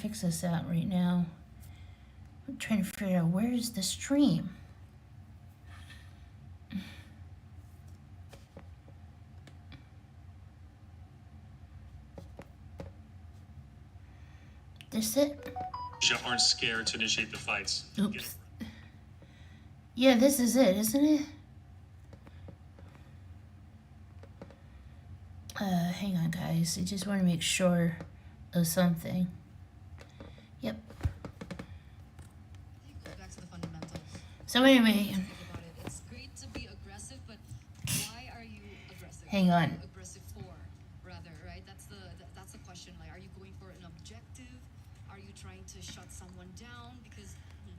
fix this out right now. I'm trying to figure out where is the stream. This it? Aren't scared to initiate the fights. Oops. Yeah, this is it, isn't it? Hang on, guys. I just want to make sure of something. Yep. Back to the fundamentals. So anyway, It's great to be aggressive, but why are you aggressive? hang on. What are you aggressive for, rather, right? That's the question. Like, are you going for an objective? Are you trying to shut someone down? Because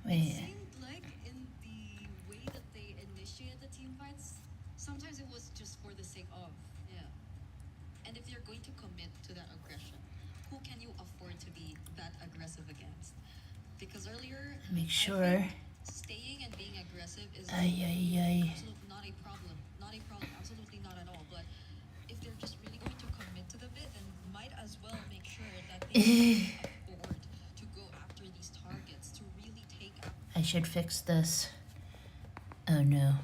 Wait. it seemed like in the way that they initiated the team fights, sometimes it was just for the sake of, yeah. And if you're going to commit to that aggression, who can you afford to be that aggressive against? Because earlier, Make I sure. think staying and being aggressive is Ay. absolutely not a problem. Not a problem. Absolutely not at all. But if they're just really going to commit to the bit, then might as well make sure that they can afford to go after these targets, to really take out. I should fix this. Oh no.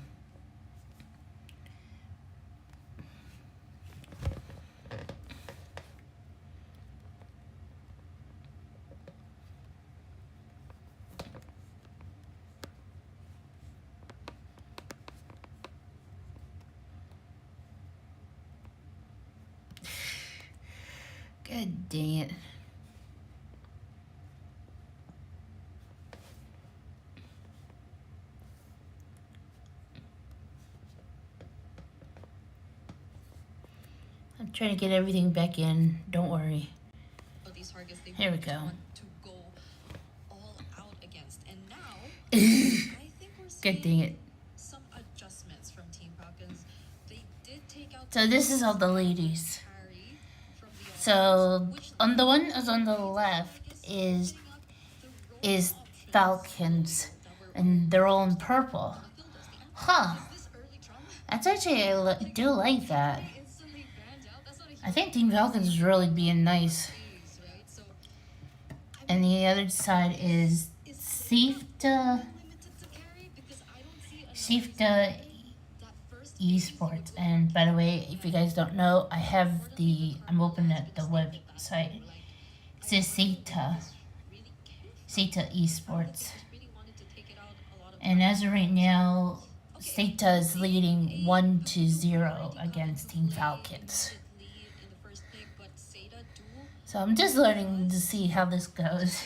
God dang it. I'm trying to get everything back in. Don't worry. These targets they Here we really go. want to go all out against. And now, I think we're seeing God dang it. some adjustments from Team Falcons. They did take out. So this is all the ladies. Carry from the offense, So which on the one that's on the left is Falcons, and they're all in purple. Huh. That's actually, do like that. I think Team Falcons is really being nice. And the other side is Sifta Esports. And by the way, if you guys don't know, I'm open at the website. It says Sita Esports. And as of right now, Sita is leading 1-0 against Team Falcons. So I'm just learning to see how this goes.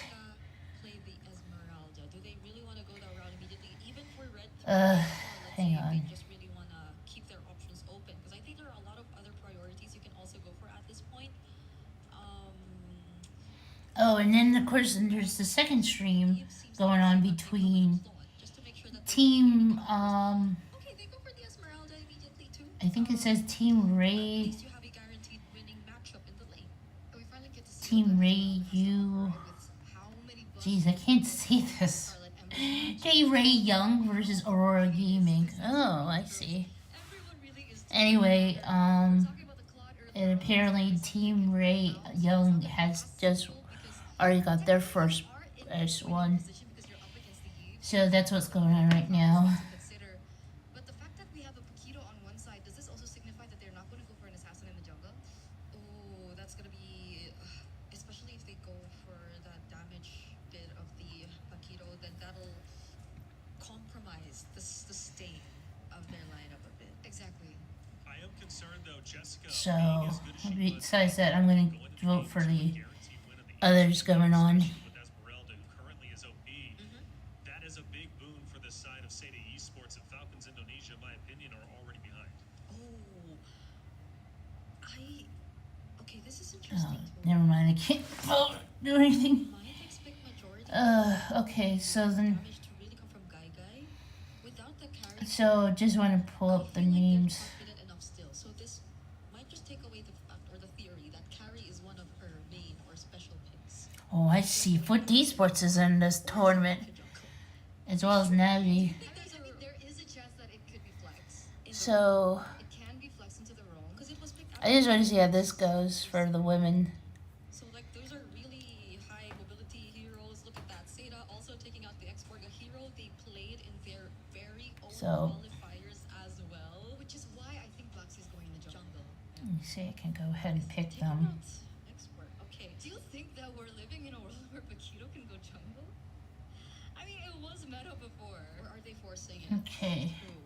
Hang on. Oh, and then of course there's the second stream going on between Team I think it says Team Ray U. Jeez, I can't see this. Ray Young versus Aurora Gaming. Oh, I see. Anyway, and apparently Team Ray Young has just already got their first one. So that's what's going on right now. But the fact that we have a Paquito on one side, does this also signify that they're not going to go for an assassin in the jungle? Oh, that's going to be, especially if they go for that damage bit of the Paquito, then that'll compromise the stain of their lineup a bit. Exactly. I am concerned though, Jessica. So besides that, I'm going to vote for the others going on. That is a big boon for the side of Seda Esports, and Falcons Indonesia, in my opinion, are already behind. Okay, this is interesting. Oh, never mind, I can't vote, do anything. Okay, so then, so just want to pull up the names. So this might just take away the fact or the theory that Carrie is one of her main or special picks. Oh, I see. Foot Esports is in this tournament, as well as Navi. There is a chance that it could be flex. So, It can be flex into the roam because it was picked out. I just want to see how this goes for the women. So like those are really high mobility So, qualifiers as well, which is why I think Baxi is going in the jungle. let me see, I can go ahead and pick Taking them. out expert. Okay. Do you think that we're living in a world where Paquito can go jungle? I mean, it was meta before. Or are they forcing it? Okay. True.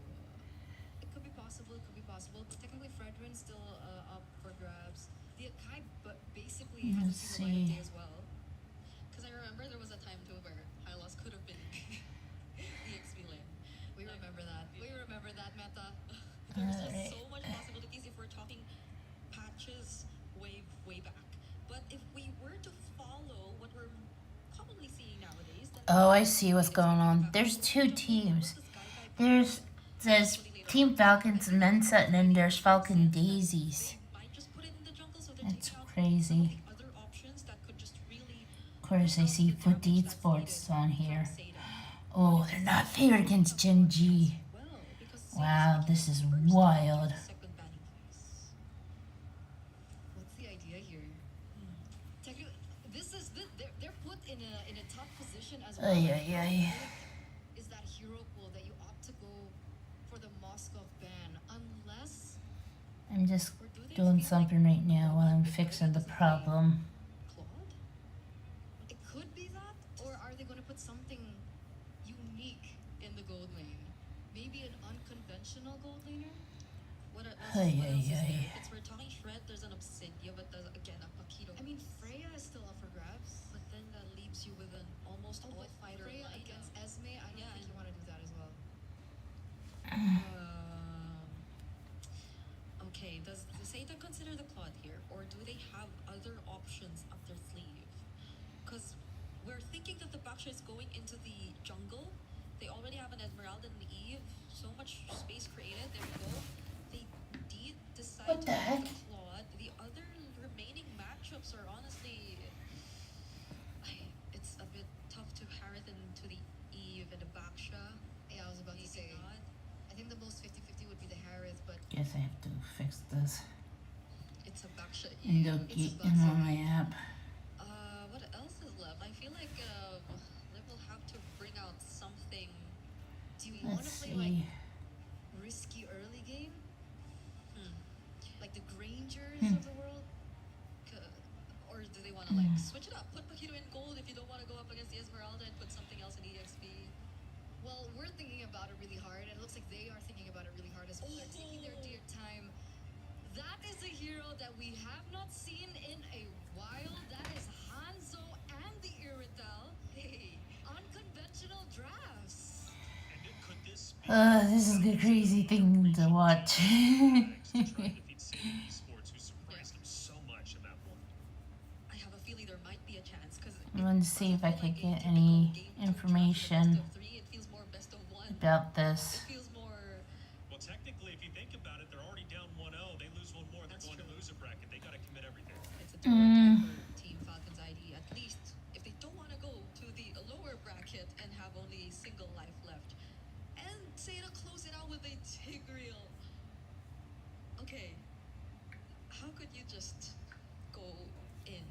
It could be possible. It could be possible. But technically, Fredrin's still up for grabs. The Akai, but basically hasn't Let's seen the light of see. day as well. Because I remember there was a time too where Hylos could have been the XP lane. We remember that. We remember that meta. There's just Alright. so much possibilities if we're talking patches way back. But if we were to follow what we're commonly seeing nowadays, then Oh, I see what's going on. There's two teams. There's says Team Falcons Mensa, and then there's Falcon Daisies. might just put it in the jungle, so they're That's taking out crazy. some of the other options that could just really Of course, I see Footy Sports on here. Sada. Oh, they're not favored against Gen G. Well, because Wow, this is wild. second banning phase. What's the idea here? Technically, they're put in a tough position as well. Ay, ay, ay. Is that hero pool that you opt to go for the Moscow ban unless I'm just or do they doing feel something right now while I'm fixing the problem. Claude? It could be that, or are they going to put something unique in the gold lane? Maybe an unconventional gold laner? What else, Ay, what ay, else is ay. there? If we're talking Shred, there's an Obsidia, but there's again a Paquito. I mean, Freya is still up for grabs, but then that leaves you with an almost all fighter Freya lineup. against Esme, I don't think you want to do that as well. Okay, does Satan consider the Claude here, or do they have other options up their sleeve? Because we're thinking that the Baksha is going into the jungle. They already have an Esmeralda and the Eve. So much space created. There we go. They did decide What to the go heck? with the Claude. The other remaining matchups are honestly, it's a bit tough to Harith into the Eve and the Baksha. Yeah, I was about to Maybe say. not. I think the most 50-50 would be the Harith, but Guess I have to fix this It's a Baksha and Eve. go It's get a in bug. on my app. What else is left? I feel like they will have to bring out something. do you want Let's to play like see. risky early game? Hmm. Like the Grangers Hmm. of the world? Or do they want to like switch it up? Put Paquito in gold if you don't want to go up against the Esmeralda and put something else in EXP. Well, we're thinking about it really hard, and it looks like they are thinking about it really hard as well. They're taking their dear time. That is a hero that we have not seen in a while. That is Hanzo and the Irital. Hey, unconventional drafts. And could this be This is a crazy thing to watch. to try to defeat Sada Esports, who surprised them so much in that one? I have a feeling there might be a chance because I'm going to see if I can get any information it feels more best of one. about this. It feels more. Well, technically, if you think about it, they're already down 1-0. They lose one more, they're That's going to true. lose a bracket. They got to commit everything. It's a do or die for Team Falcons ID. At least if they don't want to go to the lower bracket and have only a single life left, and say to close it out with a Tigreal. Okay, how could you just go in?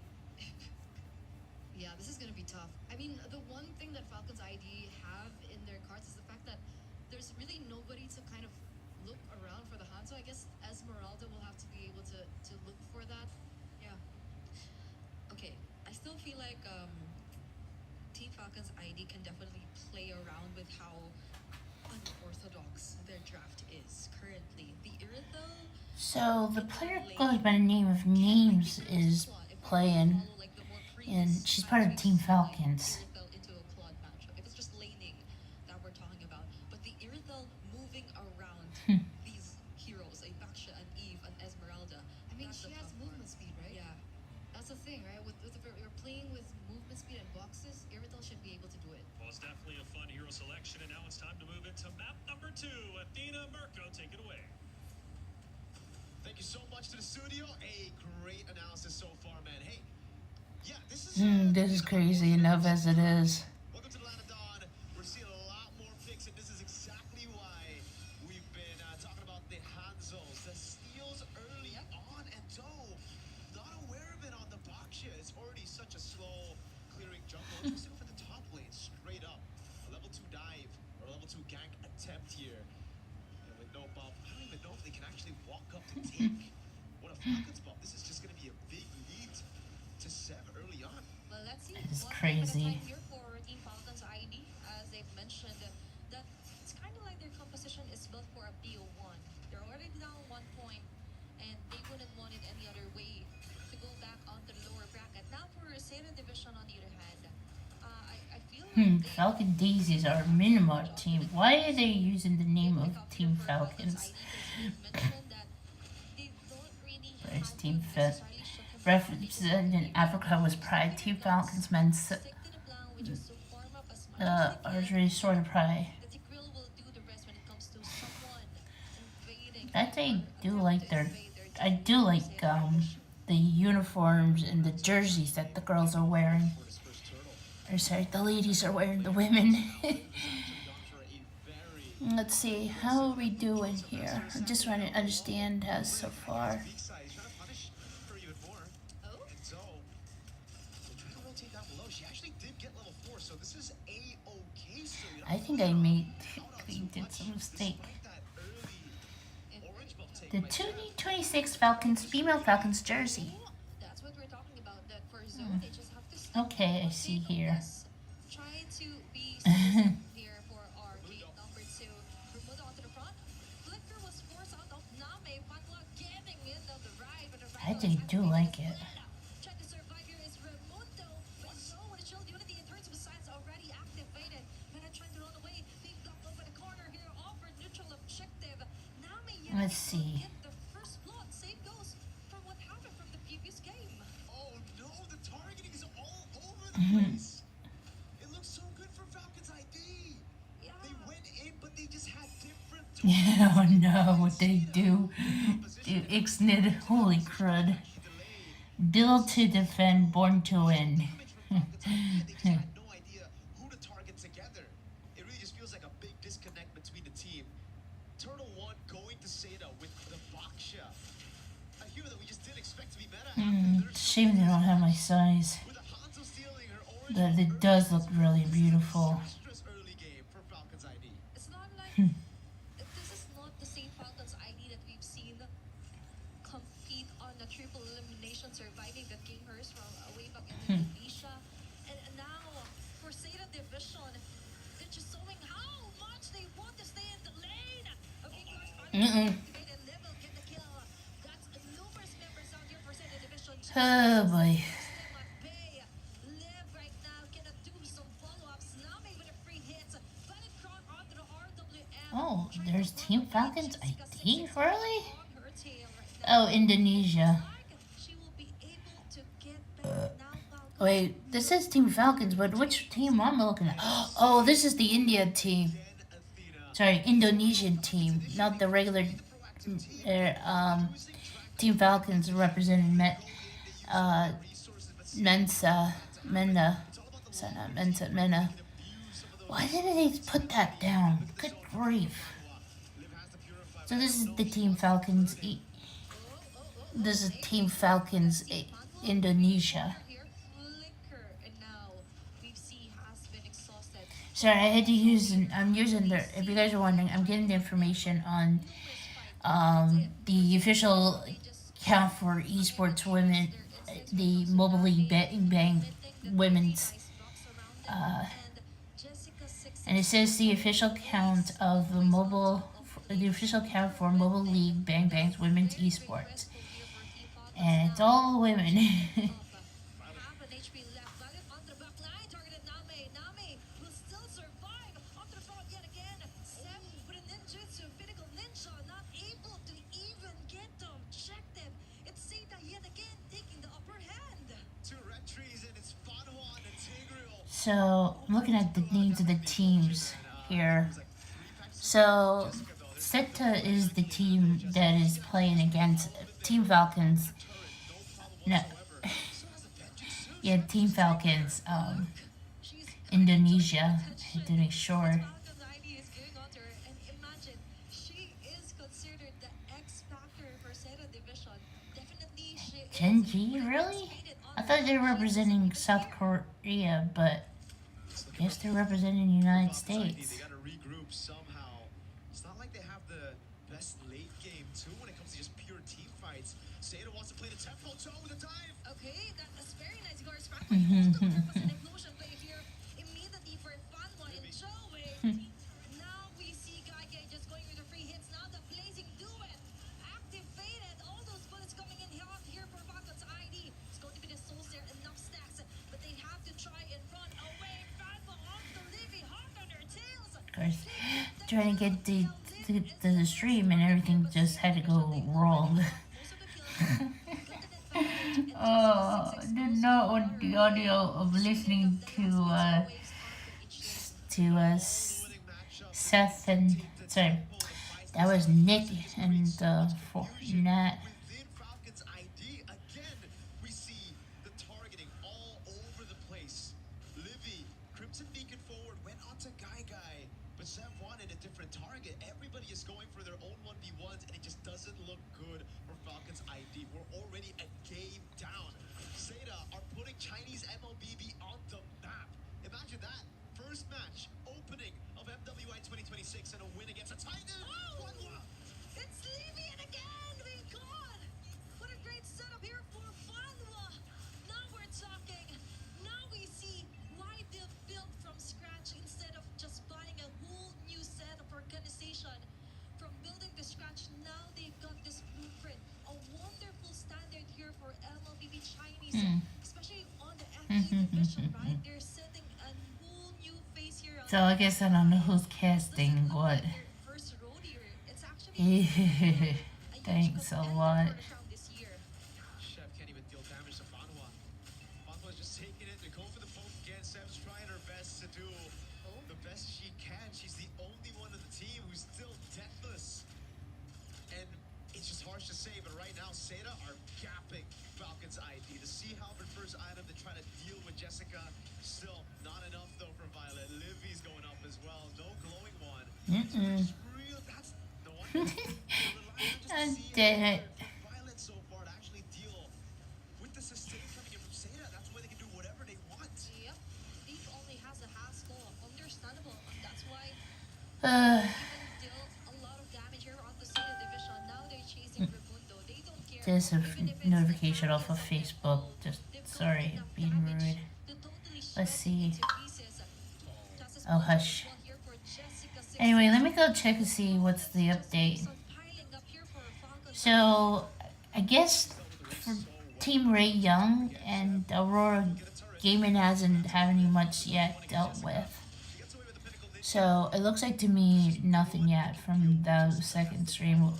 Yeah, this is gonna be tough. I mean, the one thing that Falcons ID have in their cards is the fact that there's really nobody to kind of look around for the Hanzo. I guess Esmeralda will have to be able to look for that. Yeah. Okay, I still feel like Team Falcons ID can definitely play around with how unorthodox their draft is currently. The Irithel. So, the player goes by the name of Names is playing, and she's part of Team Falcons. Into a Claude matchup. If it's just laning that we're talking about, but the Irithel moving around these heroes, a Baksha, an Eve, an Esmeralda. I mean, that's she the has tough movement part. speed, right? Yeah. That's the thing, right? If you're playing with movement speed and boxes, Irital should be able to do it. Well, it's definitely a fun hero selection, and now it's time to move into map number 2. Athena, Mirko, take it away. Thank you so much to the studio. A great analysis so far, man. Hey, yeah, this is This is crazy enough as it is. Welcome to the Land of Dawn. We're seeing a lot more picks, and this is exactly why we've been talking about the Hanzos, the steals early on, and Doe not aware of it on the Baksha. It's already such a slow clearing jungle. Just for the top lane, straight up. A level 2 dive or a level 2 gank attempt here. is crazy. Here for Team Falcons ID, as they've mentioned, that it's kind of like their composition is built for a BO1. They're already down 1 point, and they wouldn't want it any other way to go back onto the lower bracket. Now for Zeta Division, on the other hand, I feel like they Falcon Daisies are a Myanmar team. Why are they using the name of Team Falcons? Where's Team Fit? Representing Africa was Pride. Team Falcons men's archery sword of Pride. I do like the uniforms and the jerseys that the girls are wearing. Or sorry, the ladies are wearing, the women. Let's see, how are we doing here? I'm just trying to understand us so far. I think we did some mistake. The 2026 Falcons, female Falcons jersey. That's what we're talking about. That for Zone, they just have to step Okay, I see here. try to be here for our gate number 2. Remote onto the front. Flicker was forced out of Name. Fatwa getting in on the right, but the right I do like it. trying to survive here is Remoto. But so with Shield Unity in terms of signs already activated. And then trying to run away. Being blocked over the corner here. Offered neutral objective. Name Let's see. get the first blood. Same goes from what happened from the previous game. Oh no, the targeting is all over the place. It looks so good for Falcons ID. Yeah. They went in, but they just had different Yeah, oh no, what they do. Dude, Ixnid, holy crud. Built to defend, born to win. They just had no idea who to target together. It really just feels like a big disconnect between the team. Turtle 1 going to Seda with the Baksha. A hero that we just didn't expect to be meta after their Shame they don't have my size. with a Hanzo stealing her orange But it does look really beautiful. disastrous early game for Falcons ID. It's not like this is not the same Falcons ID that we've seen compete on a triple elimination, surviving that game hers from way back in Indonesia. And now for Zeta Division, they're just showing how much they want to stay in the lane. Okay, guys, activated level, get the kill. That's numerous members out here for Zeta Division. Oh boy. Live right now, gonna do some follow-ups. Name with a free hit. But it caught onto the RWM. Oh, there's Team Falcons ID? Really? On her tail right now. Oh, Indonesia. She will be able to get back now. Falcons. Wait, this is Team Falcons, but which team am I looking at? Oh, this is the India team. Sorry, Indonesian team, not the regular Team Falcons representing Mensa, Mena. Sorry, not Mensa, Mena. Why didn't they put that down? Good grief. So this is the Team Falcons. This is Team Falcons Indonesia. Here, Flicker, and now we've seen has been exhausted. Sorry, I had to use. I'm using the. If you guys are wondering, I'm getting the information on the official count for esports women, the Mobile League Bang women's. And it says the official count of the official count for Mobile League Bang Bang's women's esports, and it's all women. Half an HP left. Valiant on the back line. Targeted Name. Name will still survive. Onto the front yet again. Sep with a ninjutsu. Pinnacle Ninja not able to even get the objective. It's Zeta yet again taking the upper hand. 2 red trees and it's Fanwa and Tigreal. So I'm looking at the names of the teams here. So Secta is the team that is playing against Team Falcons. No, yeah, Team Falcons, Indonesia. I had to make sure. Falcons ID is going on to her, and imagine she is considered the X factor for Zeta Division. Definitely, she is Genji, really? I thought they were representing South Korea, but I guess they're representing the United States. They gotta regroup somehow. It's not like they have the best late game too when it comes to just pure team fights. Zeta wants to play the tempo toe with a dive. Okay, that's very nice. Guards back. course, trying to get the stream and everything just had to go wrong. Oh, I did not want the audio of listening to Winning matchup. Seth and sorry, Tempo to feisty that was Seth Nick seems to and create so much for confusion Nat. within Falcons ID. Again, we see the targeting all over the place. Livy, Crimson Beacon forward, went on to Guy, but Seth wanted a different target. Everybody is going for their own 1v1s, and it just doesn't look good for Falcons ID. We're already a game down. Seda are putting Chinese MLBB on the map. Imagine that. First match, opening of MWI 2026, and a win against a Titan. Oh! It's Levian again! We gone! What a great setup here for Fanwa! Now we're talking. Now we see why they've built from scratch instead of just buying a whole new set of organization. From building to scratch, now they've got this blueprint. A wonderful standard here for MLBB Chinese, especially on the FA division, right? They're setting a whole new face here. So I guess I don't know who's casting what. First road here. It's actually Thanks a lot. this year. Chef can't even deal damage to Fanwa. Fanwa's just taking it to go for the poke again. Sev's trying her best to do the best she can. She's the only one of the team who's still deathless. And it's just harsh to say, but right now, Seda are gapping Falcons ID. The Sea Halberd first item to try to deal with Jessica. Still not enough, though, for Violet. Livy's going up as well. No glowing one. It's real. That's no one. I'm dead. Violet so far to actually deal with the sustain coming in from Seda. That's why they can do whatever they want. Yep. Leaf only has a hassle. Understandable. That's why Uh, even deal a lot of damage here on the Seda division. Now they're chasing Raimundo. They don't care. there's a Even if it's notification the off of targets Facebook. available, Just they've got sorry, enough being damage rude. to totally Let's shred see. into pieces. Just as Oh, much hush. as well here for Jessica 6. Anyway, let me go check and see what's the update. So, I guess for Team Ray Young and Aurora Gaming hasn't had any much yet dealt with. So, it looks like to me nothing yet from the second stream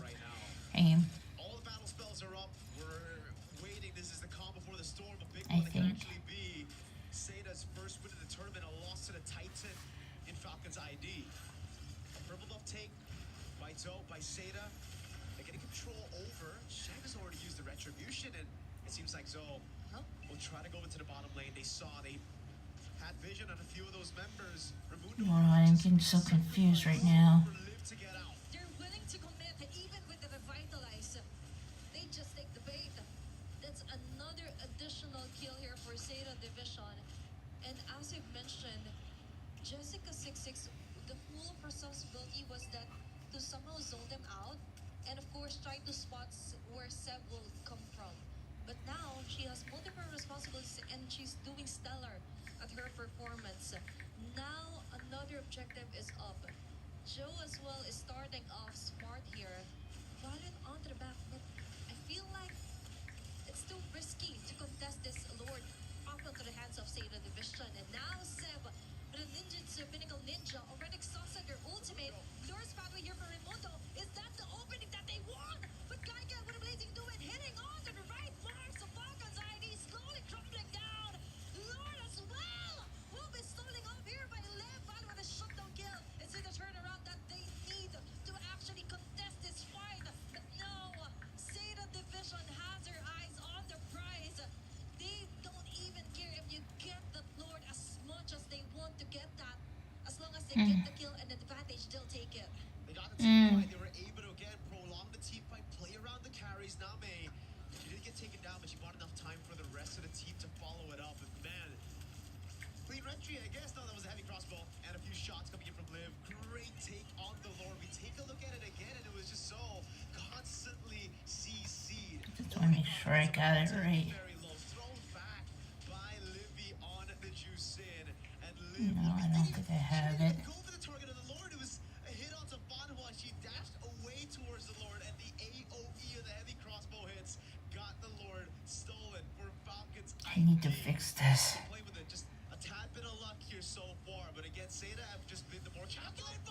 game. All the battle spells are up. We're waiting. This is the calm before the storm. A big I one that can think. actually be Seda's first win of the tournament. A loss to the Titan in Falcons ID. A purple buff take by Zoe, by Seda. They're getting control over. Shev has already used the retribution, and it seems like Zoe will try to go into the bottom lane. They had vision on a few of those members. Raimundo Oh, I'm getting so confused right now. live to get out. They're willing to commit even with the revitalize. They just take the bait. That's another additional kill here for Seda Division. And as I've mentioned, Jessica 66, the whole responsibility was that to somehow zone them out and of course try to spot where Seb will come from. But now she has multiple responsibilities and she's doing stellar at her performance. Now another objective is up. Joe as well is starting off smart here. Violet onto the back, but I feel like it's too risky to contest this Lord up into the hands of Seda Division. And now Seb, the Ninjutsu Pinnacle Ninja, already exhausted their ultimate. Lord's pathway here for Raimundo. Is that the opening that they want? But Gaika with a blazing do it, hitting on to the right marks of Falcon's ID, slowly crumbling down. Lord as well will be stalling off here by Lev. Violet with a shutdown kill. It's in the turnaround that they need to actually contest this fight. But no, Seda Division has their eyes on the prize. They don't even care if you get the Lord as much as they want to get that. As long as they get the kill and advantage, they'll take it. They got the team fight. They were able to again prolong the team fight, play around the carries. Name, she didn't get taken down, but she bought enough time for the rest of the team to follow it up. And man, clean entry, I guess. No, that was a heavy crossbow and a few shots coming in from Liv. Great take on the Lord. We take a look at it again, and it was just so constantly CC'd. Just want to make sure I got it right. Very low, thrown back by Livy on the juice in, and Liv. No, I don't think I have it. Go for the target of the Lord. It was a hit onto Banhua. She dashed away towards the Lord, and the AOE of the heavy crossbow hits got the Lord stolen for Falcons. I need to fix this. Play with it, just a tad bit of luck here so far, but again, Seda have just been the more calculated.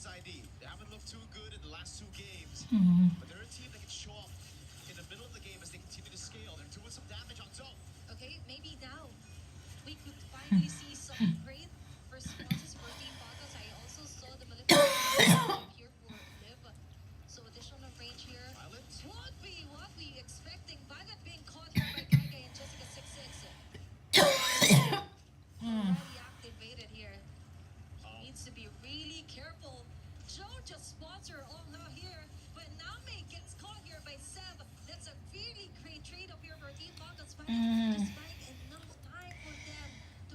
Falcons ID. They haven't looked too good in the last 2 games, Mhm. but they're a team that can show up in the middle of the game as they continue to scale. They're doing some damage on zone. Okay, maybe now we could finally see some great responses for Team Falcons. I also saw the Maleficent here for Liv. So additional range here. Violet. Would be what we expecting. Violet being caught here by Gaigai and Jessica 6-6. Already activated here. He needs to be really careful. Joe just spots her all out here, but Name gets caught here by Seb. That's a really great trade-off here for Team Falcons. Despite enough time for them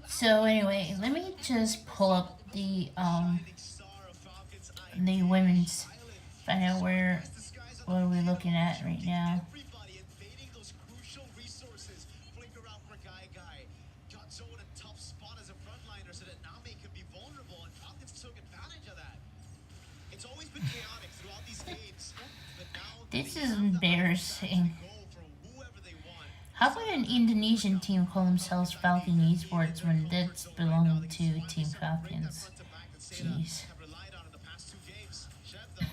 to So anyway, let me just pull up the Shining star of Falcons ID. the women's. Violet. Find out where Best disguise on what are we the looking at right now. Everybody invading those crucial resources. Flicker out for Guy. Got Joe in a tough spot as a frontliner so that Name could be vulnerable, and Falcons took advantage of that. It's always been chaotic throughout these games, but now This they is have the embarrassing. go for whoever they want. How could an Indonesian team call themselves Falcon Esports when that's belonging to Team Falcons? Jeez. Have relied on in the past 2 games. Chev, though.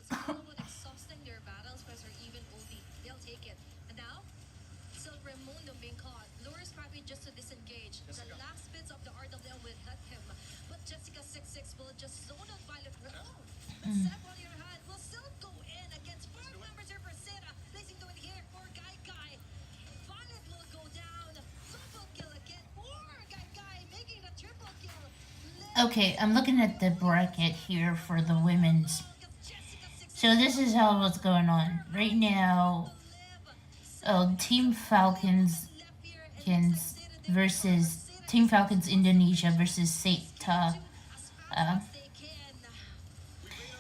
It's all about exhausting their battles, press or even OD. They'll take it. And now, still Raimundo being caught. Lures Papi just to disengage. The Jessica. last bits of the RWL will let him. But Jessica 6-6 will just zone out Violet. Oh! But Seb, on your hand, will still go in against 4 members here for Sera. Placing to it here for Guy. Violet will go down. Double kill again for Guy, making the triple kill. Okay, I'm looking at the bracket here for the women's. So this is how what's going on right now. Team Falcons versus Team Falcons Indonesia versus Seta,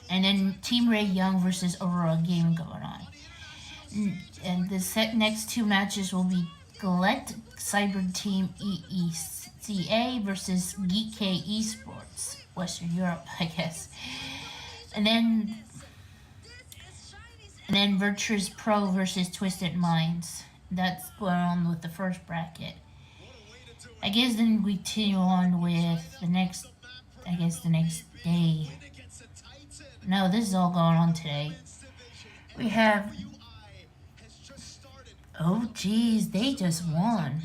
and then Team Ray Young versus Aurora Game going on. And the next 2 matches will be Galette Cyber Team EECA versus Geek Esports, Western Europe, I guess. And then Virtuous Pro versus Twisted Minds. That's going on with the first bracket. I guess then we continue on with the next day. No, this is all going on today. We have, oh geez, they just won.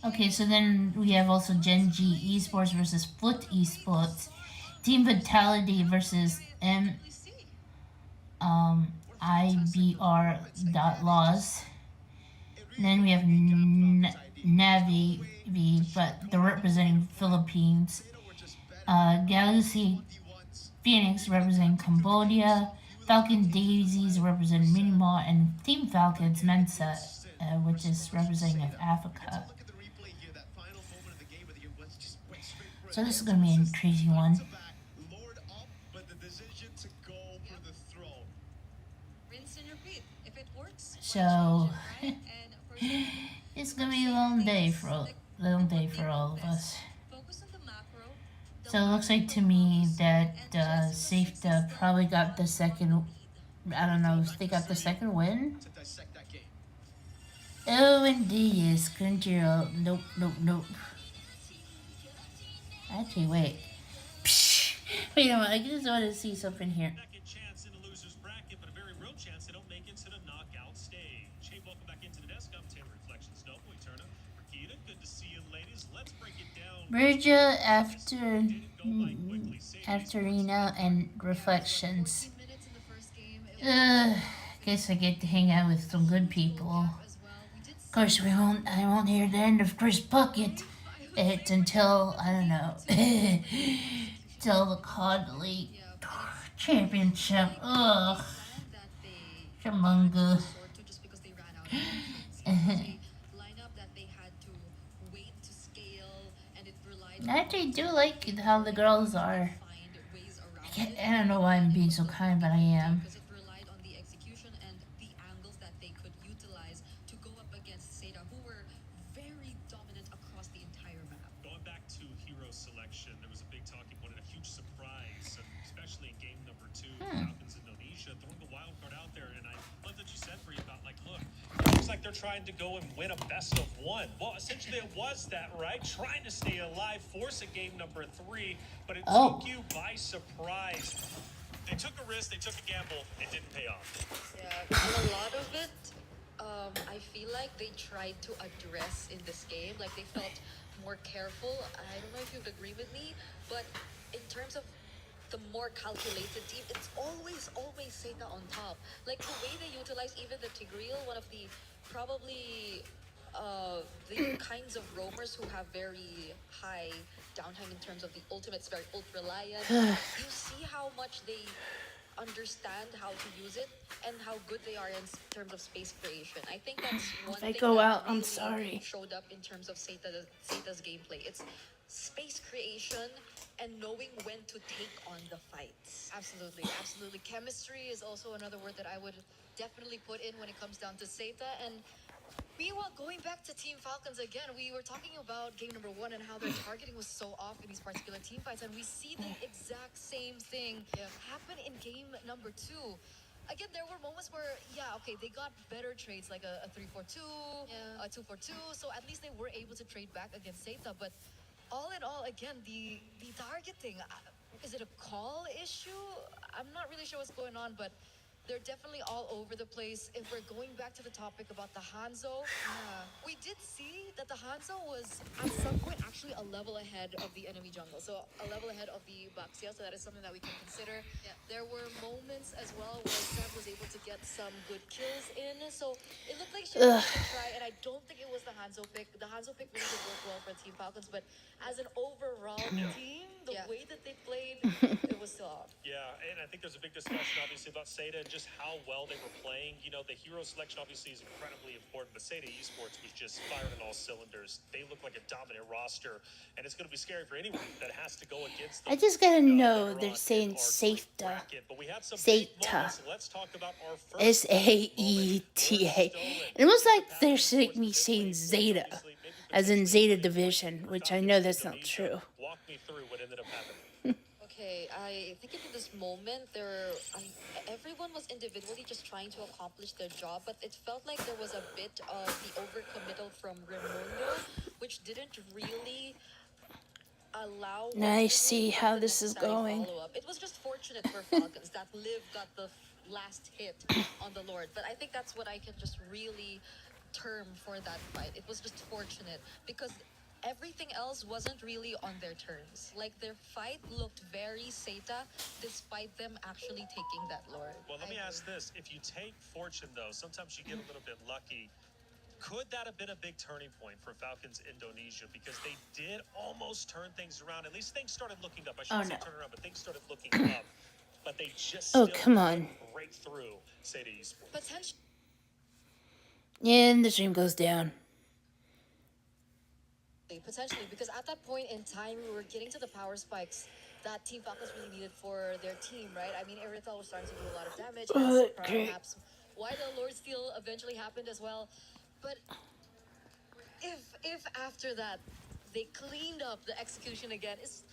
Okay, so then we have also Gen G Esports versus Foot Esports, Team Vitality versus IBR.laws. Then we have Navi, but they're representing Philippines. Galaxy Phoenix representing Cambodia. Falcon Daisies representing Myanmar, and Team Falcons Mensa, which is representing Africa. So this is going to be a crazy one. Rinse and repeat. If it works, So right? And it's going to be a long day for all of us. focus on the macro. So it looks like to me that Safeta probably got the second. I don't know if they got the second win. To dissect that game. Oh, indeed, yes, Crunchyroll. Nope. Actually, wait. Psh, wait a minute, I just want to see something here. Second chance in the loser's bracket, but a very real chance they don't make it to the knockout stage. Hey, welcome back into the desk. I'm Taylor Reflections Noble. Turner, Rakita, good to see you, ladies. Let's break it down. Virgia after Rena and Reflections. 14 minutes in the first game. Guess I get to hang out with some good people. As well. We did Of course, I won't hear the end of Chris Bucket. It's until, I don't know, till the COD League Championship. Ugh, that they Shamunga. resort to just because they ran out of options. Lineup that they had to wait to scale, and it relied I actually do like how the girls are. find ways around it. I don't know why I'm being so kind, but I am. Because it relied on the execution and the angles that they could utilize to go up against Seda, who were very dominant across the entire map. Going back to hero selection, there was a big talking point and a huge surprise, especially in game number 2, Falcons Indonesia, throwing the wild card out there. And I love that you said, Bree, about like, look, it looks like they're trying trying to go and win a best of one. Well, essentially it was that, right? Trying to stay alive, force a game number 3, but it took you by surprise. They took a risk, they took a gamble, it didn't pay off. Yeah, and a lot of it, I feel like they tried to address in this game. Like they felt more careful. I don't know if you'd agree with me, but in terms of the more calculated team, it's always Seta on top. Like the way they utilize even the Tigreal, one of the probably the kinds of roamers who have very high downtime in terms of the ultimates, very ult reliant. You see how much they understand how to use it and how good they are in terms of space creation. I think that's one I thing go that out, I'm really sorry. showed up in terms of Seta's gameplay. It's space creation and knowing when to take on the fights. Absolutely, absolutely. Chemistry is also another word that I would definitely put in when it comes down to Seta. And meanwhile, going back to Team Falcons again, we were talking about game number 1 and how their targeting was so off in these particular team fights, and we see the exact same thing happen in game number 2. Again, there were moments where, yeah, okay, they got better trades like a 3-4-2, a 2-4-2, so at least they were able to trade back against Seta. But all in all, again, the targeting, is it a call issue? I'm not really sure what's going on, but they're definitely all over the place. If we're going back to the topic about the Hanzo, we did see that the Hanzo was at some point actually a level ahead of the enemy jungle. So a level ahead of the Baxia, so that is something that we can consider. There were moments as well where Seb was able to get some good kills in. So it looked like she was going to try, and I don't think it was the Hanzo pick. The Hanzo pick really did work well for Team Falcons, but as an overall team, the way that they played, it was still off. Yeah, and I think there's a big discussion, obviously, about Seta and just how well they were playing. You know, the hero selection obviously is incredibly important, but Seta Esports was just firing on all cylinders. They look like a dominant roster, and it's going to be scary for anyone that has to go against them. I just gotta know later they're on saying in our Seta. bracket. But we had some big moments. Let's talk about our first Saeta. It was like they're me saying Zeta, as in Zeta Division, which I know that's not true. Walk me through what ended up happening. Okay, I think in this moment, everyone was individually just trying to accomplish their job, but it felt like there was a bit of the overcommittal from Raimundo, which didn't really allow. Now I see how this is going. Follow-up. It was just fortunate for Falcons that Liv got the last hit on the Lord, but I think that's what I can just really term for that fight. It was just fortunate because everything else wasn't really on their terms. Like their fight looked very Seta, despite them actually taking that Lord. Well, let me ask this: if you take fortune, though, sometimes you get a little bit lucky. Could that have been a big turning point for Falcons Indonesia? Because they did almost turn things around. At least things started looking up. I shouldn't say turn around, but things started looking up. But they just still come on. break through Seta Esports. Potentially. And the stream goes down. Potentially, because at that point in time, we were getting to the power spikes that Team Falcons really needed for their team, right? I mean, Erythel was starting to do a lot of damage. Perhaps why the Lord Steal eventually happened as well. But if after that they cleaned up the execution again, it's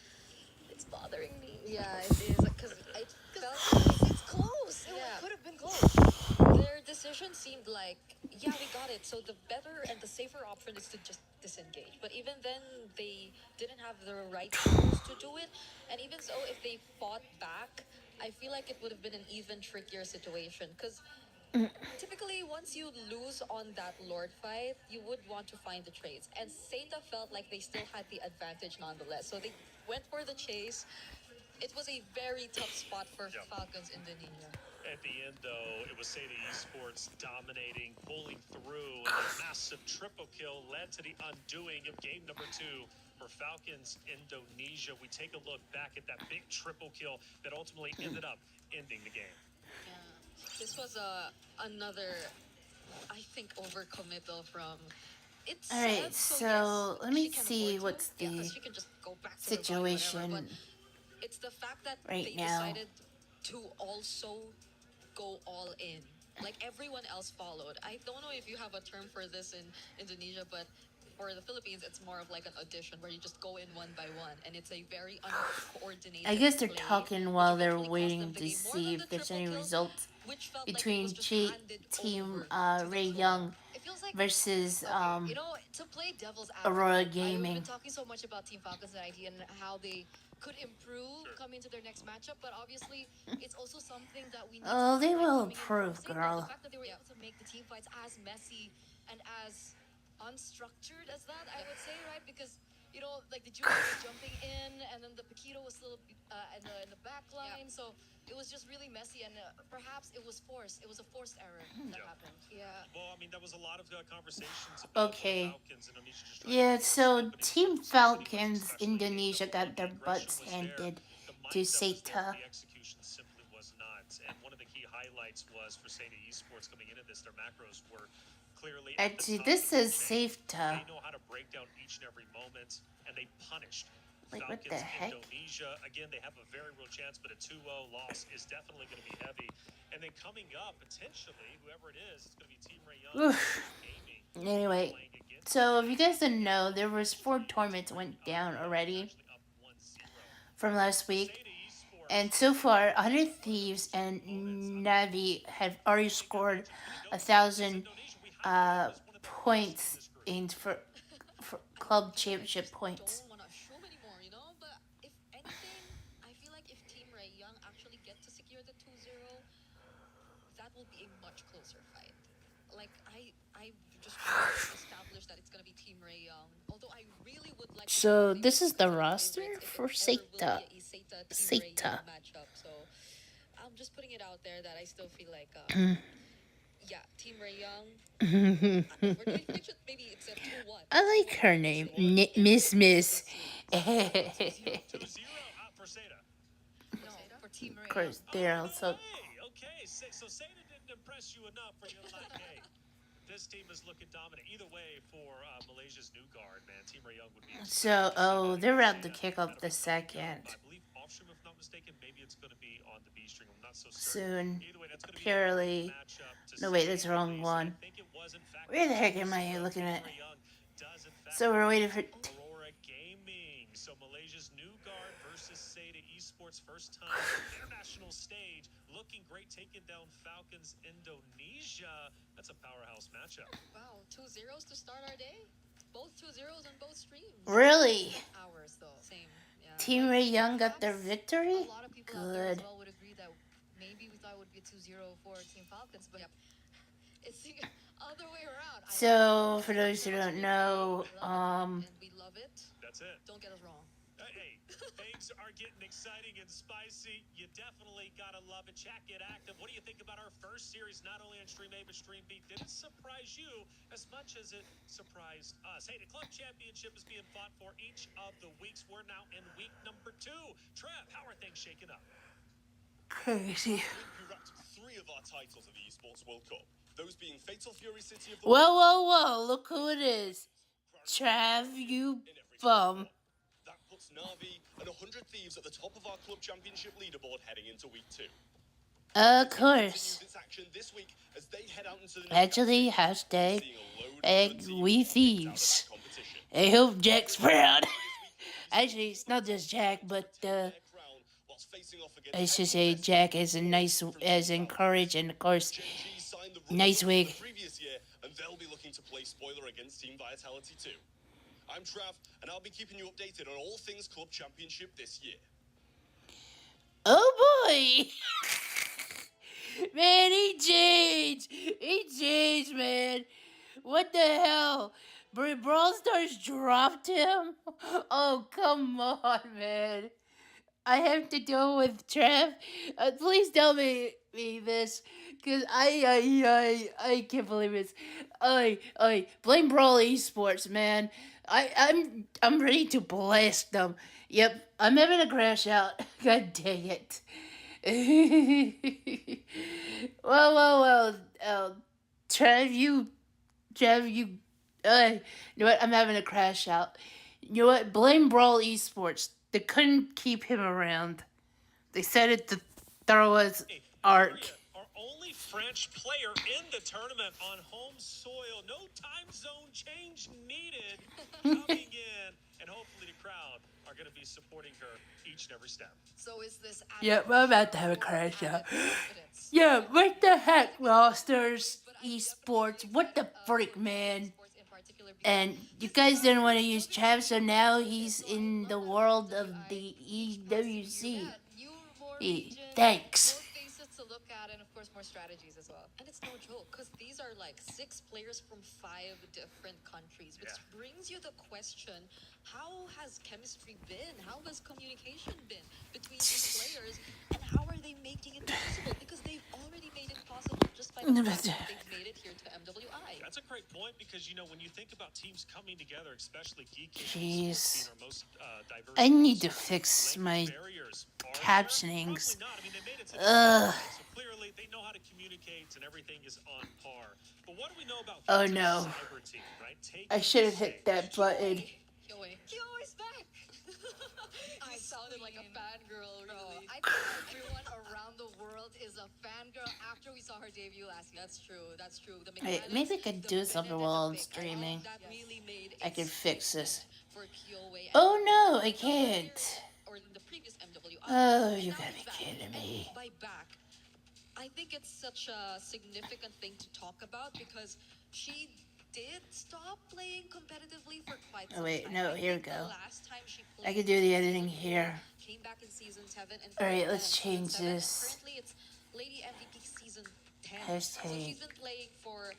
bothering me. Yeah, it is, because I felt it's close. It could have been close. Their decision seemed like, yeah, we got it. So the better and the safer option is to just disengage. But even then, they didn't have the right tools to do it. And even so, if they fought back, I feel like it would have been an even trickier situation. Because typically, once you lose on that Lord fight, you would want to find the trades. And Seta felt like they still had the advantage nonetheless. So they went for the chase. It was a very tough spot for Falcons Indonesia. At the end, though, it was Seta Esports dominating, pulling through, and a massive triple kill led to the undoing of game number 2 for Falcons Indonesia. We take a look back at that big triple kill that ultimately ended up ending the game. This was another, I think, overcommittal from. All right, so let me see what's the she can just go back to situation the whatever, it's the fact that right they now. decided to also go all in. Like everyone else followed. I don't know if you have a term for this in Indonesia, but for the Philippines, it's more of like an audition where you just go in one by one, and it's a very uncoordinated. I guess they're play, talking which while they're eventually cost them waiting the to game more see than if the there's triple any kill, results which felt like it was between just handed Team over to the Ray club. Young It feels like versus okay, you know, to play devil's Aurora advocate, I've Gaming. been talking so much about Team Falcons and ID and how they could improve coming to their next matchup, but obviously it's also something that we need Oh, to they highlight will coming in from improve, Satan. girl. The fact that they were able to make the team fights as messy and as unstructured as that, I would say, right? Because you know, like the Junior was jumping in, and then the Paquito was still in the back line, so it was just really messy, and perhaps it was forced. It was a forced error that happened. Yeah. Well, I mean, that was a lot of conversations about Okay. the Falcons. Indonesia just trying Yeah, to so figure what's Team happening. Falcons Especially in Indonesia the got their aggression butts was there. handed The to mindset was there, Seta. but the execution simply was not. And one of the key highlights was for Seta Esports coming into this, their macros were clearly at the Actually, top this of the is chain. Seta. They know how to break down each and every moment, and they punished Wait, what the Falcons heck? Indonesia. Again, they have a very real chance, but a 2-0 loss is definitely going to be heavy. And then coming up, potentially, whoever it is, it's going to be Team Ray Young. Oof. Anyway, so if you guys didn't know, there was 4 tournaments went down already from last week. And so far, 100 Thieves and Navi have already scored 1,000 points in for club championship points. Don't want to assume anymore, you know. But if anything, I feel like if Team Ray Young actually get to secure the 2-0, that will be a much closer fight. Like I just established that it's gonna be Team Ray Young. Although I really would like. So to this is the favorites roster if for it ever will Seta. be a Seta Team Ray Young Seta. matchup. So I'm just putting it out there that I still feel like yeah, Team Ray Young. If we're doing predictions, maybe it's a 2-1. I like her name, Miss. 2-0 out for Seta. No, for Team Ray Of course, Young. they're Oh, also. no way. Okay, so Seta didn't impress you enough for you to like, hey, this team is looking dominant. Either way, for Malaysia's new guard, man, Team Ray Young would be. So, oh, they're about to kick off the second. I believe off stream, if not mistaken, maybe it's going to be on the B string. I'm not so certain. Soon. Either way, that's going to be Purely. a great matchup to No, wait, see. that's the wrong I one. think it was, in fact, Where the heck am I looking Team at? Ray Young does, in fact, So we're waiting for. Aurora Gaming. So Malaysia's new guard versus Seta Esports, first time on the international stage. Looking great, taking down Falcons Indonesia. That's a powerhouse matchup. Wow, 2-0s to start our day. Both 2-0s on both streams. Really? Ours though, same. Yeah. Team Ray Young got their Perhaps victory? A lot of people out there as Good. well would agree that maybe we thought it would be a 2-0 for Team Falcons, but it's the other way around. So, for those who don't know, and we love it. That's it. Don't get us wrong. Hey, things are getting exciting and spicy. You definitely gotta love it. Chat, get active. What do you think about our first series, not only on Stream A, but Stream B? Did it surprise you as much as it surprised us? Hey, the club championship is being fought for each of the weeks. We're now in week number 2. Trev, how are things shaking up? Crazy. We wrapped 3 of our titles at the Esports World Cup. Those being Fatal Fury City of the Whoa, look who it is. Trav, you bum. That puts Navi and 100 Thieves at the top of our club championship leaderboard heading into week 2. Of course. Continues its action this week as they head out into the Actually, seeing hashtag a load of egg good teams we kicked out of that thieves. competition. I hope Jack's proud. Actually, it's not just Jack, but I should say Jack as a nice, as encouraged, and of course, JG signed the nice runner-up wig. from the previous year, and they'll be looking to play spoiler against Team Vitality too. I'm Trav, and I'll be keeping you updated on all things Club Championship this year. Oh boy! Man, he changed! He changed, man! What the hell? Brawl Stars dropped him? Oh, come on, man. I have to deal with Trev. Please tell me this, cause I can't believe this. I blame Brawl Esports, man. I'm ready to blast them. Yep, I'm having a crash out. God dang it. well. Trev, you, you know what? I'm having a crash out. You know what? Blame Brawl Esports. They couldn't keep him around. They said it to throw us arc. Are only French player in the tournament on home soil. No time zone change needed. Coming in, and hopefully the crowd are going to be supporting her each and every step. So is this Yep, I'm about to have a crash out. Yeah, what the heck, Rosters, esports, what the freak, man? And you guys didn't want to use Trav, so now he's in the world of the EWC. Thanks. More faces to look at, and of course more strategies as well. And it's no joke, because these are like 6 players from 5 different countries, which brings you the question: how has chemistry been? How has communication been between these players, and how are they making it possible? Because they've already made it possible just by the fact that they've made it here to MWI. That's a great point, because when you think about teams coming together, especially geek Jeez. being our most diverse, I need to fix my captionings. So clearly they know how to communicate and everything is on par. But what do we know about Oh no. Cyber Team, right? I should have hit that button. Kyo's back! I sounded like a fangirl, really. I think everyone around the world is a fangirl after we saw her debut last year. That's true. The Wait, maybe I could do something while I'm streaming. I can fix this. Oh no, I can't. Oh, you gotta be kidding me. By back, I think it's such a significant thing to talk about because she did stop playing competitively for quite some time. Oh wait, no, here we go. Last time she I can do the editing here. Came back in season 7 and alright, let's change this. Currently it's Lady MVP season 10. Hashtag So she's been playing for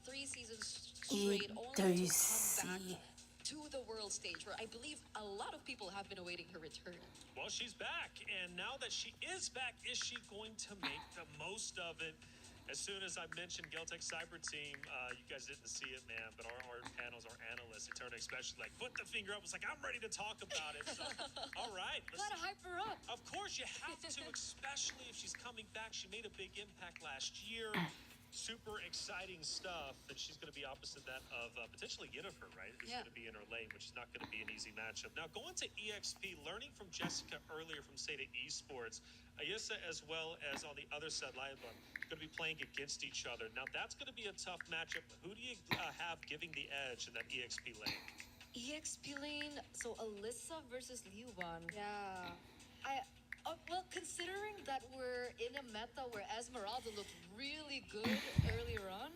3 seasons straight, only to come back to the world stage, where I believe a lot of people have been awaiting her return. Well, she's back, and now that she is back, is she going to make the most of it? As soon as I mentioned Geltec Cyber Team, you guys didn't see it, man, but our panels, our analysts, Eterna especially, like, put the finger up. It's like, I'm ready to talk about it. So, all right. Gotta hype her up. Of course, you have to, especially if she's coming back. She made a big impact last year. Super exciting stuff. And she's going to be opposite that of potentially Yennefer, right? Who's going to be in her lane, which is not going to be an easy matchup. Now, going to EXP, learning from Jessica earlier from Seda Esports, Ayissa as well as on the other side, Liabon, going to be playing against each other. Now, that's going to be a tough matchup. Who do you have giving the edge in that EXP lane? EXP lane, so Alyssa versus Liuban. Yeah. Well, considering that we're in a meta where Esmeralda looked really good earlier on,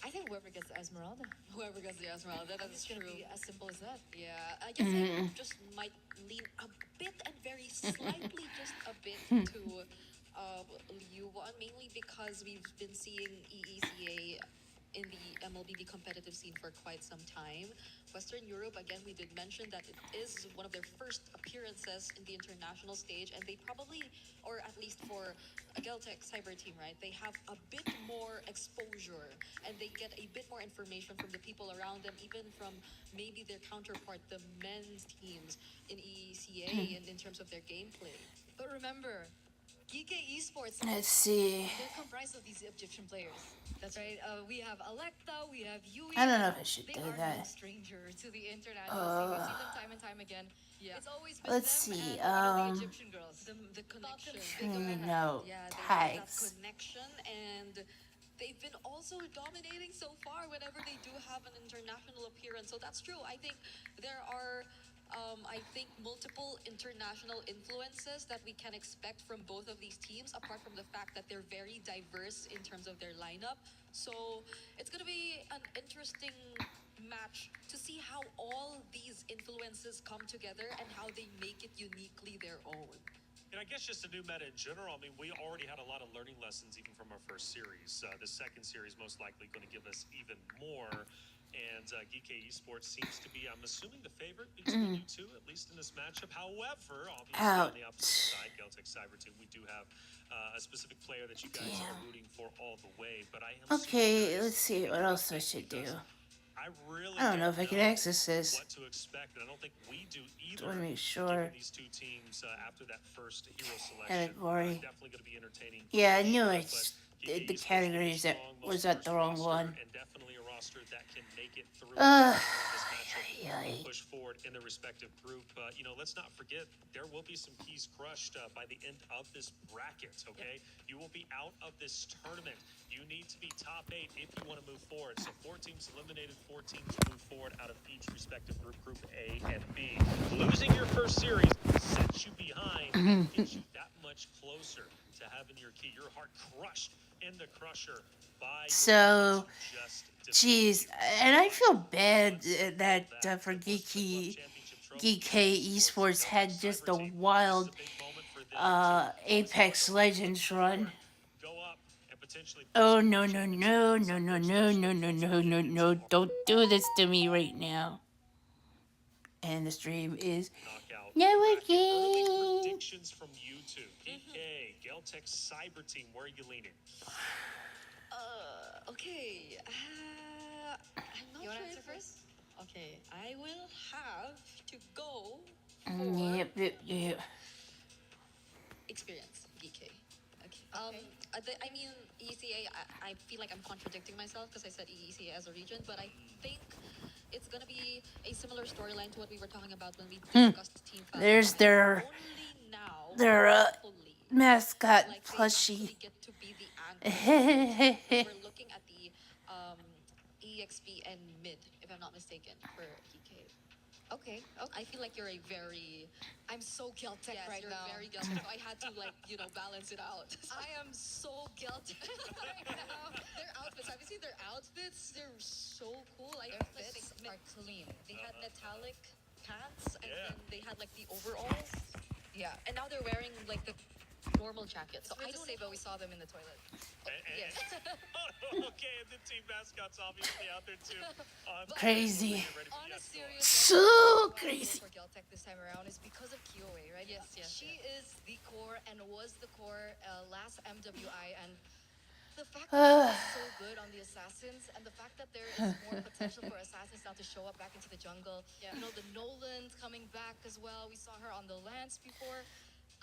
I think whoever gets the Esmeralda. Whoever gets the Esmeralda, that's It's true. gonna be as simple as that. Yeah, I guess I just might lean a bit and very slightly just a bit to Liu, mainly because we've been seeing EECA in the MLBB competitive scene for quite some time. Western Europe, again, we did mention that it is one of their first appearances in the international stage, and they probably, or at least for a Geltec Cyber Team, right, they have a bit more exposure, and they get a bit more information from the people around them, even from maybe their counterpart, the men's teams in EECA, and in terms of their gameplay. But remember, Geek Esports, Let's see. they're comprised of these Egyptian players. That's right. We have Electa, we have Yui. I don't know if I should They do are no that. stranger to the international scene. We see them time and time again. Yeah. It's always been Let's them see, and one of the Egyptian girls. The connection. No, Yeah, they have that tags. connection, and they've been also dominating so far whenever they do have an international appearance. So that's true. I think there are, multiple international influences that we can expect from both of these teams, apart from the fact that they're very diverse in terms of their lineup. So it's going to be an interesting match to see how all these influences come together and how they make it uniquely their own. And I guess just a new meta in general. I mean, we already had a lot of learning lessons even from our first series. The second series most likely going to give us even more. And Geek Esports seems to be, I'm assuming, the favorite between you two, at least in this matchup. However, obviously on the opposite side, Geltec Cyber Team, we do have a specific player that you guys are rooting for all the way. But I am Okay, let's see what else I should do. I don't know if I can access this. What to expect, and I don't think we do either. I want to make sure. These two teams after that first hero selection Category. definitely going to be entertaining. Yeah, I knew I But did the Geek Esports categories that strong, was at the wrong roster, one. and definitely a roster roster that can make it through Uh, this matchup and push forward in their respective group. Let's not forget there will be some keys crushed by the end of this bracket. Okay, you will be out of this tournament. You need to be top 8 if you want to move forward. So 4 teams eliminated, 4 teams move forward out of each respective group, Group A and B. Losing your first series sets you behind and gets you that much closer to having your key, your heart crushed in the crusher by So, just jeez, and I feel bad that for Geeky Esports had just a wild Apex Legends run. Go up and potentially Oh no no no no no no no no no no no! Don't do this to me right now. And the stream is knockout now bracket. Early again. predictions from YouTube. PK, Geltech Cyber Team, where are you leaning? Okay. I'm not You want to sure answer if first? Okay, I will have to go for Yep. experience, GK. Okay. I mean, ECA, I feel like I'm contradicting myself because I said ECA as a region, but I think it's going to be a similar storyline to what we were talking about when we discussed Team Falcon. There's their Only now, hopefully, mascot like they plushie. actually get to be the anchor. We're looking at the EXP and mid, if I'm not mistaken, for EK. Okay. I feel like you're a very I'm so Geltech yes, right you're now. very guilty. So I had to balance it out. I am so Geltech right now. Their outfits, have you seen their outfits? They're so cool. Their fits are clean. They had metallic pants and Yeah. then they had like the overalls, Yeah. and now they're wearing like the normal jacket. So I I don't don't say, know. but we saw them in the toilet. Yes. Okay, and the team mascot's obviously out there too. Crazy. On a serious So note, crazy. for Geltech this time around is because of Kyoe, right? Yes, yes, She is the core and was the core last MWI, and the fact Ah. that she's so good on the assassins, and the fact that there is more potential for assassins now to show up back into the jungle. Yeah. The Nolan's coming back as well. We saw her on the Lance before.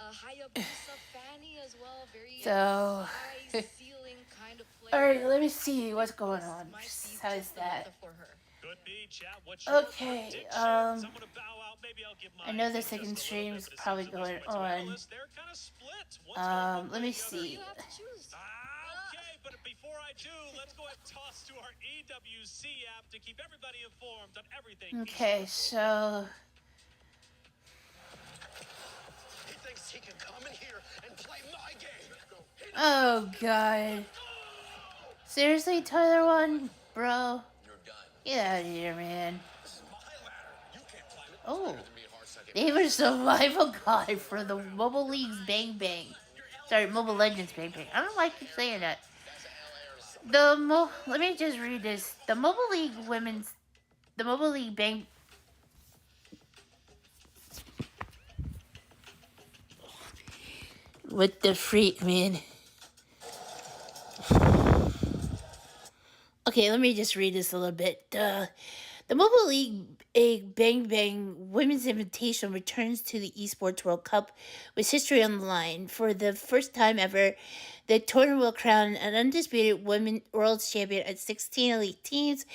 Hayabusa Fanny as well. Very So- high ceiling kind of player. All right, let me see what's going This on. might be How's just the that? meta for her. Could be, chat. What's your Okay, prediction? I'm gonna bow out. Maybe I'll give I know the my second just a stream little is bit, but it probably seems like going those two on. analysts, they're kind of split. One's going one Let way, me the other. see. You have to choose. Okay, but before I do, let's go ahead and toss to our EWC app to keep everybody informed on everything. Okay, so He thinks he can come in here and play my game. oh god, seriously, Tyler won, bro. You're done. Get out of here, man. This is my ladder. You can't climb it. Oh, Better than me, hard second. they were survival guy for the Mobile League's Bang Bang. Sorry, Mobile Legends Bang Bang. I don't know why I keep saying that. Let me just read this. The Mobile League Bang. What the freak, man? Okay, let me just read this a little bit. The Mobile League Bang Bang Women's Invitational returns to the Esports World Cup with history on the line. For the first time ever, the tournament will crown an undisputed women world champion at 16 elite teams,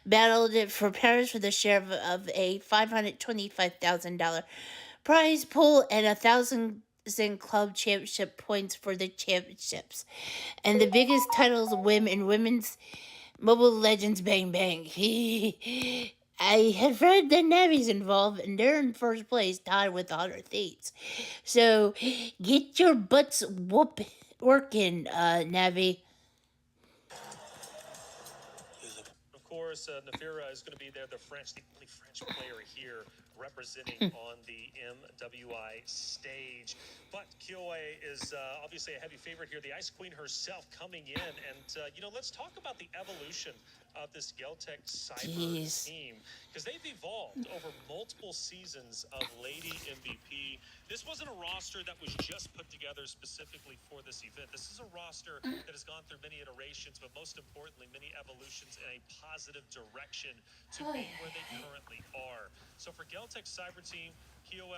battled for Paris for the share of a $525,000 prize pool and 1,000 club championship points for the championships. And the biggest titles win in women's Mobile Legends Bang Bang. I have read that Navi's involved and they're in first place, tied with Honor Thieves. So get your butts working, Navi. Of course, Nafira is going to be there, the only French player here representing on the MWI stage. But Kyoe is obviously a heavy favorite here. The Ice Queen herself coming in. And, let's talk about the evolution of this Geltech Cyber team. Because they've evolved over multiple seasons of Lady MVP. This wasn't a roster that was just put together specifically for this event. This is a roster that has gone through many iterations, but most importantly, many evolutions in a positive direction to be where they currently are. So for Geltech Cyber Team, Kyoe,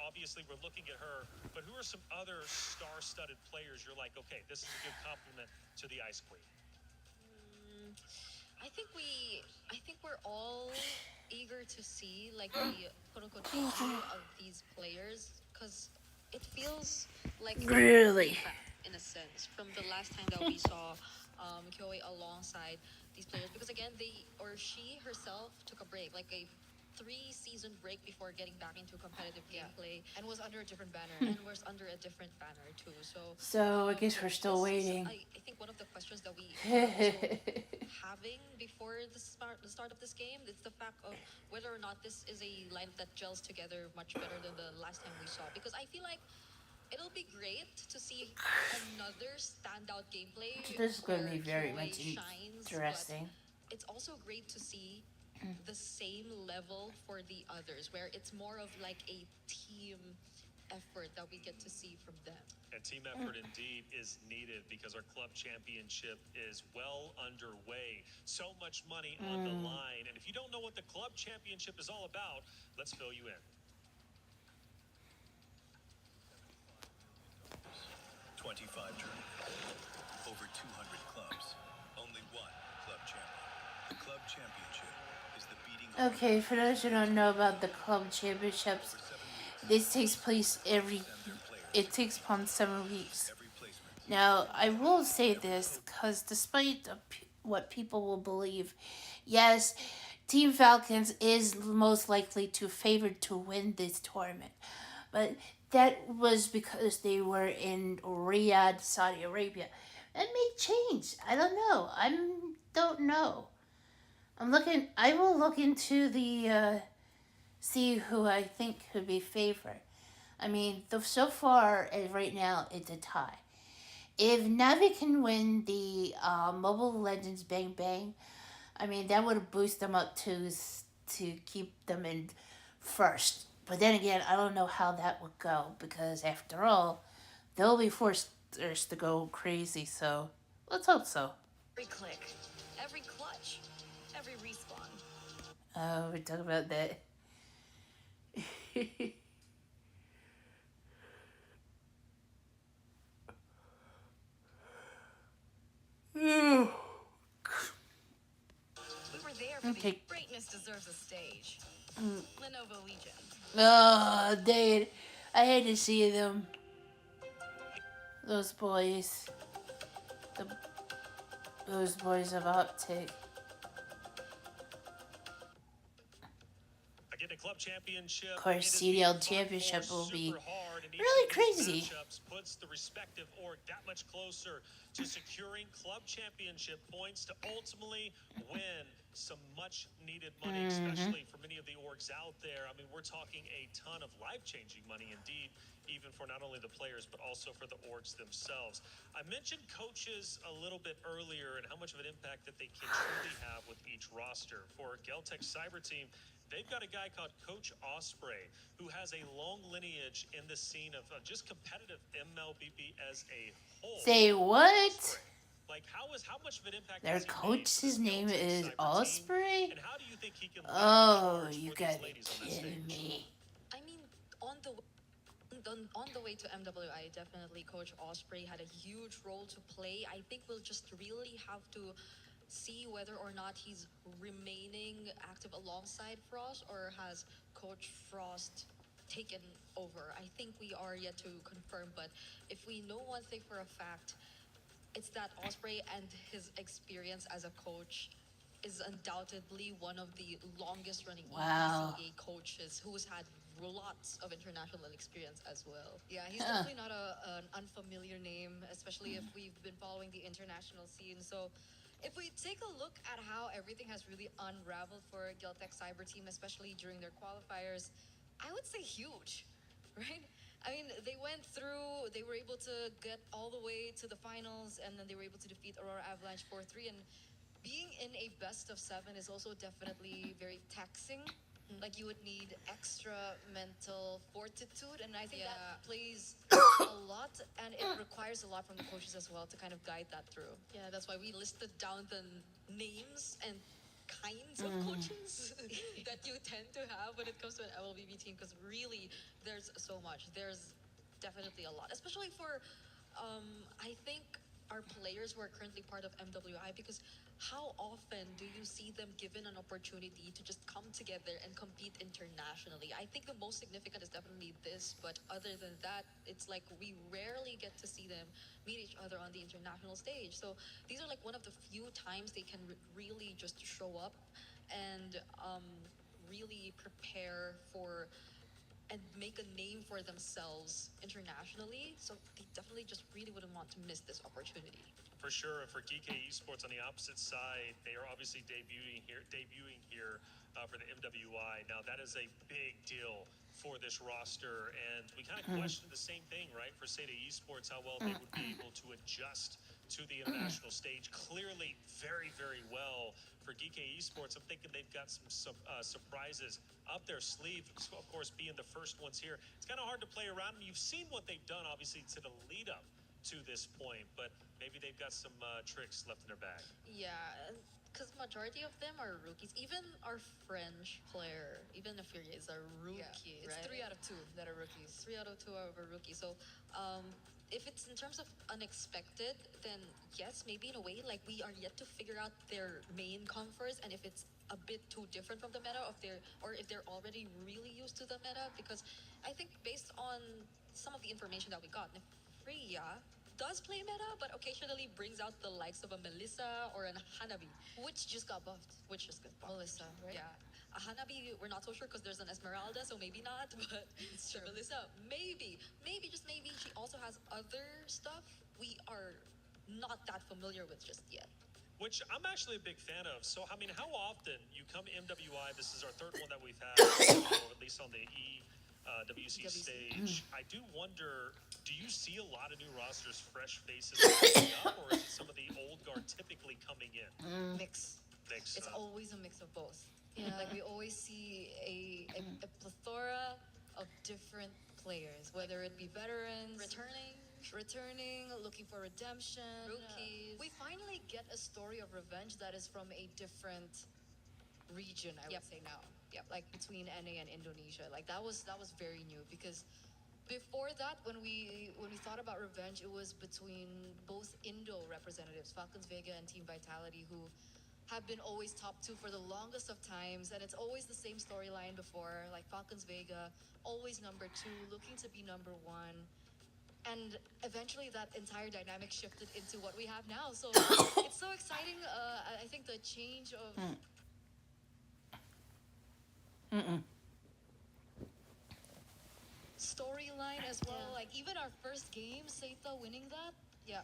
obviously we're looking at her, but who are some other star-studded players you're like, okay, this is a good compliment to the Ice Queen? I think we're all eager to see like the quote unquote debut of these players because it feels like Really? recap in a sense from the last time that we saw Kyoe alongside these players because again they or she herself took a break like a 3 season break before getting back into competitive gameplay And was under a different banner. and was under a different banner too. So I guess we're still waiting. I think one of the questions that we are also having before the start of this game is the fact of whether or not this is a lineup that gels together much better than the last time we saw. Because I feel like it'll be great to see another standout gameplay. This is going to be where very Kyoe much shines, interesting. but it's also great to see the same level for the others, where it's more of like a team effort that we get to see from them. And team effort indeed is needed because our club championship is well underway. So much money on the line. And if you don't know what the club championship is all about, let's fill you in. 25 tournaments, over 200 clubs, only one club champion. The club championship is the beating heart Okay, for those who don't know about the club championships, over 7 weeks. this takes place it takes upon 7 weeks. Now, I will say this, because despite what people will believe, yes, Team Falcons is most likely favored to win this tournament. But that was because they were in Riyadh, Saudi Arabia. That may change. I don't know. Don't know. I will look into the see who I think could be favored. I mean, so far, right now, it's a tie. If Navi can win the Mobile Legends Bang Bang, I mean, that would boost them up to keep them in first. But then again, I don't know how that would go because after all, they'll be forced to go crazy. So let's hope so. Every click, every clutch, every respawn. Oh, we talk about that. We were there for Okay. the greatness deserves a stage. Lenovo Legion. Oh, dang it. I hate to see them. Those boys. Those boys of Optic. Again, the club championship. Of course, CDL championship will be really crazy. Puts the respective org that much closer to securing club championship points to ultimately win some much needed money, especially for many of the orgs out there. I mean, we're talking a ton of life-changing money indeed, even for not only the players, but also for the orgs themselves. I mentioned coaches a little bit earlier and how much of an impact that they can truly have with each roster. For Geltech Cyber Team, they've got a guy called Coach Osprey, who has a long lineage in the scene of just competitive MLBB as a whole. Say what? Like, how much of an impact Their has he made coach, for his this name Geltech is Cyber Osprey? team? And how do you think he can lead the Oh, charge you for gotta these be ladies on this kidding stage? me. I mean, on the way to MWI, definitely Coach Osprey had a huge role to play. I think we'll just really have to see whether or not he's remaining active alongside Frost or has Coach Frost taken over. I think we are yet to confirm, but if we know one thing for a fact, it's that Osprey and his experience as a coach is undoubtedly one of the longest running Wow. ECA coaches who's had lots of international experience as well. Yeah, he's definitely not an unfamiliar name, especially if we've been following the international scene. So if we take a look at how everything has really unraveled for Geltech Cyber Team, especially during their qualifiers, I would say huge, right? I mean, they were able to get all the way to the finals, and then they were able to defeat Aurora Avalanche 4-3. And being in a best of 7 is also definitely very taxing. Like, you would need extra mental fortitude, and I think that plays a lot, and it requires a lot from the coaches as well to kind of guide that through. Yeah, that's why we listed down the names and kinds of coaches that you tend to have when it comes to an LLBB team, because really there's so much. There's definitely a lot, especially for I think are players who are currently part of MWI, because how often do you see them given an opportunity to just come together and compete internationally? I think the most significant is definitely this, but other than that, it's like we rarely get to see them meet each other on the international stage. So these are like one of the few times they can really just show up and really prepare for and make a name for themselves internationally. So they definitely just really wouldn't want to miss this opportunity. For sure, and for DK Esports on the opposite side, they are obviously debuting here for the MWI. Now that is a big deal for this roster, and we kind of questioned the same thing, right? For Seda Esports, how well they would be able to adjust to the international stage. Clearly, very, very well. For DK Esports, I'm thinking they've got some surprises up their sleeve. Of course, being the first ones here, it's kind of hard to play around. You've seen what they've done, obviously, to the lead up to this point, but maybe they've got some tricks left in their bag. Yeah, because majority of them are rookies. Even our French player, even Furia is a rookie, It's right? 3 out of 2 that are rookies. 3 out of 2 are a rookie. So, if it's in terms of unexpected, then yes, maybe in a way, like we are yet to figure out their main comforts and if it's a bit too different from the meta, or if they're already really used to the meta. Because I think based on some of the information that we got, Freya does play meta, but occasionally brings out the likes of a Melissa or an Hanabi, Which just got buffed. which is good. Melissa, right? Yeah. A Hanabi, we're not so sure because there's an Esmeralda, so maybe not. But It's true. Melissa, maybe, just maybe she also has other stuff we are not that familiar with just yet. Which I'm actually a big fan of. So, I mean, how often you come MWI, this is our third one that we've had, or at least on the WC stage. I do wonder, do you see a lot of new rosters, fresh faces coming up, or is it some of the old guard typically coming in? Mix. Thanks. It's always a mix of both. Yeah. Like we always see a plethora of different players, whether it be veterans, returning, looking for redemption, Rookies. We finally get a story of revenge that is from a different region, I Yep. would say now. Yep. Like between NA and Indonesia. Like that was very new, because before that, when we thought about revenge, it was between both Indo representatives, Falcons Vega and Team Vitality, who have been always top 2 for the longest of times, and it's always the same storyline before, like Falcons Vega, always number 2, looking to be number 1. And eventually that entire dynamic shifted into what we have now. So it's so exciting. I think the change of storyline as well. Yeah. Like even our first game, Seita winning that, yeah,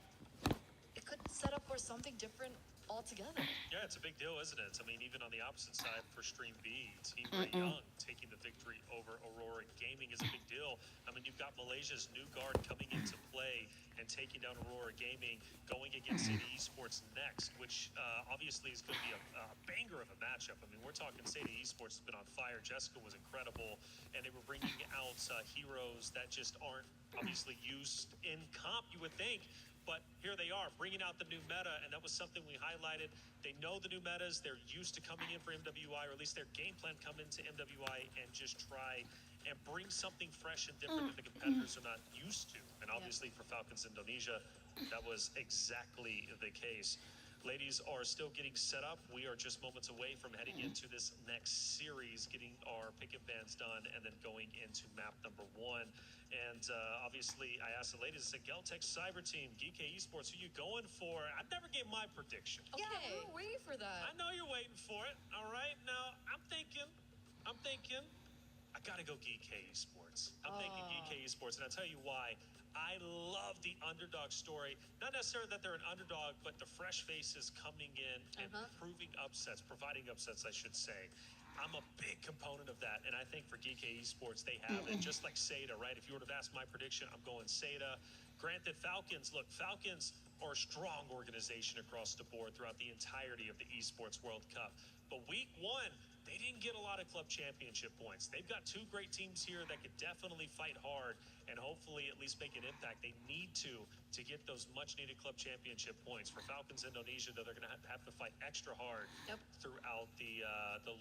it could set up for something different altogether. Yeah, it's a big deal, isn't it? I mean, even on the opposite side for Stream B, Team Ray Young taking the victory over Aurora Gaming is a big deal. I mean, you've got Malaysia's new guard coming into play and taking down Aurora Gaming, going against City Esports next, which obviously is going to be a banger of a matchup. I mean, we're talking City Esports has been on fire. Jessica was incredible, and they were bringing out heroes that just aren't obviously used in comp, you would think. But here they are, bringing out the new meta, and that was something we highlighted. They know the new metas. They're used to coming in for MWI, or at least their game plan come into MWI and just try and bring something fresh and different that the competitors are not used to. And obviously for Falcons Indonesia, that was exactly the case. Ladies are still getting set up. We are just moments away from heading into this next series, getting our pick-up bands done, and then going into map number 1. And obviously, I asked the ladies, I said, Geltech Cyber Team, GK Esports, who you going for? I never gave my prediction. Yeah, we were waiting for that. I know you're waiting for it, all right? Now, I'm thinking, I gotta go GK Esports. I'm thinking GK Esports, and I'll tell you why. I love the underdog story. Not necessarily that they're an underdog, but the fresh faces coming in and providing upsets, I should say. I'm a big component of that, and I think for GK Esports, they have it. Just like Seda, right? If you would have asked my prediction, I'm going Seda. Granted, Falcons are a strong organization across the board throughout the entirety of the Esports World Cup. But week 1, they didn't get a lot of club championship points. They've got 2 great teams here that could definitely fight hard and hopefully at least make an impact. They need to get those much-needed club championship points. For Falcons Indonesia, though, they're going to have to fight extra hard throughout the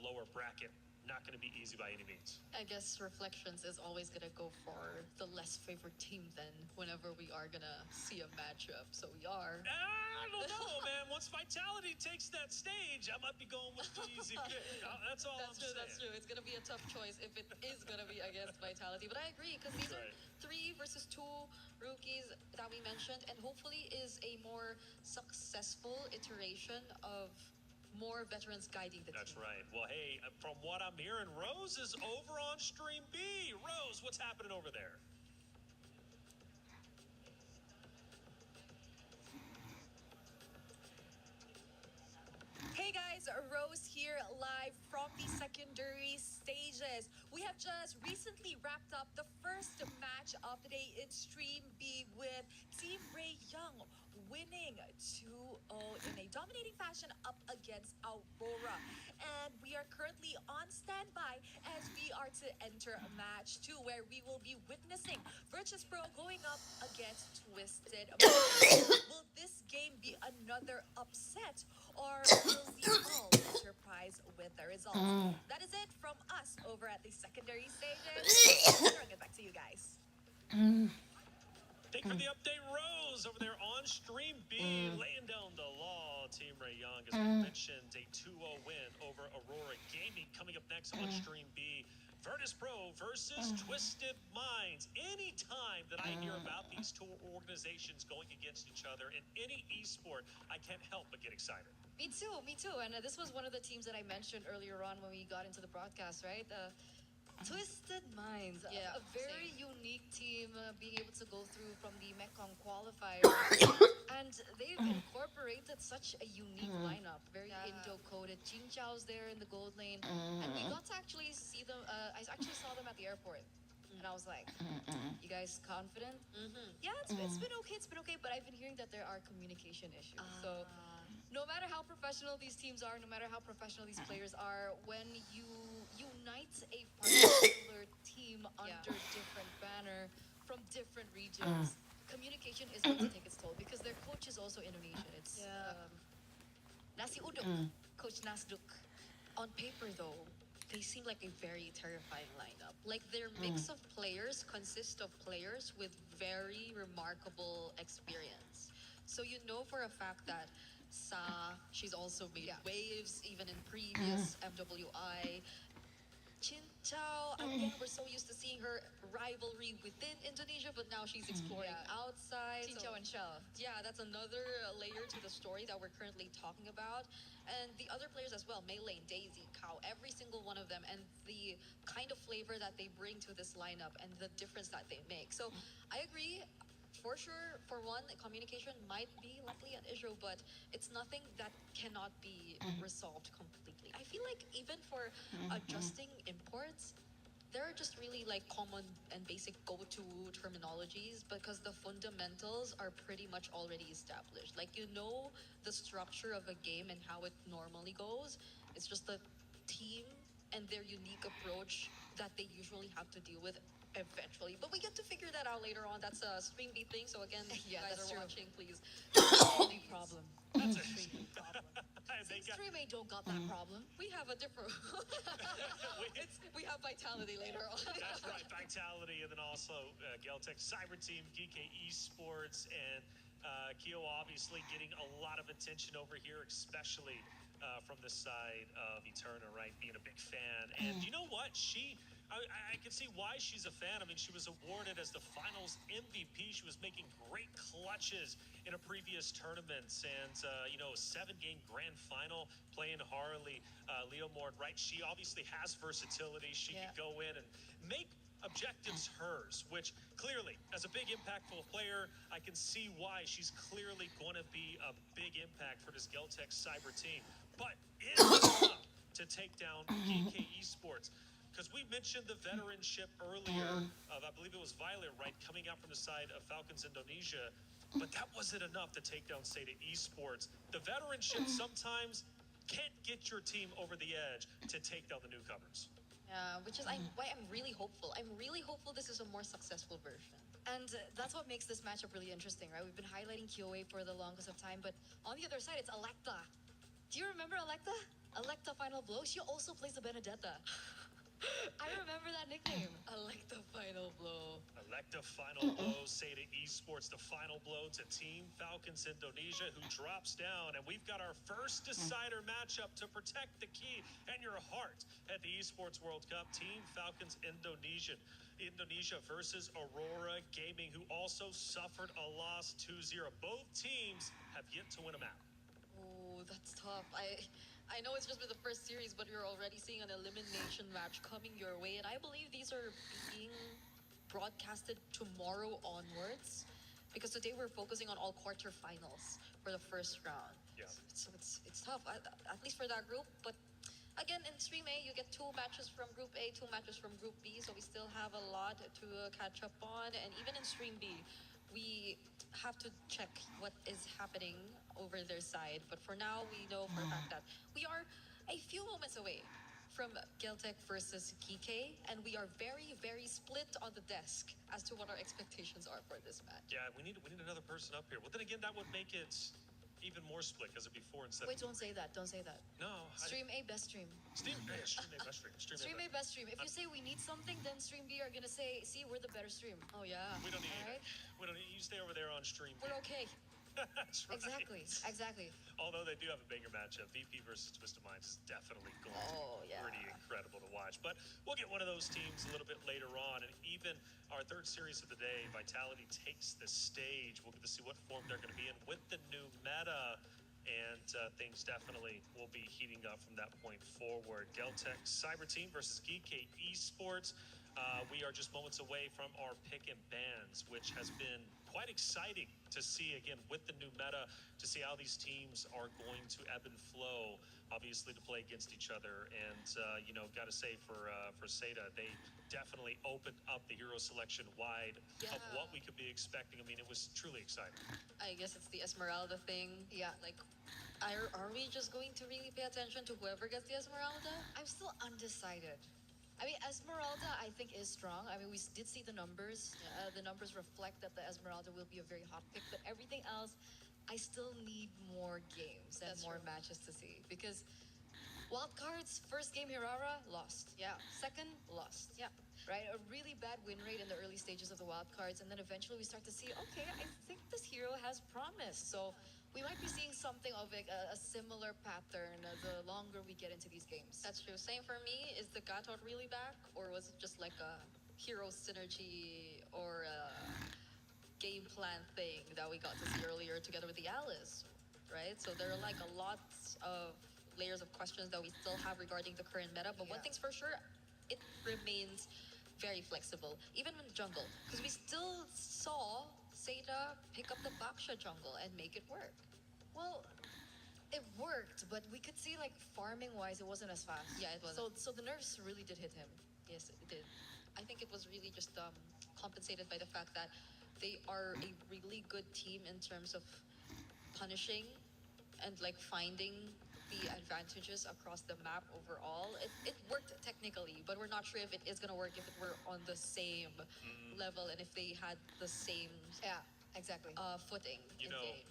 lower bracket not going to be easy by any means. I guess Reflections is always gonna go for the less favored team then whenever we are gonna see a matchup. So we are. I don't know, man. Once Vitality takes that stage, I might be going with the easy pick. That's all That's I'm true, saying. that's true. It's gonna be a tough choice if it is gonna be against Vitality. But I agree, because these Right. are 3 versus 2 rookies that we mentioned, and hopefully is a more successful iteration of more veterans guiding the That's team. right. Well, hey, from what I'm hearing, Rose is over on Stream B. Rose, what's happening over there? Hey guys, Rose here live from the secondary stages. We have just recently wrapped up the first match of the day in Stream B with Team Ray Young winning 2-0 in a dominating fashion up against Aurora. And we are currently on standby as we are to enter match 2, where we will be witnessing Virtus Pro going up against Twisted Minds. Will this game be another upset, or will we all be surprised with the results? That is it from us over at the secondary stages. Throwing it back to you guys. Thank you for the update, Rose, over there on Stream B, laying down the law. Team Ray Young, as we mentioned, a 2-0 win over Aurora Gaming. Coming up next on Stream B, Virtus Pro versus Twisted Minds. Anytime that I hear about these two organizations going against each other in any esport, I can't help but get excited. Me too, me too. And this was one of the teams that I mentioned earlier on when we got into the broadcast, right? Twisted Minds, Yeah, a very same. unique team, being able to go through from the Mekong qualifier. And they've incorporated such a unique lineup, very Yeah. Indo-coded. Jin Chao's there in the gold lane. And we got to actually see them, I actually saw them at the airport. And I was like, you guys confident? Yeah, it's been okay, but I've been hearing that there are communication issues. So no matter how professional these teams are, no matter how professional these players are, when you unite a particular team under different banner from different regions, communication is going to take its toll, because their coach is also Indonesian. It's Nasi Uduk, Coach Nasduk. On paper, though, they seem like a very terrifying lineup. Like, their mix of players consists of players with very remarkable experience. So you know for a fact that Sa, she's also made waves even in previous MWI. Chin Chow, again, we're so used to seeing her rivalry within Indonesia, but now she's exploring outside. Chin Chow and Shell. Yeah, that's another layer to the story that we're currently talking about. And the other players as well, Mei Lane, Daisy, Kao, every single one of them, and the kind of flavor that they bring to this lineup and the difference that they make. So I agree. For sure, for one, communication might be likely an issue, but it's nothing that cannot be resolved completely. I feel like even for adjusting imports, there are just really like common and basic go-to terminologies, because the fundamentals are pretty much already established. Like, you know, the structure of a game and how it normally goes. It's just the team and their unique approach that they usually have to deal with eventually. But we get to figure that out later on. That's a Stream B thing. So again, if you Yeah, guys that's are true. watching, please. Only problem. That's a Stream problem. they got, Stream A don't got that problem. We have a different. We have Vitality later on. That's right, Vitality, and then also Geltech Cyber Team, GK Esports, and Kyo obviously getting a lot of attention over here, especially from the side of Eterna, right? Being a big fan. And you know what? I can see why she's a fan. I mean, she was awarded as the finals MVP. She was making great clutches in a previous tournaments, and a 7-game grand final playing Harley Leomord, right? She obviously has versatility. She can go in and make objectives hers, which clearly, as a big impactful player, I can see why she's clearly going to be a big impact for this Geltech Cyber team. But is it enough to take down GK Esports? Because we mentioned the veteranship earlier of, I believe it was Violet, right, coming out from the side of Falcons Indonesia, but that wasn't enough to take down Seda Esports. The veteranship sometimes can't get your team over the edge to take down the newcomers. Yeah, which is why I'm really hopeful. I'm really hopeful this is a more successful version. And that's what makes this matchup really interesting, right? We've been highlighting KOA for the longest of time, but on the other side, it's Electa. Do you remember Electa? Electa Final Blow? She also plays the Benedetta. I remember that nickname. I like the final blow. Electa final blow, Seda Esports, the final blow to Team Falcons Indonesia, who drops down. And we've got our first decider matchup to protect the key and your heart at the Esports World Cup. Team Falcons Indonesia versus Aurora Gaming, who also suffered a loss 2-0. Both teams have yet to win a map. Oh, that's tough. I know it's just been the first series, but you're already seeing an elimination match coming your way, and I believe these are being broadcasted tomorrow onwards, because today we're focusing on all quarterfinals for the first round. Yeah. So it's tough, at least for that group. But again, in Stream A, you get 2 matches from Group A, 2 matches from Group B, so we still have a lot to catch up on. And even in Stream B, we have to check what is happening over their side. But for now, we know for a fact that we are a few moments away from Geltec versus Kike, and we are very, very split on the desk as to what our expectations are for this match. Yeah, we need another person up here. Well, then again, that would make it even more split because it'd be 4 instead Wait, of don't say that. Don't say that. No. Stream A, best stream. Stream A, best stream. Stream A, best stream. If you say we need something, then Stream B are gonna say, see, we're the better stream. Oh, yeah. We don't need All right? it. We don't need you. Stay over there on stream. We're okay. That's right. Exactly. Although they do have a bigger matchup, VP versus Twisted Minds is definitely going to be pretty incredible to watch. But we'll get one of those teams a little bit later on. And even our third series of the day, Vitality takes the stage. We'll get to see what form they're going to be in with the new meta. And things definitely will be heating up from that point forward. Geltec Cyber Team versus Geek Esports. We are just moments away from our pick and bans, which has been quite exciting to see, again, with the new meta, to see how these teams are going to ebb and flow, obviously, to play against each other. And, got to say for Seda, they definitely opened up the hero selection wide of what we could be expecting. I mean, it was truly exciting. I guess it's the Esmeralda thing. Yeah, like, are we just going to really pay attention to whoever gets the Esmeralda? I'm still undecided. I mean, Esmeralda, I think, is strong. I mean, we did see the numbers. The numbers reflect that the Esmeralda will be a very hot pick. But everything else, I still need more games and more matches to see. Because wildcards, first game Hirara, lost. Yeah. Second, lost. Yeah. Right? A really bad win rate in the early stages of the wildcards. And then eventually we start to see, okay, I think this hero has promise. So we might be seeing something of a similar pattern the longer we get into these games. That's true. Same for me. Is the Gatot really back? Or was it just like a hero synergy or a game plan thing that we got to see earlier together with the Alice? Right? So there are like a lot of layers of questions that we still have regarding the current meta. But one thing's for sure, it remains very flexible, even in jungle, because we still saw Seda pick up the Baksha jungle and make it work. Well, it worked, but we could see, like, farming-wise, it wasn't as fast. Yeah, it wasn't. So the nerfs really did hit him. Yes, it did. I think it was really just compensated by the fact that they are a really good team in terms of punishing and, like, finding the advantages across the map overall. It worked technically, but we're not sure if it is going to work if it were on the same level and if they had the same footing in game.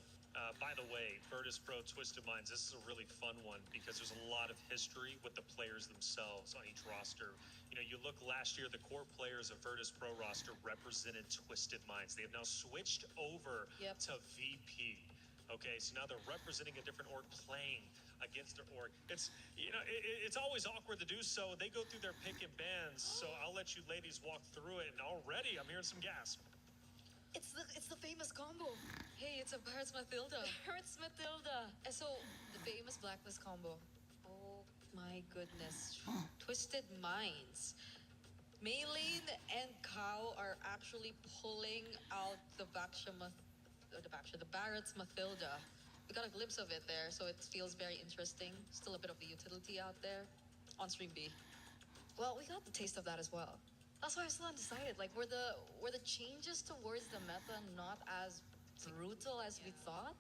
By the way, Virtus Pro Twisted Minds, this is a really fun one because there's a lot of history with the players themselves on each roster. You look last year, the core players of Virtus Pro roster represented Twisted Minds. They have now switched over to VP. Okay, so now they're representing a different org, playing against their org. It's always awkward to do so. They go through their pick and bans, so I'll let you ladies walk through it. And already, I'm hearing some gasp. It's the famous combo. Hey, it's a Barret's Mathilda. Barret's Mathilda. And so, the famous Blacklist combo. Oh my goodness. Twisted Minds. Maylene and Kao are actually pulling out the Barret's Mathilda. We got a glimpse of it there, so it feels very interesting. Still a bit of the utility out there on Stream B. Well, we got the taste of that as well. That's why I'm still undecided. Like, were the changes towards the meta not as brutal as we thought?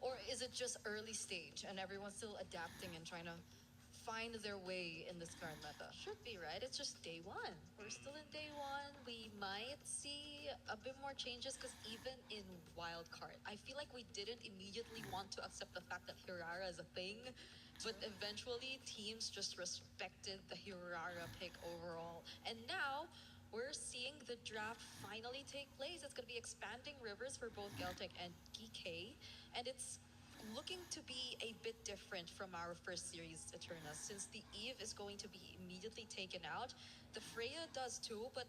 Or is it just early stage and everyone's still adapting and trying to find their way in this current meta? Should be, right? It's just day one. We're still in day one. We might see a bit more changes because even in wildcard, I feel like we didn't immediately want to accept the fact that Hirara is a thing But eventually, teams just respected the Hirara pick overall. And now, we're seeing the draft finally take place. It's going to be expanding rivers for both Geltec and GK. And it's looking to be a bit different from our first series, Eterna, since the Eve is going to be immediately taken out. The Freya does too, but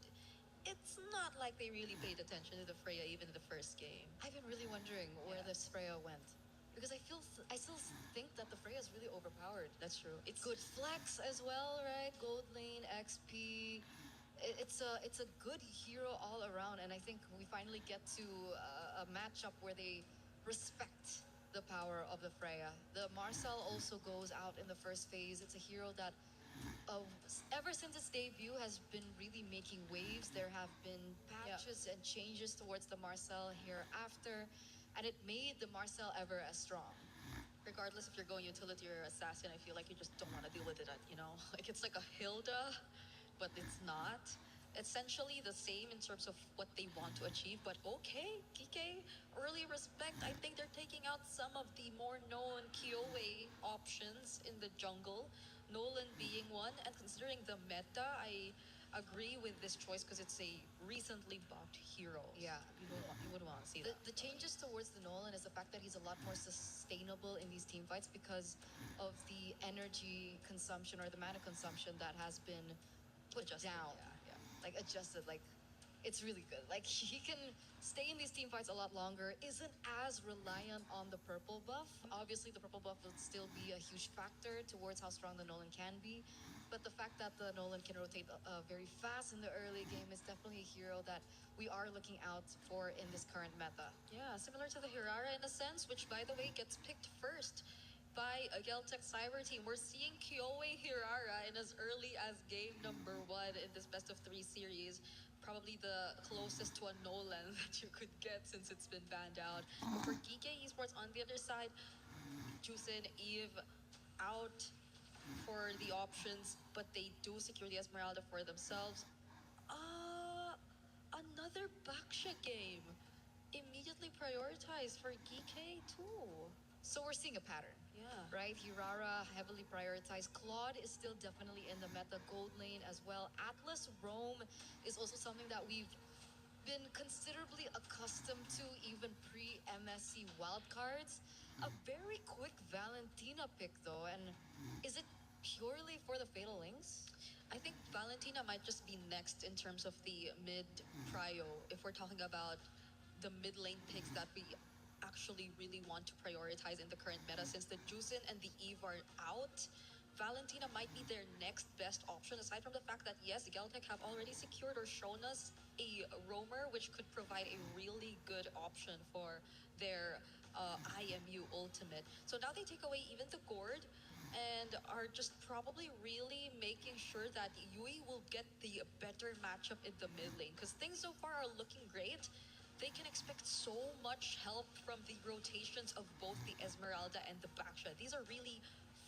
it's not like they really paid attention to the Freya even in the first game. I've been really wondering where Yeah. this Freya went. Because I still think that the Freya is really overpowered. That's true. It's good flex as well, right? Gold lane, XP. It's a good hero all around, and I think we finally get to a matchup where they respect the power of the Freya. The Marcel also goes out in the first phase. It's a hero that uh, ever since its debut has been really making waves. There have been patches and changes towards the Marcel hereafter, and it made the Marcel ever as strong. Regardless if you're going utility or assassin, I feel like you just don't want to deal with it, Like it's like a Hilda, but it's not. Essentially the same in terms of what they want to achieve, but okay, Kike, early respect. I think they're taking out some of the more known Kyoei options in the jungle, Nolan being one, and considering the meta, I agree with this choice because it's a recently buffed hero. Yeah. You would want to see The, that. the changes towards the Nolan is the fact that he's a lot more sustainable in these team fights because of the energy consumption or the mana consumption that has been put Adjusted, down. yeah. Like adjusted, like it's really good. Like he can stay in these team fights a lot longer, isn't as reliant on the purple buff. Obviously the purple buff will still be a huge factor towards how strong the Nolan can be. But the fact that the Nolan can rotate very fast in the early game is definitely a hero that we are looking out for in this current meta. Yeah, similar to the Hirara in a sense, which by the way gets picked first by a Geltec Cyber team. We're seeing Kyoei Hirara in as early as game number 1 in this best of 3 series. Probably the closest to a Nolan that you could get since it's been banned out. But for Geek Esports on the other side, Jusin, Eve out for the options, but they do secure the Esmeralda for themselves. Another Baksha game. Immediately prioritized for GK too. So we're seeing a pattern. Yeah. Right? Hirara heavily prioritized. Claude is still definitely in the meta. Gold lane as well. Atlas Roam is also something that we've been considerably accustomed to even pre-MSC wildcards. A very quick Valentina pick though, and is it purely for the Fatal Links? I think Valentina might just be next in terms of the mid prio if we're talking about the mid lane picks that we actually really want to prioritize in the current meta. Since the Jusin and the Eve are out, Valentina might be their next best option, aside from the fact that yes, Geltec have already secured or shown us a roamer which could provide a really good option for their IMU ultimate. So now they take away even the Gourd and are just probably really making sure that Yui will get the better matchup in the mid lane, because things so far are looking great. They can expect so much help from the rotations of both the Esmeralda and the Baksha. These are really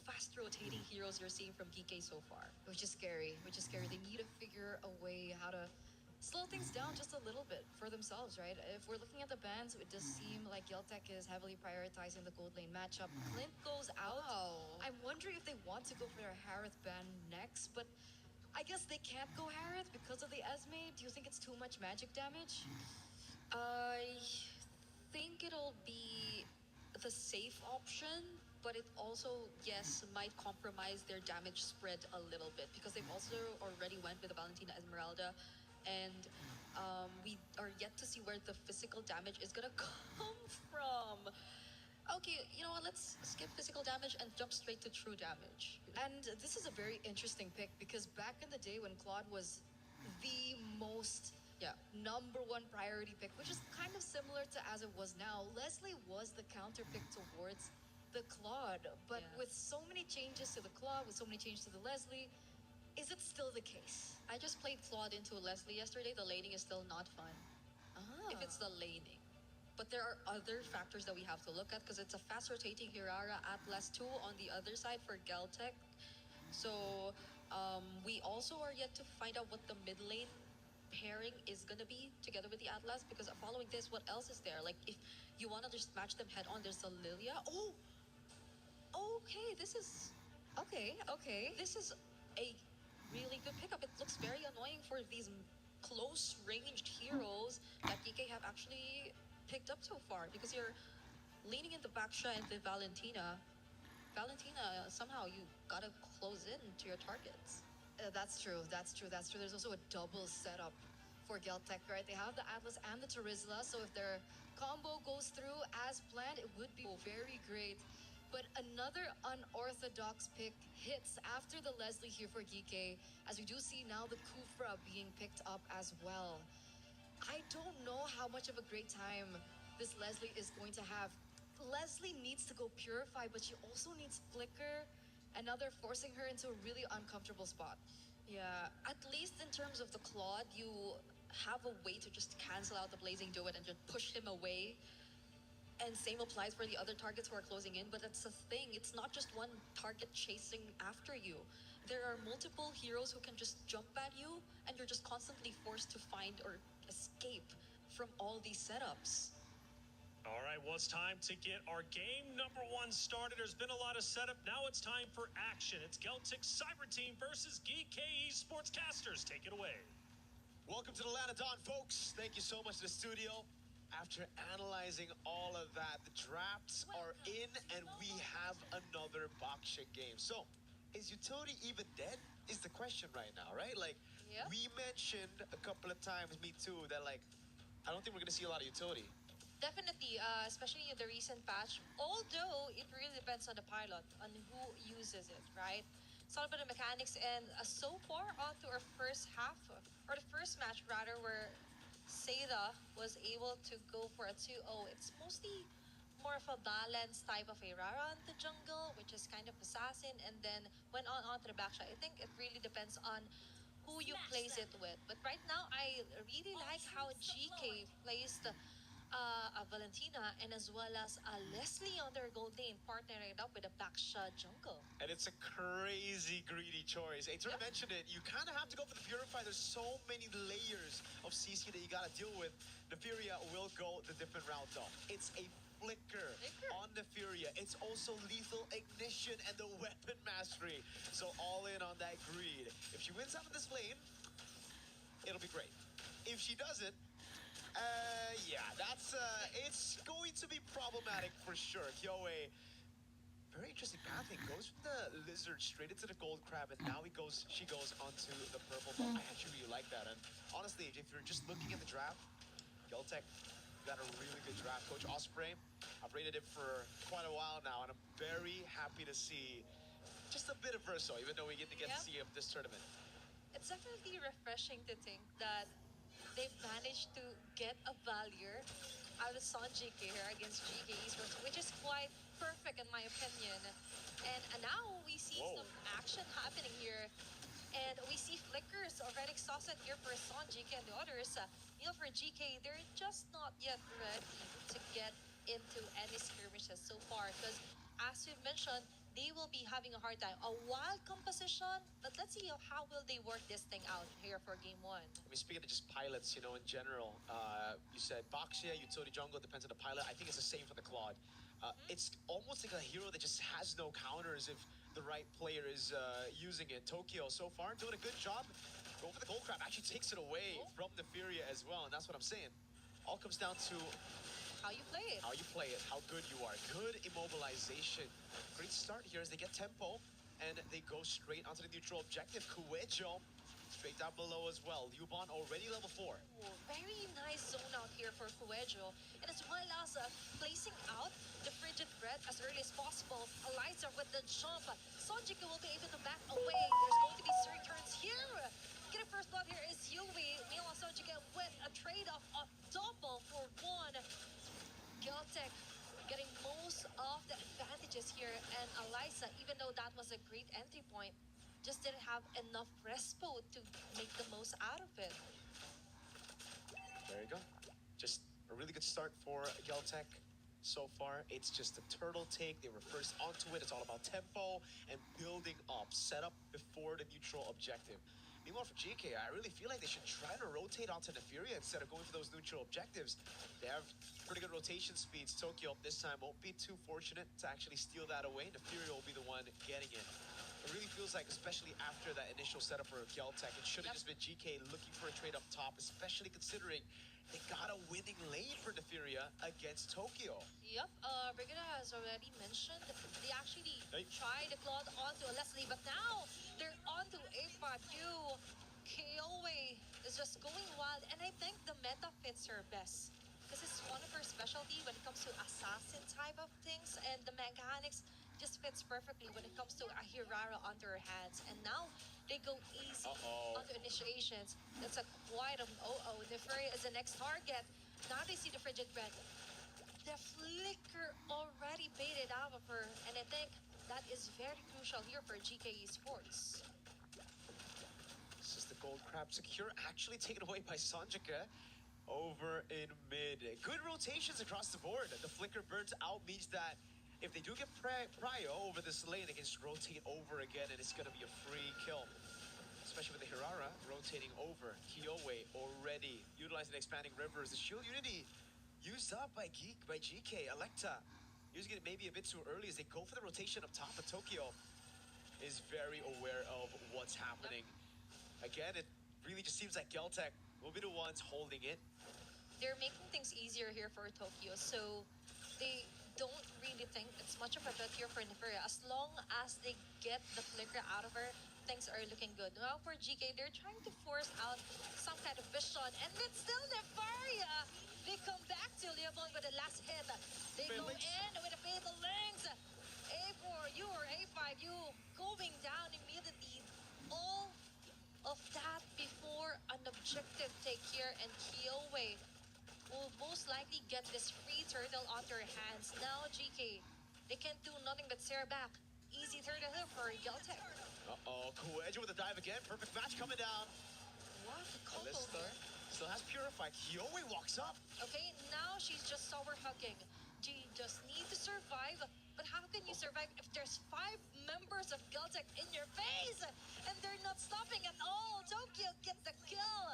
fast rotating heroes you're seeing from Geek so far. Which is scary. They need to figure a way how to slow things down just a little bit for themselves, right? If we're looking at the bans, it does seem like Geltec is heavily prioritizing the gold lane matchup. Clint goes out. Wow. I'm wondering if they want to go for their Harith ban next, but I guess they can't go Harith because of the Esme. Do you think it's too much magic damage? I think it'll be the safe option, but it also, yes, might compromise their damage spread a little bit because they've also already went with the Valentina Esmeralda, and we are yet to see where the physical damage is gonna come from. Okay, you know what? Let's skip physical damage and jump straight to true damage. And this is a very interesting pick because back in the day when Claude was the most number one priority pick, which is kind of similar to as it was now, Leslie was the counter pick towards the Claude. But Yeah. with so many changes to the Claude, with so many changes to the Leslie, is it still the case? I just played Claude into Leslie yesterday. The laning is still not fun. Ah. If it's the laning. But there are other factors that we have to look at because it's a fast rotating Hirara Atlas 2 on the other side for Geltec. So we also are yet to find out what the mid lane pairing is going to be together with the Atlas, because following this, what else is there? Like if you want to just match them head on, there's a Lilia. Oh, Okay, this is okay. This is a really good pickup. It looks very annoying for these close ranged heroes that DK have actually picked up so far because you're leaning into Baksha and the Valentina. Valentina, somehow you gotta close in to your targets. That's true. That's true. That's true. There's also a double setup for Geltec, right? They have the Atlas and the Terizla, so if their combo goes through as planned, it would be very great. But another unorthodox pick hits after the Leslie here for Geeke, as we do see now the Kufra being picked up as well. I don't know how much of a great time this Leslie is going to have. Leslie needs to go purify, but she also needs flicker, and now they're forcing her into a really uncomfortable spot. Yeah, at least in terms of the Claude, you have a way to just cancel out the Blazing Duet and just push him away. And same applies for the other targets who are closing in, but that's the thing. It's not just one target chasing after you. There are multiple heroes who can just jump at you, and you're just constantly forced to find or escape from all these setups. All right, well, it's time to get our game number one started. There's been a lot of setup. Now it's time for action. It's Celtic Cyber Team versus GKE Sportscasters. Take it away. Welcome to the Land of Dawn, folks. Thank you so much to the studio. After analyzing all of that, the drafts are in, and we have another Baksha game. So, is utility even dead? Is the question right now, right? Like, Yep. we mentioned a couple of times, me too, that like, I don't think we're gonna see a lot of utility. Definitely, especially in the recent patch. Although it really depends on the pilot, on who uses it, right? It's all about the mechanics, and so far onto our first half, or the first match rather, where Seda was able to go for a 2-0. It's mostly more of a balanced type of a Rara in the jungle, which is kind of assassin, and then went on onto the backshot. I think it really depends on who you place it with. But right now, I really like how GK plays a Valentina and as well as a Leslie on their gold lane, partnering up with a Baksha jungle. And it's a crazy greedy choice. Aitor Yep. mentioned it. You kind of have to go for the Purify. There's so many layers of CC that you got to deal with. Nefiria will go the different route, though. It's a flicker on Nefiria. It's also lethal ignition and the weapon mastery. So all in on that greed. If she wins out of this lane, it'll be great. If she doesn't, yeah, it's going to be problematic for sure. Kyoe, very interesting pathing. Goes from the lizard straight into the gold crab, and now she goes onto the purple belt. I actually really like that. And honestly, if you're just looking at the draft, Geltec got a really good draft. Coach Osprey, I've rated him for quite a while now, and I'm very happy to see just a bit of Verso, even though we get to Yep. see him this tournament. It's definitely refreshing to think that they've managed to get a Valier out of Sanjik here against GK Esports, which is quite perfect in my opinion. And now we see Whoa. some action happening here. And we see flickers already exhausted here for Sanjik and the others. For GK, they're just not yet ready to get into any skirmishes so far because, as we've mentioned, they will be having a hard time. A wild composition, but let's see how will they work this thing out here for game one. I mean, speaking of just pilots, in general, you said Baxia, utility jungle, depends on the pilot. I think it's the same for the Claude. It's almost like a hero that just has no counters if the right player is using it. Tokyo, so far, doing a good job. Go for the gold crab, actually takes it away from the Furia as well, and that's what I'm saying. All comes down to How you play it. how you play it, how good you are. Good immobilization. Great start here as they get tempo, and they go straight onto the neutral objective. Kuejo straight down below as well. Yubon already level 4. Ooh, very nice zone out here for Fuejo. And as well as placing out the frigid bread as early as possible. Eliza with the jump. Sonjika will be able to back away. There's going to be 3 turns here. Getting first blood here is Yui. Meanwhile, Sonjika with a trade-off of double for 1. Geltec getting most of the advantages here, and Eliza, even though that was a great entry point, just didn't have enough respo to make the most out of it. There you go. Just a really good start for Geltec so far. It's just a turtle take. They were first onto it. It's all about tempo and building up, set up before the neutral objective. Meanwhile, for GK, I really feel like they should try to rotate onto Nefuria instead of going for those neutral objectives. They have pretty good rotation speeds. Tokyo this time won't be too fortunate to actually steal that away. Nefuria will be the one getting it. It really feels like, especially after that initial setup for Geltec, it should have just been GK looking for a trade up top, especially considering they got a winning lane for Nefuria against Tokyo. Yep, Brigida has already mentioned they actually Hey. tried to claw onto a Leslie, but now they're onto A5U. Kyowe is just going wild, and I think the meta fits her best. This is one of her specialty when it comes to assassin type of things, and the mechanics just fits perfectly when it comes to a Hirara under her hands. And now they go easy onto initiations. That's a quite of oh. Nefuria is the next target. Now they see the frigid bread. The flicker already baited out of her, and I think that is very crucial here for GK Esports. This is the gold crab secure, actually taken away by Sanjika over in mid. Good rotations across the board. The flicker burnt out means that if they do get Prio over this lane, they can just rotate over again, and it's going to be a free kill. Especially with the Hirara rotating over. Kyowe already utilizing expanding rivers. The shield unity used up by GK. Electa using it maybe a bit too early as they go for the rotation up top, but Tokyo is very aware of what's happening. Again, it really just seems like Geltec will be the ones holding it. They're making things easier here for Tokyo, so they don't really think it's much of a threat here for Nefuria. As long as they get the flicker out of her, things are looking good. Now for GK, they're trying to force out some kind of vision, and it's still Nefuria. They come back to Leopold with the last hit. They go in with a fatal links. A4U or A5U going down immediately. All of that before an objective take here, and Kyowe will most likely get this free turtle onto her hands. Now GK, they can't do nothing but stare back. Easy turtle here for Geltec. Kueja with a dive again. Perfect match coming down. What a combo Alista here. still has Purify. Kyowe walks up. Okay, now she's just sour hugging. She just need to survive. But how can you survive if there's 5 members of Geltec in your face? And they're not stopping at all. Tokyo gets the kill.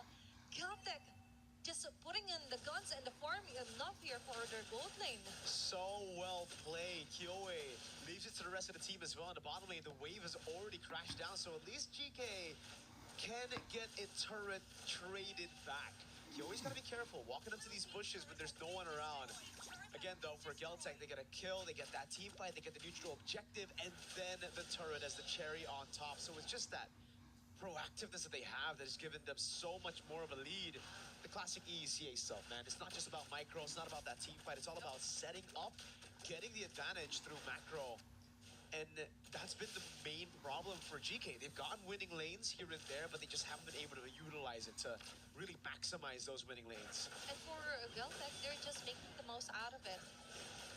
Geltec just putting in the guns and the farm enough here for their gold lane. So well played. Kyowe leaves it to the rest of the team as well. In the bottom lane, the wave has already crashed down, so at least GK can get a turret traded back. You always gotta be careful walking into these bushes when there's no one around. Again, though, for Geltec, they get a kill, they get that team fight, they get the neutral objective, and then the turret as the cherry on top. So it's just that proactiveness that they have that has given them so much more of a lead. The classic EECA stuff, man. It's not just about micro, it's not about that team fight, it's all about setting up, getting the advantage through macro. And that's been the main problem for GK. They've gotten winning lanes here and there, but they just haven't been able to utilize it to really maximize those winning lanes. And for Geltec, they're just making the most out of it.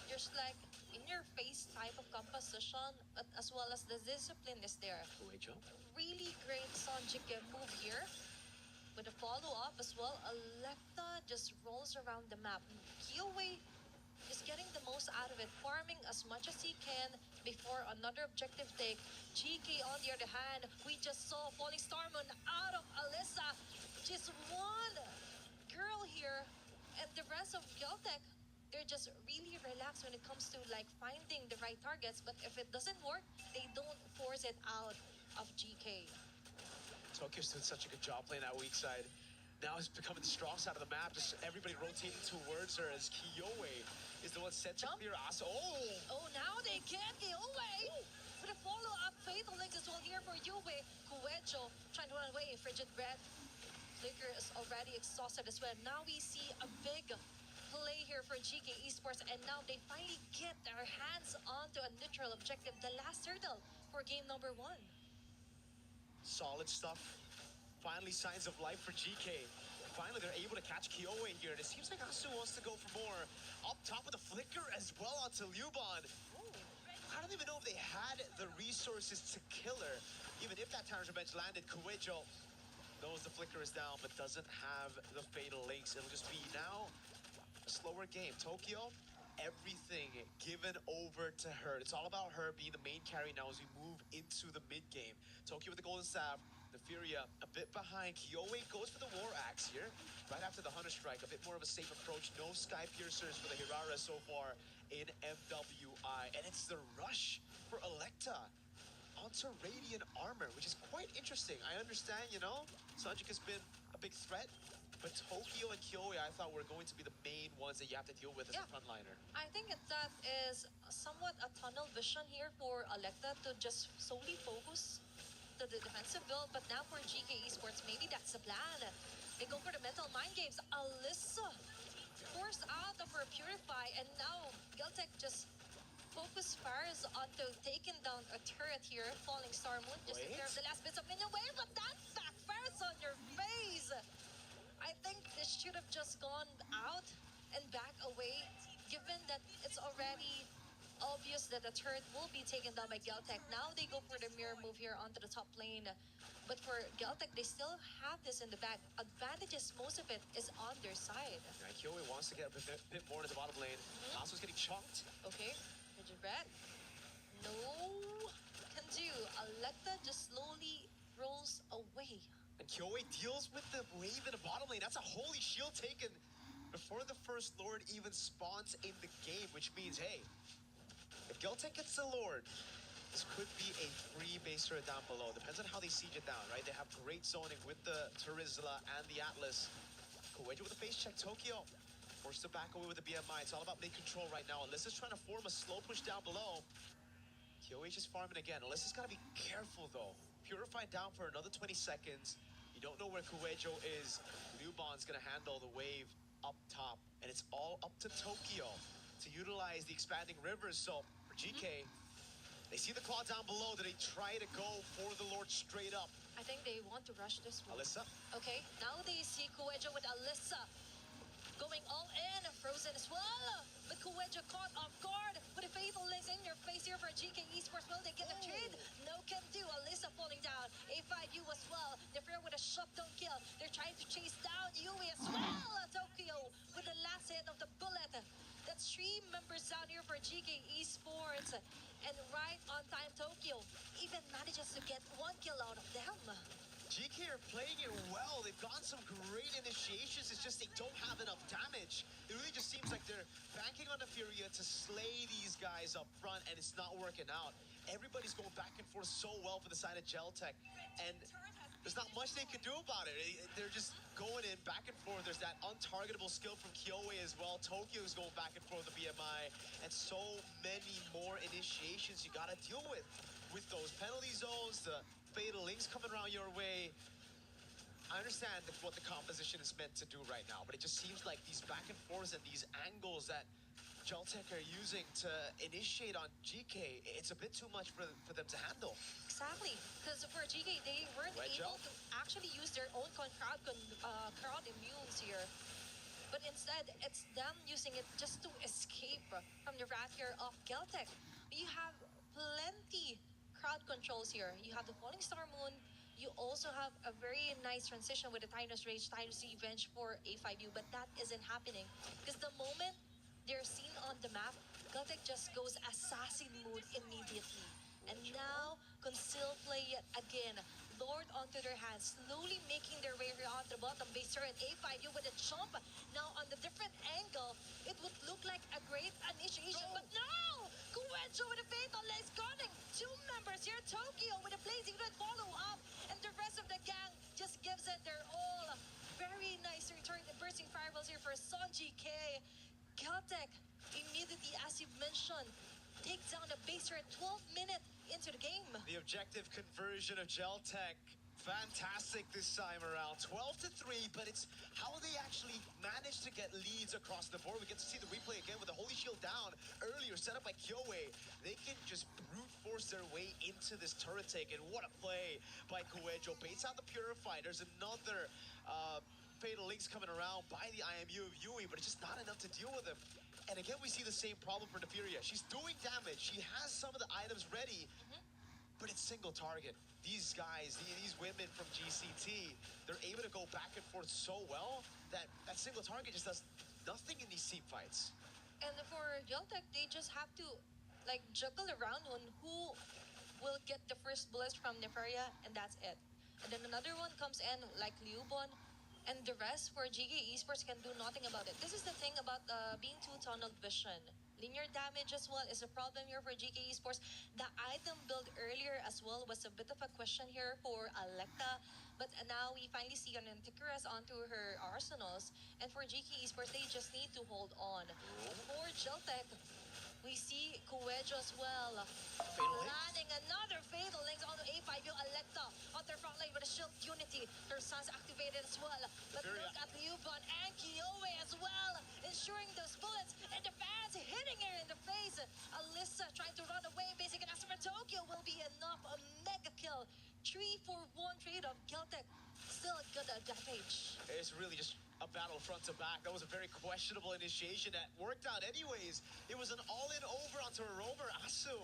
There's like in-your-face type of composition, but as well as the discipline is there. Really great Sanjika move here. With a follow-up as well, Electa just rolls around the map. Kyowe is getting the most out of it, farming as much as he can before another objective take. GK on the other hand, we just saw Falling Star Moon out of Alyssa. Just one girl here, and the rest of Geltec, they're just really relaxed when it comes to like finding the right targets, but if it doesn't work, they don't force it out of GK. Tokyo's doing such a good job playing that weak side. Now it's becoming the strong side of the map. Just everybody rotating towards her as Kyowe is the one set to clear us. Oh, now they get Kyowe! With a follow-up fatal links as well here for Yue. Kuejo trying to run away. Frigid Bread. Flicker is already exhausted as well. Now we see a big play here for GK Esports, and now they finally get their hands onto a neutral objective, the last hurdle for game number 1. Solid stuff. Finally, signs of life for GK. Finally, they're able to catch Kyowe here, and it seems like Asu wants to go for more. Up top with the flicker as well onto Liuban. I don't even know if they had the resources to kill her. Even if that Tower's Revenge landed, Kuejo knows the flicker is down, but doesn't have the fatal links. It'll just be now a slower game. Tokyo, everything given over to her. It's all about her being the main carry now as we move into the mid game. Tokyo with the golden staff, The Furia a bit behind. Kyoe goes for the War Axe here. Right after the Hunter Strike, a bit more of a safe approach. No Sky Piercers for the Hirara so far in MWI. And it's the rush for Electa onto Radiant Armor, which is quite interesting. I understand, you know, Sanjik has been a big threat, but Tokyo and Kyoe I thought were going to be the main ones that you have to deal with as Yeah. a frontliner. I think that is somewhat a tunnel vision here for Electa to just solely focus to the defensive build, but now for GK Esports, maybe that's the plan. They go for the mental mind games. Alyssa forced out of her Purify, and now Geltec just focus fires onto taking down a turret here. Falling Star Moon just to Wait. clear up the last bits of minion wave, but that backfires on your face. I think this should have just gone out and back away, given that it's already obvious that the turret will be taken down by Geltec. Now they go for the mirror move here onto the top lane. But for Geltec, they still have this in the bag. Advantages, most of it is on their side. Yeah, Kyoe wants to get a bit more into the bottom lane. Nasu's getting chunked. Okay, Rigid Red. No can do. Electa just slowly rolls away. And Kyoe deals with the wave in the bottom lane. That's a holy shield taken before the First Lord even spawns in the game, which means, hey, if Geltec gets the Lord, this could be a free base turret down below. Depends on how they siege it down, right? They have great zoning with the Terizla and the Atlas. Kowejo with a face check. Tokyo forced to back away with the BMI. It's all about mid control right now. Alyssa's trying to form a slow push down below. Kyoe's just farming again. Alyssa's got to be careful, though. Purified down for another 20 seconds. You don't know where Kowejo is. Lubon's going to handle the wave up top. And it's all up to Tokyo to utilize the expanding rivers. So for GK, they see the claw down below. Do they try to go for the Lord straight up? I think they want to rush this one. Alyssa? Okay, now they see Kowejo with Alyssa going all in, frozen as well. But Kowejo caught off guard with a fatal lace in your face here for GK Esports. Will they get the trade? No can do. Alyssa falling down. A5U as well. Nefrir with a shutdown kill. They're trying to chase down Yui as well. Tokyo with the last hit of the bullet. That's 3 members down here for GK Esports. And right on time, Tokyo even manages to get 1 kill out of them. GK are playing it well. They've gotten some great initiations. It's just they don't have enough damage. It really just seems like they're banking on the Furia to slay these guys up front, and it's not working out. Everybody's going back and forth so well for the side of Geltec, and there's not much they can do about it. They're just going in back and forth. There's that untargetable skill from Kyoe as well. Tokyo's going back and forth with the BMI, and so many more initiations you got to deal with those penalty zones, the fatal links coming around your way. I understand what the composition is meant to do right now, but it just seems like these back and forths and these angles that Geltec are using to initiate on GK, it's a bit too much for them to handle. Exactly, because for GK, they weren't Wedge able up. to actually use their own crowd immunes here. But instead, it's them using it just to escape from the wrath here of Geltec. You have plenty crowd controls here. You have the Falling Star Moon. You also have a very nice transition with the Tinus Rage, Tinus Revenge for A5U, but that isn't happening. Because the moment they're seen on the map, Geltec just goes assassin mode immediately. And now, conceal play yet again. Lord onto their hands, slowly making their way around the bottom base turret. A5U with a jump. Now on the different angle, it would look like a great initiation, but no! Kowejo with a fatal lace gunning. 2 members here, Tokyo with a blazing red follow up, and the rest of the gang just gives it their all. Very nice return, bursting fireballs here for Sonji K. Geltec immediately, as you mentioned, take down the base turret 12 minutes into the game. The objective conversion of Geltec, fantastic this time around. 12 to 3, but it's how they actually managed to get leads across the board. We get to see the replay again with the Holy Shield down earlier, set up by Kyoe. They can just brute force their way into this turret take, and what a play by Kowejo. Baits out the Purify. There's another fatal links coming around by the IMU of Yui, but it's just not enough to deal with him. And again, we see the same problem for Nefiria. She's doing damage. She has some of the items ready, but it's single target. These guys, these women from GCT, they're able to go back and forth so well that that single target just does nothing in these team fights. And for Geltec, they just have to like juggle around on who will get the first bullets from Nefaria, and that's it. And then another one comes in like Liubon, and the rest for GK Esports can do nothing about it. This is the thing about being two tunnel vision. Linear damage as well is a problem here for GK Esports. The item build earlier as well was a bit of a question here for Alecta, but now we finally see an Antiquaris onto her arsenals. And for GK Esports, they just need to hold on. For Geltec, we see Coejo as well. Landing another fatal links onto A5 yung Alecta on their front line with a shield unity. Their sons activated as well. But look at Liuban and Kiowe as well, ensuring those bullets and the fans hitting her in the face. Alyssa trying to run away. Basic and for Tokyo will be enough. A mega kill. 3-for-1 trade of Geltec. Still good damage. It's really just a battle front to back. That was a very questionable initiation that worked out anyways. It was an all-in over onto a rover, Asu.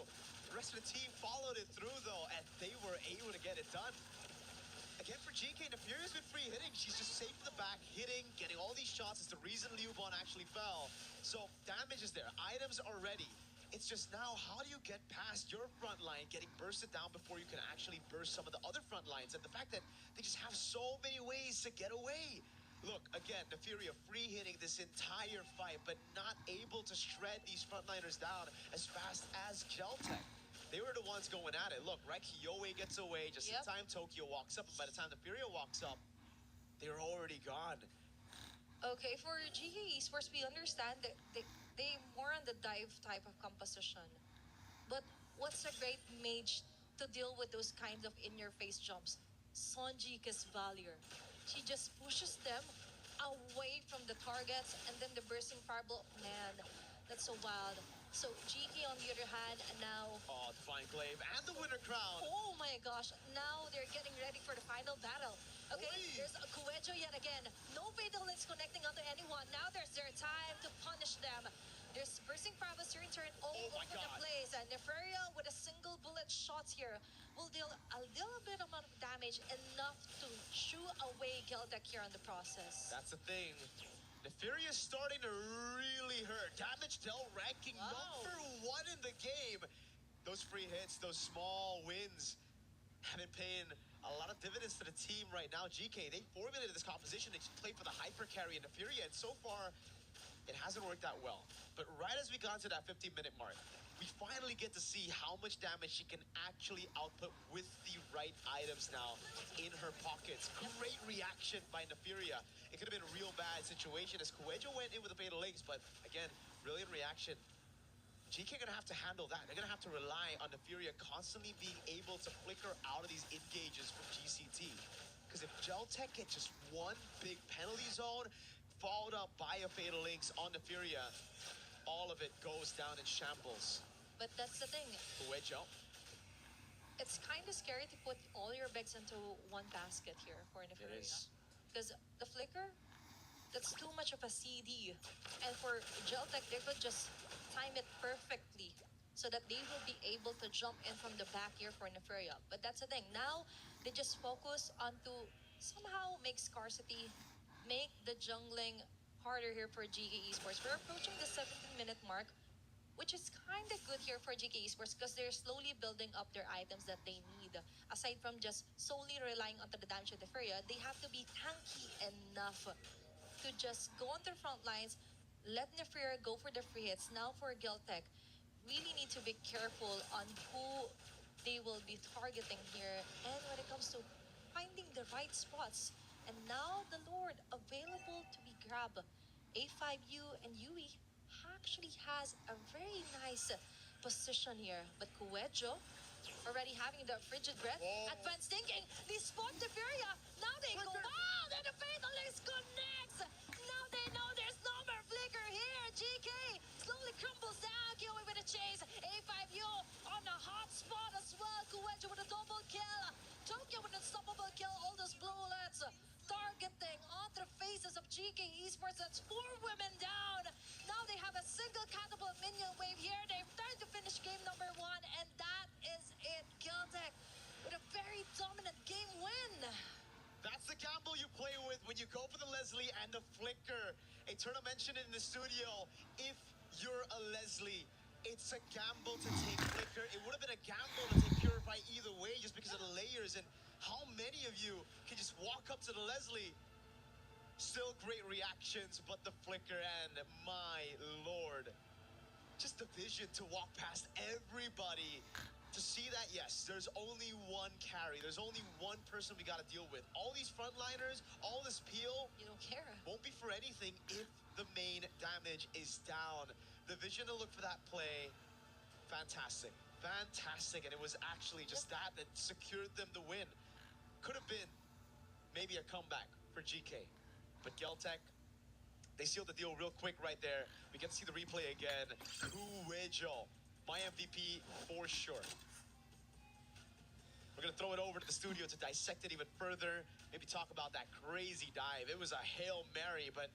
The rest of the team followed it through though, and they were able to get it done. Again for GK, Nefuria's been free hitting. She's just safe in the back, hitting, getting all these shots is the reason Liubon actually fell. So damage is there, items are ready. It's just now, how do you get past your front line, getting bursted down before you can actually burst some of the other front lines? And the fact that they just have so many ways to get away. Look, again, Nefuria free hitting this entire fight, but not able to shred these frontliners down as fast as Geltec. They were the ones going at it. Look, right? Kiowe gets away just in time. Tokyo walks up, and by the time Nefuria walks up, they're already gone. Okay, for GK Esports, we understand that they more on the dive type of composition. But what's a great mage to deal with those kinds of in-your-face jumps? Sonjika's Valier. She just pushes them away from the targets, and then the bursting fireball. Man, that's so wild. So GK on the other hand, now. Oh, Divine Glaive and the Winter Crown. Oh my gosh, now they're getting ready for the final battle. Okay, Oy. there's a Coejo yet again. No fatal links connecting onto anyone. Now there's their time to punish them. There's bursting prowess here in turn all Oh my over the God. place. And Neferia with a single bullet shots here will deal a little bit amount of damage, enough to shoo away Geltec here on the process. That's the thing. Nefuria's starting to really hurt. Damage dealt ranking Wow. #1 in the game. Those free hits, those small wins have been paying a lot of dividends to the team right now. GK, they formulated this composition to play for the hyper carry and Nefuria, and so far, it hasn't worked out well. But right as we got to that 15-minute mark, we finally get to see how much damage she can actually output with the right items now in her pockets. Great reaction by Nefuria. It could have been a real bad situation as Coejo went in with the fatal links, but again, brilliant reaction. GK are gonna have to handle that. They're gonna have to rely on Nefuria constantly being able to flicker out of these engages from GCT. Because if Geltec get just one big penalty zone, followed up by a fatal links on Nefuria, all of it goes down in shambles. But that's the thing. Coejo. It's kind of scary to put all your bags into one basket here for It Neferia. is. Because the flicker, that's too much of a CD. And for Geltec, they could just time it perfectly so that they will be able to jump in from the back here for Neferia. But that's the thing. Now, they just focus on to somehow make scarcity, make the jungling harder here for GK Esports. We're approaching the 17-minute mark, which is kind of good here for GK Esports because they're slowly building up their items that they need. Aside from just solely relying on the damage of the Furia, they have to be tanky enough to just go on their front lines, let Neferia go for the free hits. Now for Geltec, really need to be careful on who they will be targeting here. And when it comes to finding the right spots, and now the Lord available to be grabbed. A5U and Yui actually has a very nice position here. But Coejo already having the frigid breath. Whoa. Advanced thinking. They spot the Furia. Now they go. Wow! Then the Fatalist connects. Now they know there's no more flicker here. GK slowly crumbles down. Kiwi with a chase. A5U on the hot spot as well. Coejo with a double kill. Tokyo with an unstoppable kill. All those bullets targeting on the faces of GK Esports. That's 4 women down. Now they have a single catapult minion wave here. They've tried to finish game #1, and that is it. Geltec with a very dominant game win. That's the gamble you play with when you go for the Leslie and the flicker. Eternal mentioned it in the studio. If you're a Leslie, it's a gamble to take flicker. It would have been a gamble to take Purify either way just because of the layers and How many of you can just walk up to the Leslie? Still great reactions, but the flicker, and my lord. Just the vision to walk past everybody. To see that, yes, there's only one carry. There's only one person we got to deal with. All these frontliners, all this peel, You don't care. won't be for anything if the main damage is down. The vision to look for that play, fantastic. Fantastic. And it was actually just that secured them the win. Could have been maybe a comeback for GK. But Geltec, they sealed the deal real quick right there. We get to see the replay again. Kuwejo, my MVP for sure. We're going to throw it over to the studio to dissect it even further. Maybe talk about that crazy dive. It was a Hail Mary, but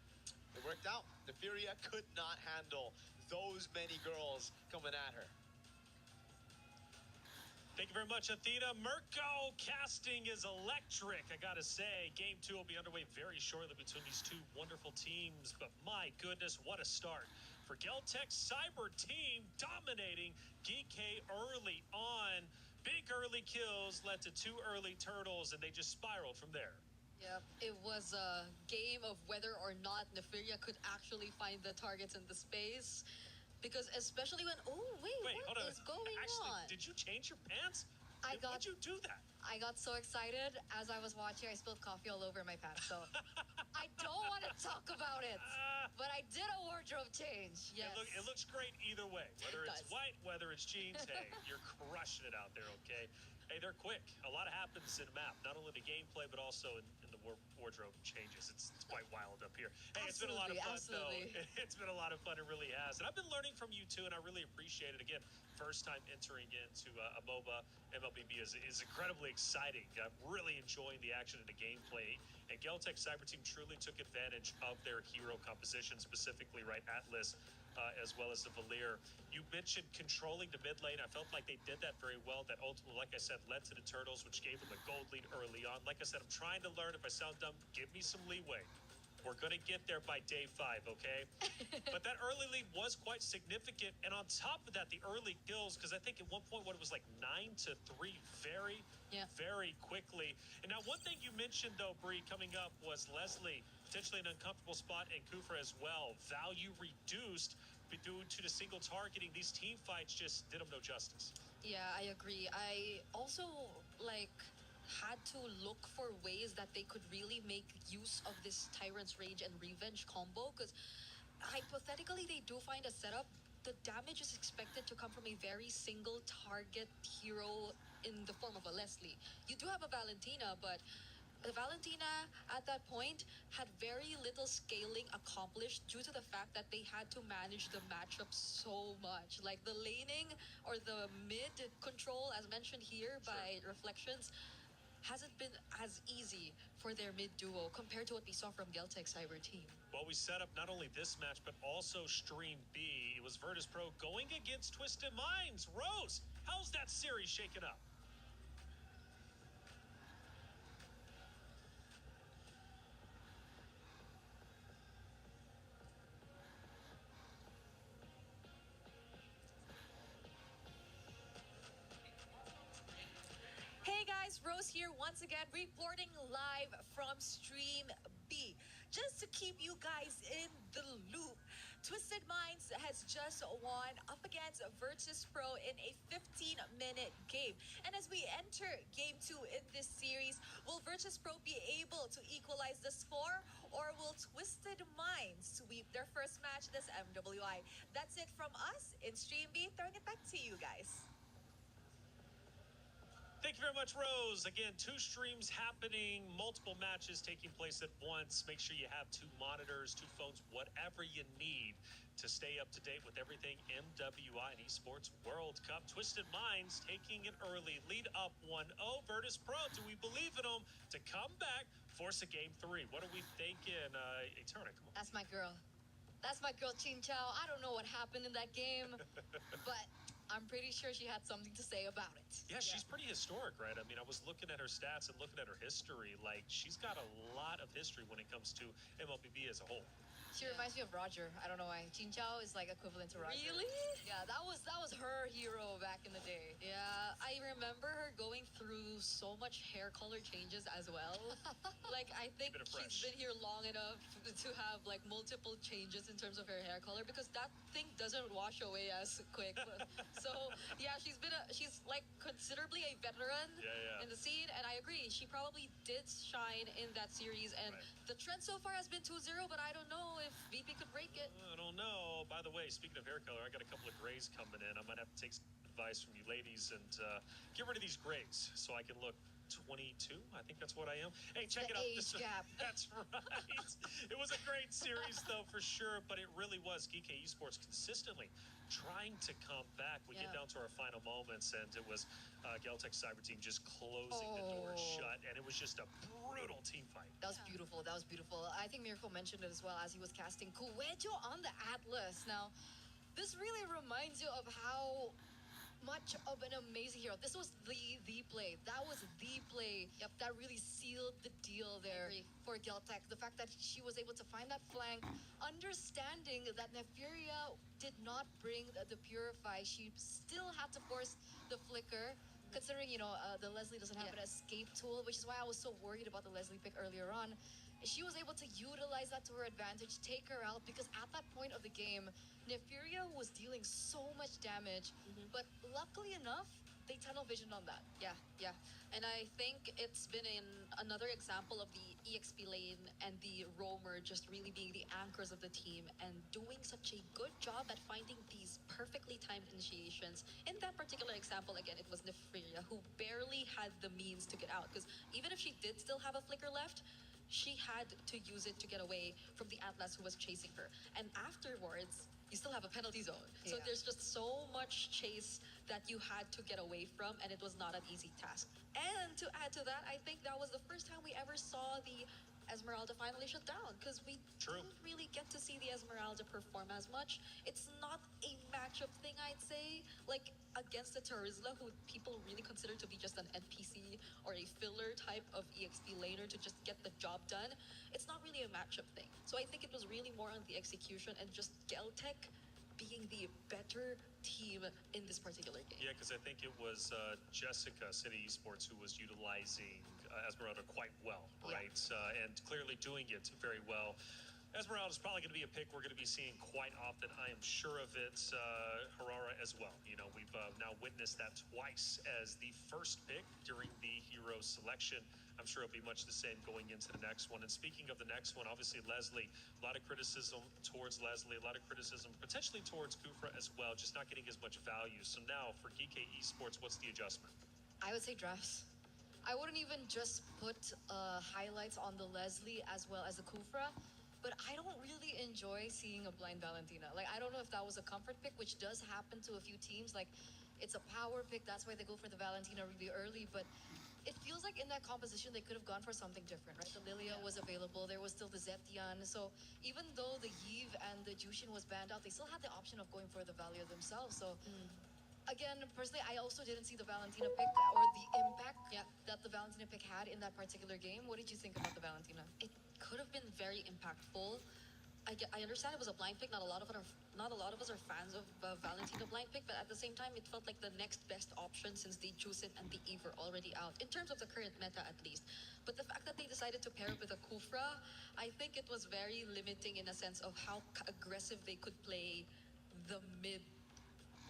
it worked out. Neferia could not handle those many girls coming at her. Thank you very much, Athena. Mirko casting is electric, I gotta say. Game 2 will be underway very shortly between these two wonderful teams, but my goodness, what a start. For Geltec Cyber team dominating GK early on. Big early kills led to 2 early turtles, and they just spiraled from there. Yep, it was a game of whether or not Neferia could actually find the targets in the space. Because especially when, Wait, hold on. is going Actually, on? did you change your pants? Why'd you do that? I got so excited as I was watching, I spilled coffee all over my pants. So I don't want to talk about it. But I did a wardrobe change. Yes. It looks great either way. Whether it's does. white, whether it's jeans, hey, you're crushing it out there, okay? Hey, they're quick. A lot happens in a map, not only the gameplay, but also in the wardrobe changes. It's quite wild up here. Hey, it's been a lot of fun, Absolutely. though. It's been a lot of fun. It really has. And I've been learning from you, too, and I really appreciate it. Again, first time entering into a MOBA, MLBB is incredibly exciting. I'm really enjoying the action and the gameplay. And Geltec Cyber Team truly took advantage of their hero composition, specifically, right, Atlas, as well as the Valir. You mentioned controlling the mid lane. I felt like they did that very well. That ultimately, like I said, led to the Turtles, which gave them a gold lead early on. Like I said, I'm trying to learn. If I sound dumb, give me some leeway. We're going to get there by day 5, okay? But that early lead was quite significant. And on top of that, the early kills, because I think at one point, what it was like 9-3, very quickly. And now one thing you mentioned, though, Bree, coming up was Leslie, potentially an uncomfortable spot, and Kufra as well. Value reduced due to the single targeting. These team fights just did them no justice. Yeah, I agree. I also had to look for ways that they could really make use of this Tyrant's Rage and Revenge combo, because hypothetically they do find a setup. The damage is expected to come from a very single target hero in the form of a Leslie. You do have a Valentina, but the Valentina at that point had very little scaling accomplished due to the fact that they had to manage the matchup so much. Like the laning or the mid control, as mentioned here by Reflections, hasn't been as easy for their mid duo compared to what we saw from Geltec Cyber team. Well, we set up not only this match, but also Stream B. It was Virtus Pro going against Twisted Minds. Rose, how's that series shaking up? Hey guys, Rose here once again, reporting live from Stream B. Just to keep you guys in the loop, Twisted Minds has just won up against Virtus Pro in a 15-minute game. And as we enter Game 2 in this series, will Virtus Pro be able to equalize the score, or will Twisted Minds sweep their first match this MWI? That's it from us in Stream B. Throwing it back to you guys. Thank you very much, Rose. Again, 2 streams happening, multiple matches taking place at once. Make sure you have 2 monitors, 2 phones, whatever you need to stay up to date with everything MWI and Esports World Cup. Twisted Minds taking an early lead up 1-0. Virtus Pro, do we believe in them to come back, force a game 3? What are we thinking? Eterna, come on. That's my girl. That's my girl, Chin Chow. I don't know what happened in that game, but I'm pretty sure she had something to say about it. Yeah, she's pretty historic, right? I mean, I was looking at her stats and looking at her history. Like, she's got a lot of history when it comes to MLBB as a whole. She reminds me of Roger. I don't know why. Jin Chao is like equivalent to Roger. Really? Yeah, that was her hero back in the day. Yeah, I remember her going through so much hair color changes as well. Like, I think Keep it she's fresh. been here long enough to have like multiple changes in terms of her hair color because that thing doesn't wash away as quick. So yeah, she's like considerably a veteran Yeah. in the scene, and I agree. She probably did shine in that series, and Right. the trend so far has been 2-0, but I don't know if VP could break it. I don't know. By the way, speaking of hair color, I got a couple of grays coming in. I might have to take some advice from you ladies and get rid of these grays so I can look 22. I think that's what I am. Hey, check The it out. age gap. That's right. It was a great series, though, for sure. But it really was. GK Esports consistently trying to come back. We get Yeah. down to our final moments, and it was Geltech Cyber Team just closing the door shut, and it was just a brutal team fight. That was beautiful. That was beautiful. I think Miracle mentioned it as well as he was casting Cuejo on the Atlas. Now, this really reminds you of how much of an amazing hero. This was the play. That was the play. Yep. That really sealed the deal there agree. for Geltech. The fact that she was able to find that flank, understanding that Neferia did not bring the Purify. She still had to force the flicker. Considering, the Leslie doesn't have Yeah. an escape tool, which is why I was so worried about the Leslie pick earlier on. She was able to utilize that to her advantage, take her out, because at that point of the game, Neferia was dealing so much damage. But luckily enough, they tunnel visioned on that. Yeah. And I think it's been another example of the EXP lane and the roamer just really being the anchors of the team and doing such a good job at finding these perfectly timed initiations. In that particular example, again, it was Neferia who barely had the means to get out because even if she did still have a flicker left, she had to use it to get away from the Atlas who was chasing her. And afterwards, you still have a penalty zone. So Yeah. there's just so much chase that you had to get away from, and it was not an easy task. And to add to that, I think that was the first time we ever saw the Esmeralda finally shut down because we True. didn't really get to see the Esmeralda perform as much. It's not a matchup thing, I'd say. Like against the Terizla, who people really consider to be just an NPC or a filler type of EXP laner to just get the job done. It's not really a matchup thing. So I think it was really more on the execution and just Geltech being the better team in this particular game. Yeah, because I think it was Jessica, City Esports, who was utilizing Esmeralda quite well, Yeah. right? And clearly doing it very well. Esmeralda is probably going to be a pick we're going to be seeing quite often. I am sure of it. Harara as well. We've now witnessed that twice as the first pick during the hero selection. I'm sure it'll be much the same going into the next one. And speaking of the next one, obviously Leslie, a lot of criticism towards Leslie, a lot of criticism potentially towards Kufra as well, just not getting as much value. So now for GK Esports, what's the adjustment? I would say drafts. I wouldn't even just put highlights on the Leslie as well as the Kufra, but I don't really enjoy seeing a blind Valentina. Like, I don't know if that was a comfort pick, which does happen to a few teams. Like, it's a power pick, that's why they go for the Valentina really early, but it feels like in that composition they could have gone for something different, right? The Lilia was available, there was still the Zetian, so even though the Yves and the Jushin was banned out, they still had the option of going for the Valia themselves, so again, personally, I also didn't see the Valentina pick or the impact that the Valentina pick had in that particular game. What did you think about the Valentina? It could have been very impactful. I understand it was a blind pick. Not a lot of us are fans of Valentina blind pick, but at the same time, it felt like the next best option since the Juicin and the Eve were already out in terms of the current meta, at least. But the fact that they decided to pair it with a Kufra, I think it was very limiting in a sense of how aggressive they could play the mid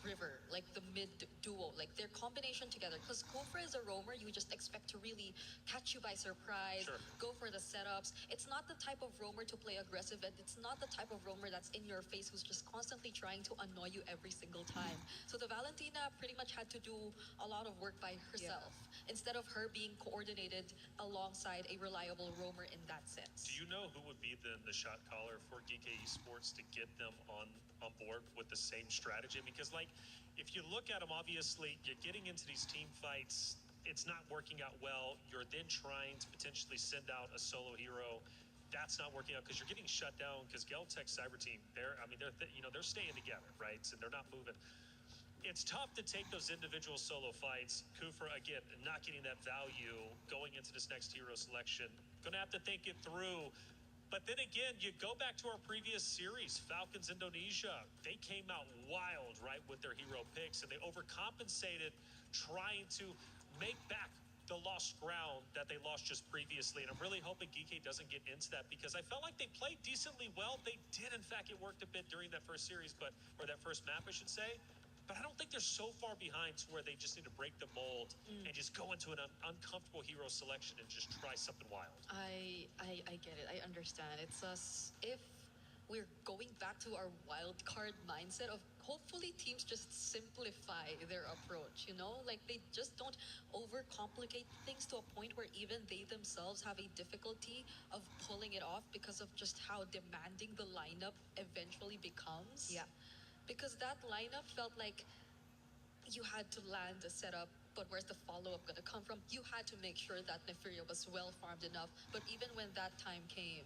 river, like the mid duo, like their combination together. Because Kofra is a roamer, you just expect to really catch you by surprise, Sure. go for the setups. It's not the type of roamer to play aggressive, and it's not the type of roamer that's in your face who's just constantly trying to annoy you every single time. So the Valentina pretty much had to do a lot of work by herself instead of her being coordinated alongside a reliable roamer in that sense. Do you know who would be the shot caller for GK Esports to get them on board with the same strategy? Because, like, if you look at them, obviously, you're getting into these team fights. It's not working out well. You're then trying to potentially send out a solo hero. That's not working out because you're getting shut down because Geltech Cyber Team, they're staying together, right? And they're not moving. It's tough to take those individual solo fights. Kufra, again, not getting that value going into this next hero selection. Gonna have to think it through. But then again, you go back to our previous series, Falcons Indonesia. They came out wild, right, with their hero picks, and they overcompensated trying to make back the lost ground that they lost just previously. And I'm really hoping Geeke doesn't get into that because I felt like they played decently well. They did, in fact, it worked a bit during that first series, or that first map, I should say. But I don't think they're so far behind to where they just need to break the mold and just go into an uncomfortable hero selection and just try something wild. I get it. I understand. It's us if we're going back to our wild card mindset of hopefully teams just simplify their approach, you know? Like they just don't overcomplicate things to a point where even they themselves have a difficulty of pulling it off because of just how demanding the lineup eventually becomes. Yeah. Because that lineup felt like you had to land a setup, but where's the follow-up going to come from? You had to make sure that Neferia was well farmed enough, but even when that time came,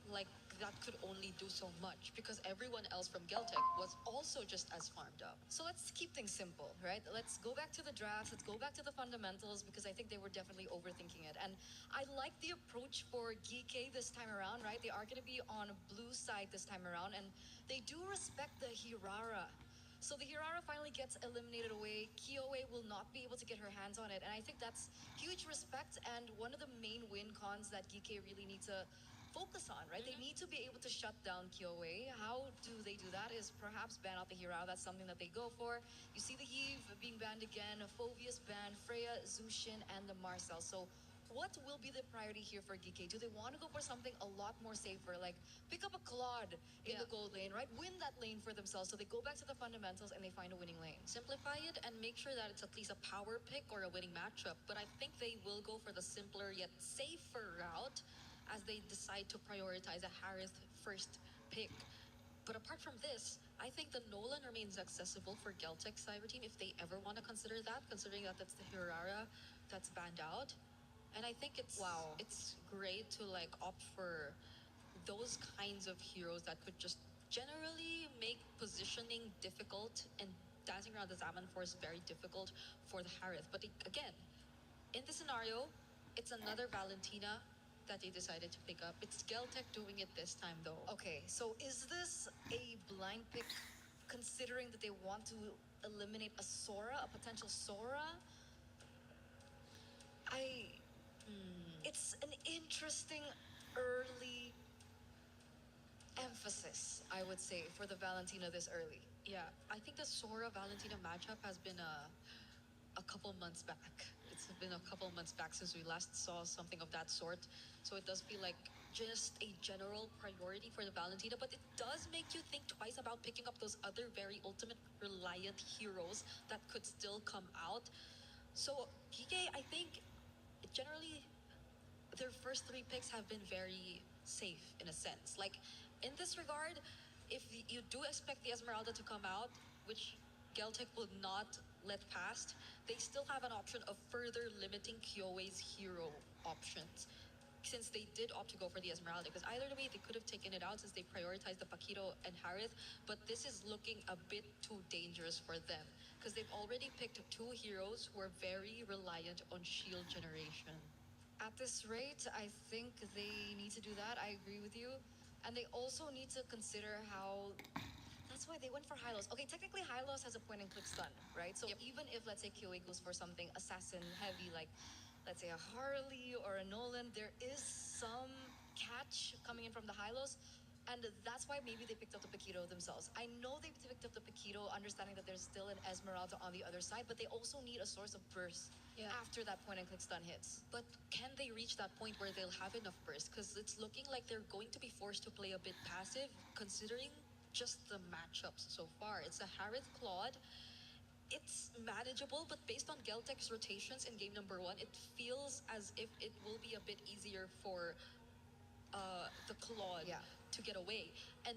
like that could only do so much because everyone else from Geltec was also just as farmed up. So let's keep things simple, right? Let's go back to the drafts. Let's go back to the fundamentals because I think they were definitely overthinking it. And I like the approach for Geeke this time around, right? They are going to be on blue side this time around, and they do respect the Hirara. So the Hirara finally gets eliminated away. Kioe will not be able to get her hands on it. And I think that's huge respect and one of the main win cons that Geeke really need to focus on, right? They need to be able to shut down Kioe. How do they do that is perhaps ban out the Hirao. That's something that they go for. You see the Yves being banned again, Phovius banned, Freya, Zushin, and the Marcel. So what will be the priority here for Geeke? Do they want to go for something a lot more safer, like pick up a Claude in the gold lane, right? Win that lane for themselves. So they go back to the fundamentals and they find a winning lane. Simplify it and make sure that it's at least a power pick or a winning matchup. But I think they will go for the simpler yet safer route as they decide to prioritize a Harith first pick. But apart from this, I think the Nolan remains accessible for Geltec cyber team if they ever want to consider that, considering that that's the Hirara that's banned out. And I think it's great to like opt for those kinds of heroes that could just generally make positioning difficult and dancing around the Zaman Force very difficult for the Harith. But again, in this scenario, it's another Valentina that they decided to pick up. It's Geltec doing it this time though. Okay, so is this a blind pick considering that they want to eliminate a Sora, a potential Sora? It's an interesting early emphasis, I would say, for the Valentina this early. Yeah, I think the Sora Valentina matchup has been a couple months back. It's been a couple months back since we last saw something of that sort. So it does feel like just a general priority for the Valentina, but it does make you think twice about picking up those other very ultimate reliant heroes that could still come out. So Kike, I think generally their first three picks have been very safe in a sense. Like in this regard, if you do expect the Esmeralda to come out, which Geltec will not let past, they still have an option of further limiting Kyoe's hero options. Since they did opt to go for the Esmeralda, because either way they could have taken it out since they prioritized the Paquito and Harith, but this is looking a bit too dangerous for them because they've already picked two heroes who are very reliant on shield generation. At this rate, I think they need to do that. I agree with you. And they also need to consider how. That's why they went for Hylos. Okay, technically Hylos has a point and click stun, right? So even if, let's say, Kyoe goes for something assassin heavy, like, let's say, a Harley or a Nolan, there is some catch coming in from the Hylos. And that's why maybe they picked up the Paquito themselves. I know they picked up the Paquito, understanding that there's still an Esmeralda on the other side, but they also need a source of burst after that point and click stun hits. But can they reach that point where they'll have enough burst? Because it's looking like they're going to be forced to play a bit passive, considering just the matchups so far. It's a Harith Claude. It's manageable, but based on Geltec's rotations in game number one, it feels as if it will be a bit easier for the Claude to get away. And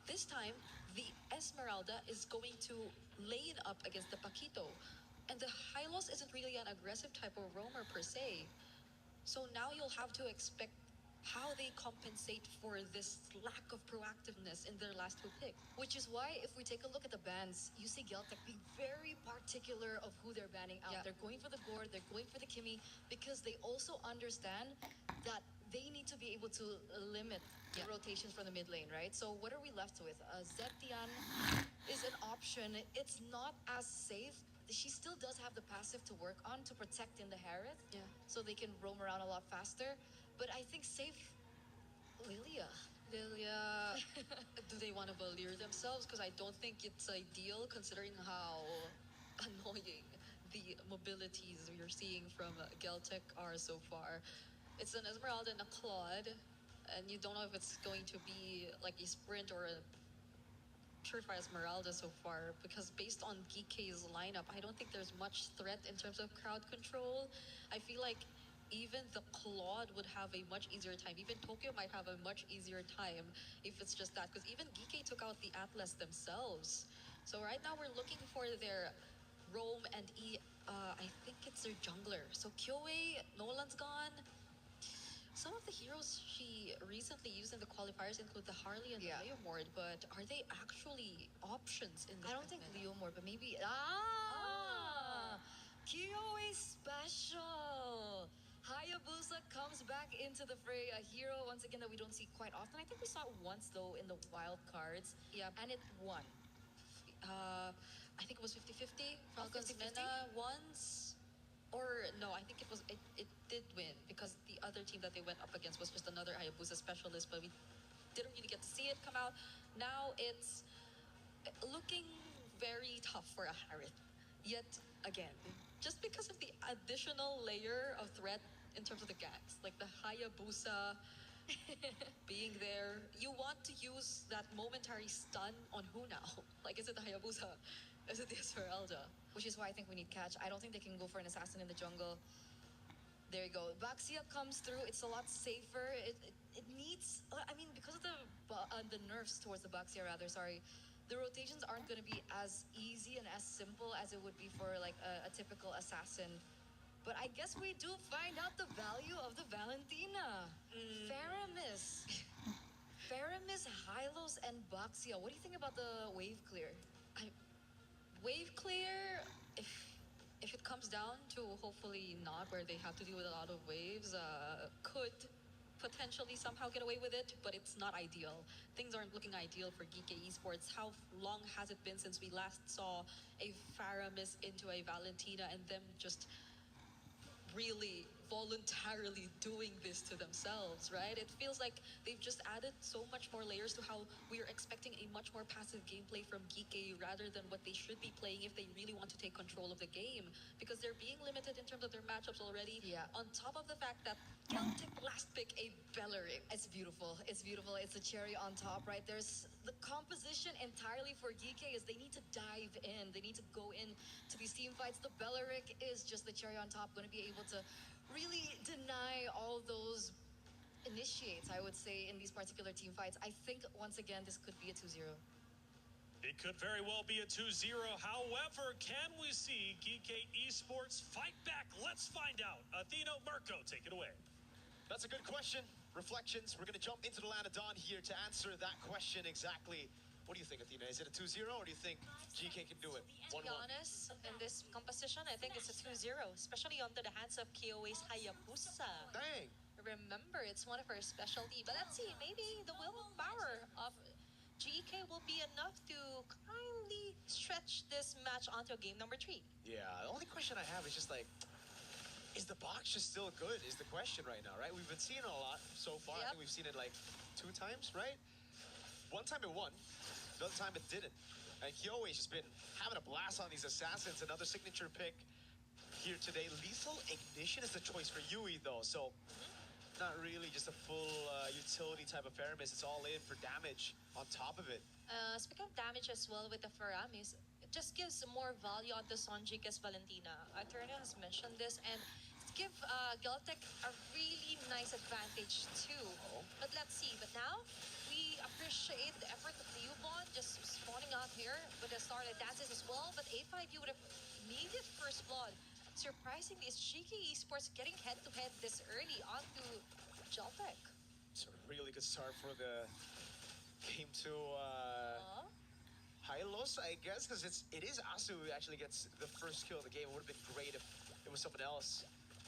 this time, the Esmeralda is going to lane up against the Paquito. And the Hylos isn't really an aggressive type of roamer per se. So now you'll have to expect how they compensate for this lack of proactiveness in their last two picks. Which is why, if we take a look at the bans, you see Geltec being very particular of who they're banning out. They're going for the Gore, they're going for the Kimmy, because they also understand that they need to be able to limit the rotations from the mid lane, right? So what are we left with? Zetian is an option. It's not as safe. She still does have the passive to work on to protect in the Harith. Yeah. So they can roam around a lot faster. But I think safe Lilia. Lilia, do they want to Valir themselves? Because I don't think it's ideal considering how annoying the mobilities we're seeing from Geltec are so far. It's an Esmeralda and a Claude, and you don't know if it's going to be like a sprint or a Purify Esmeralda so far, because based on GK's lineup, I don't think there's much threat in terms of crowd control. I feel like even the Claude would have a much easier time. Even Tokyo might have a much easier time if it's just that, because even GK took out the Atlas themselves. So right now we're looking for their Roam and I think it's their jungler. So Kyoe, Nolan's gone. Some of the heroes she recently used in the qualifiers include the Harley and Yeah. the Leomord, but are they actually options in this I don't think meta? Leomord, but maybe Ah! Kyoe special. Hayabusa comes back into the fray, a hero once again that we don't see quite often. I think we saw it once though in the wild cards. Yeah. And it won. I think it was 50-50. Oh, Falcons 50-50? Mena once. Or no, I think it did win because the other team that they went up against was just another Hayabusa specialist, but we didn't really get to see it come out. Now it's looking very tough for a Harith. Yet again, just because of the additional layer of threat in terms of the ganks, like the Hayabusa being there, you want to use that momentary stun on who now? Like, is it the Hayabusa? Is it the Esmeralda? Which is why I think we need catch. I don't think they can go for an assassin in the jungle. There you go. Baxia comes through. It's a lot safer. It needs. I mean, because of the nerfs towards the Baxia, rather. Sorry, the rotations aren't going to be as easy and as simple as it would be for like a typical assassin. But I guess we do find out the value of the Valentina. Faramis. Faramis, Hylos, and Baxia. What do you think about the wave clear? Wave clear, if it comes down to hopefully not where they have to deal with a lot of waves, could potentially somehow get away with it, but it's not ideal. Things aren't looking ideal for Geek Esports. How long has it been since we last saw a Faramis into a Valentina and them just really voluntarily doing this to themselves, right? It feels like they've just added so much more layers to how we're expecting a much more passive gameplay from Geek rather than what they should be playing if they really want to take control of the game, because they're being limited in terms of their matchups already. Yeah. On top of the fact that Celtic last pick a Bellerin. It's beautiful. It's beautiful. It's a cherry on top, right? There's the composition entirely for Geek is they need to dive in. They need to go in to these team fights. The Belleric is just the cherry on top, going to be able to really deny all those initiates, I would say, in these particular team fights. I think, once again, this could be a 2-0. It could very well be a 2-0. However, can we see Geek Esports fight back? Let's find out. Athena, Marco, take it away. That's a good question. Reflections. We're going to jump into the land of Dawn here to answer that question exactly. What do you think, Athena? Is it a 2-0 or do you think GK can do it? To 1-1. be honest, in this composition, I think it's a 2-0, especially onto the hands of Kyoe's Hayabusa. Dang. Remember, it's one of her specialty. But let's see, maybe the willpower of GK will be enough to kindly stretch this match onto game number 3. Yeah, the only question I have is just like, is the box just still good is the question right now, right? We've been seeing it a lot so far. I Yep. think we've seen it like 2 times, right? One time it won, the other time it didn't. And Kyoe's just been having a blast on these assassins. Another signature pick here today. Lethal Ignition is the choice for Yui though, so not really just a full utility type of Faramis. It's all in for damage on top of it. Speaking of damage as well with the Faramis, it just gives more value onto Sonjika's Valentina. Eterna has mentioned this, and it give Geltec a really nice advantage too. But let's see. But now, we appreciate the effort of Leobon just spawning out here with the started dances as well. But A5U would have needed first blood. Surprisingly, is GK Esports getting head-to-head this early onto Geltec? It's a really good start for the game to Hylos, I guess, because it is Asu who actually gets the first kill of the game. It would have been great if it was someone else.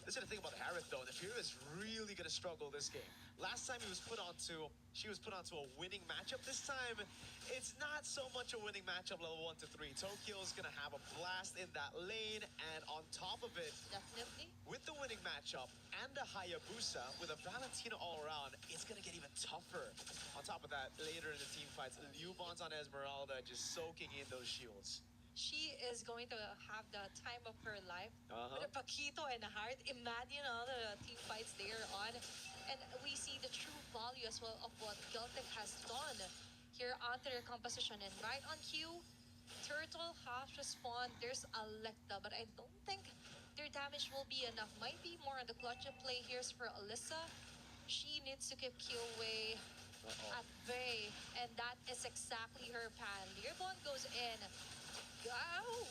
This is the thing about Harith though. Neferya is really gonna struggle this game. Last time she was put onto a winning matchup. This time, it's not so much a winning matchup level 1 to 3. Tokyo's gonna have a blast in that lane, and on top of it, Definitely. with the winning matchup and a Hayabusa with a Valentina all around, it's gonna get even tougher. On top of that, later in the team fights, Liubon's on Esmeralda just soaking in those shields. She is going to have the time of her life Uh-huh. with a Paquito and a Heart. Imagine all the team fights they're on. And we see the true value as well of what Celtic has done here onto their composition. And right on cue, Turtle has respawned. There's Alecta, but I don't think their damage will be enough. Might be more on the clutch of play. Here's for Alyssa. She needs to keep Killway at bay, and that is exactly her plan. Dearbon goes in. Oh,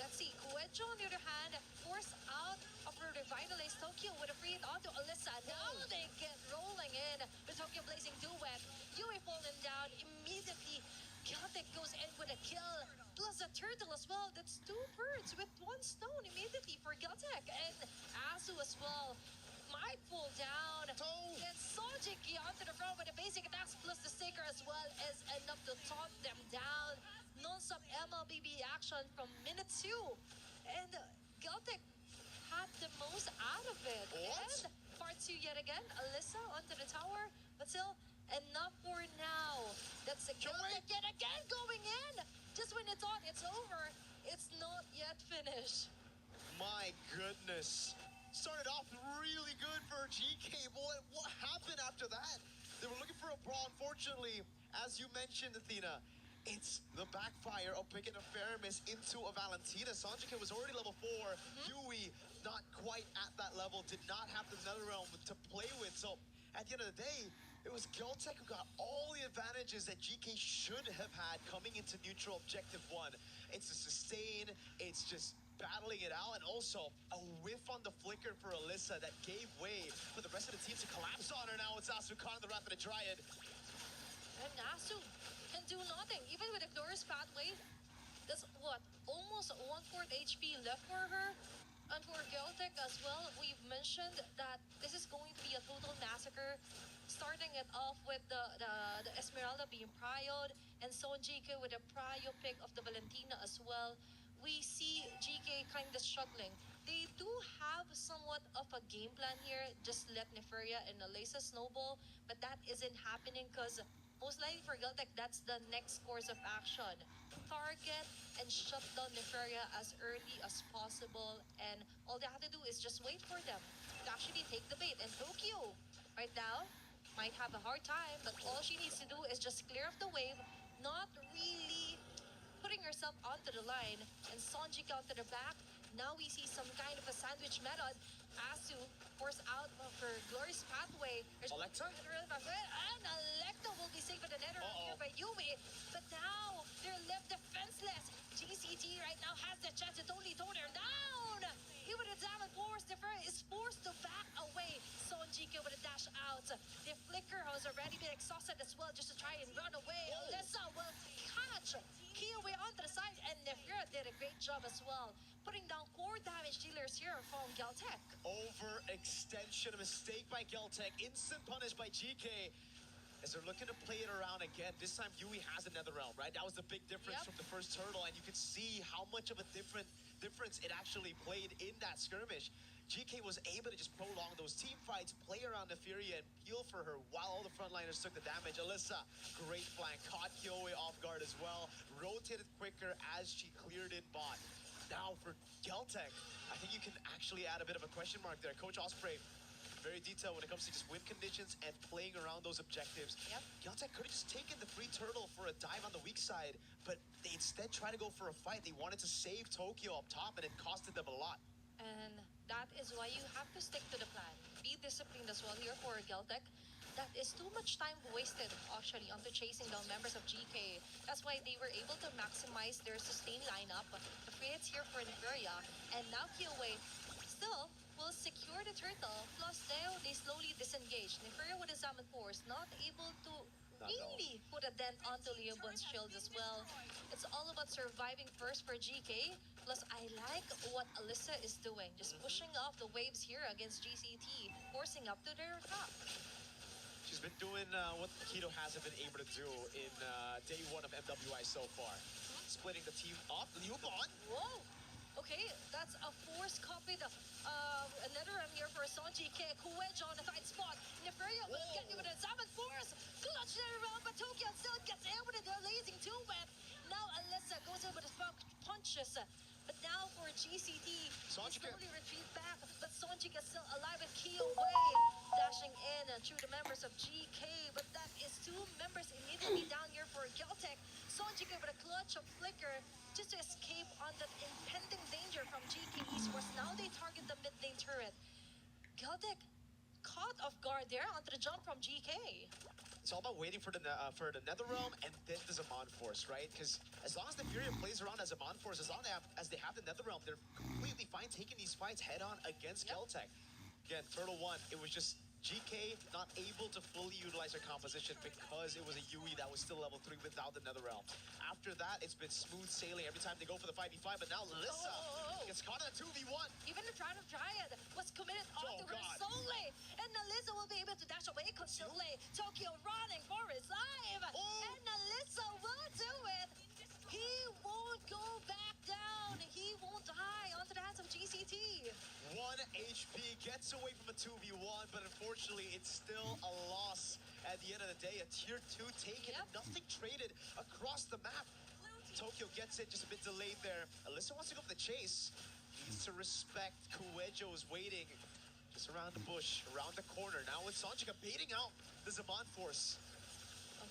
let's see. Kuejo, on the other hand, forced out of her revitalized Tokyo with a free hit onto Alyssa. Now they get rolling in. The Tokyo Blazing duet. Yui falling down immediately. Celtic goes in with a kill. Plus a turtle as well. That's two birds with one stone immediately for Celtic. And Asu as well might fall down. And Sojiki onto the front with a basic attacks plus the sticker as well is enough to taunt them down. Non-stop MLBB action from minute 2. And Celtic had the most out of it. What? And part 2 yet again. Alyssa onto the tower. But still, enough for now. That's a Celtic yet again going in. Just when you thought it's over, it's not yet finished. My goodness. Started off really good for GK. What happened after that? They were looking for a brawl. Unfortunately, as you mentioned, Athena, it's the backfire of picking a Faramis into a Valentina. Sanjika was already level 4. Yui, not quite at that level, did not have the Netherrealm to play with. So at the end of the day, it was Geltec who got all the advantages that GK should have had coming into neutral objective 1. It's a sustain, it's just battling it out, and also a whiff on the flicker for Alyssa that gave way for the rest of the team to collapse on her. Now it's Asukan, the Rapid Dryad. And Nasu can do nothing. Even with the Glorious Pathway, that's what? Almost 1/4 HP left for her. And for Celtic as well, we've mentioned that this is going to be a total massacre. Starting it off with the Esmeralda being prioed, and Son GK with a prio pick of the Valentina as well. We see GK kind of struggling. They do have somewhat of a game plan here. Just let Neferia and Alyssa snowball, but that isn't happening because most likely for Celtic, that's the next course of action. Target and shut down Neferia as early as possible, and all they have to do is just wait for them to actually take the bait. And Tokyo, right now, might have a hard time, but all she needs to do is just clear off the wave, not really putting herself onto the line, and Sonjika onto the back. Now we see some kind of a sandwich method. Asu forced out of her glorious pathway. There's Alecta? And Alecta will be saved with the nether here by Yumi. But now they're left defenseless. GCT right now has the chance to totally tone her down. He with a diamond force, Nefer is forced to back away. Sonjika with a dash out. The flicker has already been exhausted as well just to try and run away. Alyssa will catch Kiyowe onto the side, and Nefer did a great job as well, putting down core damage dealers here from Geltec. Overextension, a mistake by Geltec, instant punish by GK. As they're looking to play it around again, this time Yui has another realm, right? That was the big difference from the first turtle, and you could see how much of a difference it actually played in that skirmish. GK was able to just prolong those team fights, play around Neferia, and peel for her while all the frontliners took the damage. Alyssa, great flank, caught Kyoe off guard as well, rotated quicker as she cleared in bot. Now for Geltec, I think you can actually add a bit of a question mark there. Coach Osprey, very detailed when it comes to just win conditions and playing around those objectives. Geltec could have just taken the free turtle for a dive on the weak side, but they instead tried to go for a fight. They wanted to save Tokyo up top, and it costed them a lot. And that is why you have to stick to the plan. Be disciplined as well here for Geltec. That is too much time wasted actually onto chasing down members of GK. That's why they were able to maximize their sustain lineup. The free hits here for Neferia. And now Kyoe still will secure the turtle. Plus now they slowly disengage. Neferia with a Salmon Force not able to really put a dent onto Leobon's shield as well. It's all about surviving first for GK. Plus, I like what Alyssa is doing. Just pushing off the waves here against GCT, forcing up to their top. She's been doing what Keto hasn't been able to do in day one of MWI so far. Splitting the team up. Liubon. Whoa! Okay, that's a force copy. Another here for Sonji K. Kuwejo on the tight spot. Neferia will get you with a 7 force. Clutch there around, but Tokyo still gets in with a blazing 2-web. Now Alyssa goes in with a punches. But now for GCT, he slowly retreat back, but Sonjika is still alive with Key away. Dashing in through the members of GK, but that is 2 members immediately down here for Geltec. Sonjika with a clutch of flicker just to escape on that impending danger from GK Esports. Now they target the mid lane turret. Geltec caught off guard there onto the jump from GK. It's all about waiting for the Netherrealm and then the Zaman Force, right? Because as long as the Fury plays around as Zaman Force, as long as they have the Netherrealm, they're completely fine taking these fights head-on against Geltec. Again, Turtle 1, it was just GK not able to fully utilize their composition because it was a Yui that was still level 3 without the Netherrealm. After that, it's been smooth sailing every time they go for the 5v5, but now Lissa gets caught in a 2v1. Even the Triad of Dryad was committed onto her solely, and Alyssa will be able to dash away constantly. Tokyo running for his life, and Alyssa will do it. He won't go back down. He won't die onto the hands of GCT. 1 HP gets away from a 2v1, but unfortunately, it's still a loss at the end of the day. A tier 2 taken, nothing traded across the map. Tokyo gets it, just a bit delayed there. Alyssa wants to go for the chase. Needs to respect Kuwejo's waiting. Just around the bush, around the corner. Now with Sonjika baiting out the Zaman Force.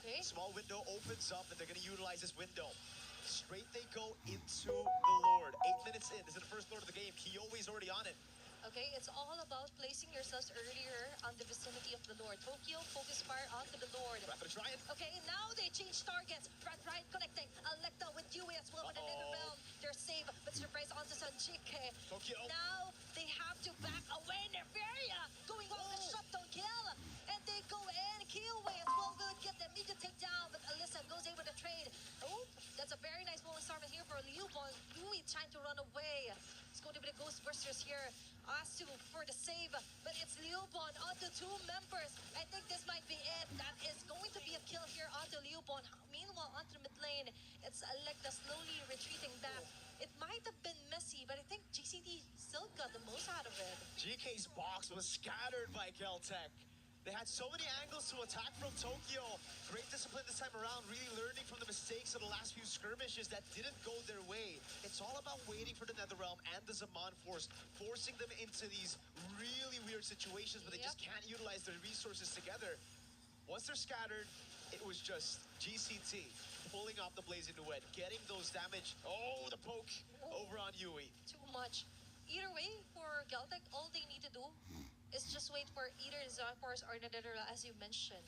Okay. Small window opens up, and they're going to utilize this window. Straight they go into the Lord. 8 minutes in. This is the first Lord of the game. Kyowe's already on it. Okay, it's all about placing yourselves earlier on the vicinity of the Lord. Tokyo, focus fire onto the Lord. Rapid try it. Okay, now they change targets. Right connecting. Electa with Yui as well with the Netherrealm. They're safe, but surprise onto Sanjike. Tokyo. Now they have to back away. Neferia going off the shutdown kill. And they go in. Kyowe as well will get the immediate takedown, but Alyssa goes in with a trade. Oh, that's a very nice bowling star here for Liubon. Yui trying to run away. It's going to be the Ghostbusters here. Asu for the save, but it's Liubon onto 2 members. I think this might be it. That is going to be a kill here onto Liubon. Meanwhile, onto the mid lane, it's Electa slowly retreating back. It might have been messy, but I think GCT still got the most out of it. GK's box was scattered by Geltec. They had so many angles to attack from Tokyo. Great discipline this time around, really learning from the mistakes of the last few skirmishes that didn't go their way. It's all about waiting for the Netherrealm and the Zaman Force, forcing them into these really weird situations where they just can't utilize their resources together. Once they're scattered, it was just GCT pulling off the Blazing Duet, getting those damage. Oh, the poke over on Yui. Too much. Either way, for Geltec, all they need to do is just wait for either the Zaman Force or the Netherrealm, as you mentioned.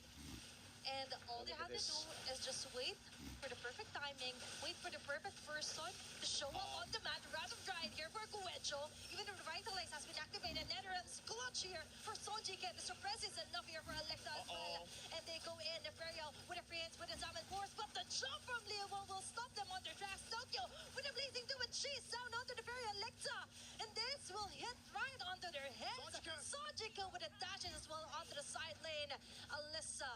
And all they have to do is just wait for the perfect timing, wait for the perfect person to show up on the mat. Random Drive here for Kuwejo. Even the Revitalize has been activated. Netherrealm's clutch here for Sonjika. The suppress is enough here for Electa as well. And they go in, Neferia with a free hits with the Zaman Force, but the jump from Leo will stop them on their tracks. Tokyo with a blazing do and chase down onto Neferia Electa. And this will hit right onto their heads. Sonjika with a dash as well onto the side lane. Alyssa.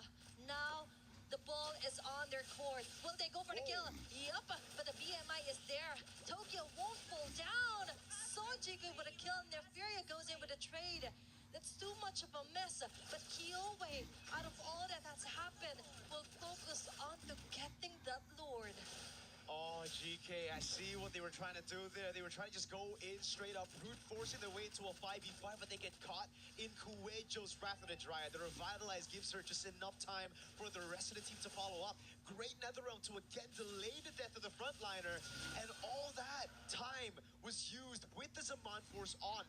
Now, the ball is on their court. Will they go for the kill? Yup, but the BMI is there. Tokyo won't fall down. Sonjika with a kill. Neferia goes in with a trade. That's too much of a mess. But Kyowe, out of all that has happened, will focus on to getting that Lord. Oh, GK, I see what they were trying to do there. They were trying to just go in straight up, brute forcing their way into a 5v5, but they get caught in Kuwejo's Wrath of the Dryad. The Revitalize gives her just enough time for the rest of the team to follow up. Great Netherrealm to again delay the death of the frontliner, and all that time was used with the Zaman Force on.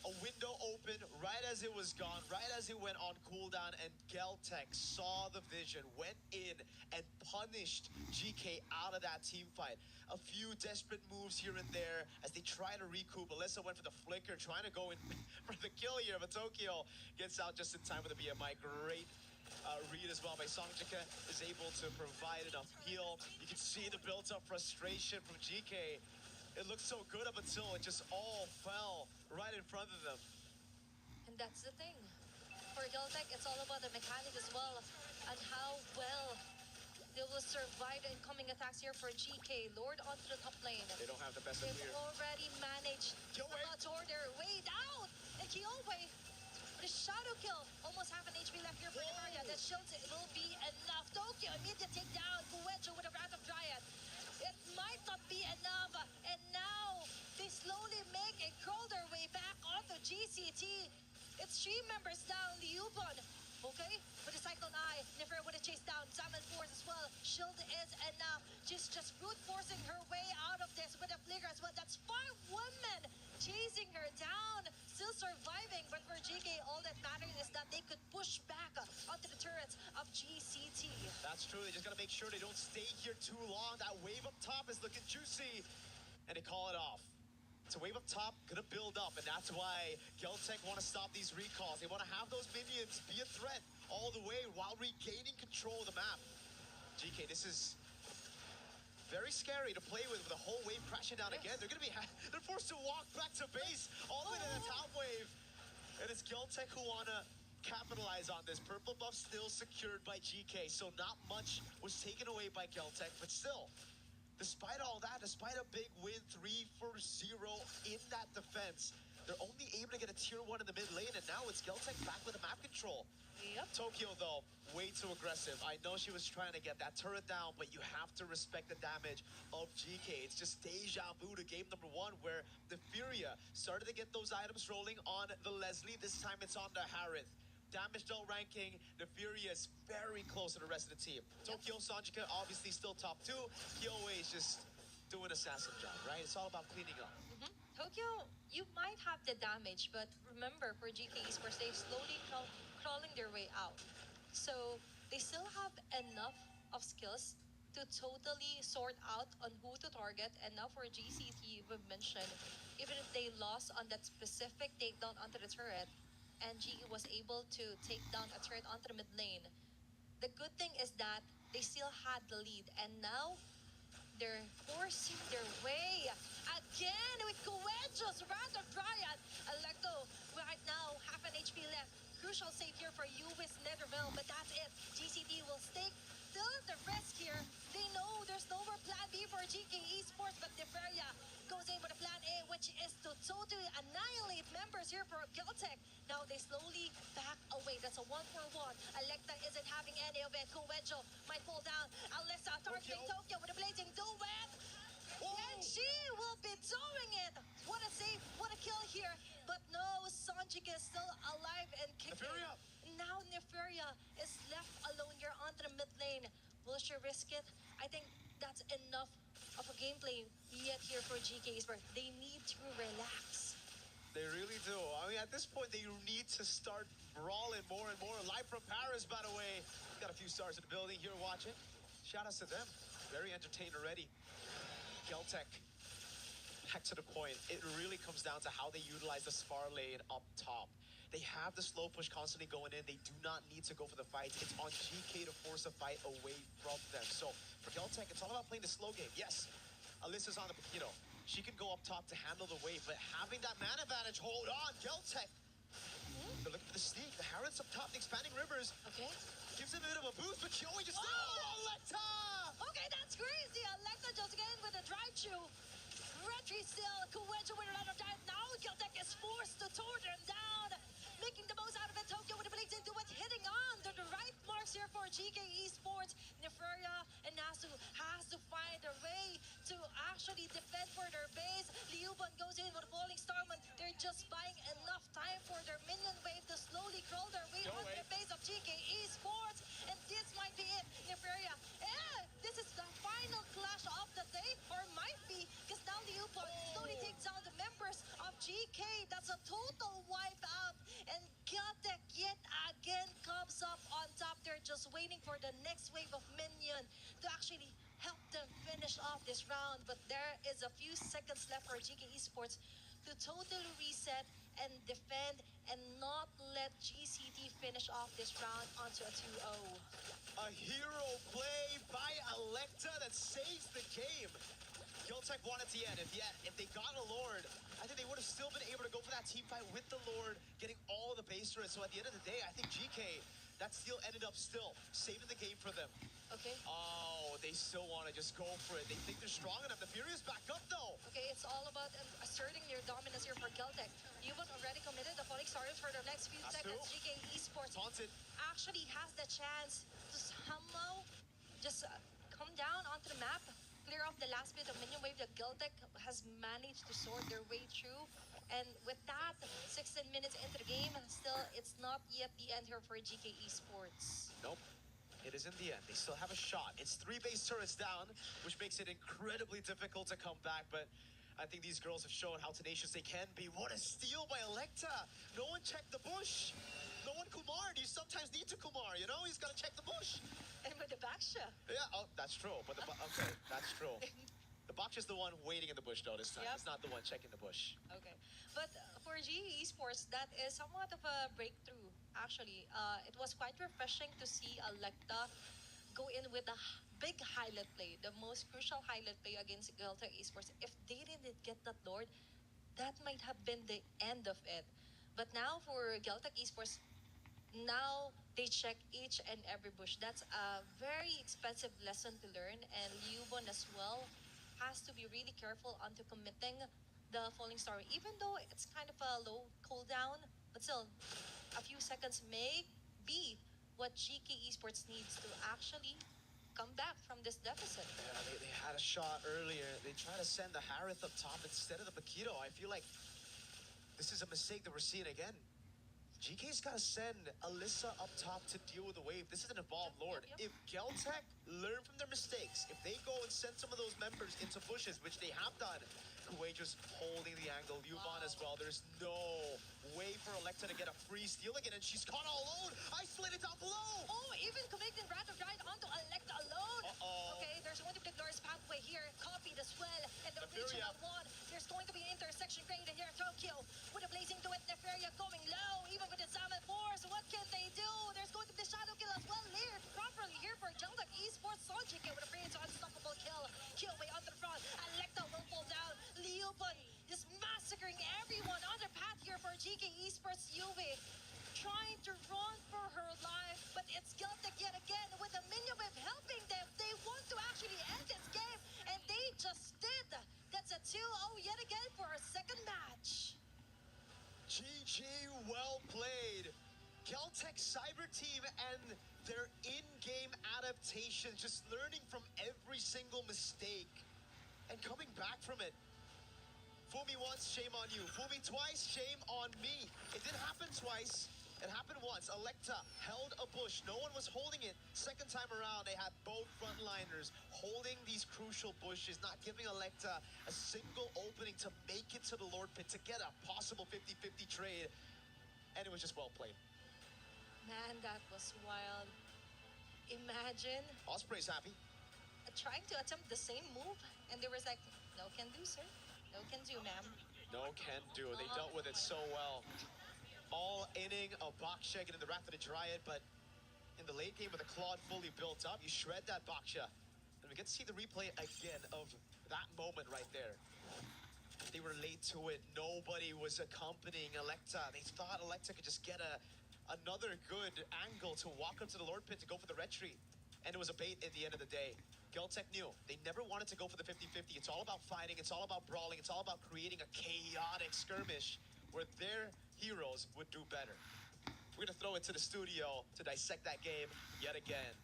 A window open right as it was gone, right as it went on cooldown, and Geltec saw the vision, went in, and punished GK out of that team fight. A few desperate moves here and there as they try to recoup. Alyssa went for the flicker, trying to go in for the kill here, but Tokyo gets out just in time with the BMI. Great read as well by Songjika is able to provide enough heal. You can see the built-up frustration from GK. It looked so good up until it just all fell right in front of them. And that's the thing. For Deltec, it's all about the mechanic as well and how well they will survive the incoming attacks here for GK. Lord onto the top lane. They don't have the best of They've clear. already managed to tore their way down. And Kyowe, the shadow kill, almost half an HP left here for Nevaria. That shows it will be enough. Tokyo immediate takedown. Guejo with a Wrath of Dryad. It might not be enough. And now they slowly make and crawl their way back onto GCT. It's 3 members down. Liubon, okay, with the Cyclone Eye. Nefer with a chase down. Zaman Force as well. Shield is enough. Just brute forcing her way out of this with a flicker as well. That's 5 women chasing her down. Still surviving, but for GK, all that matters is that they could push back onto the turrets of GCT. That's true. They just gotta make sure they don't stay here too long. That wave up top is looking juicy, and they call it off. So wave up top, gonna build up, and that's why Geltec want to stop these recalls. They want to have those minions be a threat all the way while regaining control of the map. GK, this is very scary to play with the whole wave crashing down again. They're forced to walk back to base all the way to the top wave. And it's Geltec who wanna capitalize on this. Purple buff still secured by GK, so not much was taken away by Geltec, but still, despite all that, despite a big win, 3-0 in that defense, they're only able to get a tier 1 in the mid lane, and now it's Geltec back with the map control. Yep. Tokyo, though, way too aggressive. I know she was trying to get that turret down, but you have to respect the damage of GK. It's just deja vu to game number 1, where the Furia started to get those items rolling on the Leslie. This time it's on the Harith. Damage dull ranking, the Furia is very close to the rest of the team. Tokyo, Sanjika, obviously still top 2. Kyoe is just doing assassin job, right? It's all about cleaning up. Tokyo, you might have the damage, but remember for GK Esports, they're slowly crawling their way out. So they still have enough of skills to totally sort out on who to target. And now for GCT, we've mentioned, even if they lost on that specific takedown onto the turret, and GE was able to take down a turret onto the mid lane, the good thing is that they still had the lead. And now they're forcing their way again with Guejo's Wrath of Dryad. Electo right now, half an HP left. Crucial save here for you with Netherrealm, but that's it. GCT will stake still the risk here. They know there's no more plan B for GK Esports, but Neferia goes in with a plan A, which is to totally annihilate members here for Geltec. Now they slowly back away. That's a 1-for-1. Electa isn't having any of it. Guejo might fall down. Alyssa targeting Tokyo with a blazing duet. And she will be doing it. What a save, what a kill here. But no, Sanjik is still alive and kicking. Neferia. Now Neferia is left alone here onto the mid lane. Will she risk it? I think that's enough of a gameplay yet here for GK Esports. They need to relax. They really do. I mean, at this point, they need to start brawling more and more. Live from Paris, by the way. Got a few stars in the building here watching. Shout outs to them. Very entertained already. Geltec, back to the point, it really comes down to how they utilize the spar lane up top. They have the slow push constantly going in. They do not need to go for the fights. It's on GK to force a fight away from them. So for Geltec, it's all about playing the slow game. Yes, Alyssa's on the Paquito. She can go up top to handle the wave, but having that man advantage, hold on, Geltec. They're looking for the sneak. The Harrods up top, the expanding rivers. Okay. Gives him a bit of a boost, but Joey just... Oh! Alecta! Okay, that's crazy. Electa just again with a drive-through. Retry still. Guejo with another dive. Now Geltec is forced to tore them down. Making the most out of it. Tokyo with a blazing duet, hitting on to the right marks here for GK Esports. Neferia and Nasu has to find a way to actually defend for their base. Liuban goes in with a falling Starman. They're just buying enough time for their minion wave to slowly crawl their way on the base of GK Esports. And this might be it. Neferia, this is the final clash of the day, or might be, because now Liuban slowly takes down the members of GK. That's a total wipe out. And Geltec yet again comes up on top. They're just waiting for the next wave of minion to actually help them finish off this round. But there is a few seconds left for GK Esports to totally reset and defend and not let GCT finish off this round onto a 2-0. A hero play by Electa that saves the game. Giltech wanted to end. If they got a Lord, I think they would have still been able to go for that team fight with the Lord, getting all the base turrets. So at the end of the day, I think GK, that steal ended up still saving the game for them. Okay. Oh, they still want to just go for it. They think they're strong enough. The Furious back up though. Okay, it's all about asserting your dominance here for Geltec. You've already committed the falling stars for the next few That's seconds. true. GK Esports Taunted. actually has the chance to somehow just come down onto the map, clear off the last bit of minion wave that Geltec has managed to sort their way through. And with that, 16 minutes into the game, still it's not yet the end here for GK Esports. Nope. It is in the end. They still have a shot. It's 3 base turrets down, which makes it incredibly difficult to come back, but I think these girls have shown how tenacious they can be. What a steal by Electa! No one checked the bush. No one Kumar. You sometimes need to Kumar, you know? He's got to check the bush. And with the backsha. Yeah, oh, that's true. But okay, that's true. The box is the one waiting in the bush, though, this time. Yep. It's not the one checking the bush. Okay. But for GE Esports, that is somewhat of a breakthrough, actually. It was quite refreshing to see Electa go in with a big highlight play, the most crucial highlight play against Geltec Esports. If they didn't get that Lord, that might have been the end of it. But now for Geltec Esports, now they check each and every bush. That's a very expensive lesson to learn, and Liubon as well has to be really careful onto committing the falling star, even though it's kind of a low cooldown, but still, a few seconds may be what GK Esports needs to actually come back from this deficit. Yeah, they had a shot earlier. They tried to send the Harith up top instead of the Paquito. I feel like this is a mistake that we're seeing again. GK's got to send Alyssa up top to deal with the wave. This is an evolved Lord. Yep. If Geltech learn from their mistakes, if they go and send some of those members into bushes, which they have done, Kuwait just holding the angle. Yuban as well. There's no way for Electa to get a free steal again, and she's caught all alone. Isolated down below. Oh, even connecting Rat of Giant onto Electa alone. Uh-oh. Okay, there's going to be the glorious pathway here, copied as well. And the regional one, there's going to be an intersection created here. Tokyo with a blazing duet. Neferia going low, even with the Zaman Force. What can they do? There's going to be the shadow kill as well. Layered properly here for Geltec Esports. Soljic with a free unstoppable kill. Kill way onto the front. Electa will fall down. Liupan is massacring everyone on their path here for GK Esports. Yuvi trying to run for her life, but it's Geltec yet again with the minion wave helping them. They want to actually end this game, and they just did. That's a 2-0 yet again for our second match. GG, well played. Geltech Cyber Team and their in-game adaptation, just learning from every single mistake and coming back from it. Fool me once, shame on you. Fool me twice, shame on me. It didn't happen twice. It happened once. Electa held a bush. No one was holding it. Second time around, they had both frontliners holding these crucial bushes, not giving Electa a single opening to make it to the Lord Pit, to get a possible 50-50 trade. And it was just well played. Man, that was wild. Imagine Osprey's happy. trying to attempt the same move, and there was like, no can do, sir. No can do, ma'am. No can do. They dealt with it so well. All inning of Baksha getting the Wrath of the Dryad, but in the late game with the Claude fully built up, you shred that Baksha. And we get to see the replay again of that moment right there. They were late to it. Nobody was accompanying Electa. They thought Electa could just get another good angle to walk up to the Lord Pit to go for the retreat. And it was a bait at the end of the day. Geltech knew they never wanted to go for the 50-50. It's all about fighting. It's all about brawling. It's all about creating a chaotic skirmish where their heroes would do better. We're going to throw it to the studio to dissect that game yet again.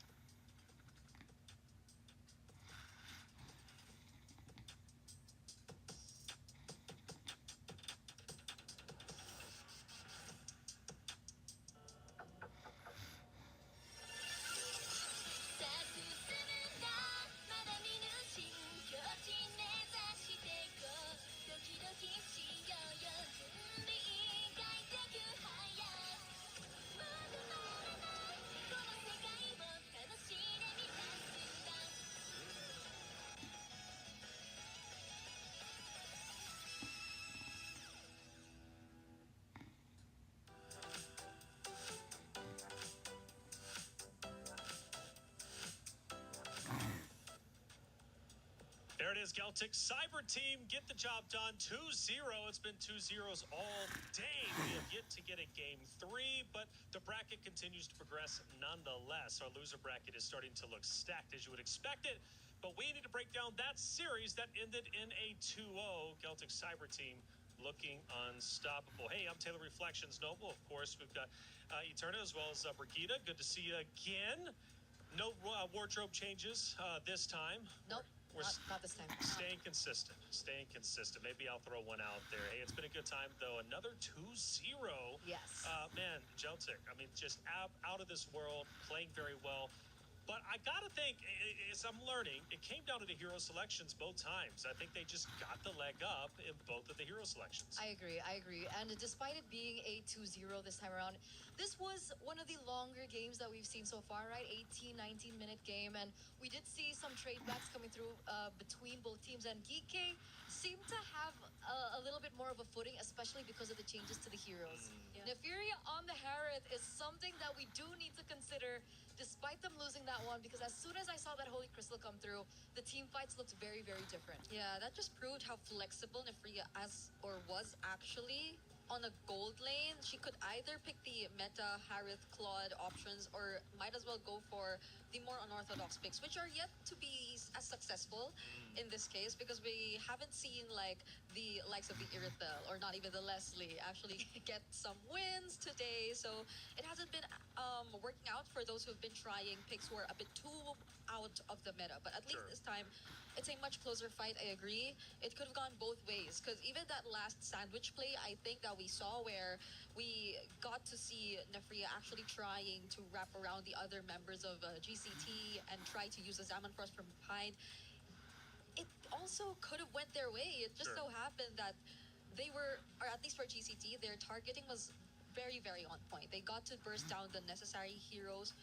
There it is, Celtic Cyber Team get the job done, 2-0. It's been 2-0s all day. We have yet to get a game 3, but the bracket continues to progress nonetheless. Our loser bracket is starting to look stacked as you would expect it, but we need to break down that series that ended in a 2-0. Celtic Cyber Team looking unstoppable. Hey, I'm Taylor Reflections Noble. Of course, we've got Eterna as well as Brigida. Good to see you again. No wardrobe changes this time. Nope. We're not this time. staying consistent. Staying consistent. Maybe I'll throw one out there. Hey, it's been a good time, though. Another 2-0. Yes. Man, Celtic, I mean, just out of this world, playing very well. But I got to think, as I'm learning, it came down to the hero selections both times. I think they just got the leg up in both of the hero selections. I agree. And despite it being a 2-0 this time around, this was one of the longer games that we've seen so far, right? 18, 19-minute game. And we did see some trade backs coming through between both teams. And Geeky seemed to have a little bit more of a footing, especially because of the changes to the heroes. Yeah. Nefiria on the Harith is something that we do need to consider, despite them losing that one, because as soon as I saw that Holy Crystal come through, the team fights looked very, very different. Yeah, that just proved how flexible Nefria was actually on a gold lane. She could either pick the meta Harith Claude options or might as well go for the more unorthodox picks, which are yet to be as successful in this case because we haven't seen like the likes of the Irithel or not even the Leslie actually get some wins today. So it hasn't been working out for those who've been trying picks who are a bit too out of the meta. But at least Sure. this time, it's a much closer fight. I agree. It could have gone both ways because even that last sandwich play, I think that we saw where we got to see Nefria actually trying to wrap around the other members of GCT and try to use the Zaman Frost from behind. It also could have went their way. It just Sure. so happened that they were, or at least for GCT, their targeting was very, very on point. They got to burst down the necessary heroes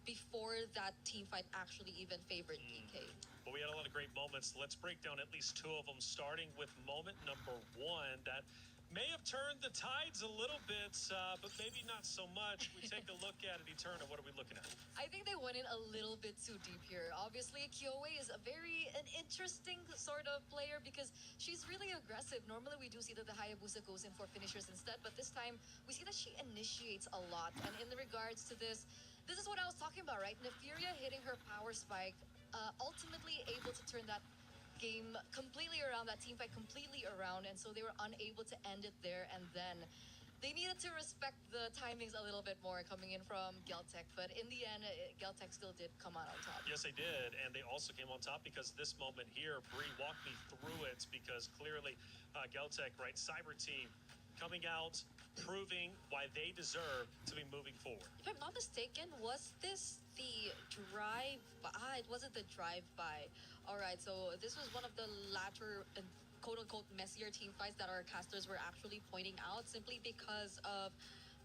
before that team fight actually even favored DK. Well, we had a lot of great moments. Let's break down at least two of them, starting with moment number one that may have turned the tides a little bit, but maybe not so much. We take a look at it, Eterna. What are we looking at? I think they went in a little bit too deep here. Obviously, Kyowe is an interesting sort of player because she's really aggressive. Normally, we do see that the Hayabusa goes in for finishers instead, but this time we see that she initiates a lot. And in regards to this is what I was talking about, right? Nefiria hitting her power spike, ultimately able to turn that game completely around, that team fight completely around, and so they were unable to end it there. And then they needed to respect the timings a little bit more coming in from Geltec, but in the end, Geltec still did come out on top. Yes, they did, and they also came on top because this moment here, Bree walked me through it because clearly Geltec, right, Cyber Team coming out, proving why they deserve to be moving forward. If I'm not mistaken, was this the drive? It wasn't the drive-by. All right, so this was one of the latter quote-unquote messier team fights that our casters were actually pointing out simply because of,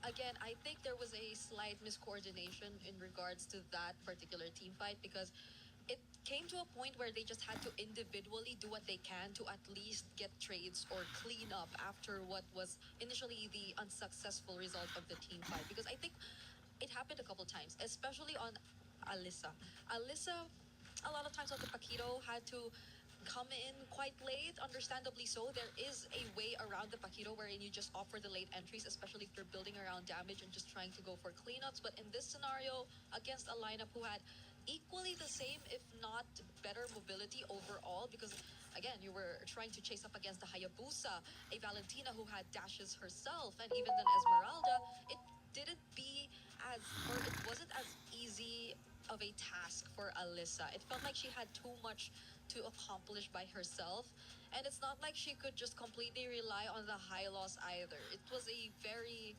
again, I think there was a slight miscoordination in regards to that particular team fight because it came to a point where they just had to individually do what they can to at least get trades or clean up after what was initially the unsuccessful result of the team fight. Because I think it happened a couple times, especially on Alyssa. Alyssa, a lot of times on the Paquito, had to come in quite late, understandably so. There is a way around the Paquito wherein you just offer the late entries, especially if you're building around damage and just trying to go for cleanups. But in this scenario, against a lineup who had equally the same, if not better mobility overall, because again, you were trying to chase up against the Hayabusa, a Valentina who had dashes herself, and even then Esmeralda, it wasn't as easy of a task for Alyssa. It felt like she had too much to accomplish by herself, and it's not like she could just completely rely on the high loss either. It was a very,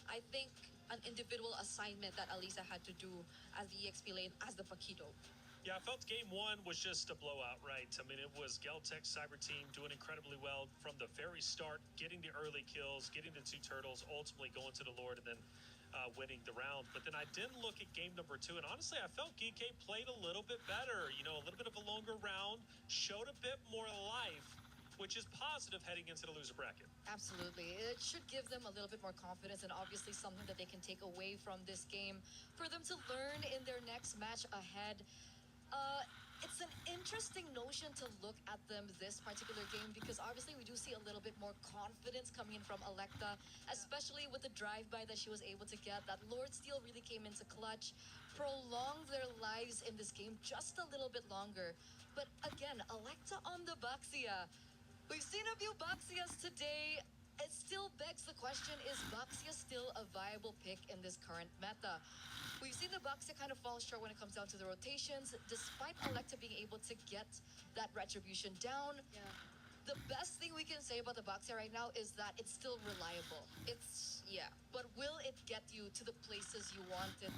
I think, an individual assignment that Alyssa had to do as the EXP lane, as the Paquito. Yeah, I felt game one was just a blowout, right? I mean, it was Geltec Cyber Team doing incredibly well from the very start, getting the early kills, getting the two turtles, ultimately going to the Lord, and then winning the round. But then I did look at game number two, and honestly, I felt Geeky played a little bit better. You know, a little bit of a longer round, showed a bit more life, which is positive heading into the loser bracket. Absolutely. It should give them a little bit more confidence and obviously something that they can take away from this game for them to learn in their next match ahead. it's an interesting notion to look at them this particular game because obviously we do see a little bit more confidence coming in from Electa, especially with the drive-by that she was able to get. That Lord Steel really came into clutch, prolonged their lives in this game just a little bit longer. But again, Electa on the Baxia. We've seen a few Baxias today. It still begs the question, is Baxia still a viable pick in this current meta? We've seen the Baxia kind of fall short when it comes down to the rotations, despite Electa being able to get that retribution down. Yeah. The best thing we can say about the Baxia right now is that it's still reliable. Yeah. But will it get you to the places you want it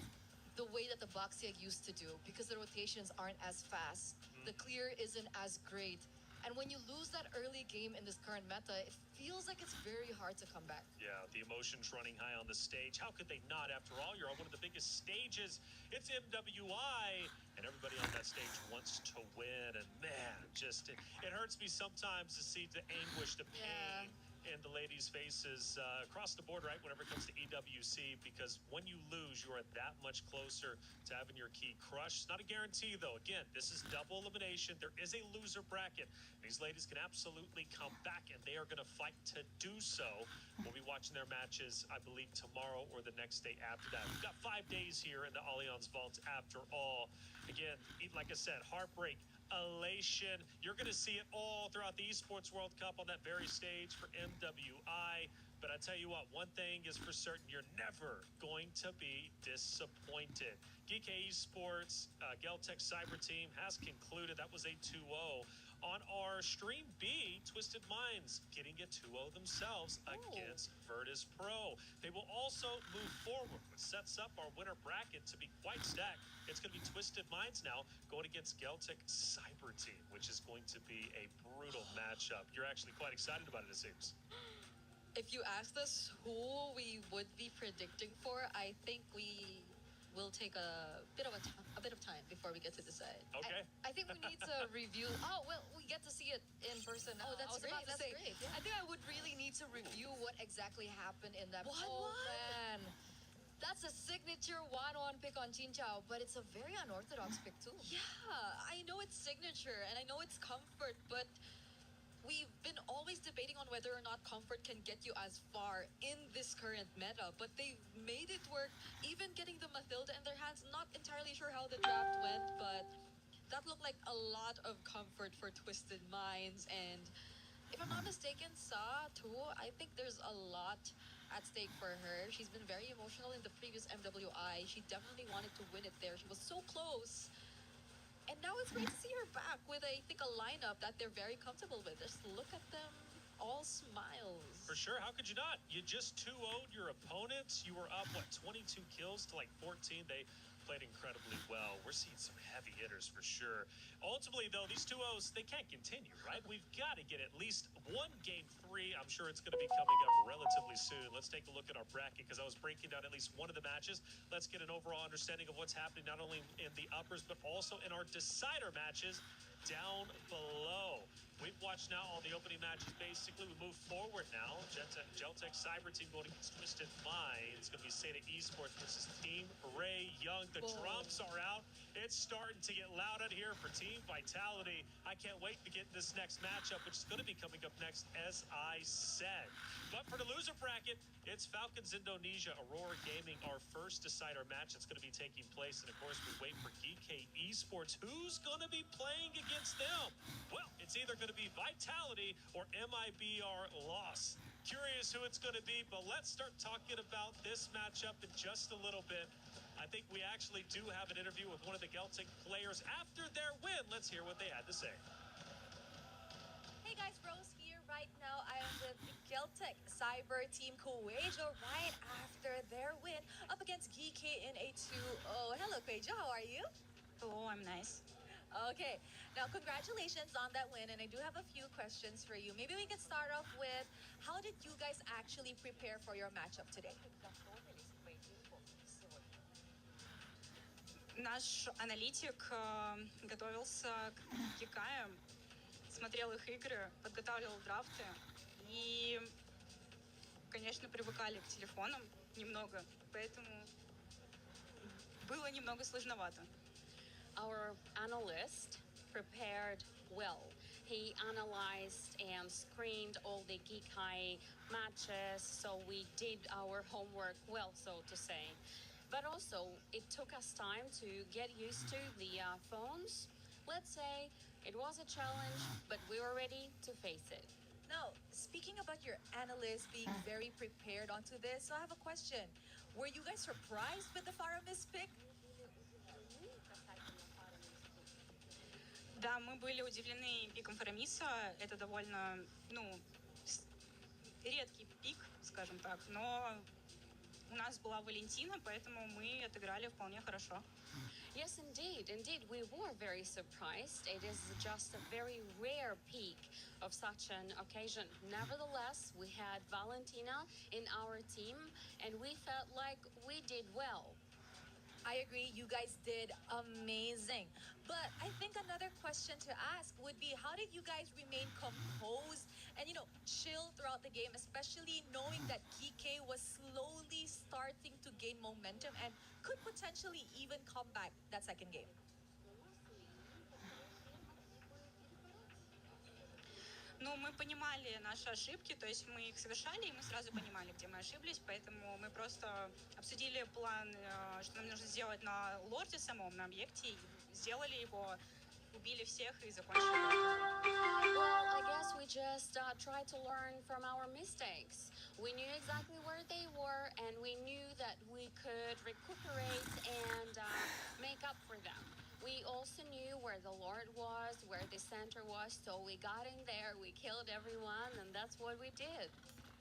the way that the Baxia used to do? Because the rotations aren't as fast, the clear isn't as great. And when you lose that early game in this current meta, it feels like it's very hard to come back. Yeah, the emotions running high on the stage. How could they not? After all, you're on one of the biggest stages. It's MWI, and everybody on that stage wants to win. And man, it hurts me sometimes to see the anguish, the pain in the ladies' faces across the board, right? Whenever it comes to EWC, because when you lose, you are that much closer to having your key crushed. It's not a guarantee, though. Again, this is double elimination. There is a loser bracket. These ladies can absolutely come back, and they are going to fight to do so. We'll be watching their matches, I believe, tomorrow or the next day after that. We've got 5 days here in the Allianz Vault after all. Again, like I said, heartbreak, elation. You're going to see it all throughout the Esports World Cup on that very stage for MWI. But I tell you what, one thing is for certain, you're never going to be disappointed. GK Esports, Geltech Cyber Team has concluded. That was a 2-0. On our Stream B, Twisted Minds getting a 2-0 themselves against Virtus Pro. They will also move forward, which sets up our winner bracket to be quite stacked. It's going to be Twisted Minds now going against Geltech Cyber Team, which is going to be a brutal matchup. You're actually quite excited about it, it seems. If you asked us who we would be predicting for, I think we will take a bit of time before we get to decide. Okay. I think we need to review. Oh well, we get to see it in person now. Oh, that's I was great. about to That's say. great. Yeah. I think I would really need to review What exactly happened in that? What? Oh What? man, that's a signature 1-1 pick on Chinchao, but it's a very unorthodox pick too. Yeah, I know it's signature and I know it's comfort, but we've been always debating on whether or not comfort can get you as far in this current meta, but they've made it work. Even getting the Mathilda in their hands, not entirely sure how the draft went, but that looked like a lot of comfort for Twisted Minds. And if I'm not mistaken, Sa too, I think there's a lot at stake for her. She's been very emotional in the previous MWI. She definitely wanted to win it there. She was so close. And now it's great to see her back with, I think, a lineup that they're very comfortable with. Just look at them, all smiles. For sure, how could you not? You just 2-0'd your opponents. You were up, 22 kills to 14. They played incredibly well. We're seeing some heavy hitters for sure. Ultimately, though, these 2-0s, they can't continue, right? We've got to get at least one game 3. I'm sure it's going to be coming up relatively soon. Let's take a look at our bracket because I was breaking down at least one of the matches. Let's get an overall understanding of what's happening not only in the uppers, but also in our decider matches down below. We've watched now all the opening matches. Basically, we move forward now. Geltech Cyber Team going against Twisted Minds. It's going to be Seda Esports versus Team Ray Young. The drums are out. It's starting to get loud out here for Team Vitality. I can't wait to get this next matchup, which is going to be coming up next, as I said. But for the loser bracket, it's Falcons Indonesia, Aurora Gaming, our first decider match. It's going to be taking place. And of course, we wait for GK Esports. Who's going to be playing against them? Well, it's either going to be Vitality or MIBR Loss. Curious who it's going to be, but let's start talking about this matchup in just a little bit. I think we actually do have an interview with one of the Geltech players after their win. Let's hear what they had to say. Hey guys, Rose here. Right now, I am with the Geltech Cyber Team Kuwejo right after their win up against GK in a 2-0. Hello, Kuwejo. How are you? Oh, I'm nice. Okay, now congratulations on that win, and I do have a few questions for you. Maybe we can start off with, how did you guys actually prepare for your matchup today? Наш аналитик готовился к Китаю, смотрел их игры, подготавливал драфты и, конечно, привыкали к телефонам немного, поэтому было немного сложновато. Our analyst prepared well. He analyzed and screened all the Geek High matches, so we did our homework well, so to say. But also, it took us time to get used to the phones. Let's say it was a challenge, but we were ready to face it. Now, speaking about your analysts being very prepared onto this, so I have a question. Were you guys surprised with the Faramis pick? Да, мы были удивлены пиком Фарамиса. Это довольно, редкий пик, скажем так. Но у нас была Валентина, поэтому мы отыграли вполне хорошо. Yes, indeed. Indeed, we were very surprised. It is just a very rare peak of such an occasion. Nevertheless, we had Valentina in our team, and we felt like we did well. I agree, you guys did amazing. But I think another question to ask would be how did you guys remain composed and, chill throughout the game, especially knowing that Kike was slowly starting to gain momentum and could potentially even come back that second game? Ну, мы понимали наши ошибки, то есть мы их совершали, и мы сразу понимали, где мы ошиблись, поэтому мы просто обсудили план, что нам нужно сделать на лорде самом, на объекте, и сделали его, убили всех и закончили. Well, I guess we just tried to learn from our mistakes. We knew exactly where they were, and we knew that we could recuperate and make up for them. We also knew where the Lord was, where the center was, so we got in there, we killed everyone, and that's what we did.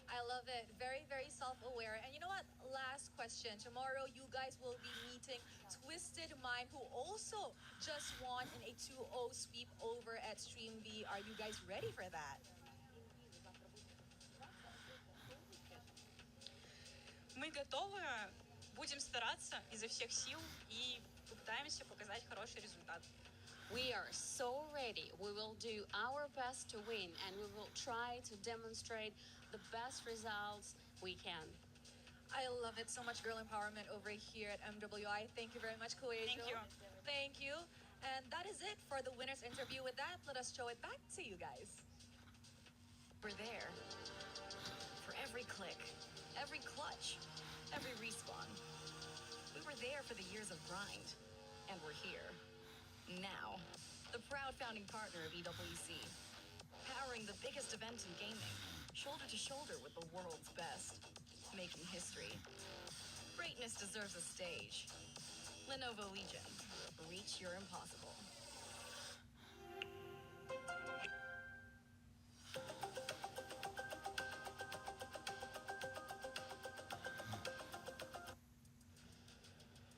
I love it. Very, very self-aware. And you know what? Last question. Tomorrow, you guys will be meeting Twisted Mind, who also just won in a 2-0 sweep over at Stream B. Are you guys ready for that? Мы готовы, будем стараться изо всех сил и попытаемся показать хороший результат. We are so ready. We will do our best to win, and we will try to demonstrate the best results we can. I love it. So much girl empowerment over here at MWI. Thank you very much, Kuejo. Thank you. Thank you. And that is it for the winner's interview. With that, let us show it back to you guys. We're there. For every click, every clutch, every respawn. We were there for the years of grind. And we're here. Now. The proud founding partner of EWC. Powering the biggest event in gaming. Shoulder to shoulder with the world's best. Making history. Greatness deserves a stage. Lenovo Legion. Reach your impossible.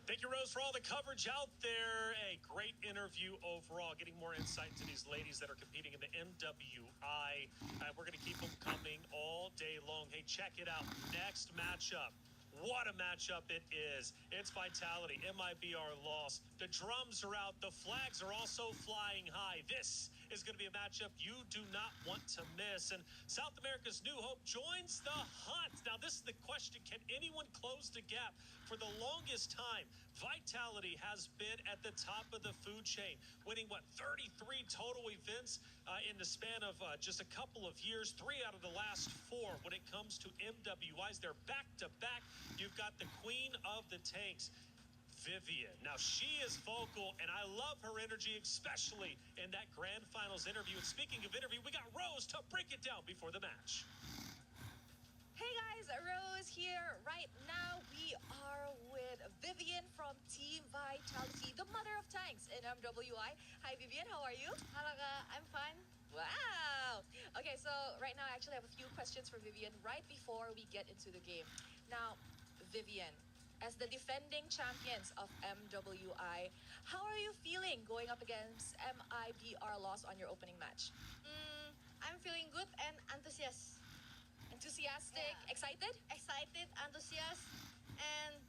Thank you, Rose, for all the coverage out there. A great interview overall, getting more insight into these ladies that are competing in the MWI. We're going to keep them coming all day long. Hey, check it out. Next matchup. What a matchup it is. It's Vitality, MIBR loss. The drums are out. The flags are also flying high. This is going to be a matchup you do not want to miss. And South America's New Hope joins the hunt. Now, this is the question. Can anyone close the gap? For the longest time, Vitality has been at the top of the food chain, winning, 33 total events in the span of just a couple of years, 3 out of the last 4 when it comes to MWIs. They're back-to-back. You've got the queen of the tanks, Vivian. Now, she is vocal, and I love her energy, especially in that grand finals interview. And speaking of interview, we got Rose to break it down before the match. Hey guys, Rose here. Right now, we are with Vivian from Team Vitality, the mother of tanks in MWI. Hi, Vivian. How are you? Hello, I'm fine. Wow. Okay, so right now I actually have a few questions for Vivian right before we get into the game. Now, Vivian, as the defending champions of MWI, how are you feeling going up against MIBR loss on your opening match? I'm feeling good and enthusiastic. Enthusiastic, Yeah. excited? Excited, enthusiastic, and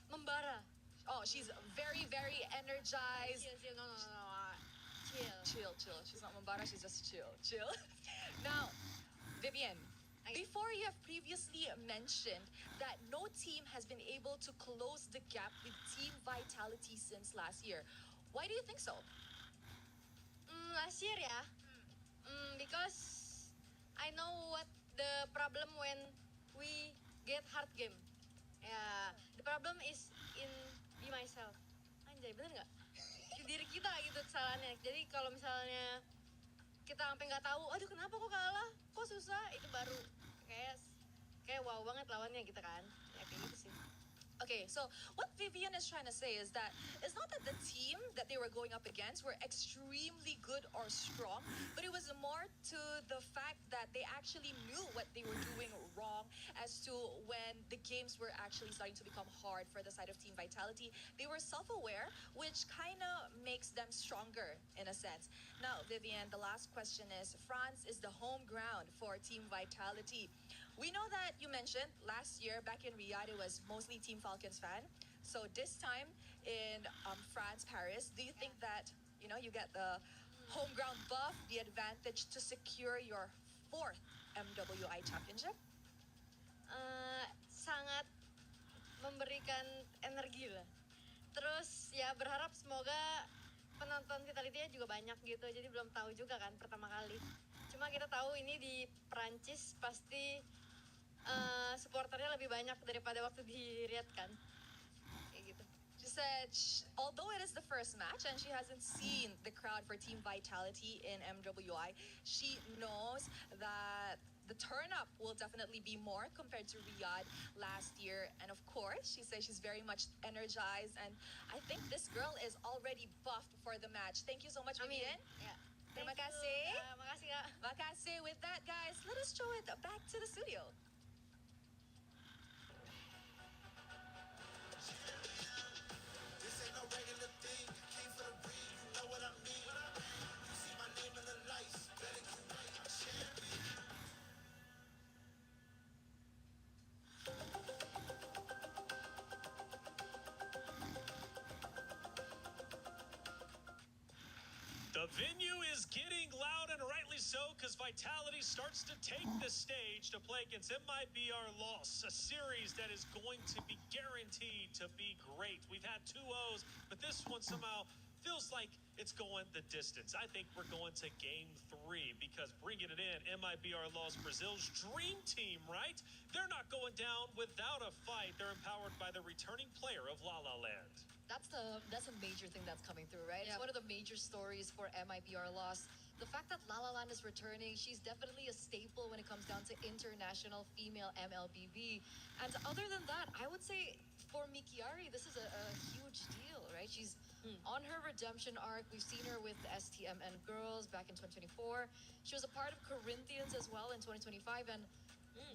membara. Oh, she's very, very energized. Chill, no. Chill. Chill. She's not Mambara, she's just chill. Now, Vivian, before you have previously mentioned that no team has been able to close the gap with Team Vitality since last year. Why do you think so? ya. Because I know what the problem when we get hard game. Ya, the problem is in be myself. Anjay, bener nggak? Di diri kita gitu kesalahannya. Jadi kalau misalnya kita sampai nggak tahu, aduh kenapa kok kalah, kok susah, itu baru kayak kayak wow banget lawannya gitu kan. Ya kayak gitu sih. Okay, so what Vivian is trying to say is that it's not that the team that they were going up against were extremely good or strong, but it was more to the fact that they actually knew what they were doing wrong as to when the games were actually starting to become hard for the side of Team Vitality. They were self-aware, which kind of makes them stronger in a sense. Now, Vivian, the last question is, France is the home ground for Team Vitality. We know that you mentioned last year back in Riyadh it was mostly Team Falcons fan. So this time in France, Paris, do you think that you get the home ground buff, the advantage to secure your fourth MWI championship? Sangat memberikan energi lah. Terus ya berharap semoga penonton Vitality-nya juga banyak gitu. Jadi belum tahu juga kan pertama kali. Cuma kita tahu ini di Perancis pasti supporternya lebih banyak daripada waktu di Riyadh kan. Kayak gitu. She said, although it is the first match and she hasn't seen the crowd for Team Vitality in MWI, she knows that the turn up will definitely be more compared to Riyadh last year. And of course, she says she's very much energized. And I think this girl is already buffed for the match. Thank you so much, Amin. Vivian. Ya. Terima Thank you. kasih. Makasih Kak. Makasih. With that, guys, let us show it back to the studio. This ain't no regular thing. Came for the ring, you know what I mean. You see my name in the lights, better get right, champion. The venue is getting loud, and rightly so, because Vitality starts to take the stage to play against MIBR Loss, a series that is going to be guaranteed to be great. We've had 2-0s, but this one somehow feels like it's going the distance. I think we're going to game 3 because bringing it in, MIBR Loss, Brazil's dream team, right? They're not going down without a fight. They're empowered by the returning player of La La Land. That's a major thing that's coming through, right? Yeah. It's one of the major stories for MIBR Loss. The fact that La La Land is returning, she's definitely a staple when it comes down to international female MLBB. And other than that, I would say for Mikiari, this is a huge deal, right? She's on her redemption arc. We've seen her with the STMN girls back in 2024. She was a part of Corinthians as well in 2025. And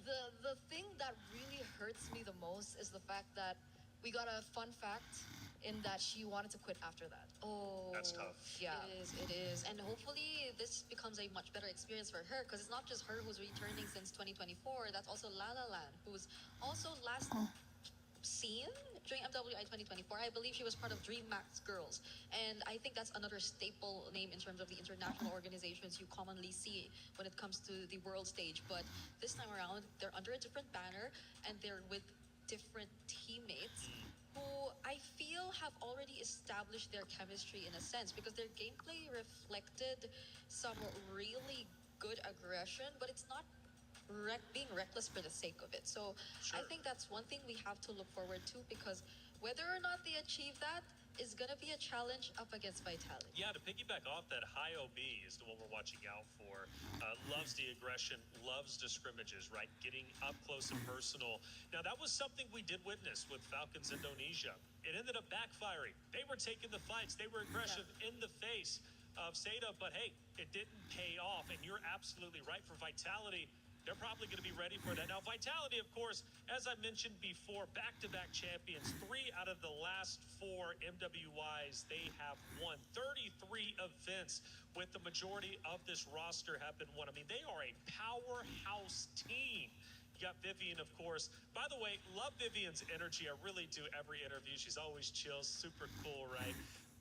the thing that really hurts me the most is the fact that we got a fun fact in that she wanted to quit after that. Oh. That's tough. Yeah. It is. And hopefully this becomes a much better experience for her because it's not just her who's returning since 2024. That's also La La Land, who's also last seen during MWI 2024. I believe she was part of Dream Max Girls. And I think that's another staple name in terms of the international organizations you commonly see when it comes to the world stage. But this time around, they're under a different banner and they're with different teammates who I feel have already established their chemistry in a sense because their gameplay reflected some really good aggression, but it's not being reckless for the sake of it. So I think that's one thing we have to look forward to because whether or not they achieve that is going to be a challenge up against Vitality. Yeah, to piggyback off that, High OB is the one we're watching out for. Loves the aggression, loves the scrimmages, right? Getting up close and personal. Now, that was something we did witness with Falcons Indonesia. It ended up backfiring. They were taking the fights. They were aggressive in the face of Seda, but hey, it didn't pay off. And you're absolutely right. For Vitality, they're probably going to be ready for that. Now, Vitality, of course, as I mentioned before, back-to-back champions. 3 out of the last 4 MWIs they have won. 33 events with the majority of this roster have been won. I mean, they are a powerhouse team. You got Vivian, of course. By the way, love Vivian's energy. I really do every interview. She's always chill, super cool, right?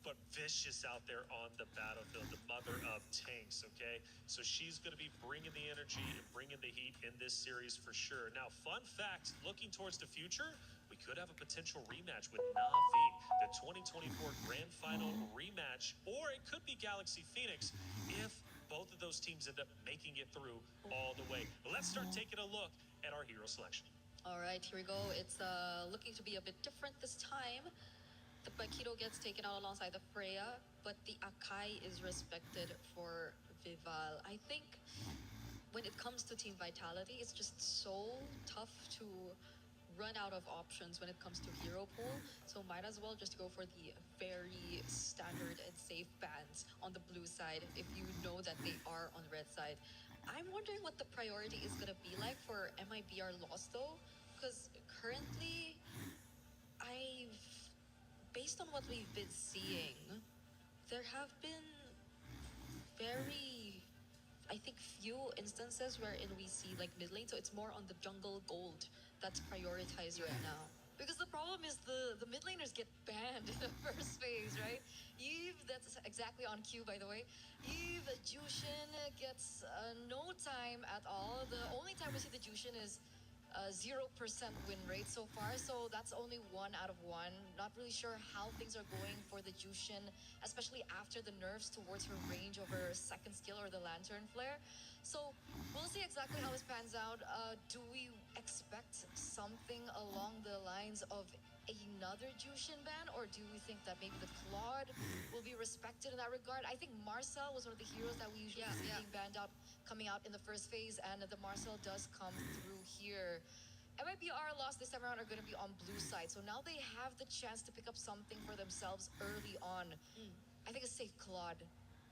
But vicious out there on the battlefield, the mother of tanks, okay? So she's going to be bringing the energy and bringing the heat in this series for sure. Now, fun fact, looking towards the future, we could have a potential rematch with Na'Vi, the 2024 Grand Final rematch, or it could be Galaxy Phoenix if both of those teams end up making it through all the way. But let's start taking a look at our hero selection. All right, here we go. It's looking to be a bit different this time. The Paquito gets taken out alongside the Freya, but the Akai is respected for Vival. I think when it comes to Team Vitality, it's just so tough to run out of options when it comes to hero pool. So might as well just go for the very standard and safe bans on the blue side if you know that they are on red side. I'm wondering what the priority is gonna be like for MIBR loss though, because currently I've based on what we've been seeing, there have been very I think few instances wherein we see like mid lane, so it's more on the jungle gold that's prioritized right now. Because the problem is the mid laners get banned in the first phase, right? Eve, that's exactly on cue, by the way. Eve, Jushin gets no time at all. The only time we see the Jushin is 0% win rate so far, so that's only 1 out of 1. Not really sure how things are going for the Jushin, especially after the nerfs towards her range of her second skill or the Lantern Flare. So we'll see exactly how this pans out. Do we expect something along the lines of another Jushin ban, or do we think that maybe the Claude will be respected in that regard? I think Marcel was one of the heroes that we usually see being banned out, coming out in the first phase, and the Marcel does come through here. MIBR lost this time around are going to be on blue side, so now they have the chance to pick up something for themselves early on. I think a safe Claude.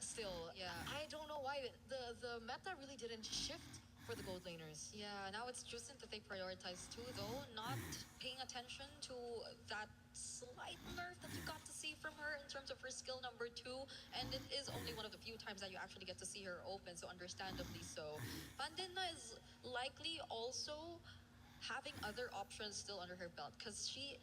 Still, Yeah. I don't know why the meta really didn't shift for the gold laners. Yeah, now it's Justin that they prioritize too, though, not paying attention to that slight nerf that you got to see from her in terms of her skill number 2, and it is only one of the few times that you actually get to see her open, so understandably so. Pandina is likely also having other options still under her belt because she's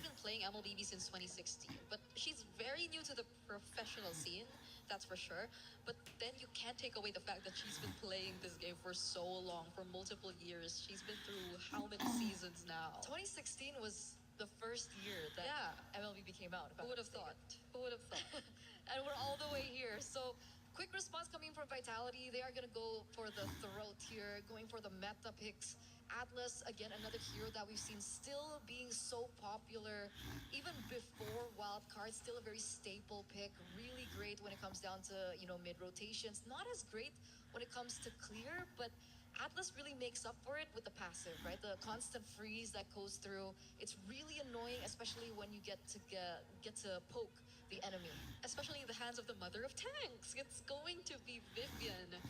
been playing MLBB since 2016, but she's very new to the professional scene, that's for sure. But then you can't take away the fact that she's been playing this game for so long, for multiple years. She's been through how many seasons now? 2016 was the first year that MLBB came out. Who would have thought? Who would have thought? And we're all the way here. So, quick response coming from Vitality. They are going to go for the throat here, going for the meta picks. Atlas, again, another hero that we've seen still being so popular even before Wildcard. Still a very staple pick. Really great when it comes down to, mid rotations. Not as great when it comes to clear, but Atlas really makes up for it with the passive, right? The constant freeze that goes through. It's really annoying, especially when you get to poke the enemy. Especially in the hands of the mother of tanks. It's going to be Vivian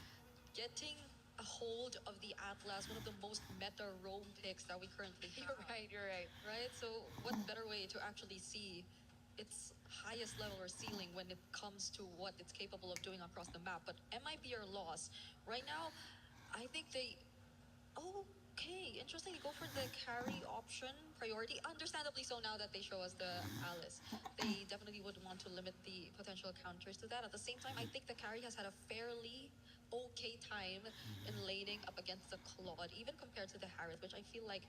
getting a hold of the Atlas, one of the most meta roam picks that we currently have. You're right. Right? So what better way to actually see its highest level or ceiling when it comes to what it's capable of doing across the map. But MIBR loss. Right now, I think they okay, interesting. They go for the carry option priority. Understandably so now that they show us the Alice. They definitely would want to limit the potential counters to that. At the same time, I think the carry has had a fairly okay time in laning up against the Claude, even compared to the Harith, which I feel like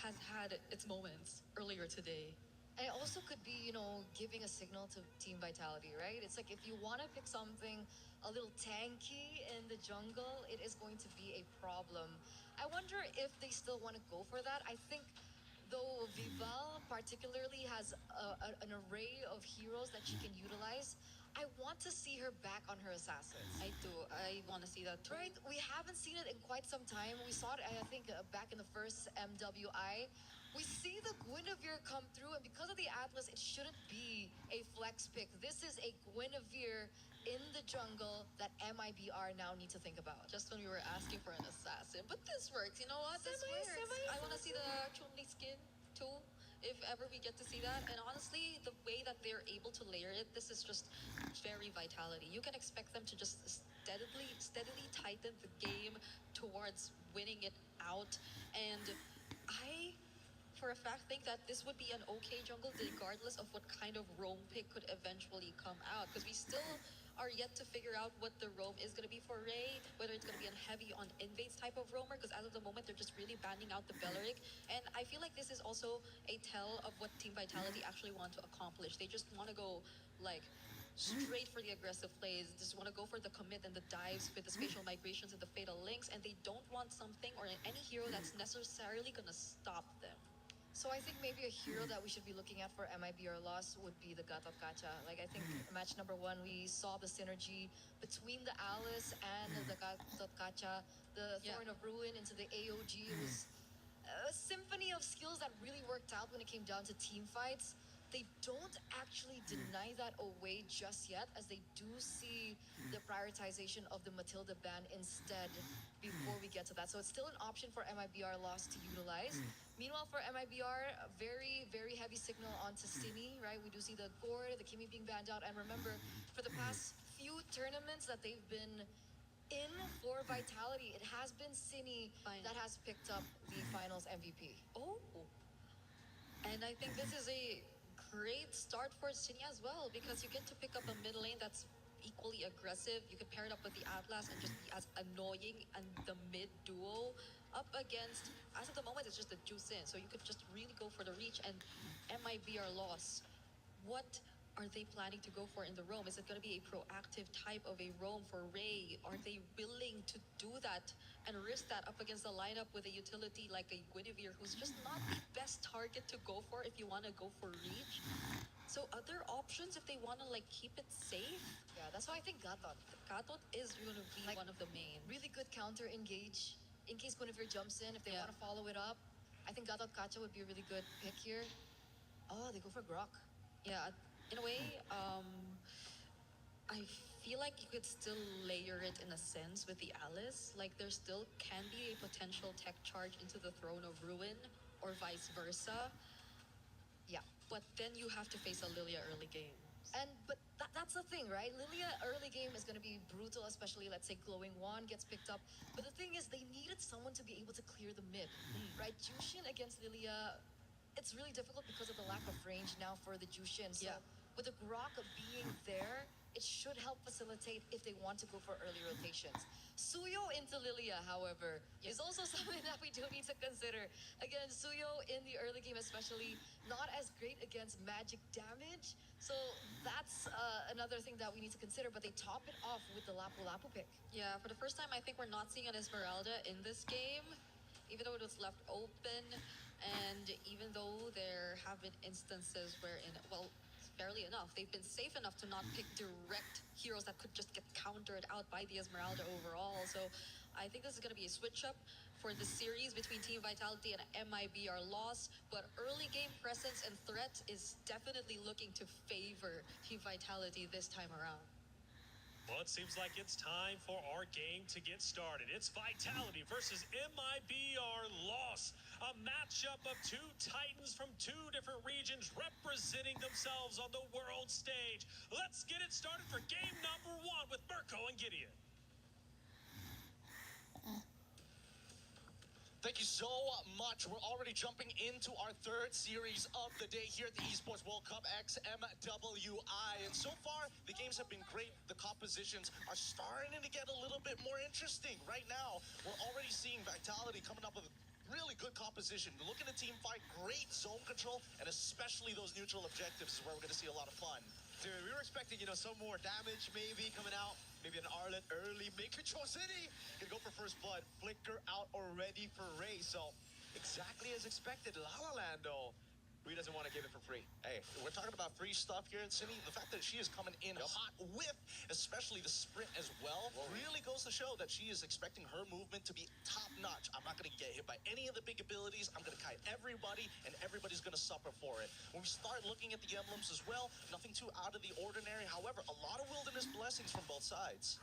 has had its moments earlier today. And it also could be, giving a signal to Team Vitality, right? It's like if you want to pick something a little tanky in the jungle, it is going to be a problem. I wonder if they still want to go for that. I think, though, Vival particularly has an array of heroes that she can utilize. I want to see her back on her assassins. I do. I want to see that too. Right? We haven't seen it in quite some time. We saw it, I think, back in the first MWI. We see the Guinevere come through, and because of the Atlas, it shouldn't be a flex pick. This is a Guinevere in the jungle that MIBR now need to think about. Just when we were asking for an assassin. But this works. You know what? This works. I want to see the Chun-Li skin too, if ever we get to see that. And honestly, the way that they're able to layer it, this is just very Vitality. You can expect them to just steadily tighten the game towards winning it out. And I, for a fact, think that this would be an okay jungle regardless of what kind of roam pick could eventually come out, because we still are yet to figure out what the roam is going to be for Ray, whether it's going to be a heavy on invades type of roamer, because as of the moment they're just really banning out the Belleric. And I feel like this is also a tell of what Team Vitality actually want to accomplish. They just want to go like straight for the aggressive plays, just want to go for the commit and the dives with the spatial migrations and the fatal links, and they don't want something or any hero that's necessarily going to stop them. So I think maybe a hero that we should be looking at for MIBR loss would be the Gatot Kacha. Like I think match number 1, we saw the synergy between the Alice and the Gatot Kacha, the Yeah. Thorn of Ruin into the AOG. It was a symphony of skills that really worked out when it came down to team fights. They don't actually deny that away just yet, as they do see the prioritization of the Matilda ban instead before we get to that. So it's still an option for MIBR loss to utilize. Meanwhile, for MIBR, a very, very heavy signal onto Cine, right? We do see the Gord, the Kimi being banned out. And remember, for the past few tournaments that they've been in for Vitality, it has been Cine that has picked up the finals MVP. Oh, and I think this is a great start for Cinia as well, because you get to pick up a mid lane that's equally aggressive. You could pair it up with the Atlas and just be as annoying and the mid duo up against, as of the moment, it's just the Juice in. So you could just really go for the reach, and MIBR loss. What are they planning to go for in the roam? Is it going to be a proactive type of a roam for Ray? Are they willing to do that and risk that up against the lineup with a utility like a Guinevere, who's just not the best target to go for if you want to go for reach? So other options if they want to like keep it safe? Yeah, that's why I think Gatot. Gatot is going to be Like, one of the main. Really good counter engage in case Guinevere jumps in. If they Yeah. want to follow it up, I think Gatot Kacha would be a really good pick here. Oh, they go for Grok. Yeah, in a way, I feel like you could still layer it in a sense with the Alice. Like there still can be a potential tech charge into the Throne of Ruin or vice versa. Yeah. But then you have to face a Lilia early game. But that's the thing, right? Lilia early game is going to be brutal, especially let's say Glowing Wand gets picked up. But the thing is, they needed someone to be able to clear the mid, right? Jushin against Lilia, it's really difficult because of the lack of range now for the Jushin. So Yeah. with the Grok being there, it should help facilitate if they want to go for early rotations. Suyo into Lilia, however, is also something that we do need to consider. Again, Suyo in the early game especially, not as great against magic damage. So that's another thing that we need to consider, but they top it off with the Lapu Lapu pick. Yeah, for the first time, I think we're not seeing an Esmeralda in this game, even though it was left open, and even though there have been instances wherein, well, fairly enough, they've been safe enough to not pick direct heroes that could just get countered out by the Esmeralda overall. So I think this is going to be a switch up for the series between Team Vitality and MIBR loss, but early game presence and threat is definitely looking to favor Team Vitality this time around. Well, it seems like it's time for our game to get started. It's Vitality versus MIBR loss. A matchup of two titans from two different regions representing themselves on the world stage. Let's get it started for game number 1 with Mirko and Gideon. Thank you so much. We're already jumping into our third series of the day here at the Esports World Cup X MWI. And so far, the games have been great. The compositions are starting to get a little bit more interesting. Right now, we're already seeing Vitality coming up with really good composition. Look at the team fight, great zone control, and especially those neutral objectives is where we're going to see a lot of fun. Dude, we were expecting, some more damage maybe coming out. Maybe an Arlet early. Make Control City can go for first blood. Flicker out already for Ray. So exactly as expected. La La Land, though, he doesn't want to give it for free. Hey, we're talking about free stuff here at Cine. The fact that she is coming in hot with, especially the sprint as well, really goes to show that she is expecting her movement to be top-notch. I'm not going to get hit by any of the big abilities. I'm going to kite everybody, and everybody's going to suffer for it. When we start looking at the emblems as well, nothing too out of the ordinary. However, a lot of wilderness blessings from both sides.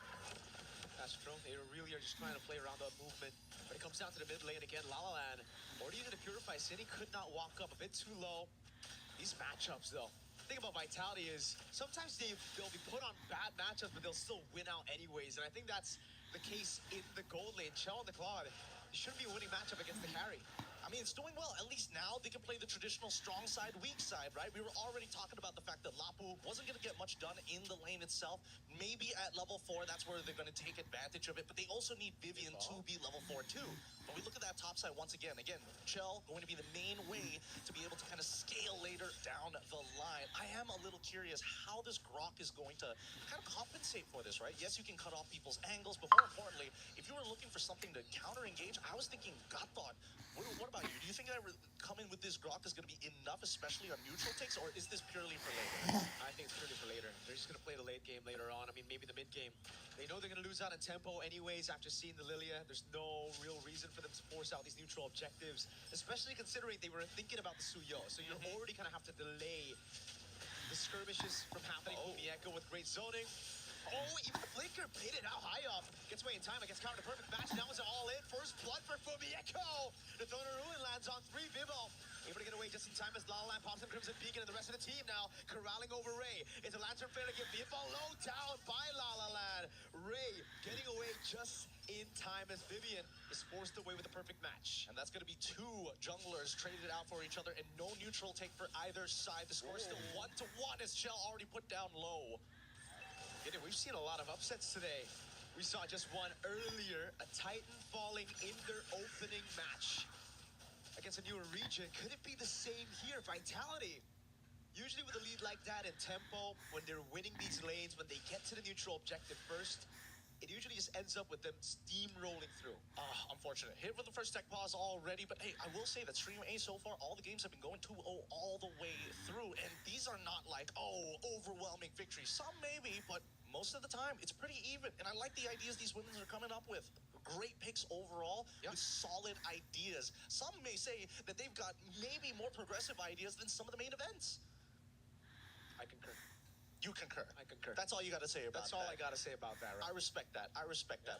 That's true. They really are just trying to play around that movement. When it comes down to the mid lane again, La La Land, or even the Purify City could not walk up a bit too low. These matchups, though. The thing about Vitality is sometimes they'll be put on bad matchups, but they'll still win out anyways. And I think that's the case in the gold lane. Chell and the Claude, you shouldn't be a winning matchup against the carry. I I mean, it's doing well. At least now they can play the traditional strong side, weak side, right? We were already talking about the fact that Lapu wasn't going to get much done in the lane itself. Maybe at level 4, that's where they're going to take advantage of it. But they also need Vivian to be level 4 too. When we look at that top side once again, Chell going to be the main way to be able to kind of scale later down the line. I am a little curious how this Grok is going to kind of compensate for this, right? Yes, you can cut off people's angles, but more importantly, if you were looking for something to counter-engage, I was thinking God Thought. What about you? Do you think that coming with this Grok is going to be enough, especially on neutral takes, or is this purely for later? I think it's purely for later. They're just going to play the late game later on. I mean, maybe the mid game. They know they're going to lose out in tempo anyways after seeing the Lilia. There's no real reason for them to force out these neutral objectives, especially considering they were thinking about the Suyo. So you're already going to have to delay the skirmishes from happening. Mieko with great zoning. Oh, even the Flicker baited out high up. Gets away in time. It gets countered. A perfect match. Now it's all in. First blood for Fumieko. The Thunder Ruin lands on 3. Vivo able to get away just in time as La La Land pops in Crimson Beacon, and the rest of the team now corralling over Ray. It's a Lantern Flare to get Vivo low down by La La Land. Ray getting away just in time as Vivian is forced away with a perfect match. And that's going to be 2 junglers traded out for each other and no neutral take for either side. The score is still 1-1 as Chell already put down low. We've seen a lot of upsets today. We saw just one earlier, a Titan falling in their opening match against a newer region. Could it be the same here? Vitality, usually with a lead like that in tempo, when they're winning these lanes, when they get to the neutral objective first, it usually just ends up with them steamrolling through. Unfortunate. Hit with the first tech pause already, but hey, I will say that Stream A so far, all the games have been going 2-0 all the way through, and these are not like, overwhelming victories. Some maybe, but most of the time, it's pretty even, and I like the ideas these women are coming up with. Great picks overall, with solid ideas. Some may say that they've got maybe more progressive ideas than some of the main events. I concur. You concur. I concur. That's all you got to say about that. That's all I got to say about that, right? I respect that.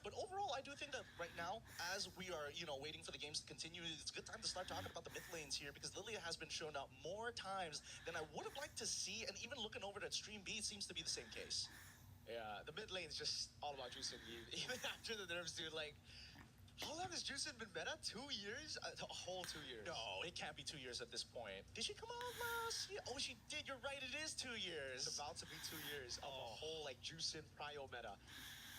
But overall, I do think that right now, as we are, waiting for the games to continue, it's a good time to start talking about the mid lanes here, because Lilia has been shown up more times than I would have liked to see, and even looking over at Stream B, it seems to be the same case. Yeah, the mid lane is just all about Juicin. Even after the nerfs, dude, like, how long has Juicin been meta? 2 years? A whole 2 years. No, it can't be 2 years at this point. Did she come out last year? Oh, she did. You're right. It is 2 years. It's about to be 2 years of a whole, like, Juicin prio meta.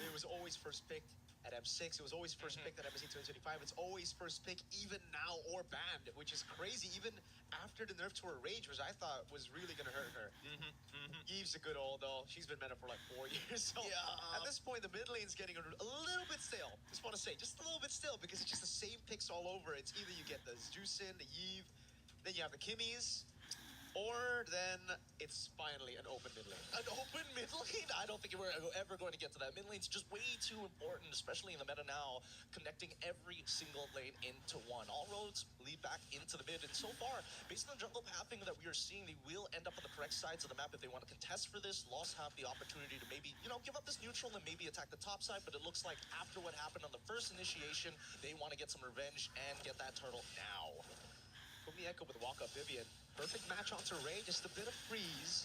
It was always first picked at M6. It was always first picked at MSC 2025. It's always first pick even now or banned, which is crazy. Even after the nerf to her Rage, which I thought was really going to hurt her. Eve's a good old, though. She's been meta for like 4 years. So at this point, the mid lane's getting a little bit stale. Just want to say, just a little bit stale, because it's just the same picks all over. It's either you get the Juicin, the Eve, then you have the Kimmies, or then it's finally an open mid lane. An open mid lane? I don't think we're ever going to get to that. Mid lane's just way too important, especially in the meta now, connecting every single lane into one. All roads lead back into the mid, and so far, based on the jungle pathing that we are seeing, they will end up on the correct sides of the map if they want to contest for this. Lost have the opportunity to maybe, give up this neutral and maybe attack the top side, but it looks like after what happened on the first initiation, they want to get some revenge and get that turtle now. Fumieko with walk-up Vivian. Perfect match onto Ray, just a bit of freeze.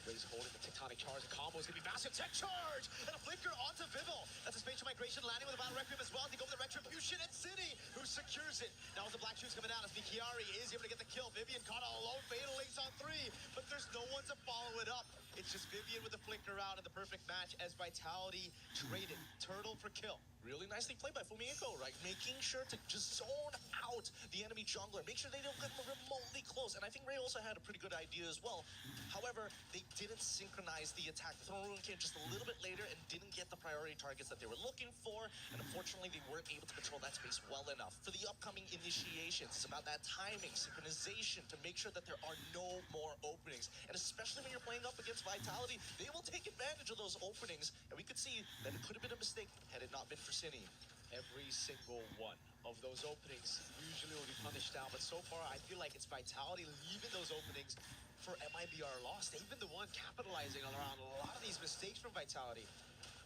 Ray's holding the tectonic charge. The combo is going to be massive. Tech charge! And a flicker onto Vivo. That's a spatial migration landing with a Battle Requiem as well. They go with the Retribution and City, who secures it. Now with the Black Shoes coming out as Mikiari is able to get the kill. Vivian caught all alone. Fatal links on 3, but there's no one to follow it up. It's just Vivian with the flicker out and the perfect match as Vitality traded Turtle for kill. Really nicely played by Fumieko, right? Making sure to just zone out the enemy jungler. Make sure they don't get remotely close. And I think Ray also had a pretty good idea as well. However, they didn't synchronize the attack. The Throne Rune came just a little bit later and didn't get the priority targets that they were looking for. And unfortunately, they weren't able to control that space well enough. For the upcoming initiations, it's about that timing, synchronization, to make sure that there are no more openings. And especially when you're playing up against Vitality, they will take advantage of those openings. And we could see that it could have been a mistake had it not been for Cine. Every single one of those openings usually will be punished down, but so far I feel like it's Vitality leaving those openings for MIBR lost. They've been the one capitalizing around a lot of these mistakes from Vitality.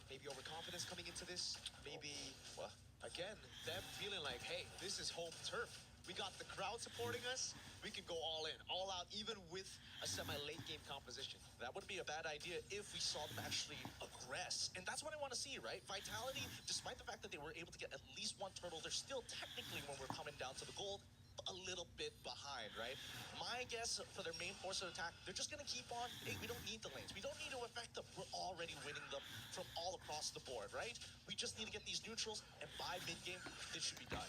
Maybe overconfidence coming into this. Maybe, well, again, them feeling like, hey, this is home turf. We got the crowd supporting us. We can go all in, all out, even with a semi-late game composition. That would be a bad idea if we saw them actually aggress. And that's what I want to see, right? Vitality, despite the fact that they were able to get at least one turtle, they're still technically, when we're coming down to the gold, a little bit behind, right? My guess for their main force of attack, they're just gonna keep on, hey, we don't need the lanes. We don't need to affect them. We're already winning them from all across the board, right? We just need to get these neutrals, and by mid-game, this should be done.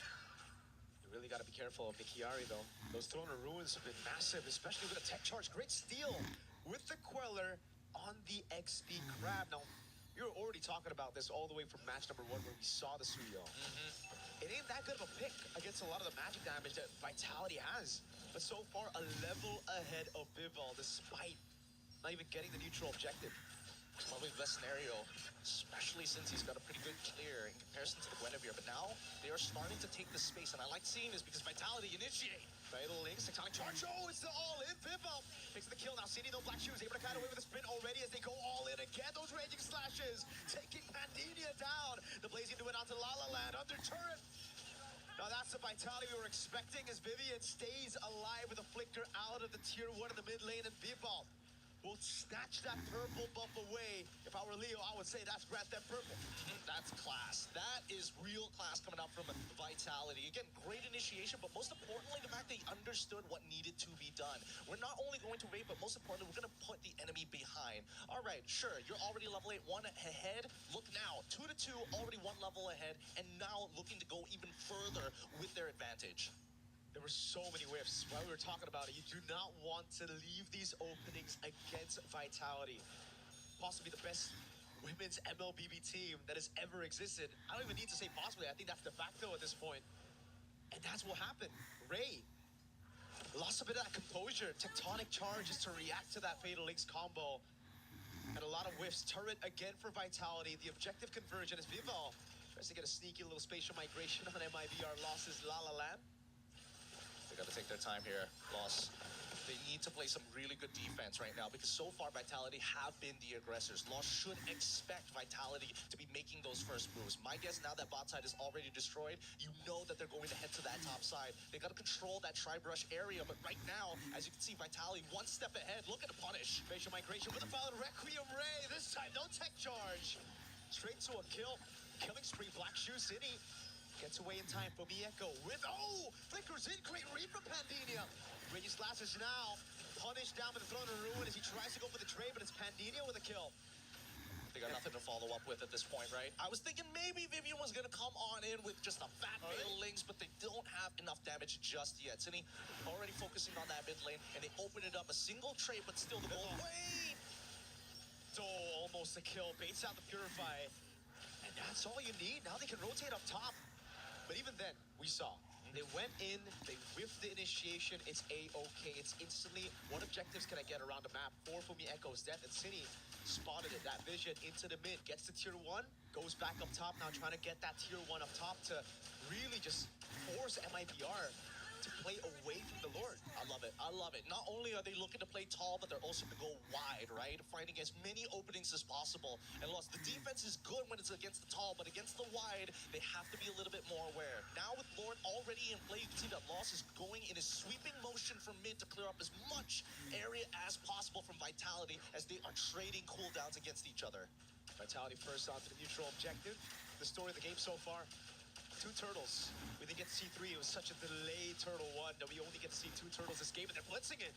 You really got to be careful of the Chiari, though. Those Throne of Ruins have been massive, especially with a tech charge. Great steal with the Queller on the XP Crab. Now, we were already talking about this all the way from match number 1 where we saw the Suyo. It ain't that good of a pick against a lot of the magic damage that Vitality has. But so far, a level ahead of Bivol, despite not even getting the neutral objective. Probably the best scenario, especially since he's got a pretty good clear in comparison to the Guinevere. But now they are starting to take the space, and I like seeing this because Vitality initiate. Fatal Links, Tectonic Charge. Oh, it's the all-in Bivol. Takes the kill now. City, no Black Shoes, able to cut away with a sprint already as they go all in again. Those raging slashes taking Pandinia down. The Blazing do it onto La La Land under turret. Now that's the Vitality we were expecting as Vivian stays alive with a flicker out of the tier 1 in the mid lane, and Bivol will snatch that purple buff away. If I were Leo, I would say that's Grand Theft Purple. That's class. That is real class coming out from Vitality. Again, great initiation, but most importantly, the fact they understood what needed to be done. We're not only going to raid, but most importantly, we're going to put the enemy behind. All right, sure, you're already level 8, 1 ahead. Look now, 2-2, already 1 level ahead, and now looking to go even further with their advantage. There were so many whiffs. While we were talking about it, you do not want to leave these openings against Vitality. Possibly the best women's MLBB team that has ever existed. I don't even need to say possibly. I think that's de facto at this point. And that's what happened. Ray lost a bit of that composure. Tectonic charges to react to that Fatal Links combo. And a lot of whiffs. Turret again for Vitality. The objective conversion is Bivol tries to get a sneaky little spatial migration on MIBR. Losses La La Land. They got to take their time here. Loss. They need to play some really good defense right now because so far Vitality have been the aggressors. Loss should expect Vitality to be making those first moves. My guess now that bot side is already destroyed, you know that they're going to head to that top side. They got to control that tri-brush area, but right now, as you can see, Vitality one step ahead, looking to punish. Facial migration with a foul Requiem Ray. This time, no tech charge. Straight to a kill. Killing spree, Black Shoe City. Gets away in time for Mieko with, oh, flickers in, great read from Pandinia. Raging Slashes now punished down with the Throne of Ruin as he tries to go for the trade, but it's Pandinia with a kill. They got nothing to follow up with at this point, right? I was thinking maybe Vivian was going to come on in with just a fat Fatal Links, but they don't have enough damage just yet. Cine already focusing on that mid lane, and they open it up. A single trade, but still the goal. Wait! Oh, almost a kill. Baits out the Purify. And that's all you need. Now they can rotate up top. But even then, we saw. They went in, they whiffed the initiation, it's A-OK. It's instantly, what objectives can I get around the map? 4 Fumi Echo's death, and Cine spotted it. That vision into the mid, gets to tier 1, goes back up top now, trying to get that tier 1 up top to really just force MIBR to play away from the Lord. I love it. I love it. Not only are they looking to play tall, but they're also going to go wide, right? Finding as many openings as possible. And Lost, the defense is good when it's against the tall, but against the wide, they have to be a little bit more aware. Now with Lord already in play, you can see that Lost is going in a sweeping motion from mid to clear up as much area as possible from Vitality as they are trading cooldowns against each other. Vitality first onto the neutral objective. The story of the game so far. 2 turtles. We didn't get to see 3. It was such a delayed turtle 1 that we only get to see 2 turtles this game, and they're blitzing it.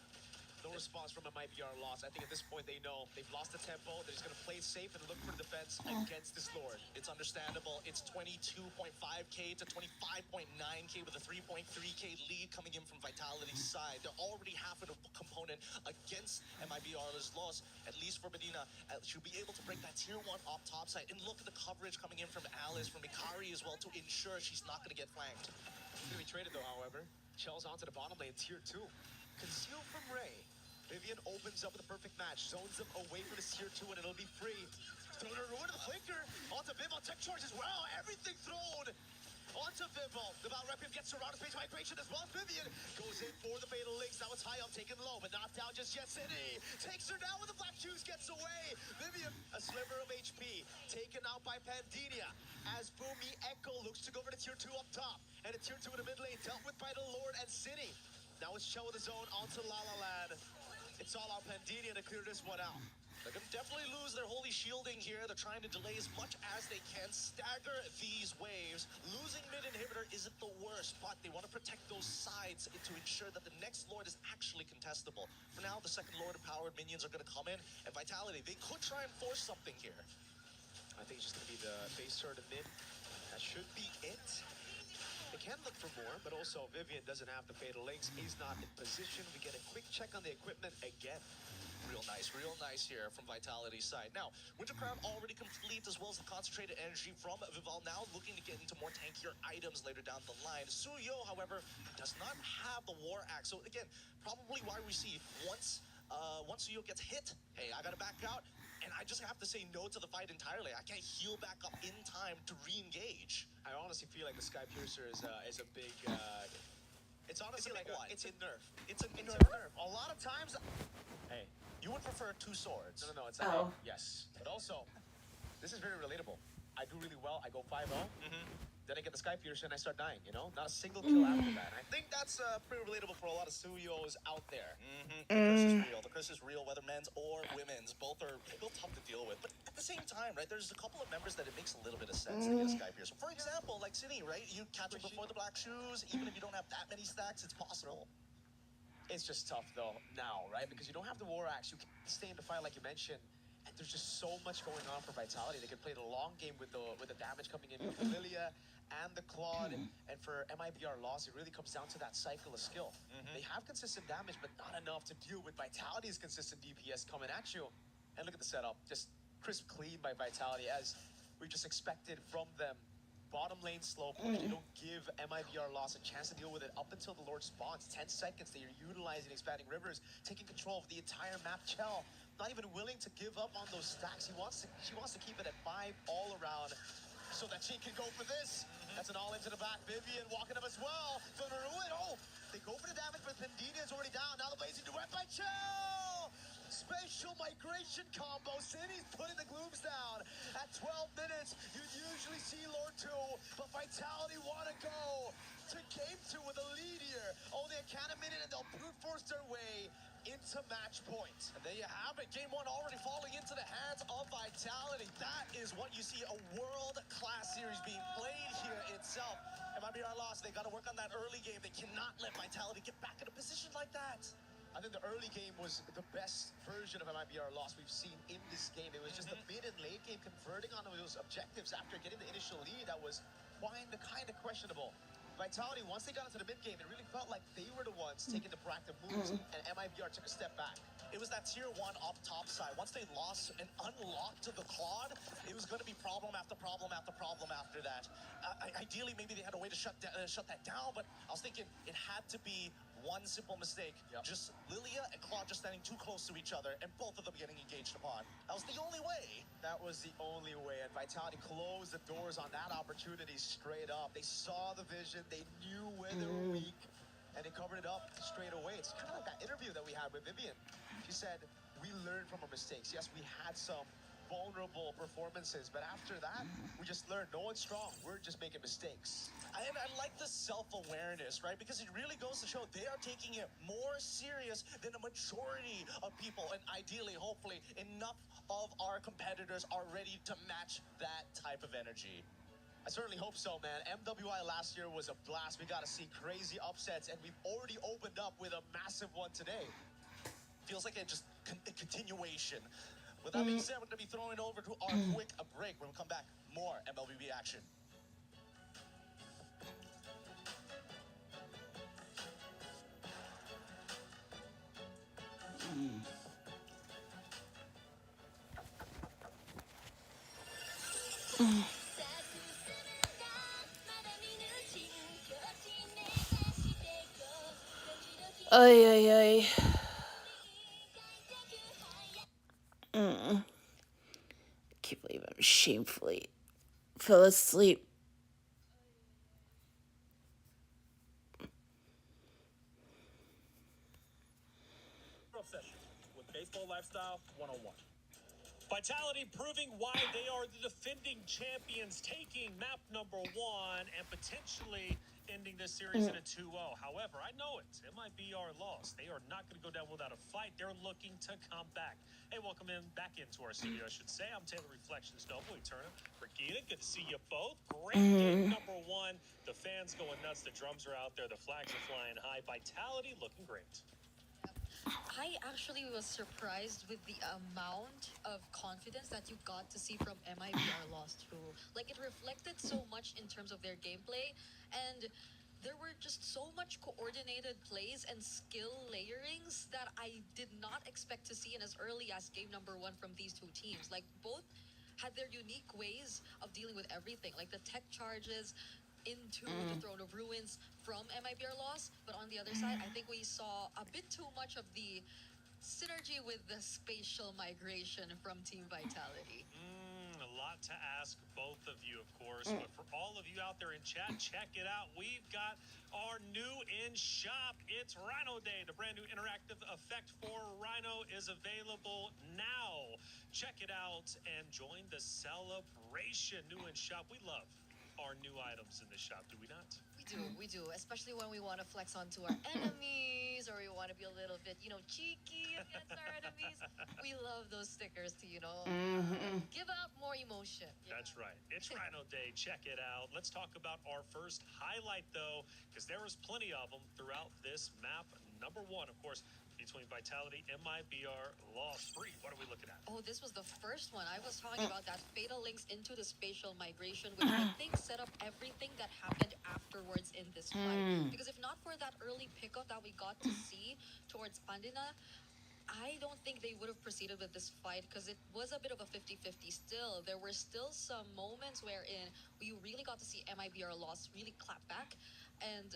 No response from a MIBR loss. I think at this point they know they've lost the tempo. They're just going to play safe and look for the defense against this Lord. It's understandable. It's 22.5k to 25.9k with a 3.3k lead coming in from Vitality's side. They're already half of the component against MIBR's loss. At least for Medina, she'll be able to break that tier 1 off top side. And look at the coverage coming in from Alice, from Ikari as well, to ensure she's not going to get flanked. It's going to be traded though, however. Shells onto the bottom lane, tier 2. Conceal from Ray. Vivian opens up with a perfect match. Zones them away from his tier 2 and it'll be free. Thrown her ruin to the flicker. Onto Bivol. Tech charge as well. Everything thrown. Onto Bivol. The Val Requiem gets surrounded. Space migration as well. Vivian goes in for the Fatal Links. Now it's high up, taken low, but not down just yet. City takes her down with the Black Shoes, gets away. Vivian, a sliver of HP, taken out by Pandinia. As Fumi Echo looks to go over to tier 2 up top. And a tier 2 in the mid lane, dealt with by the Lord and City. Now it's Chell with his own onto La La Land. It's all on Pandinia to clear this one out. They're going to definitely lose their holy shielding here. They're trying to delay as much as they can, stagger these waves. Losing mid inhibitor isn't the worst, but they want to protect those sides to ensure that the next Lord is actually contestable. For now, the second Lord empowered minions are going to come in, and Vitality, they could try and force something here. I think it's just going to be the base turret and mid. That should be it. They can look for more, but also Vivian doesn't have the Fatal Links. He's not in position. We get a quick check on the equipment again. Real nice here from Vitality's side. Now, Winter Crown already complete, as well as the concentrated energy from Vival, now looking to get into more tankier items later down the line. Suyo, however, does not have the War Axe. So again, probably why we see once Suyo gets hit, hey, I gotta back out, and I just have to say no to the fight entirely. I can't heal back up in time to re-engage. I honestly feel like the Sky Piercer is a big... it's honestly like it's a nerf. It's a It's nerf. a nerf. A lot of times... Hey, You would prefer two swords. no, it's not. Yes. But also, this is very relatable. I do really well. I go 5-0. Then I get the Sky Piercer and I start dying, you know? Not a single kill after that. I think that's pretty relatable for a lot of Suyos out there. The curse is real. The curse is real, whether men's or women's. Both are tough to deal with. But at the same time, right, there's a couple of members that it makes a little bit of sense to get a Sky Piercer. For example, like Cine, right? You catch her before the black shoes. Even if you don't have that many stacks, it's possible. It's just tough, though, now, right? Because you don't have the War Axe. You can stay in the fight like you mentioned. And there's just so much going on for Vitality. They can play the long game with the damage coming in with Lilia and the Claude. And for MIBR loss, it really comes down to that cycle of skill. They have consistent damage, but not enough to deal with Vitality's consistent DPS coming at you. And look at the setup. Just crisp clean by Vitality, as we just expected from them. Bottom lane slow push. They don't give MIBR loss a chance to deal with it up until the Lord spawns. 10 seconds. They are utilizing Expanding Rivers, taking control of the entire map. Chell, not even willing to give up on those stacks. She wants to keep it at 5 all around so that she can go for this. That's an all into the back. Vivian walking up as well. Oh, they go for the damage, but Pendina is already down. Now the blazing duet by Chell. Spatial migration combo. City's putting the glooms down. At 12 minutes, you'd usually see Lord 2, but Vitality want to go to game 2 with a lead here. Only a can a minute, and they'll brute force their way into match point. And there you have it. Game 1 already falling into the hands of Vitality. That is what you see, a world-class series being played here itself. MIBR lost. They got to work on that early game. They cannot let Vitality get back in a position like that. I think the early game was the best version of MIBR loss we've seen in this game. It was just the mid and late game converting on those objectives after getting the initial lead that was kind of questionable. Vitality, once they got into the mid game, it really felt like they were the ones taking the proactive moves, and MIBR took a step back. It was that tier 1 up top side. Once they lost and unlocked the Claude, it was going to be problem after problem after problem after that. Ideally, maybe they had a way to shut that down, but I was thinking it had to be one simple mistake. Just Lilia and Claude just standing too close to each other, and both of them getting engaged upon. That was the only way. That was the only way, and Vitality closed the doors on that opportunity straight up. They saw the vision, they knew where they were weak, and they covered it up straight away. It's kind of like that interview that we had with Vivian. She said, we learned from our mistakes. Yes, we had some vulnerable performances, but after that, we just learned no one's strong. We're just making mistakes. And I like the self-awareness, right? Because it really goes to show they are taking it more serious than a majority of people. And ideally, hopefully, enough of our competitors are ready to match that type of energy. I certainly hope so, man. MWI last year was a blast. We got to see crazy upsets, and we've already opened up with a massive one today. Feels like a continuation. With that being said, we're going to be throwing over to our quick break. When we come back, more MLBB action. Ay, ay, ay. Can't believe I'm shamefully fell asleep. Session with Baseball Lifestyle 101. Vitality proving why they are the defending champions, taking map number 1 and potentially ending this series in a 2-0. However, I know it. It might be our loss. They are not going to go down without a fight. They're looking to come back. Hey, welcome back into our studio, I should say. I'm Taylor Reflections Noble, Turner, Regina. Good to see you both. Great game number one. The fans going nuts. The drums are out there. The flags are flying high. Vitality looking great. I actually was surprised with the amount of confidence that you got to see from MIBR Lost too. Like it reflected so much in terms of their gameplay, and there were just so much coordinated plays and skill layerings that I did not expect to see in as early as game number one from these two teams. Like both had their unique ways of dealing with everything, like the tech charges into the Throne of Ruins from MIBR Loss, but on the other side, I think we saw a bit too much of the synergy with the spatial migration from Team Vitality. A lot to ask both of you, of course, but for all of you out there in chat, check it out. We've got our new in-shop. It's Rhino Day. The brand new interactive effect for Rhino is available now. Check it out and join the celebration. New in-shop. We love our new items in the shop, do we not? We do, especially when we want to flex onto our enemies or we want to be a little bit, cheeky against our enemies. We love those stickers to, give out more emotion. That's right. It's Rhino Day. Check it out. Let's talk about our first highlight, though, because there was plenty of them throughout this map. Number one, of course, between Vitality, MIBR, Lost. Bree, what are we looking at? Oh, this was the first one. I was talking about that fatal links into the spatial migration, which I think set up everything that happened afterwards in this fight. Because if not for that early pickup that we got to see towards Pandina, I don't think they would have proceeded with this fight because it was a bit of a 50-50 still. There were still some moments wherein we really got to see MIBR Lost really clap back, and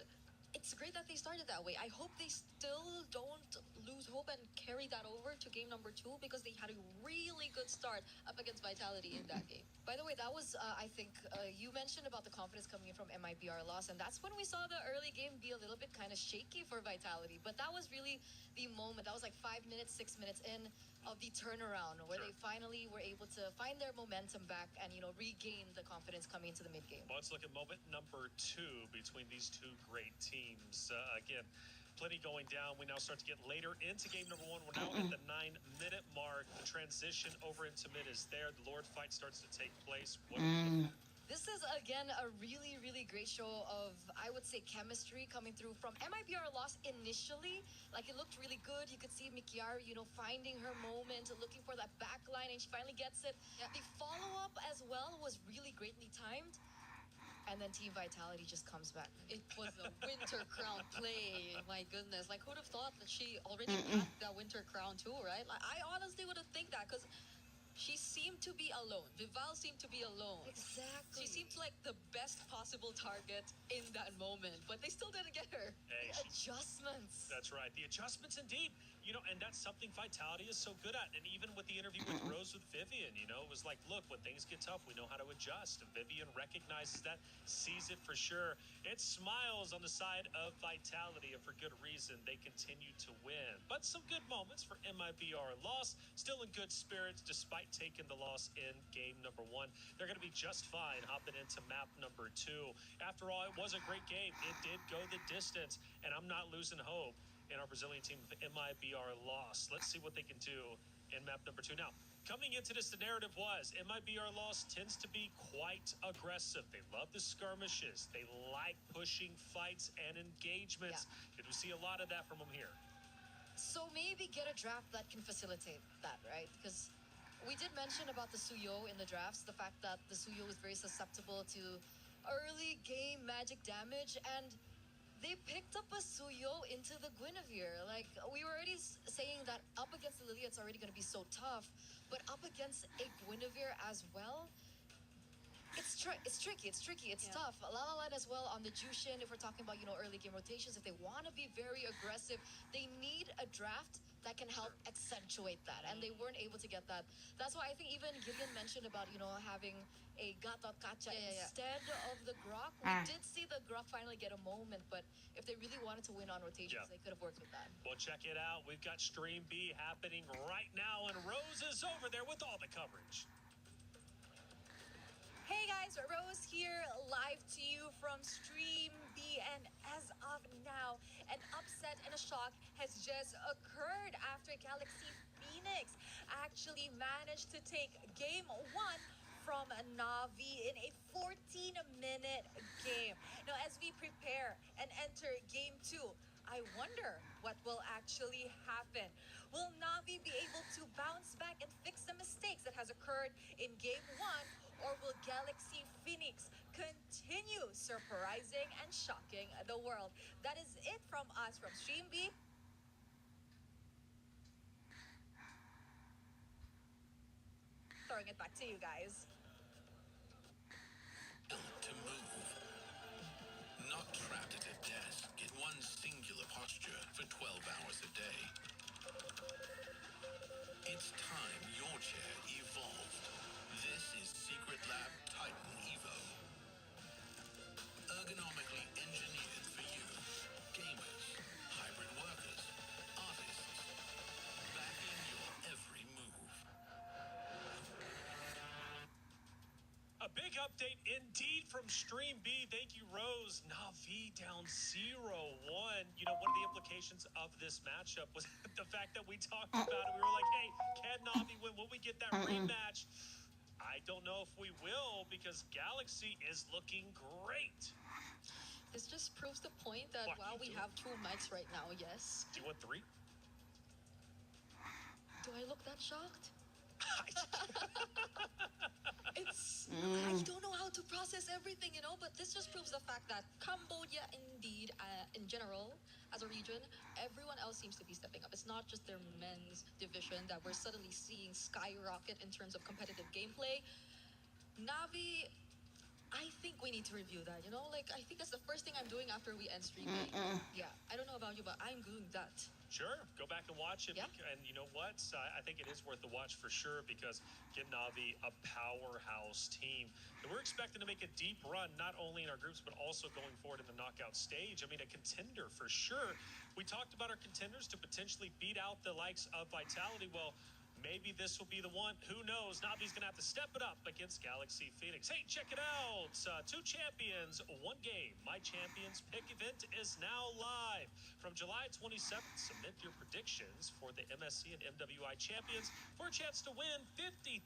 it's great that they started that way. I hope they still don't lose hope and carry that over to game number two because they had a really good start up against Vitality in that game. By the way, that was, I think, you mentioned about the confidence coming in from MIBR Loss, and that's when we saw the early game be a little bit kind of shaky for Vitality. But that was really the moment. That was like 5 minutes, 6 minutes in of the turnaround where they finally were able to find their momentum back and, regain the confidence coming into the mid-game. Well, let's look at moment number two between these two great teams. Again, plenty going down. We now start to get later into game number one. We're now at the 9-minute mark. The transition over into mid is there. The Lord fight starts to take place. What This is, again, a really, really great show of, I would say, chemistry coming through from MIBR Lost initially. Like, it looked really good. You could see Mikiaru, finding her moment, looking for that back line, and she finally gets it. The follow-up as well was really greatly timed. And then Team Vitality just comes back. It was a Winter Crown play. My goodness. Like, who'd have thought that she already got that Winter Crown too, right? Like, I honestly wouldn't think that because she seemed to be alone. Vival seemed to be alone. Exactly. She seemed like the best possible target in that moment, but they still didn't get her. Hey, Adjustments. That's right. The adjustments, indeed. And that's something Vitality is so good at. And even with the interview with Rose with Vivian, it was like, look, when things get tough, we know how to adjust. And Vivian recognizes that, sees it for sure. It smiles on the side of Vitality, and for good reason. They continue to win. But some good moments for MIBR Loss. Still in good spirits despite taking the loss in game number one. They're going to be just fine hopping into map number two. After all, it was a great game. It did go the distance, and I'm not losing hope in our Brazilian team of MIBR Lost. Let's see what they can do in map number two. Now, coming into this, the narrative was MIBR Lost tends to be quite aggressive. They love the skirmishes. They like pushing fights and engagements. Did we see a lot of that from them here? So maybe get a draft that can facilitate that, right? Because we did mention about the Suyo in the drafts, the fact that the Suyo is very susceptible to early game magic damage, and they picked up a Suyo into the Guinevere. Like, we were already saying that up against the Lilia, it's already going to be so tough, but up against a Guinevere as well, it's tricky. It's tough. La La Land as well on the Jushin. If we're talking about, early game rotations, if they want to be very aggressive, they need a draft that can help accentuate that. And they weren't able to get that. That's why I think even Gideon mentioned about, having a Gatot Kacha instead of the Grok. We did see the Grok finally get a moment, but if they really wanted to win on rotations, they could have worked with that. Well, check it out. We've got Stream B happening right now, and Rose is over there with all the coverage. Hey guys, Rose Rose here, live to you from Stream B. And as of now, an upset and a shock has just occurred after Galaxy Phoenix actually managed to take game one from Navi in a 14-minute game. Now, as we prepare and enter game two, I wonder what will actually happen. Will Navi be able to bounce back and fix the mistakes that has occurred in game one, or will Galaxy Phoenix continue surprising and shocking the world? That is it from us from Stream B. Throwing it back to you guys. To move, not trapped at a desk in one singular posture for 12 hours a day. It's time your chair evolved. This is Secret Lab Titan Evo. Ergonomically engineered for you, gamers, hybrid workers, artists, backing your every move. A big update indeed from Stream B. Thank you, Rose. Navi down 0-1. You know, one of the implications of this matchup was the fact that we talked about it. We were like, hey, can Navi win? Will we get that rematch? I don't know if we will, because Galaxy is looking great. This just proves the point that What while you we do? have 2 mics right now, yes. Do you want 3? Do I look that shocked? It's Mm. I don't know how to process everything, you know, but this just proves the fact that Cambodia indeed in general as a region, everyone else seems to be stepping up. It's not just their men's division that we're suddenly seeing skyrocket in terms of competitive gameplay. Navi, I think we need to review that, you know? Like, I think that's the first thing I'm doing after we end streaming. Yeah, I don't know about you, but I'm doing that. Sure, go back and watch it. Yeah. And you know what? I think it is worth the watch for sure, because get Navi a powerhouse team. And we're expecting to make a deep run, not only in our groups, but also going forward in the knockout stage. I mean, a contender for sure. We talked about our contenders to potentially beat out the likes of Vitality. Well, maybe this will be the one. Who knows? Navi's going to have to step it up against Galaxy Phoenix. Hey, check it out. 2 champions, 1 game. My Champions Pick event is now live. From July 27th, submit your predictions for the MSC and MWI champions for a chance to win 50,000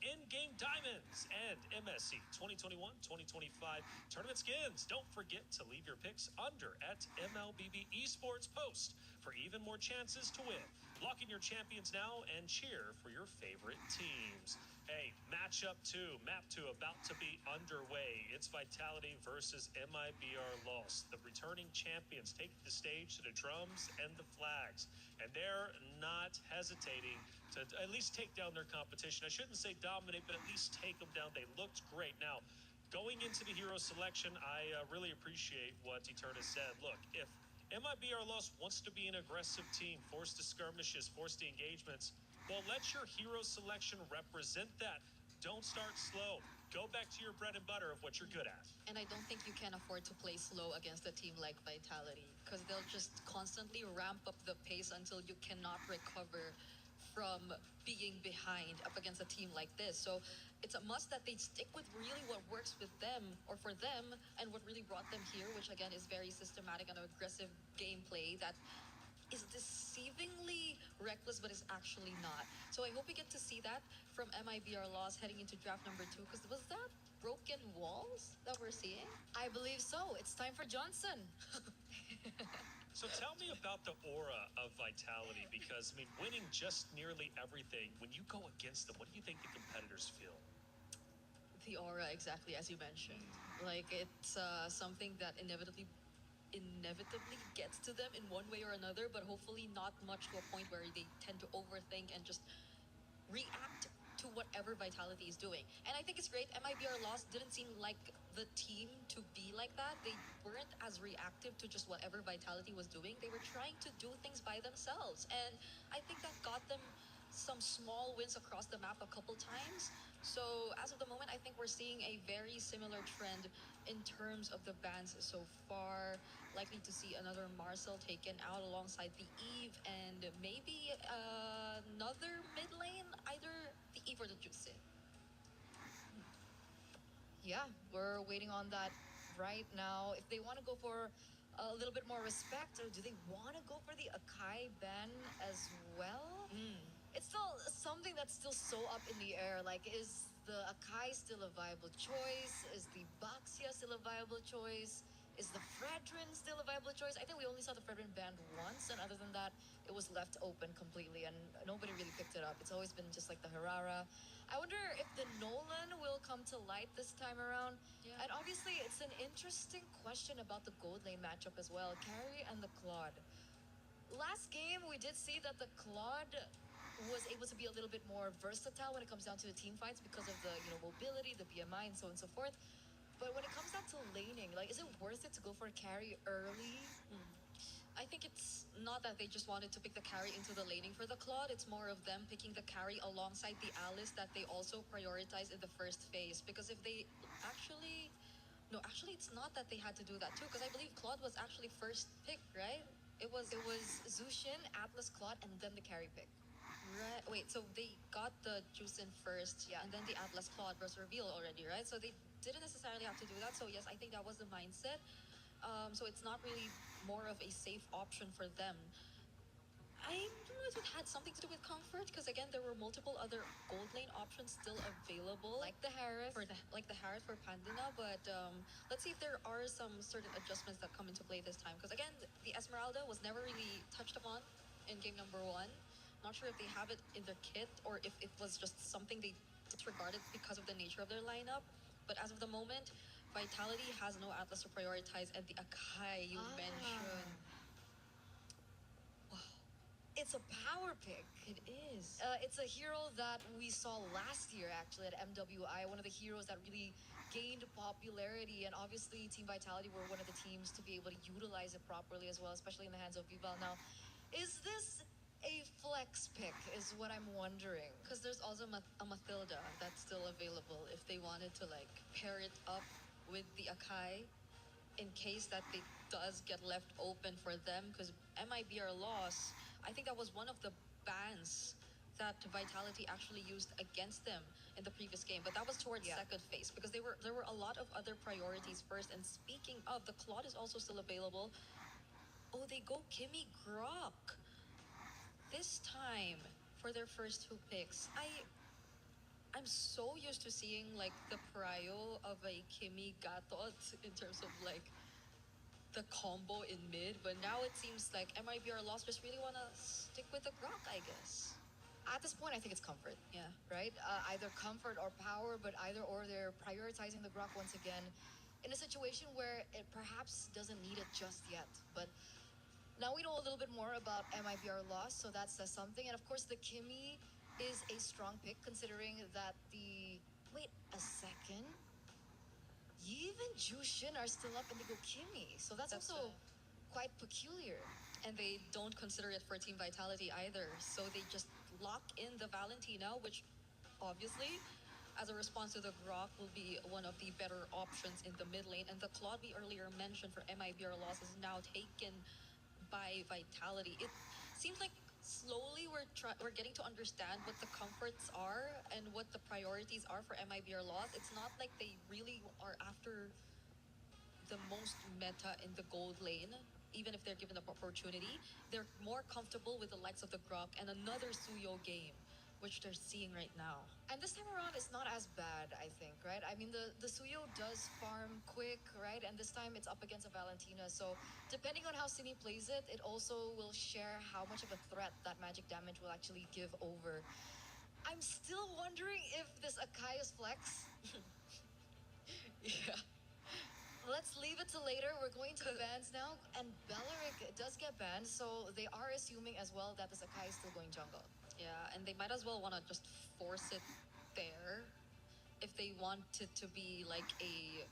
in-game diamonds and MSC 2021-2025 tournament skins. Don't forget to leave your picks under at MLBB Esports Post for even more chances to win. Lock in your champions now and cheer for your favorite teams. Hey, matchup 2, map 2 about to be underway. It's Vitality versus MIBR Lost. The returning champions take the stage to the drums and the flags, and they're not hesitating to at least take down their competition. I shouldn't say dominate, but at least take them down. They looked great. Now, going into the hero selection, I really appreciate what Eterna said. Look, if MIBR Lost wants to be an aggressive team, forced to skirmishes, forced to engagements, well, let your hero selection represent that. Don't start slow. Go back to your bread and butter of what you're good at. And I don't think you can afford to play slow against a team like Vitality, because they'll just constantly ramp up the pace until you cannot recover from being behind up against a team like this. So it's a must that they stick with really what works with them or for them, and what really brought them here, which again is very systematic and aggressive gameplay that is deceivingly reckless but is actually not. So I hope we get to see that from MIBR Laws heading into draft number 2, because was that broken walls that we're seeing? I believe so. It's time for Johnson. So tell me about the aura of Vitality, because, I mean, winning just nearly everything, when you go against them, what do you think the competitors feel? The aura, exactly as you mentioned. Like, it's something that inevitably gets to them in one way or another, but hopefully not much to a point where they tend to overthink and just react to whatever Vitality is doing. And I think it's great. MIBR Lost didn't seem like the team to be like that. They weren't as reactive to just whatever Vitality was doing. They were trying to do things by themselves. And I think that got them some small wins across the map a couple times. So as of the moment, I think we're seeing a very similar trend in terms of the bans so far. Likely to see another Marcel taken out alongside the Eve, and maybe another mid lane, either the Eve or the Juicy. yeah, we're waiting on that right now. If they want to go for a little bit more respect, or do they want to go for the Akai ban as well? It's still something that's still so up in the air. Like, is the Akai still a viable choice? Is the Baxia still a viable choice? Is the Fredrin still a viable choice? I think we only saw the Fredrin banned once, and other than that, it was left open completely, and nobody really picked it up. It's always been just like the Harara. I wonder if the Nolan will come to light this time around. Yeah. And obviously, it's an interesting question about the gold lane matchup as well. Carry and the Claude. Last game, we did see that the Claude was able to be a little bit more versatile when it comes down to the team fights because of the mobility, the BMI, and so on and so forth. But when it comes down to laning, like, is it worth it to go for a carry early? I think it's not that they just wanted to pick the carry into the laning for the Claude. It's more of them picking the carry alongside the Alice that they also prioritize in the first phase. Because if they actually... No, actually, it's not that they had to do that too. Because I believe Claude was actually first pick, right? It was Zushin, Atlas, Claude, and then the carry pick. Right. Wait, so they got the Juicin first, Yeah. and then the Atlas Claude was revealed already, right? So they didn't necessarily have to do that. So yes, I think that was the mindset. So it's not really more of a safe option for them. I don't know if it had something to do with comfort, because again, there were multiple other gold lane options still available, Like the Harith. like the Harith for Pandana. But let's see if there are some certain adjustments that come into play this time. Because again, the Esmeralda was never really touched upon in game number 1. Not sure if they have it in their kit or if it was just something they disregarded because of the nature of their lineup. But as of the moment, Vitality has no Atlas to prioritize, and the Akai you mentioned. It's a power pick. It is. It's a hero that we saw last year, actually, at MWI. One of the heroes that really gained popularity, and obviously, Team Vitality were one of the teams to be able to utilize it properly as well, especially in the hands of Vival. Now, is this a flex pick? Is what I'm wondering. Because there's also a Mathilda that's still available if they wanted to like pair it up with the Akai in case that they does get left open for them. Because MIBR loss, I think that was one of the bans that Vitality actually used against them in the previous game, but that was towards second phase because there were a lot of other priorities first. And speaking of, the Claude is also still available. Oh, they go Kimmy Grok this time for their first 2 picks. I'm so used to seeing like the prio of a Kimmy Gatot in terms of like the combo in mid, but now it seems like MIBR Lost just really want to stick with the Grok, I guess. At this point, I think it's comfort. Yeah. Right? Either comfort or power, but either or they're prioritizing the Grok once again in a situation where it perhaps doesn't need it just yet. But now we know a little bit more about MIBR loss, so that says something. And of course, the Kimmy is a strong pick considering that the... Wait a second. Yves and Jushin are still up and they go Kimmy. So that's also quite peculiar. And they don't consider it for Team Vitality either. So they just lock in the Valentina, which obviously, as a response to the Grok, will be one of the better options in the mid lane. And the Claude we earlier mentioned for MIBR loss is now taken by Vitality. It seems like slowly we're getting to understand what the comforts are and what the priorities are for MIBR loss. It's not like they really are after the most meta in the gold lane, even if they're given the opportunity. They're more comfortable with the likes of the Grok and another Suyo game, which they're seeing right now. And this time around, it's not as bad, I think, right? I mean, the Suyo does farm quick, right? And this time it's up against a Valentina. So depending on how Cine plays it, it also will share how much of a threat that magic damage will actually give over. I'm still wondering if this Akai is flex. Yeah. Let's leave it to later. We're going to the bans now. And Belleric does get banned, so they are assuming as well that this Akai is still going jungle. Yeah, and they might as well want to just force it there if they want it to be like a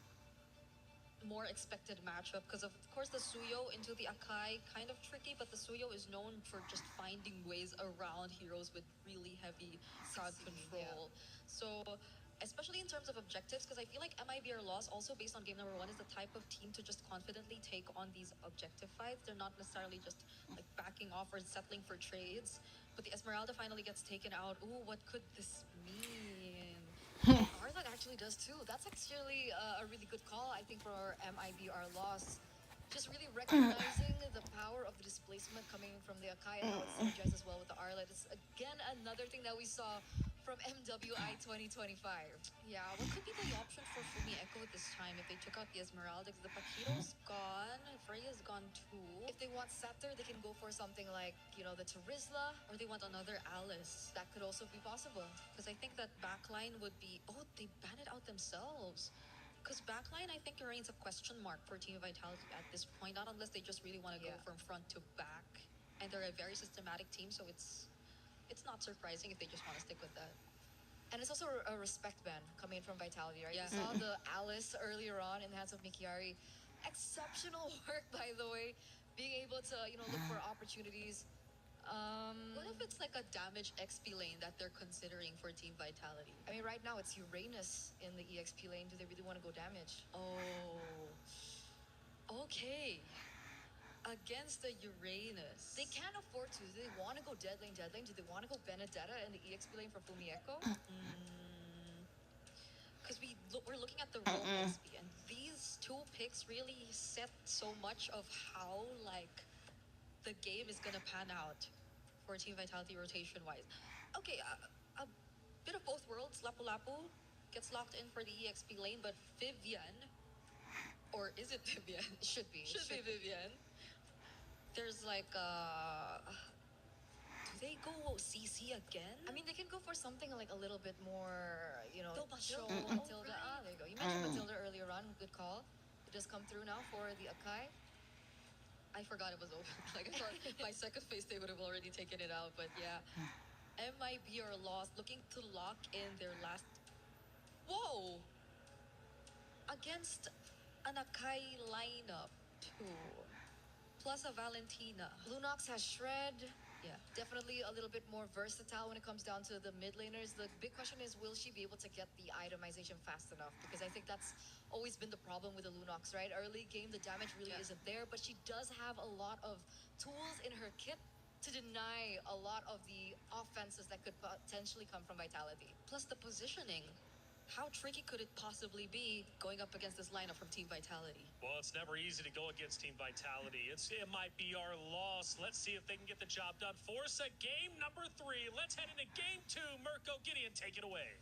more expected matchup, because of course the Suyo into the Akai kind of tricky, but the Suyo is known for just finding ways around heroes with really heavy crowd control. So especially in terms of objectives, because I feel like MIBR loss also based on game number 1 is the type of team to just confidently take on these objective fights. They're not necessarily just like backing off or settling for trades. But the Esmeralda finally gets taken out. Ooh, what could this mean? Are Warthog actually does too. That's actually a really good call, I think, for MIBR loss. Just really recognizing the power of the displacement coming from the Akai and how it synergizes well with the Arlet. It's again another thing that we saw from MWI 2025. Yeah, what could be the option for Fumi Echo at this time if they took out the Esmeralda? Because the Paquiro's gone, Freya's gone too. If they want Scepter, they can go for something like, the Terizla. Or they want another Alice. That could also be possible. Because I think that backline would be... Oh, they banned it out themselves. Because backline, I think, remains a question mark for Team Vitality at this point. Not unless they just really want to go from front to back. And they're a very systematic team, so it's not surprising if they just want to stick with that. And it's also a respect ban coming in from Vitality, right? Yeah. We saw the Alice earlier on in the hands of Mikiari. Exceptional work, by the way. Being able to, look for opportunities. What if it's like a damage XP lane that they're considering for Team Vitality? I mean, right now it's Uranus in the EXP lane. Do they really want to go damage? Oh. Okay. Against the Uranus. They can't afford to. Do they want to go dead lane? Do they want to go Benedetta in the EXP lane for Fumi Echo? Because we're looking at the role XP, and these two picks really set so much of how, the game is gonna pan out for Team Vitality rotation-wise. Okay, a bit of both worlds. Lapu Lapu gets locked in for the EXP lane, but Vivian, or is it Vivian? It should be. Should be Vivian. There's do they go CC again? I mean, they can go for something like a little bit more, show Matilda. Matilda. Right. There you go. You mentioned Matilda earlier on. Good call. It does come through now for the Akai. I forgot it was open. I thought my second phase they would have already taken it out, but yeah. MIB are lost, looking to lock in their last. Whoa! Against an Akai lineup too. Plus a Valentina. Lunox has Shred. Yeah. Definitely a little bit more versatile when it comes down to the mid laners. The big question is, will she be able to get the itemization fast enough? Because I think that's always been the problem with the Lunox, right? Early game, the damage really isn't there, but she does have a lot of tools in her kit to deny a lot of the offenses that could potentially come from Vitality. Plus the positioning. How tricky could it possibly be going up against this lineup from Team Vitality? Well, it's never easy to go against Team Vitality. It might be our loss. Let's see if they can get the job done. Forza game number 3. Let's head into game 2. Mirko, Gideon, take it away.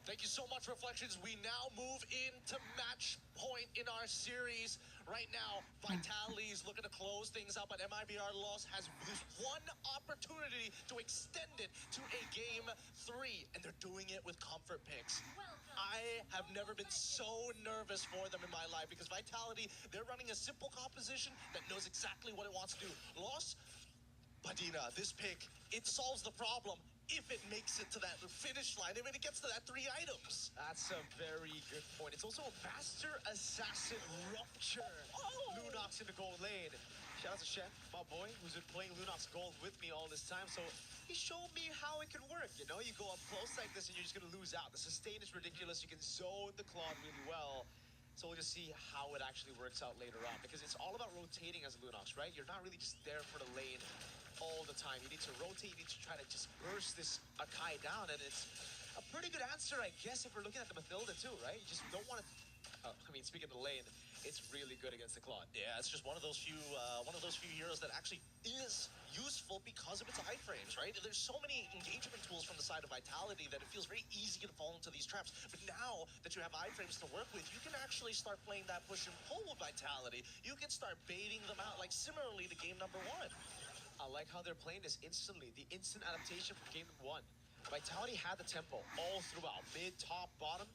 Thank you so much, Reflections. We now move into match point in our series. Right now, Vitality is looking to close things out, but MIBR loss has this one opportunity to extend it to a game 3, and they're doing it with comfort picks. I have never been so nervous for them in my life because Vitality, they're running a simple composition that knows exactly what it wants to do. Loss, Badina, this pick, it solves the problem if it makes it to that finish line, if it gets to that 3 items. That's a very good point. It's also a Master Assassin Rupture. Lunox in the gold lane. Shout out to Chef, my boy, who's been playing Lunox Gold with me all this time. So he showed me how it can work. You go up close like this and you're just going to lose out. The sustain is ridiculous. You can zone the Claude really well. So we'll just see how it actually works out later on, because it's all about rotating as a Lunox, right? You're not really just there for the lane all the time. You need to rotate, you need to try to just burst this Akai down, and it's a pretty good answer, I guess, if we're looking at the Mathilda too, right? You just don't want to, speaking of the lane, it's really good against the Claude. Yeah, it's just one of those few heroes that actually is useful because of its iframes, right? There's so many engagement tools from the side of Vitality that it feels very easy to fall into these traps. But now that you have iframes to work with, you can actually start playing that push and pull with Vitality. You can start baiting them out, like similarly to game number 1. I like how they're playing this instantly. The instant adaptation from game 1. Vitality had the tempo all throughout, mid, top, bottom.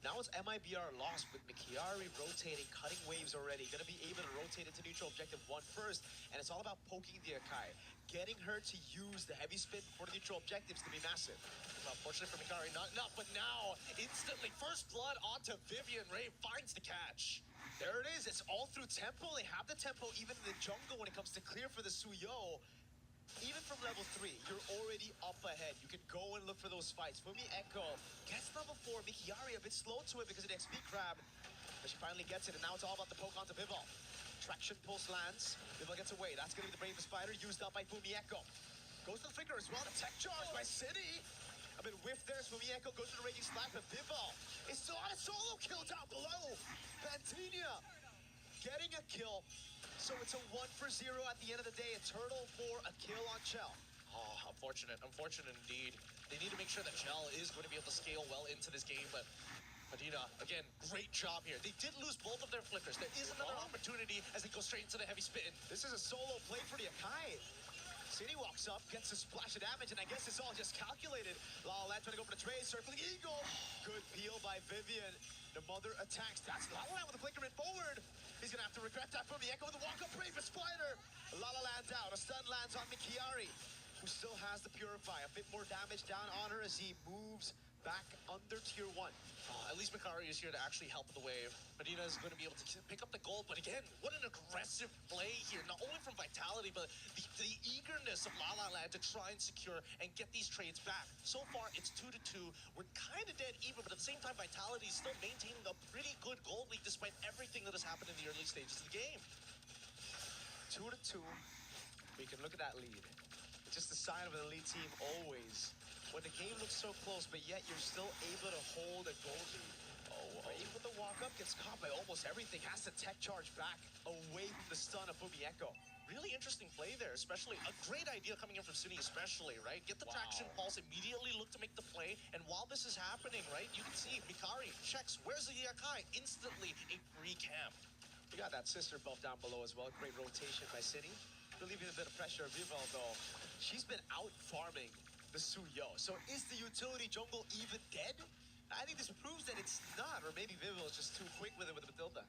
Now it's MIBR lost with Mikiari rotating, cutting waves already. Gonna be able to rotate into neutral objective 1 first, and it's all about poking the Akai. Getting her to use the heavy spin for the neutral objectives to be massive. Well, fortunately for Mikiari, not enough, but now, instantly, first blood onto Vivian. Ray finds the catch. There it is, it's all through tempo. They have the tempo even in the jungle when it comes to clear for the Suyo. Even from level 3, you're already up ahead. You can go and look for those fights. Fumi Echo gets level 4. Mikiari a bit slow to it because of the XP grab. But she finally gets it, and now it's all about the poke onto Vivol. Traction pulse lands. Vivol gets away. That's going to be the Bravest Spider used up by Fumi Echo. Goes to the flicker as well. The tech charge by City. A A bit whiffed there. Fumieko goes to the Raging Slash, but Bivol is still on a solo kill down below. Pantinia getting a kill. So it's a 1 for 0 at the end of the day. A turtle for a kill on Chell. Oh, unfortunate indeed. They need to make sure that Chell is going to be able to scale well into this game, but Medina, again, great job here. They did lose both of their flickers. There is another opportunity as they go straight into the heavy spin. This is a solo play for the Akai. City walks up, gets a splash of damage, and I guess it's all just calculated. La La Land trying to go for the trade, circling Eagle. Good peel by Vivian. The mother attacks. That's La La Land with the flicker in forward. He's gonna have to regret that from the Echo with the walk-up brave spider. La La Land down. A stun lands on Mikiari, who still has the Purify. A bit more damage down on her as he moves back under tier 1. At least Mikari is here to actually help with the wave. Medina is going to be able to pick up the gold, but again, what an aggressive play here. Not only from Vitality, but the eagerness of La La Land to try and secure and get these trades back. So far, it's 2-2. We're kind of dead even, but at the same time, Vitality is still maintaining a pretty good gold lead despite everything that has happened in the early stages of the game. 2-2. We can look at that lead. It's just the sign of an elite team always. When the game looks so close, but yet you're still able to hold a goal lead. Brave with the walk-up, gets caught by almost everything. Has to tech charge back away from the stun of Fumieko. Really interesting play there, especially a great idea coming in from City especially, right? Get the traction pulse, immediately look to make the play, and while this is happening, right, you can see Mikari checks, where's the Yakai? Instantly a free camp. We got that sister buff down below as well. Great rotation by City. Relieving a bit of pressure of Vival, though. She's been out farming the Suyo. So is the utility jungle even dead? I think this proves that it's not, or maybe Vival is just too quick with it with the Matilda.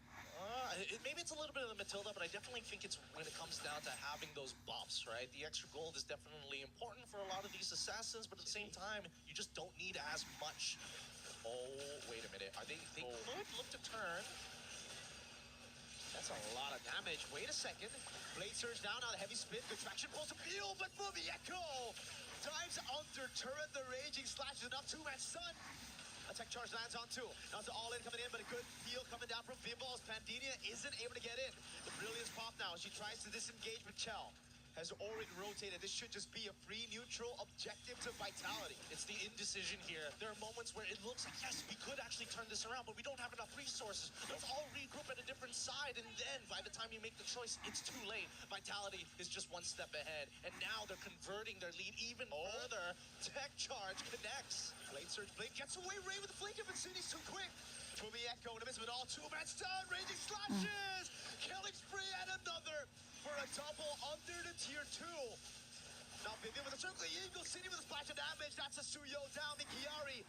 Maybe it's a little bit of the Matilda, but I definitely think it's when it comes down to having those buffs, right? The extra gold is definitely important for a lot of these assassins, but at the same time, you just don't need as much. Oh, wait a minute. They could look to turn. That's a lot of damage. Wait a second. Blade Surge down on a heavy spin. Good traction pulls appeal, but Fumieko dives under turret. The Raging Slash is enough. Two-man stun. Attack charge lands on two. Now it's all in coming in, but a good peel coming down from Bimbal's. Pandinia isn't able to get in. The Brilliance pop now. She tries to disengage, but Chell has already rotated. This should just be a free neutral objective to Vitality. It's the indecision here. There are moments where it looks like, yes, we could actually turn this around, but we don't have enough resources. Let's all regroup at a different side, and then by the time you make the choice, it's too late. Vitality is just one step ahead, and now they're converting their lead even further. Tech charge connects. Blade Surge, Blade gets away. Ray with the flank of City's too quick. Fumieko in the midst of it all. Two-man stun. Raging Slashes. Killing spree and another for a double under the tier 2. Now Vivian with a circle Eagle, City with a splash of damage. That's a Suyo down. Mikiari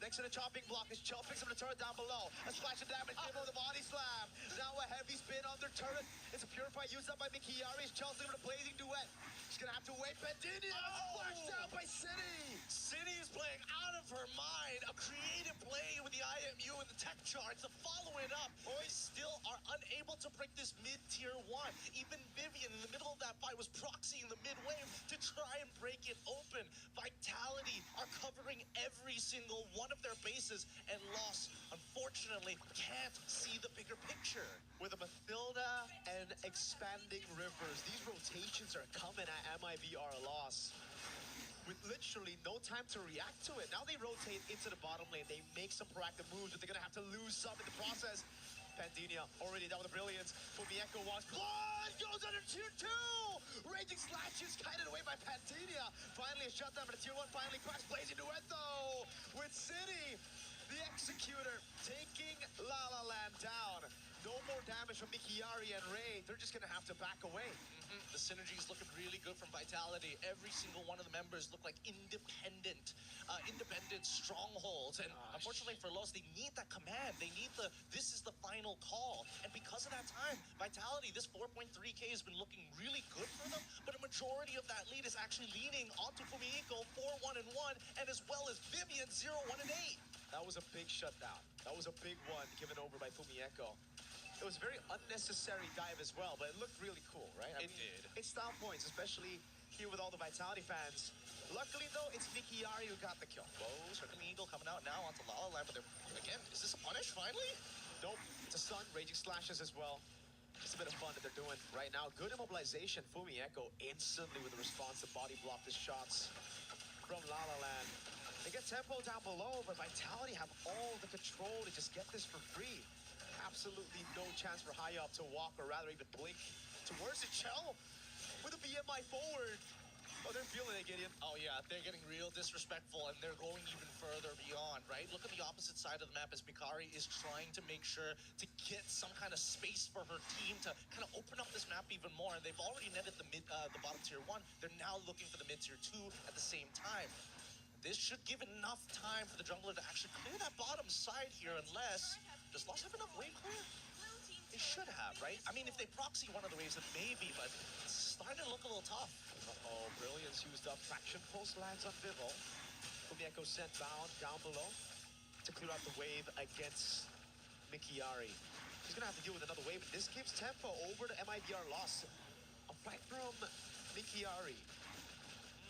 next to the chopping block as Chell picks up the turret down below. A splash of damage, Vivian with a body slam. Now a heavy spin under turret. It's a Purify used up by Mikiari. Chell's looking with a blazing duet. She's gonna have to wait. Pandinia splash down by City. City is playing out of her mind. A creative play with the IMU and the tech charge to follow it up. They still are unable to break this mid-tier 1. Even Vivian in the middle of that fight was proxying the mid-wave to try and break it open. Vitality are covering every single one of their bases, and Lost, unfortunately, can't see the bigger picture. With a Mathilda and expanding rivers, these rotations are coming at MIVR loss with literally no time to react to it. Now they rotate into the bottom lane. They make some proactive moves, but they're going to have to lose some in the process. Pandinia already down with the Brilliance. Fumieko walks. Blood goes under tier 2. Raging Slash is kited away by Pandinia. Finally a shutdown, but a tier 1 finally cracks. Blazing duet though with City. The Executor taking La La Land down. No more damage from Mikiari and Ray. They're just going to have to back away. The synergy is looking really good from Vitality. Every single one of the members look like independent strongholds. And unfortunately for Los, they need that command. They need this is the final call. And because of that time, Vitality, this 4.3K has been looking really good for them. But a majority of that lead is actually leaning onto Fumieko 4-1-1, and as well as Vivian 0-1-8. That was a big shutdown. That was a big one given over by Fumieko. It was a very unnecessary dive as well, but it looked really cool, right? It did. It's style points, especially here with all the Vitality fans. Luckily, though, it's Mikiari who got the kill. Whoa, Circling Eagle coming out now onto La La Land, but again, is this a punish finally? Nope, it's a stun, Raging Slashes as well. Just a bit of fun that they're doing right now. Good immobilization. Fumieko instantly with a response to body block the shots from La La Land. They get tempo down below, but Vitality have all the control to just get this for free. Absolutely no chance for High Up to walk or rather even blink towards the Chell with a BMI forward. Oh, they're feeling it, Gideon. Oh yeah, they're getting real disrespectful and they're going even further beyond, right? Look at the opposite side of the map as Mikari is trying to make sure to get some kind of space for her team to kind of open up this map even more. And they've already netted the bottom tier 1. They're now looking for the mid tier 2 at the same time. This should give enough time for the jungler to actually clear that bottom side here, unless... Does Lost have enough wave clear? They should have, right? I mean, if they proxy one of the waves, then maybe, but it's starting to look a little tough. Uh-oh, Brilliance used up. Fraction Pulse lands on Vivo. Fumieko sent bound down below to clear out the wave against Mikiari. He's gonna have to deal with another wave, and this gives tempo over to MIBR Lost. A fight from Mikiari.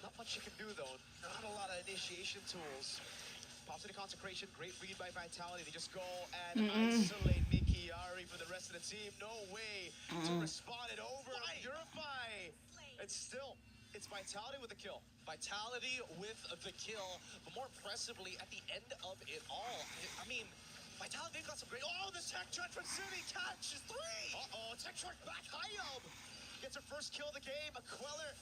Not much you can do though. Not a lot of initiation tools. Pops into Consecration, great read by Vitality. They just go and isolate Mikiari for the rest of the team. No way to respond it over. Purify. And still, it's Vitality with the kill. Vitality with the kill, but more impressively, at the end of it all, I mean, Vitality got some great... Oh, the tech charge from City catches 3! Uh-oh, tech charge back. Hayab gets her first kill of the game. A Queller.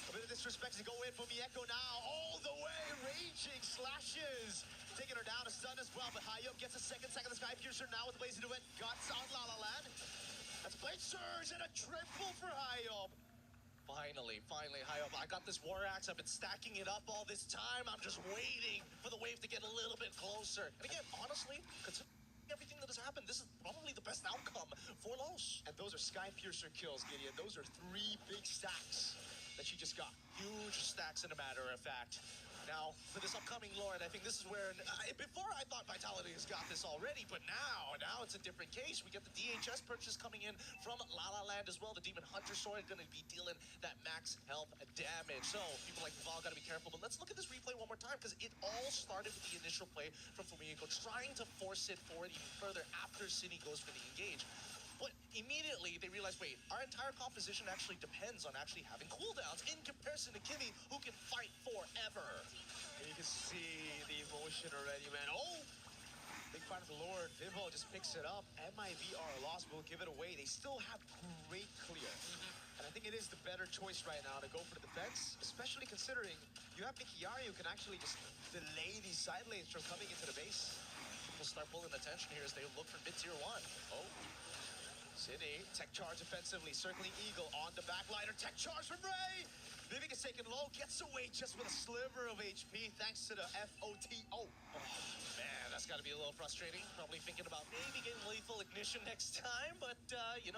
A bit of disrespect to go in for Mieko now. All the way, raging slashes. Taking her down, a stun as well, but Hayab gets a second of the Sky Piercer now with Blaze into it. Guts on La La Land. That's Blade Surge and a triple for Hayab. Finally, Hayab, I got this War Axe. I've been stacking it up all this time. I'm just waiting for the wave to get a little bit closer. And again, honestly, considering everything that has happened, this is probably the best outcome for Los. And those are Sky Piercer kills, Gideon. Those are 3 big stacks that she just got. Huge stacks, in a matter of fact. Now, for this upcoming Lord, I think this is where... before, I thought Vitality has got this already, but now it's a different case. We get the DHS purchase coming in from La La Land as well. The Demon Hunter sword is going to be dealing that max health damage. So, people like Val got to be careful. But let's look at this replay one more time, because it all started with the initial play from Fumieko, trying to force it forward even further after City goes for the engage. But immediately they realized, wait, our entire composition actually depends on actually having cooldowns in comparison to Kimmy, who can fight forever. And you can see the emotion already, man. Oh! Big fight of the Lord. Vivo just picks it up. MIVR Lost will give it away. They still have great clear. And I think it is the better choice right now to go for the defense, especially considering you have Mikiari who can actually just delay these side lanes from coming into the base. People start pulling attention here as they look for mid-tier 1. Oh. City, tech charge offensively, circling Eagle on the backliner. Tech charge from Ray! Vivek is taken low, gets away just with a sliver of HP thanks to the FOTO. Oh, man, that's got to be a little frustrating. Probably thinking about maybe getting lethal ignition next time, but,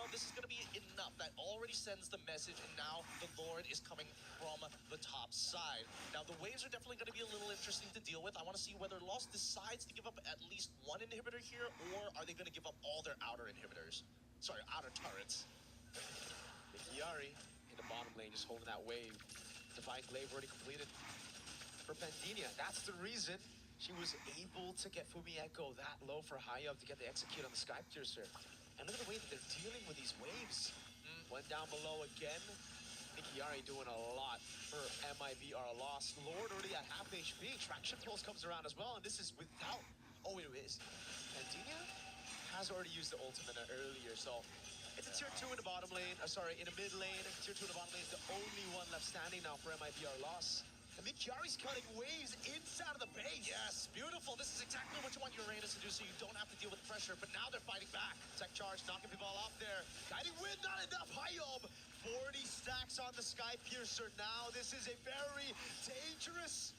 this is going to be enough. That already sends the message, and now the Lord is coming from the top side. Now, the waves are definitely going to be a little interesting to deal with. I want to see whether Lost decides to give up at least one inhibitor here, or are they going to give up all their outer inhibitors? Sorry, outer turrets. Mikiari in the bottom lane, just holding that wave. Divine Glaive already completed for Pandinia. That's the reason she was able to get Fumieko that low for Hayab to get the execute on the Sky Piercer. And look at the way that they're dealing with these waves. Went down below again. Mikiari doing a lot for MIBR Lost. Lord already at half HP. Traction Pulse comes around as well, and this is without... Oh, it is. Pandinia has already used the ultimate earlier, so it's a tier 2 in the bottom lane, in the mid lane. Tier 2 in the bottom lane is the only one left standing now for MIBR Loss. And Mikiari's cutting waves inside of the base. Yes, beautiful. This is exactly what you want Uranus to do, so you don't have to deal with pressure, but now they're fighting back. Tech charge, knocking people off there. Guiding wind, not enough. Hayab, 40 stacks on the Sky Piercer now. This is a very dangerous...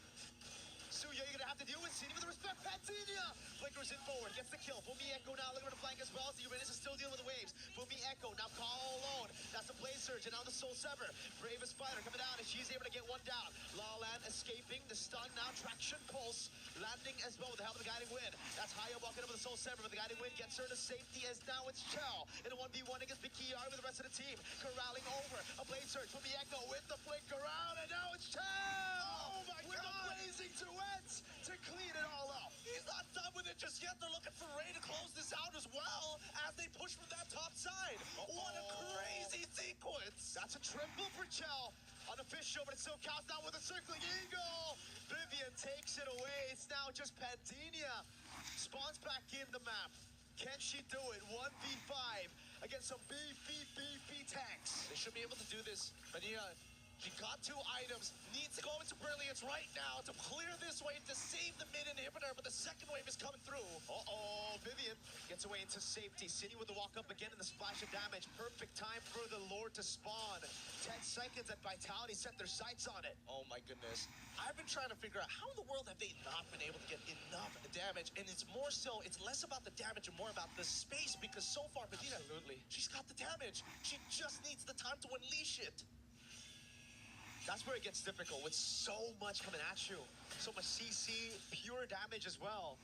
Suya, you're gonna have to deal with City with the respect. Pandinia flickers in forward, gets the kill. Fumieko now looking for the flank as well. The Uranus is still dealing with the waves. Fumieko now call alone. That's the Blaze Surge, and now the Soul Sever. Bravest Spider coming down, and she's able to get one down. La Land escaping the stun now. Traction Pulse landing as well with the help of the Guiding Wind. That's Hayab walking up with the Soul Sever, but the Guiding Wind gets her to safety as now it's Chell in a 1v1 against Mikiari with the rest of the team. Corralling over. A Blaze Surge. Fumieko with the flick around, and now it's Chell! Oh my with God! the blazing duets to clean it all up. He's not done with it just yet. They're looking for Ray to close this out as well as they push from that top side. What a crazy sequence. That's a triple for Chell. Unofficial, but it still counts down with a circling eagle. Vivian takes it away. It's now just Pandenia. Spawns back in the map. Can she do it? 1v5 against some beefy tanks. They should be able to do this. Padilla, she got 2 items, needs to go into Brilliance right now to clear this wave to save the mid inhibitor, but the second wave is coming through. Uh-oh, Vivian gets away into safety. City with the walk up again and the splash of damage. Perfect time for the Lord to spawn. 10 seconds and Vitality set their sights on it. Oh my goodness. I've been trying to figure out how in the world have they not been able to get enough damage, and it's more so, it's less about the damage and more about the space, because so far, Padilla, Absolutely. she's got the damage. She just needs the time to unleash it. That's where it gets difficult with so much coming at you. So much CC, pure damage as well.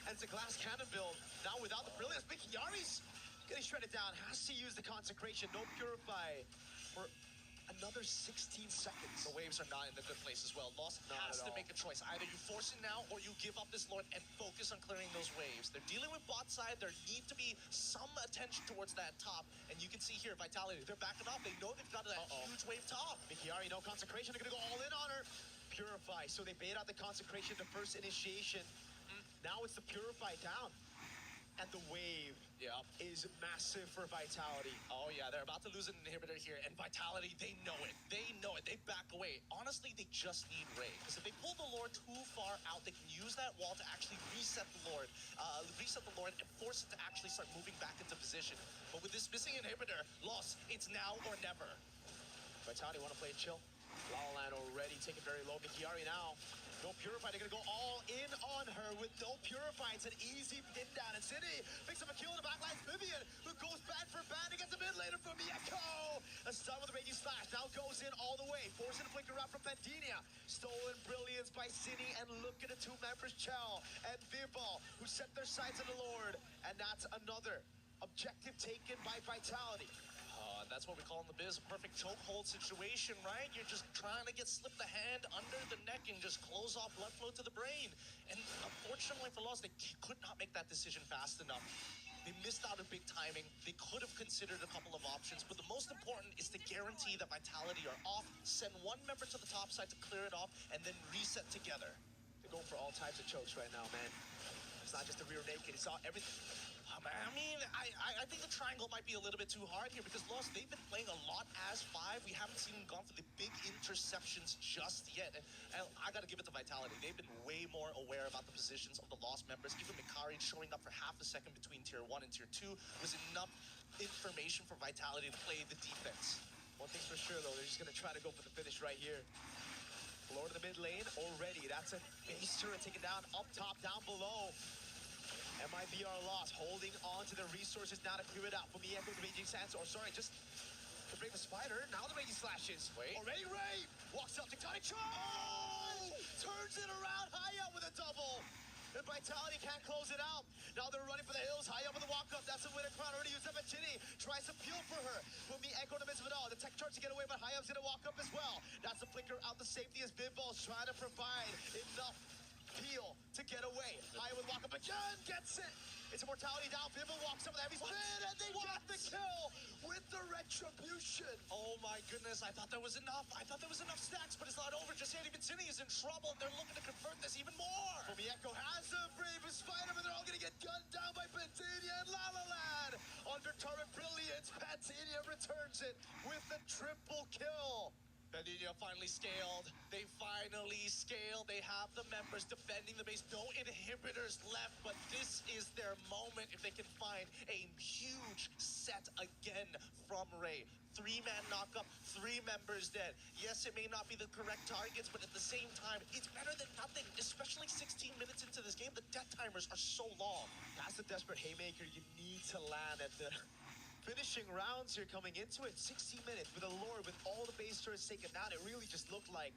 And it's a glass cannon build. Now without the brilliance, Mikiyari's getting shredded down. Has to use the consecration. No purify for another 16 seconds. The waves are not in a good place as well. Lost has to make a choice. Either you force it now or you give up this Lord and focus on clearing those waves. They're dealing with bot side. There need to be some attention towards that top. And you can see here, Vitality, they're backing off. They know they've got that huge wave top. Mikiyari, no consecration. They're going to go all in on her. Purify. So they bait out the consecration, the first initiation. Now it's the purify down. And the wave is massive for Vitality. Oh yeah, they're about to lose an inhibitor here, and Vitality, they know it. They know it. They back away. Honestly, they just need Ray, because if they pull the Lord too far out, they can use that wall to actually reset the Lord, and force it to actually start moving back into position. But with this missing inhibitor, Lost, it's now or never. Vitality want to play it chill. Lalaland already taken very low. Mikiyari now. No Purify. They're going to go all in on her with no Purify. It's an easy pin down. And City picks up a kill in the backline. Vivian, who goes bad for bad against the mid laner from Mieko. A stun with a Raging Slash. Now goes in all the way. Forcing a flicker out from Pandenia. Stolen Brilliance by City. And look at the 2 members, Chell and Vibal, who set their sights on the Lord. And that's another objective taken by Vitality. That's what we call in the biz a perfect chokehold situation, right? You're just trying to get slipped the hand under the neck and just close off blood flow to the brain. And unfortunately for Lost, they could not make that decision fast enough. They missed out on big timing. They could have considered a couple of options, but the most important is to guarantee that Vitality are off, send 1 member to the top side to clear it off, and then reset together. They're going for all types of chokes right now, man. It's not just the rear naked. It's all everything. I mean, I think the triangle might be a little bit too hard here, because Lost, they've been playing a lot as 5. We haven't seen them gone for the big interceptions just yet. And I got to give it to Vitality. They've been way more aware about the positions of the Lost members. Even Mikari showing up for half a second between Tier 1 and Tier 2 was enough information for Vitality to play the defense. One thing's for sure, though, they're just going to try to go for the finish right here. Lord of the mid lane already. That's a base turret taken down up top, down below. MIBR lost, holding on to the resources now to clear it out. For Mieko, the Raging Sands, or sorry, just to break the spider. Now the Raging Slashes. Wait. Already Ray walks up, tectonic charge! Turns it around, high up with a double. And Vitality can't close it out. Now they're running for the hills, high up with the walk up. That's a winner crown. Already used up at Chinny. Tries to peel for her. For Mieko in the midst of it all. The tech charge to get away, but high up's gonna walk up as well. That's the flicker out the safety as Bidball's trying to provide enough peel to get away. High with walk up again, gets it. It's Immortality down. Bibble walks up with a heavy spin, and they get the kill with the retribution. Oh my goodness, I thought there was enough. I thought there was enough stacks, but it's not over just yet. Even City is in trouble, and they're looking to convert this even more. Mieko has the bravest fighter, but they're all going to get gunned down by Pantania and Lalaland. Under turret brilliance, Pantania returns it with the triple kill. Pandenia finally scaled. They finally scaled. They have the members defending the base. No inhibitors left, but this is their moment if they can find a huge set again from Ray. 3-man knockup, 3 members dead. Yes, it may not be the correct targets, but at the same time, it's better than nothing, especially 16 minutes into this game. The death timers are so long. That's the desperate haymaker you need to land at the finishing rounds here coming into it. 16 minutes with a Lord with all the base turrets taken down. It really just looked like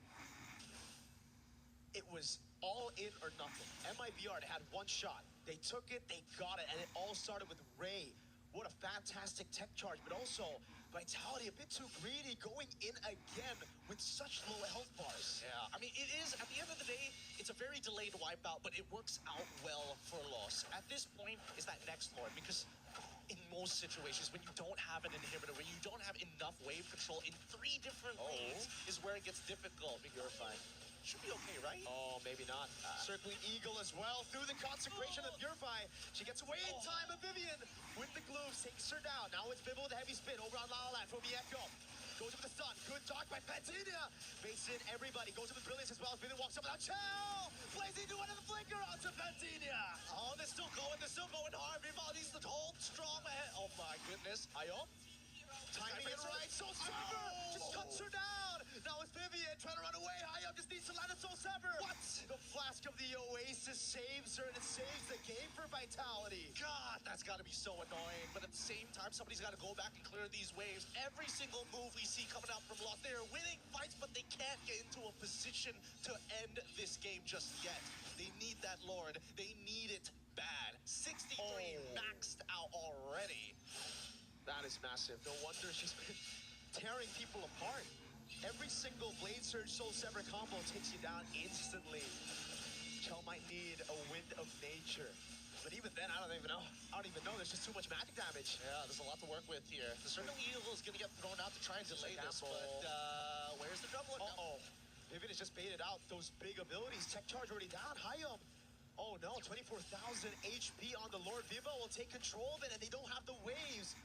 it was all in or nothing. MIBR, they had 1 shot. They took it, they got it, and it all started with Ray. What a fantastic tech charge, but also Vitality a bit too greedy, going in again with such low health bars. Yeah, I mean, it is, at the end of the day, it's a very delayed wipeout, but it works out well for Lost. At this point, is that next Lord, because in most those situations when you don't have an inhibitor, when you don't have enough wave control in 3 different lanes, is where it gets difficult. Purify. Should be okay, right? Oh, maybe not. Circling Eagle as well through the consecration of Purify. She gets away in time, but Vivian with the glooves takes her down. Now it's Bibble with a heavy spin over on La La Land from Mieko. Goes with the stun. Good dodge by Pantinia. Baits in everybody. Goes with the brilliance as well as Vivian walks up without Chell. Blazing to one of the flicker onto Pantinia. Oh, they're still going hard. Vivaldi's the whole strong ahead. Oh my goodness. Ayop. Timing it right. Soul Sever just cuts her down. Now it's Vivian trying to run away. Ayop just needs to land a Soul Sever. What? The flask of the Oasis saves her and it saves the game for Vitality. God, that's got to be so annoying. But at the same time, somebody's got to go back and clear these waves. Every single move we see coming out from Lost, they're winning fights, but they can't get into a position to end this game just yet. They need that Lord. They need it bad. 63 maxed out already. That is massive. No wonder she's been tearing people apart. Every single Blade Surge Soul Sever combo takes you down instantly. Chell might need a wind of nature. But even then, I don't even know. There's just too much magic damage. Yeah, there's a lot to work with here. The Circle Eagle is going to get thrown out to try and delay this, Apple. but where's the double? Uh-oh. Vivian has just baited out those big abilities. Tech charge already down. Hayum. Oh no, 24,000 HP on the Lord. Vivo will take control of it, and they don't have the waves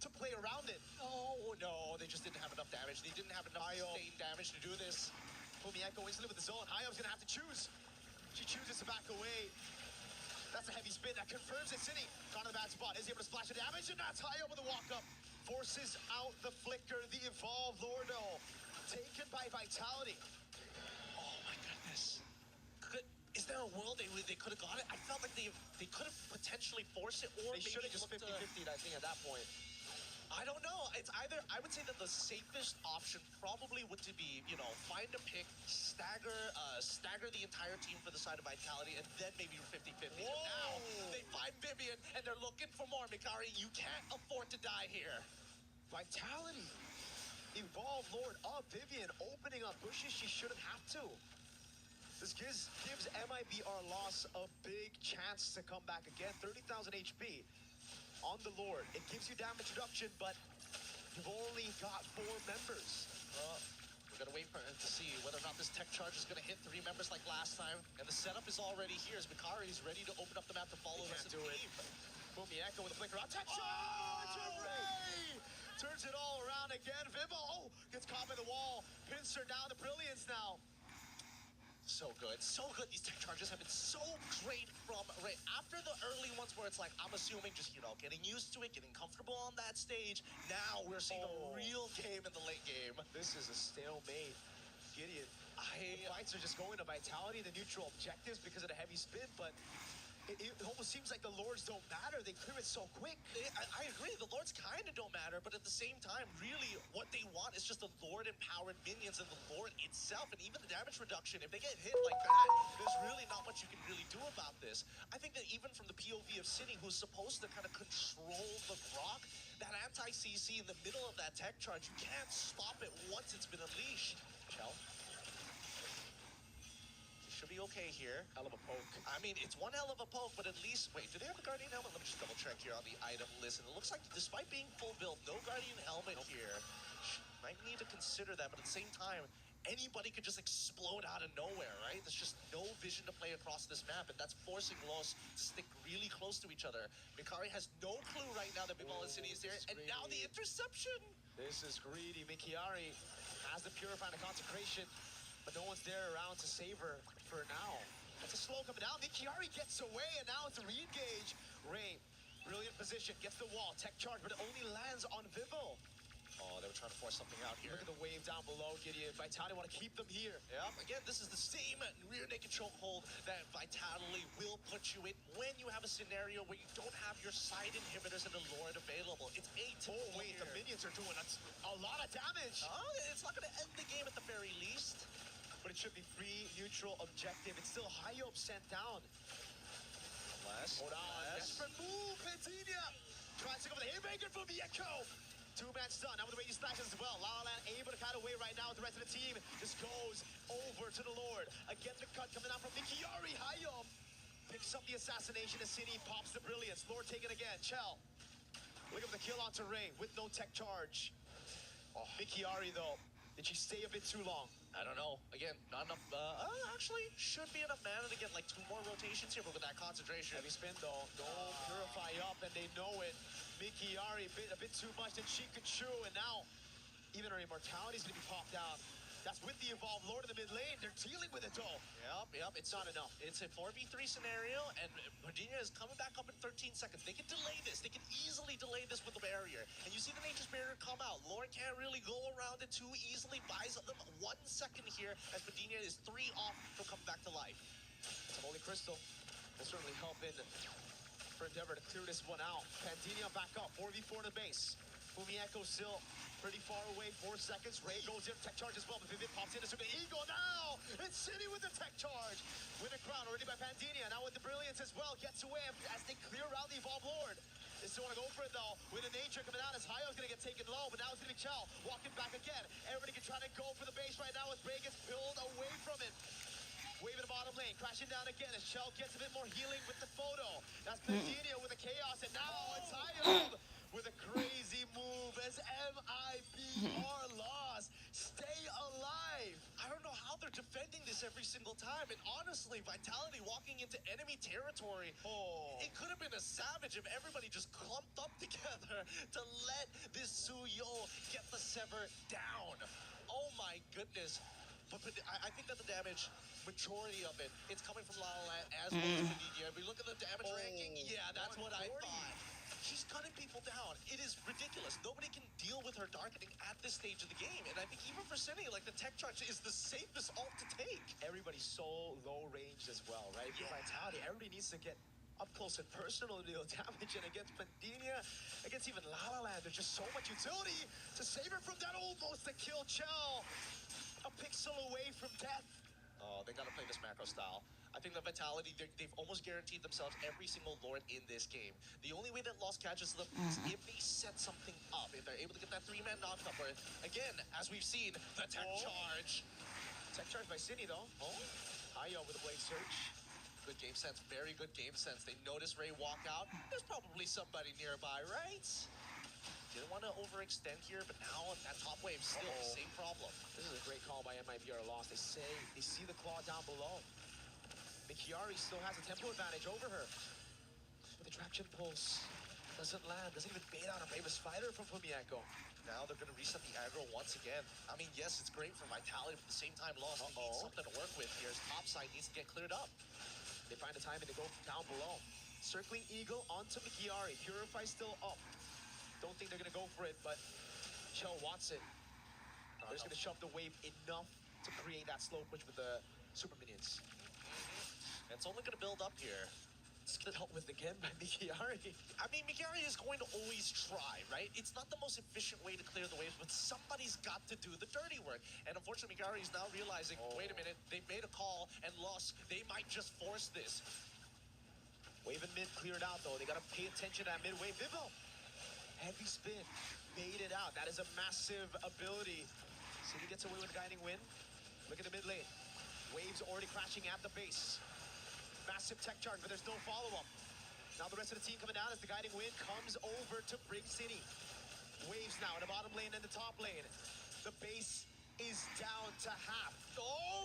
to play around it. Oh no, they just didn't have enough damage. They didn't have enough sustained damage to do this. Fumieko instantly with the zone. Hayum's gonna have to choose. She chooses to back away. That's a heavy spin that confirms it. City caught in the bad spot. Is he able to splash the damage? And that's Hayum with a walk up. Forces out the flicker. The evolved Lordo taken by Vitality. Oh my goodness. Is there a world they could have got it? I felt like they could have potentially forced it, or They should have just 50-50, I think, at that point. I don't know. It's either, I would say that the safest option probably would to be, find a pick, stagger the entire team for the side of Vitality, and then maybe 50-50. But now, they find Vivian, and they're looking for more. Mikari, you can't afford to die here. Vitality. Evolved Lord of Vivian opening up bushes she shouldn't have to. This gives MIB our loss a big chance to come back again. 30,000 HP on the Lord. It gives you damage reduction, but you've only got 4 members. We're going to wait to see whether or not this tech charge is going to hit 3 members like last time. And the setup is already here as Mikari is ready to open up the map to follow us. Do it. Fumieko with a flicker out. Tech charge! Ray! Turns it all around again. Vivo, gets caught by the wall. Pins her down to Brilliance now. So good. These tech charges have been so great from right after the early ones where it's like, I'm assuming just, getting used to it, getting comfortable on that stage. Now we're seeing a real game in the late game. This is a stalemate. Gideon. The fights are just going to Vitality, the neutral objectives because of the heavy spin, but it almost seems like the Lords don't matter. They clear it so quick. I agree. The Lords kind of don't matter, but at the same time, really, what they want is just the Lord-empowered minions and the Lord itself, and even the damage reduction. If they get hit like that, there's really not much you can really do about this. I think that even from the POV of City, who's supposed to kind of control the rock, that anti-CC in the middle of that tech charge, you can't stop it once it's been unleashed. Chell. Should be okay here. Hell of a poke. I mean, it's one hell of a poke, but at least... Wait, do they have a Guardian Helmet? Let me just double check here on the item list. And it looks like, despite being full build, no Guardian Helmet here. Might need to consider that, but at the same time, anybody could just explode out of nowhere, right? There's just no vision to play across this map, and that's forcing Los to stick really close to each other. Mikari has no clue right now that Vivala City is there, and now the interception! This is greedy. Mikiari has the Purify and the Consecration, but no one's there around to save her for now. That's a slow coming down. Mikiari gets away, and now it's a re-engage. Ray, brilliant position, gets the wall, tech charge, but it only lands on Vivo. Oh, they were trying to force something out here. Look at the wave down below, Gideon. Vitality want to keep them here. Yep, again, this is the same rear naked chokehold that Vitality will put you in when you have a scenario where you don't have your side inhibitors and the Lord available. It's 8. Oh, wait, the minions are doing a lot of damage. Oh, it's not going to end the game at the very least. But it should be free, neutral, objective. It's still high up sent down. Hold on. Desperate move, Pantinia. Tries to go for the haymaker from Mieko. 2-man stun. Now with the way he slashes as well. La La Land able to cut away right now with the rest of the team. Just goes over to the Lord. Again, the cut coming out from Mikiari. Hayum picks up the assassination as City pops the brilliance. Lord taken again. Chell. Look at the kill onto Ray with no tech charge. Mikiari, though, did she stay a bit too long? I don't know. Again, not enough. Actually, should be enough mana to get like 2 more rotations here, but with that concentration. Heavy spin, though. No purify up, and they know it. Mikiari a bit too much than she could chew, and now even her immortality is going to be popped out. That's with the Evolved Lord in the mid lane. They're dealing with it, though. Yep. It's not enough. It's a 4v3 scenario, and Virginia is coming back up in 13 seconds. They can delay this. They can easily delay this with the barrier. And you see the Nature's Barrier come out. Lord can't really go around it too easily. Buys them 1 second here as Virginia is 3 off from coming back to life. It's a Holy Crystal. Will certainly help in for Endeavor to clear this one out. Pandinia back up. 4v4 in the base. Fumieko still pretty far away, 4 seconds. Ray goes in, tech charge as well, but Vivid pops in. It's an Eagle now! It's City with the tech charge! Win a crown already by Pandinia. Now with the Brilliance as well, gets away as they clear out the Evolved Lord. They still want to go for it though. With the nature coming out as Hayo's going to get taken low, but now it's going to be Chell walking back again. Everybody can try to go for the base right now as Ray gets pulled away from it. Wave in the bottom lane, crashing down again as Chell gets a bit more healing with the photo. That's Pandinia with the chaos, and now it's Hayo with a crazy move as MIB are lost. Stay alive. I don't know how they're defending this every single time. And honestly, Vitality walking into enemy territory, it could have been a savage if everybody just clumped up together to let this Suyo get the Sever down. Oh my goodness. But I think that the damage, majority of it, it's coming from La La Land as well as Medina. If we look at the damage ranking, yeah, that's what I thought. She's cutting people down. It is ridiculous. Nobody can deal with her darkening at this stage of the game. And I think even for Cine, like the tech charge is the safest ult to take. Everybody's so low range as well, right? For Vitality, everybody needs to get up close and personal to deal damage. And against Pandinia, against even La La Land, there's just so much utility to save her from that almost to kill Chell. A pixel away from death. Oh, they gotta play this macro style. I think the Vitality, they've almost guaranteed themselves every single Lord in this game. The only way that Lost catches them is if they set something up. If they're able to get that 3-man knocked up, or again, as we've seen, the tech charge. Tech charge by City, though. Hayo with a blade search. Good game sense, very good game sense. They notice Ray walk out. There's probably somebody nearby, right? Didn't want to overextend here, but now that top wave still the same problem. This is a great call by MIB are lost. They see the claw down below. Mikiari still has a tempo advantage over her. But the traction pulse doesn't land. Doesn't even bait out a Bravest Fighter from Fumieko. Now they're going to reset the aggro once again. I mean, yes, it's great for Vitality, but at the same time, Lost needs something to work with here. His top side needs to get cleared up. They find the timing to go down below. Circling Eagle onto Mikiari. Purify still up. Don't think they're going to go for it, but Chell wants it. They're just going to shove the wave enough to create that slow push with the super minions. It's only going to build up here. It's dealt with again by Mikiari. I mean, Mikiari is going to always try, right? It's not the most efficient way to clear the waves, but somebody's got to do the dirty work. And unfortunately, Mikiari is now realizing, wait a minute, they made a call and lost. They might just force this. Wave and mid cleared out, though. They got to pay attention to that mid wave. Vivo, heavy spin, bait it out. That is a massive ability. City gets away with guiding wind. Look at the mid lane. Waves already crashing at the base. Massive tech charge, but there's no follow-up. Now the rest of the team coming down as the guiding wind comes over to bring City. Waves now in the bottom lane and the top lane. The base is down to half.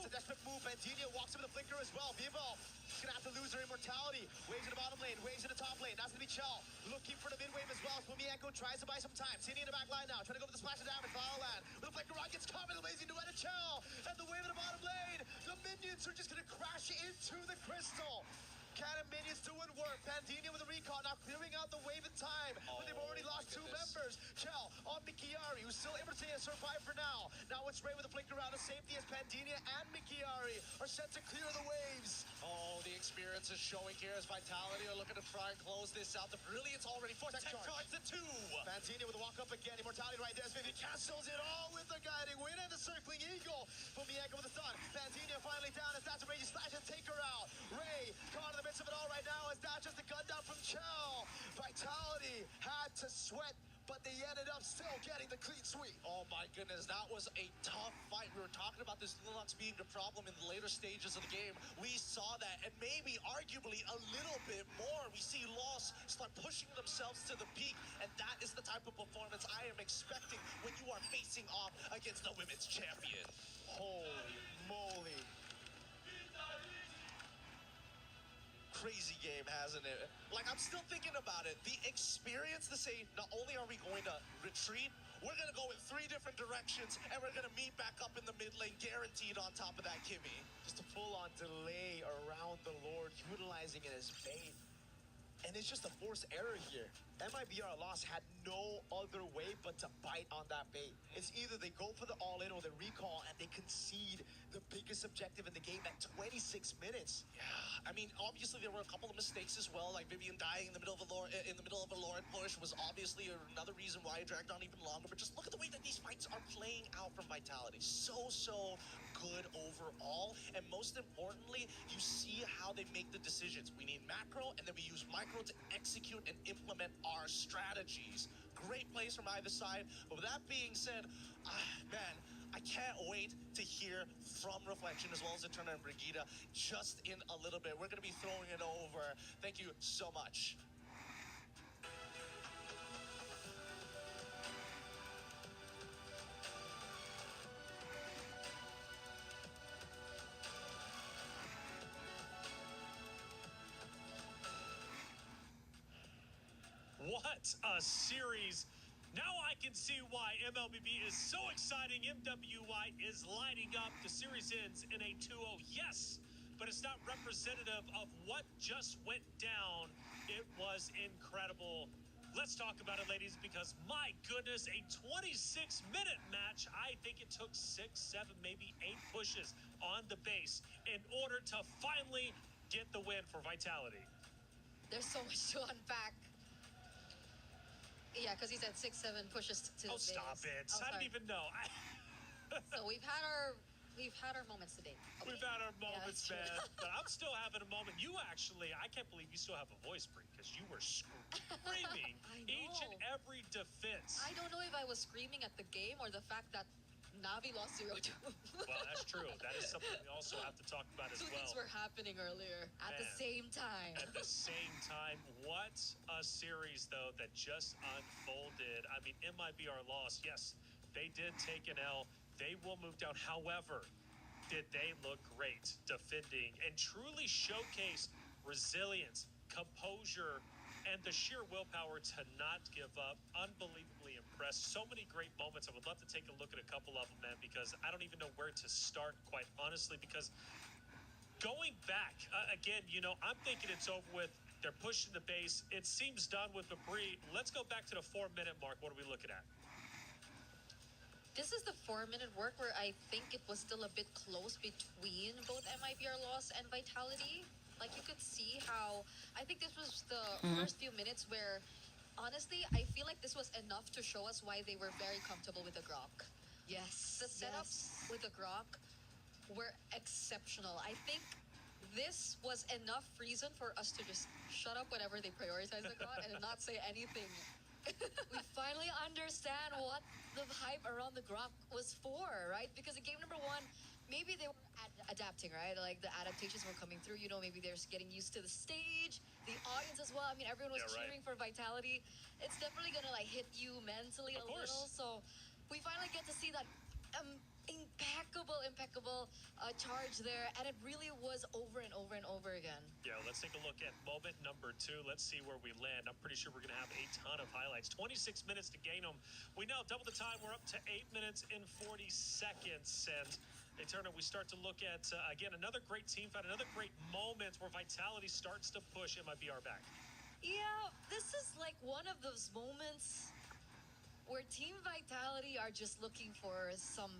It's a desperate move. Pandinia walks with a flicker as well. Vivo is going to have to lose her immortality. Waves in the bottom lane, waves in the top lane. That's going to be Chell. Looking for the mid wave as well. Fumieko tries to buy some time. City in the back line now, trying to go for the splash of damage. La La Land with a flicker rockets coming. Amazing duet of Chell. And the wave in the bottom lane. The minions are just going to crash into the crystal. Cannon minions doing work. Pandinia with a recall now clearing out the wave in time. But they've already lost 2 members. Chell on Mikiari, who's still able to survive for now. Now it's Ray with a flicker around the safety as Pandinia and Mikiari are set to clear the waves. Oh, the experience is showing here as Vitality are looking to try and close this out. The Brilliance already for tech charge the 2. Pandinia with a walk up again. Immortality right there as Vivi cancels it all with the guiding wind and the circling eagle. Fumieko with the stun. Pandinia finally down as that's a raging slash and take her out. Ray caught in the midst of it all right now as that's just a gun down from Chell. Vitality had to sweat, but but they ended up still getting the clean sweep. Oh my goodness, that was a tough fight. We were talking about this Linux being the problem in the later stages of the game. We saw that, and maybe arguably a little bit more. We see Loss start pushing themselves to the peak, and that is the type of performance I am expecting when you are facing off against the women's champion. Holy moly. Crazy game, hasn't it? Like, I'm still thinking about it. The experience to say, not only are we going to retreat, we're going to go in 3 different directions, and we're going to meet back up in the mid lane, guaranteed on top of that Kimmy. Just a full-on delay around the Lord, utilizing it as bait. And it's just a forced error here. MIBR Lost had no other way but to bite on that bait. It's either they go for the all-in or the recall, and they concede the biggest objective in the game at 26 minutes. Yeah, I mean, obviously there were a couple of mistakes as well, like Vivian dying in the middle of a Lauren push was obviously another reason why it dragged on even longer. But just look at the way that these fights are playing out from Vitality. So good overall, and most importantly, you see how they make the decisions. We need macro, and then we use micro to execute and implement our strategies. Great plays from either side. But with that being said, man, I can't wait to hear from Reflection as well as Eterna and Brigida just in a little bit. We're going to be throwing it over. Thank you so much. What a series. Now I can see why MLBB is so exciting. MWI is lighting up. The series ends in a 2-0. Yes, but it's not representative of what just went down. It was incredible. Let's talk about it, ladies, because my goodness, a 26-minute match. I think it took 6, 7, maybe 8 pushes on the base in order to finally get the win for Vitality. There's so much to unpack. Yeah, because he said 6, 7 pushes to the base. Stop it. Oh, I didn't even know. So we've had our moments today. Okay. We've had our moments, Yeah, man. But I'm still having a moment. You actually, I can't believe you still have a voice break because you were screaming each and every defense. I don't know if I was screaming at the game or the fact that Navi lost 0-2. Well, that's true. That is something we also have to talk about as Two well. things were happening earlier at the Man. same time. At the same time, what a series, though, that just unfolded. I mean, MIBR lost. Yes, they did take an L. They will move down. However, did they look great defending and truly showcase resilience, composure, and the sheer willpower to not give up. Unbelievably impressed. So many great moments. I would love to take a look at a couple of them, man, because I don't even know where to start, quite honestly, because going back, again, you know, I'm thinking it's over with. They're pushing the base. It seems done with Babri. Let's go back to the 4-minute mark. What are we looking at? This is the 4-minute work where I think it was still a bit close between both MIBR loss and Vitality. Like, you could see how, I think this was the first few minutes where, honestly, I feel like this was enough to show us why they were very comfortable with the Grok. Yes. The setups with the Grok were exceptional. I think this was enough reason for us to just shut up whenever they prioritize the Grok and not say anything. We finally understand what the hype around the Grok was for, right? Because in game number 1, maybe they were adapting, right? Like, the adaptations were coming through. You know, maybe they're just getting used to the stage, the audience as well. I mean, everyone was cheering for Vitality. It's definitely gonna, like, hit you mentally a little. So we finally get to see that impeccable charge there, and it really was over and over and over again. Yeah, let's take a look at moment number 2. Let's see where we land. I'm pretty sure we're going to have a ton of highlights. 26 minutes to gain them. We now double the time. We're up to 8 minutes and 40 seconds. And Eterna, we start to look at, again, another great team fight, another great moment where Vitality starts to push MIBR back. Yeah, this is like one of those moments where Team Vitality are just looking for some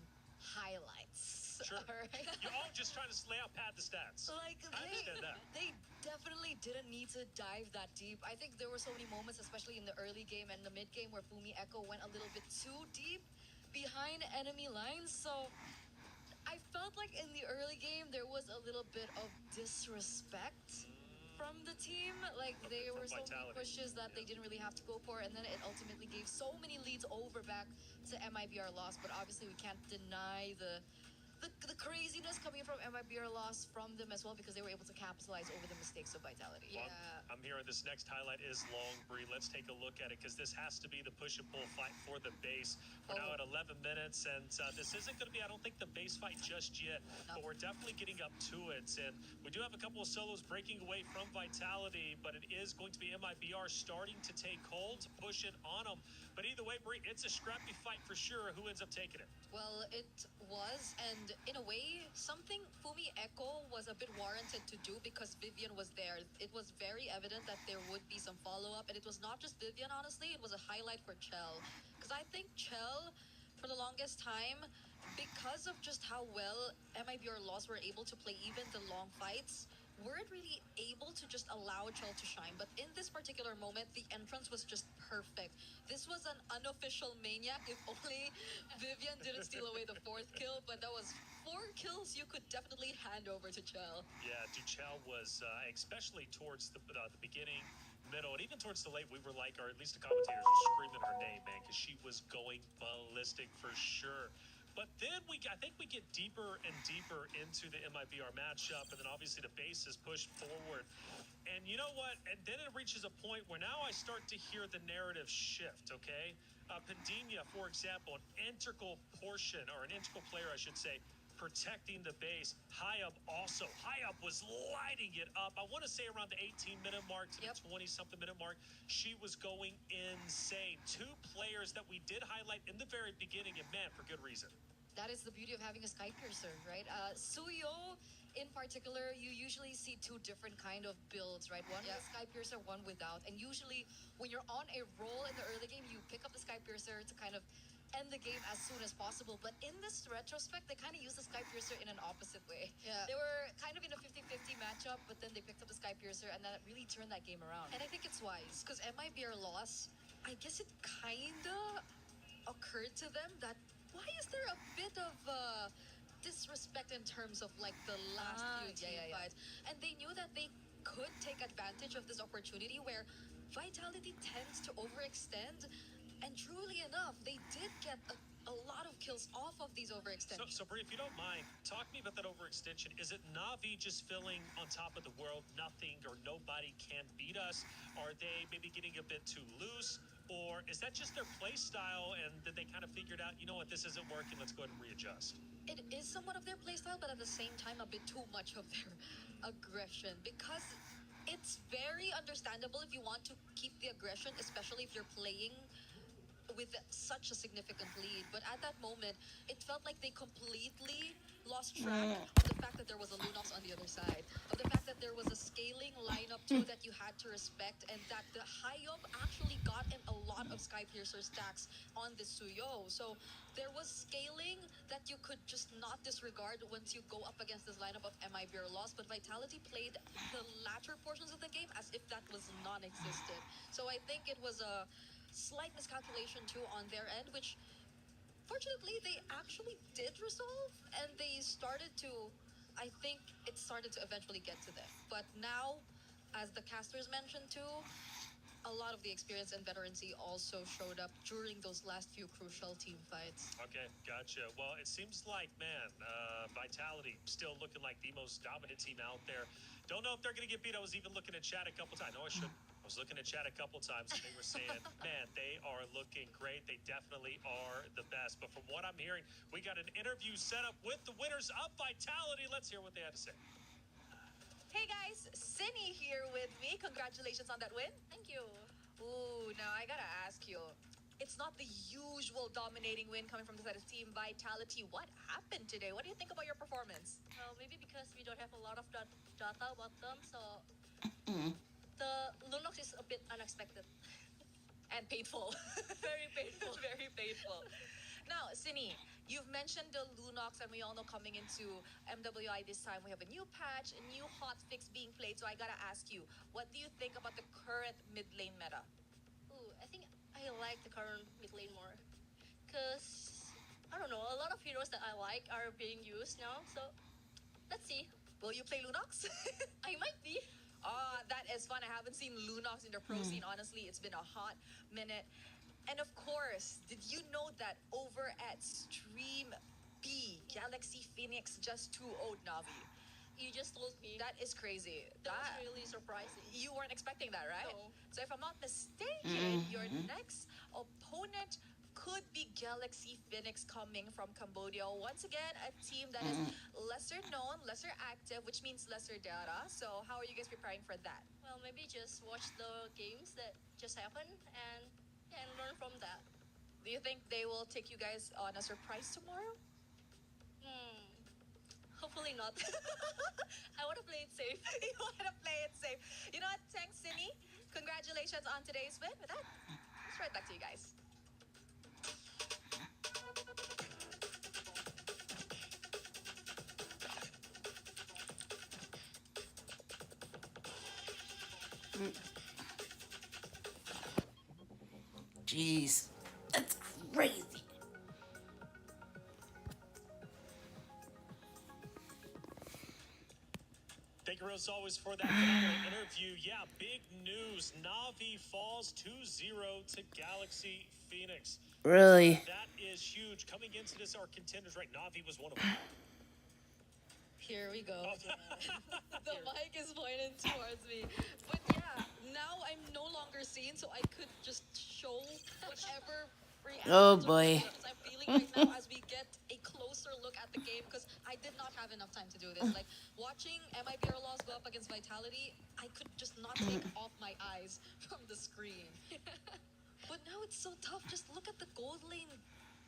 highlights. Sure. Right? You're all just trying to lay out, pad the stats. Like, I understand that. they definitely didn't need to dive that deep. I think there were so many moments, especially in the early game and the mid game, where Fumi Echo went a little bit too deep behind enemy lines. So I felt like in the early game there was a little bit of disrespect from the team. Like, there were so many Vitality. pushes that they didn't really have to go for, and then it ultimately gave so many leads over back to MIBR loss. But obviously, we can't deny the craziness coming from MIBR loss from them as well, because they were able to capitalize over the mistakes of Vitality. Well, I'm hearing this next highlight is long, Bree. Let's take a look at it, because this has to be the push and pull fight for the base. We're now at 11 minutes, and this isn't going to be, I don't think, the base fight just yet, but we're definitely getting up to it. And we do have a couple of solos breaking away from Vitality, but it is going to be MIBR starting to take hold, to push it on them. But either way, Bree, it's a scrappy fight for sure. Who ends up taking it? Well, it was, and in a way, something Fumi Echo was a bit warranted to do because Vivian was there. It was very evident that there would be some follow-up, and it was not just Vivian, honestly. It was a highlight for Chell. Because I think Chell, for the longest time, because of just how well MIBR Lost were able to play even the long fights, weren't really able to just allow Chell to shine. But in this particular moment, the entrance was just perfect. This was an unofficial maniac, if only Vivian didn't steal away the fourth kill, but that was 4 kills you could definitely hand over to Chell. Yeah, Duchel was, especially towards the beginning, middle, and even towards the late, we were like, or at least the commentators were screaming her name, man, because she was going ballistic for sure. But then I think we get deeper and deeper into the MIBR matchup, and then obviously the base is pushed forward. And you know what? And then it reaches a point where now I start to hear the narrative shift, okay? Padina, for example, an integral portion, or an integral player, I should say, protecting the base. Hayab also. Hayab was lighting it up. I want to say around the 18-minute mark to the 20-something minute mark, she was going insane. 2 players that we did highlight in the very beginning, and man, for good reason. That is the beauty of having a Sky Piercer, right? Suyo, in particular, you usually see 2 different kind of builds, right? One with Sky Piercer, one without. And usually, when you're on a roll in the early game, you pick up the Sky Piercer to kind of end the game as soon as possible. But in this retrospect, they kind of use the Sky Piercer in an opposite way. Yeah. They were kind of in a 50-50 matchup, but then they picked up the Sky Piercer, and that really turned that game around. And I think it's wise, because MIBR loss, I guess it kind of occurred to them that why is there a bit of disrespect in terms of like the last few team fights? And they knew that they could take advantage of this opportunity where Vitality tends to overextend, and truly enough, they did get a lot of kills off of these overextensions. So Brie, if you don't mind, talk to me about that overextension. Is it Navi just feeling on top of the world, nothing or nobody can beat us? Are they maybe getting a bit too loose? Or is that just their play style, and then they kind of figured out, you know what, this isn't working, let's go ahead and readjust? It is somewhat of their playstyle, but at the same time, a bit too much of their aggression, because it's very understandable if you want to keep the aggression, especially if you're playing with such a significant lead. But at that moment, it felt like they completely lost track of the fact that there was a Lunox on the other side, of the fact that there was a scaling lineup too that you had to respect, and that the Hayop actually got in a lot of Sky Piercer stacks on the Suyo. So there was scaling that you could just not disregard once you go up against this lineup of MIBR loss. But Vitality played the latter portions of the game as if that was non-existent. So I think it was a slight miscalculation too on their end, which fortunately they actually did resolve, and they started to, I think it started to eventually get to them. But now, as the casters mentioned too, a lot of the experience and veterancy also showed up during those last few crucial team fights. Okay, gotcha. Well, it seems like, man, Vitality still looking like the most dominant team out there. Don't know if they're going to get beat. I was even looking at chat a couple times. No, I shouldn't. I was looking at chat a couple times, and they were saying, man, they are looking great. They definitely are the best. But from what I'm hearing, we got an interview set up with the winners of Vitality. Let's hear what they had to say. Hey guys, Cindy here with me. Congratulations on that win. Thank you. Ooh, now I gotta ask you. It's not the usual dominating win coming from the side of Team Vitality. What happened today? What do you think about your performance? Well, maybe because we don't have a lot of data about them, so the Lunox is a bit unexpected. And painful. Very painful, very painful. Now, Cindy, you've mentioned the Lunox, and we all know coming into MWI this time, we have a new patch, a new hot fix being played. So I gotta ask you, what do you think about the current mid lane meta? Ooh, I think I like the current mid lane more. Because, I don't know, a lot of heroes that I like are being used now, so let's see. Will you play Lunox? I might be. That is fun. I haven't seen Lunox in the pro scene, honestly. It's been a hot minute. And of course, did you know that over at Stream B, Galaxy Phoenix just 2-0'd Navi? You just told me. That is crazy. That was really surprising. You weren't expecting that, right? No. So if I'm not mistaken, your next opponent could be Galaxy Phoenix coming from Cambodia. Once again, a team that is lesser known, lesser active, which means lesser data. So how are you guys preparing for that? Well, maybe just watch the games that just happened and learn from that. Do you think they will take you guys on a surprise tomorrow? Hopefully not. I want to play it safe. You want to play it safe. You know what? Thanks, Cindy. Congratulations on today's win. With that, let's right back to you guys. Jeez, that's crazy. Thank you, Rose, always for that phenomenal interview. Yeah, big news. Navi falls 2-0 to Galaxy Phoenix. Really? That is huge. Coming into this, our contenders, right? Navi was one of them. Here we go. The mic is pointed towards me. But yeah, now I'm no longer seen, so I could just show whatever reactions Oh, or boy. emotions I'm feeling right now as we get a closer look at the game, because I did not have enough time to do this. Like, watching MIBR Laws go up against Vitality, I could just not take off my eyes from the screen. But now it's so tough. Just look at the gold lane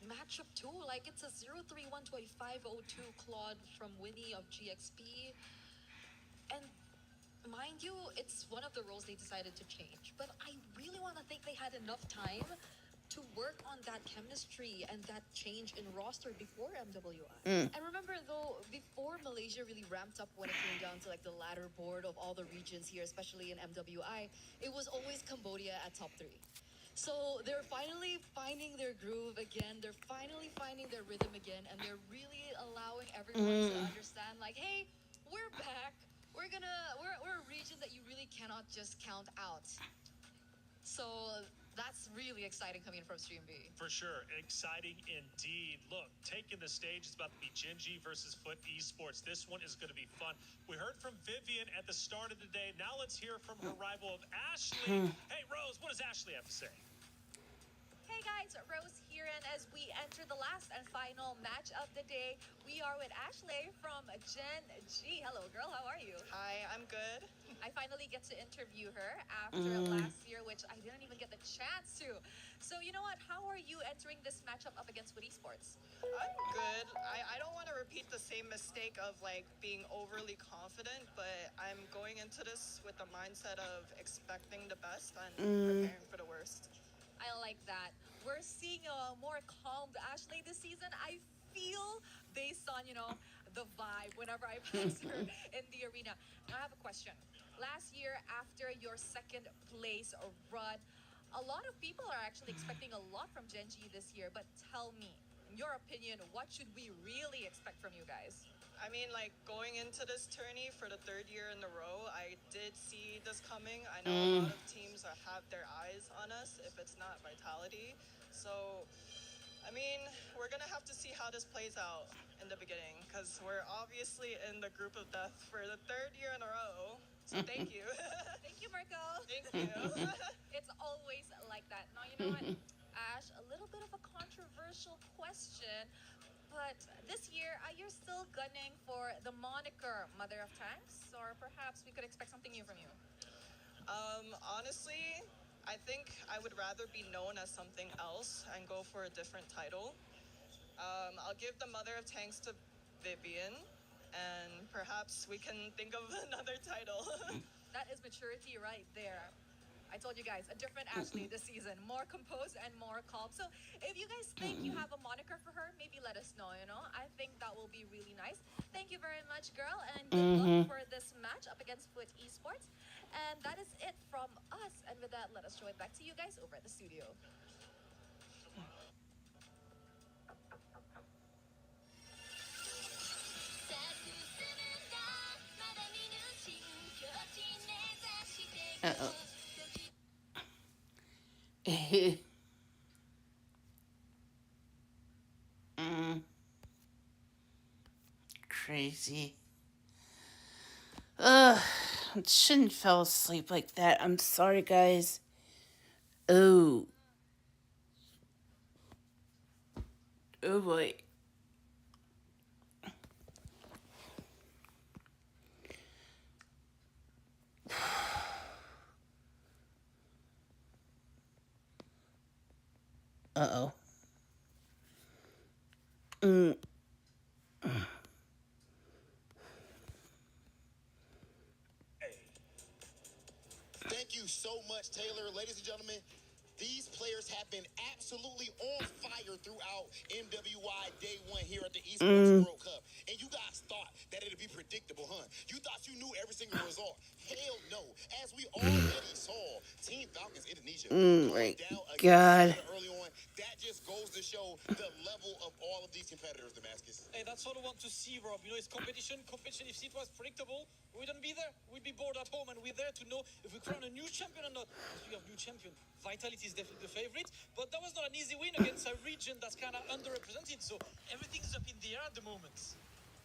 matchup too. Like, it's a 0-3-1 to a 5-0-2 Claude from Winnie of GXP. And mind you, it's one of the roles they decided to change. But I really want to think they had enough time to work on that chemistry and that change in roster before MWI. And remember though, before Malaysia really ramped up when it came down to like the ladder board of all the regions here, especially in MWI, it was always Cambodia at top 3. So they're finally finding their groove again. They're finally finding their rhythm again, and they're really allowing everyone to understand, like, hey, we're back. We're a region that you really cannot just count out. So that's really exciting coming in from Stream B. For sure. Exciting indeed. Look, taking the stage is about to be Genji versus Foot Esports. This one is going to be fun. We heard from Vivian at the start of the day. Now let's hear from her rival of Ashley. Hey, Rose, what does Ashley have to say? Hey guys, Rose here, and as we enter the last and final match of the day, we are with Ashley from Gen G. Hello girl, how are you? Hi, I'm good. I finally get to interview her after last year, which I didn't even get the chance to. So you know what, how are you entering this matchup up against Foot Esports? I'm good. I don't want to repeat the same mistake of like being overly confident, but I'm going into this with the mindset of expecting the best and preparing for the worst. I like that. We're seeing a more calmed Ashley this season. I feel based on, the vibe whenever I pass her in the arena. Now I have a question. Last year, after your second place run, a lot of people are actually expecting a lot from Gen G this year. But tell me, in your opinion, what should we really expect from you guys? I mean, like going into this tourney for the 3rd year in a row, I did see this coming. I know a lot of teams have their eyes on us if it's not Vitality. So, I mean, we're going to have to see how this plays out in the beginning, because we're obviously in the group of death for the 3rd year in a row. So thank you. Thank you, Marco. Thank you. It's always like that. Now, you know what, Ash, a little bit of a controversial question. But this year, you're still gunning for the moniker Mother of Tanks, or perhaps we could expect something new from you? Honestly, I think I would rather be known as something else and go for a different title. I'll give the Mother of Tanks to Vivian, and perhaps we can think of another title. That is maturity right there. I told you guys, a different Ashley this season. More composed and more calm. So if you guys think you have a moniker for her, maybe let us know, I think that will be really nice. Thank you very much, girl, and good luck for this match up against Foot Esports. And that is it from us. And with that, let us show it back to you guys over at the studio. Uh-oh. Crazy. Ugh. Shouldn't fell asleep like that. I'm sorry, guys. Oh. Oh boy. Uh-oh. Thank you so much, Taylor. Ladies and gentlemen, these players have been absolutely on fire throughout MWI Day 1 here at the Esports World Cup. And you guys thought that it'd be predictable, huh? You thought you knew every single result. Hell no. As we already saw, Team Falcons Indonesia My down God. again early on. That just goes to show the level of all of these competitors, Damascus. Hey, that's what I want to see, Rob. You know, it's competition. Competition, if it was predictable, we wouldn't be there. We'd be bored at home, and we're there to know if we crown a new champion or not. We have new champion. Vitality is definitely the favorite, but that was not an easy win against a region that's kind of underrepresented, so everything's up in the air at the moment.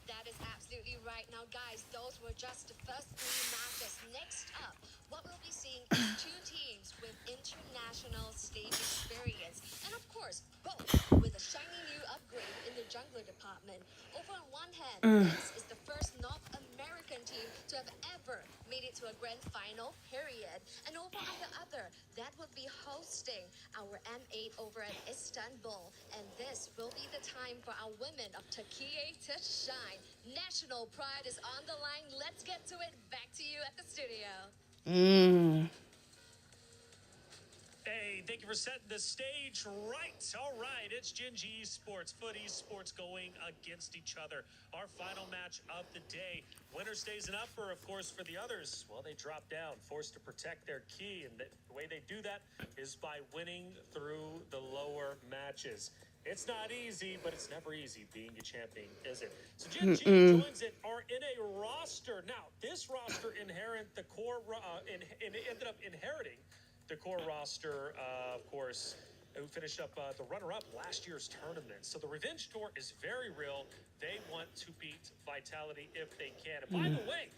That is absolutely right. Now, guys, those were just the first 3 matches. Next up, what we'll be seeing is 2 teams with international stage experience. And of course, both with a shiny new upgrade in the jungler department. Over on one hand, this is the first North American team to have ever made it to a grand final, period. And over on the other, that would be hosting our M8 over at Istanbul. And this will be the time for our women of Turkey to shine. National pride is on the line. Let's get to it. Back to you at the studio. Hey, thank you for setting the stage right. All right, it's Gen G Esports, Foot Esports going against each other. Our final match of the day. Winner stays an upper, of course, for the others. Well, they drop down, forced to protect their key, and the way they do that is by winning through the lower matches. It's not easy, but it's never easy being a champion, is it? So Gen G joins it are in a roster. Now, this roster ended up inheriting the core roster, of course, who finished up the runner-up last year's tournament. So the revenge tour is very real. They want to beat Vitality if they can. And by the way,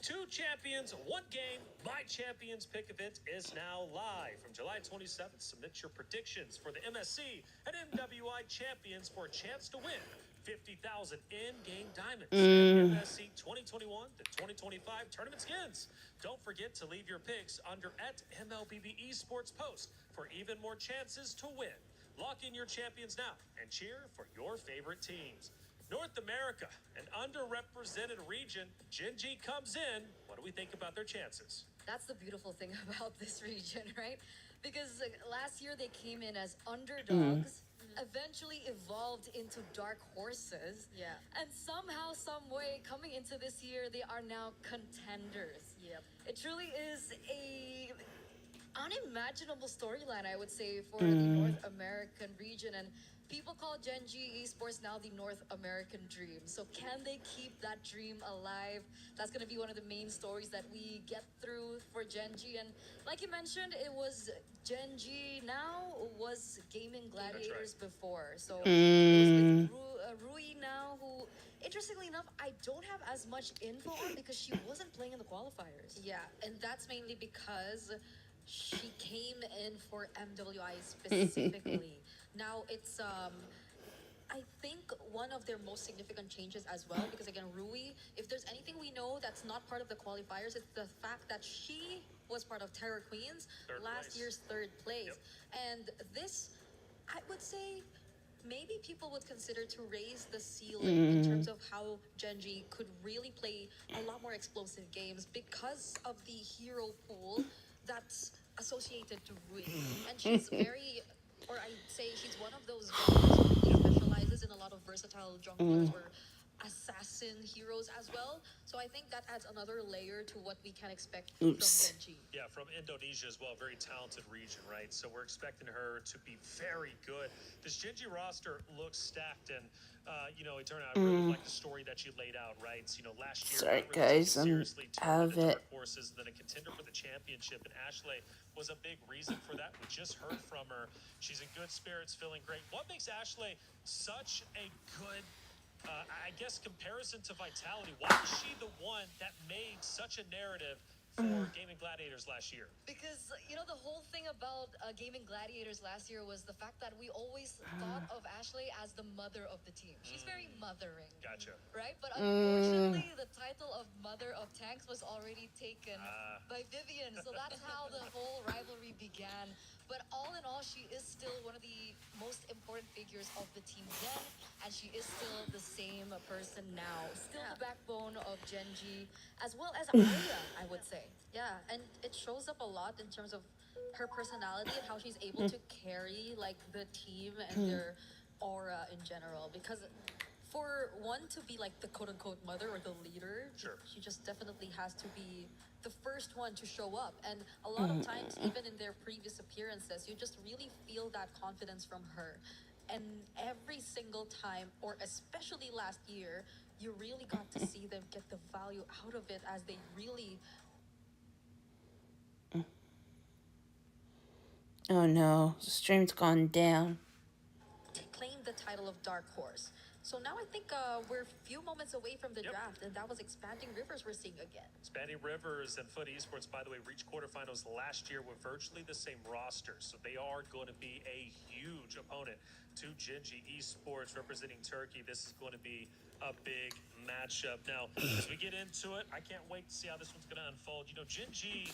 2 champions, 1 game. My Champions Pick event is now live from July 27th. Submit your predictions for the MSC and MWI champions for a chance to win 50,000 in-game diamonds. MSC 2021 to 2025 tournament skins. Don't forget to leave your picks under @MLBB Esports Post for even more chances to win. Lock in your champions now and cheer for your favorite teams. North America, an underrepresented region. Gen G comes in. What do we think about their chances? That's the beautiful thing about this region, right? Because last year they came in as underdogs, eventually evolved into dark horses. Yeah. And somehow, some way, coming into this year, they are now contenders. Yep. It truly is a unimaginable storyline, I would say, for the North American region. And people call Gen G Esports now the North American dream. So can they keep that dream alive? That's going to be one of the main stories that we get through for Gen G. And like you mentioned, it was Gen G now was Gaming Gladiators before. So it was with Rui now, who, interestingly enough, I don't have as much info on because she wasn't playing in the qualifiers. Yeah, and that's mainly because she came in for MWI specifically. Now it's I think one of their most significant changes as well, because again, Rui, if there's anything we know that's not part of the qualifiers, it's the fact that she was part of Terror Queens last year's 3rd place. And this, I would say, maybe people would consider to raise the ceiling in terms of how Gen G could really play a lot more explosive games because of the hero pool that's associated to Rui. And she's very, or I'd say she's one of those junglers who really specializes in a lot of versatile junglers or assassin heroes as well. So I think that adds another layer to what we can expect Oops. from Genji. Yeah, from Indonesia as well. Very talented region, right? So we're expecting her to be very good. This Genji roster looks stacked, and Eterna, I really like the story that you laid out, right? Last year, Sorry, not really guys, taken seriously, turned have into it. dark horses, and then a contender for the championship. And Ashley was a big reason for that. We just heard from her. She's in good spirits, feeling great. What makes Ashley such a good I guess comparison to Vitality? Why is she the one that made such a narrative for Gaming Gladiators last year? Because, the whole thing about Gaming Gladiators last year was the fact that we always thought of Ashley as the mother of the team. She's very mothering. Gotcha. Right? But unfortunately, the title of Mother of Tanks was already taken by Vivian. So that's how the whole rivalry began. But all in all, she is still one of the most important figures of the team then, and she is still the same person now. Still the backbone of Genji, as well as Arya, I would say. Yeah, and it shows up a lot in terms of her personality and how she's able to carry like the team and their aura in general. Because for one to be like the quote unquote mother or the leader, Sure. she just definitely has to be the first one to show up. And a lot of times, even in their previous appearances, you just really feel that confidence from her. And every single time, or especially last year, you really got to see them get the value out of it as they really. Oh no, the stream's gone down. Claimed the title of Dark Horse. So now I think we're a few moments away from the draft, and that was Expanding Rivers we're seeing again. Expanding Rivers and Foot Esports, by the way, reached quarterfinals last year with virtually the same roster. So they are going to be a huge opponent to Genji Esports representing Turkey. This is going to be a big matchup. Now, as we get into it, I can't wait to see how this one's going to unfold. Genji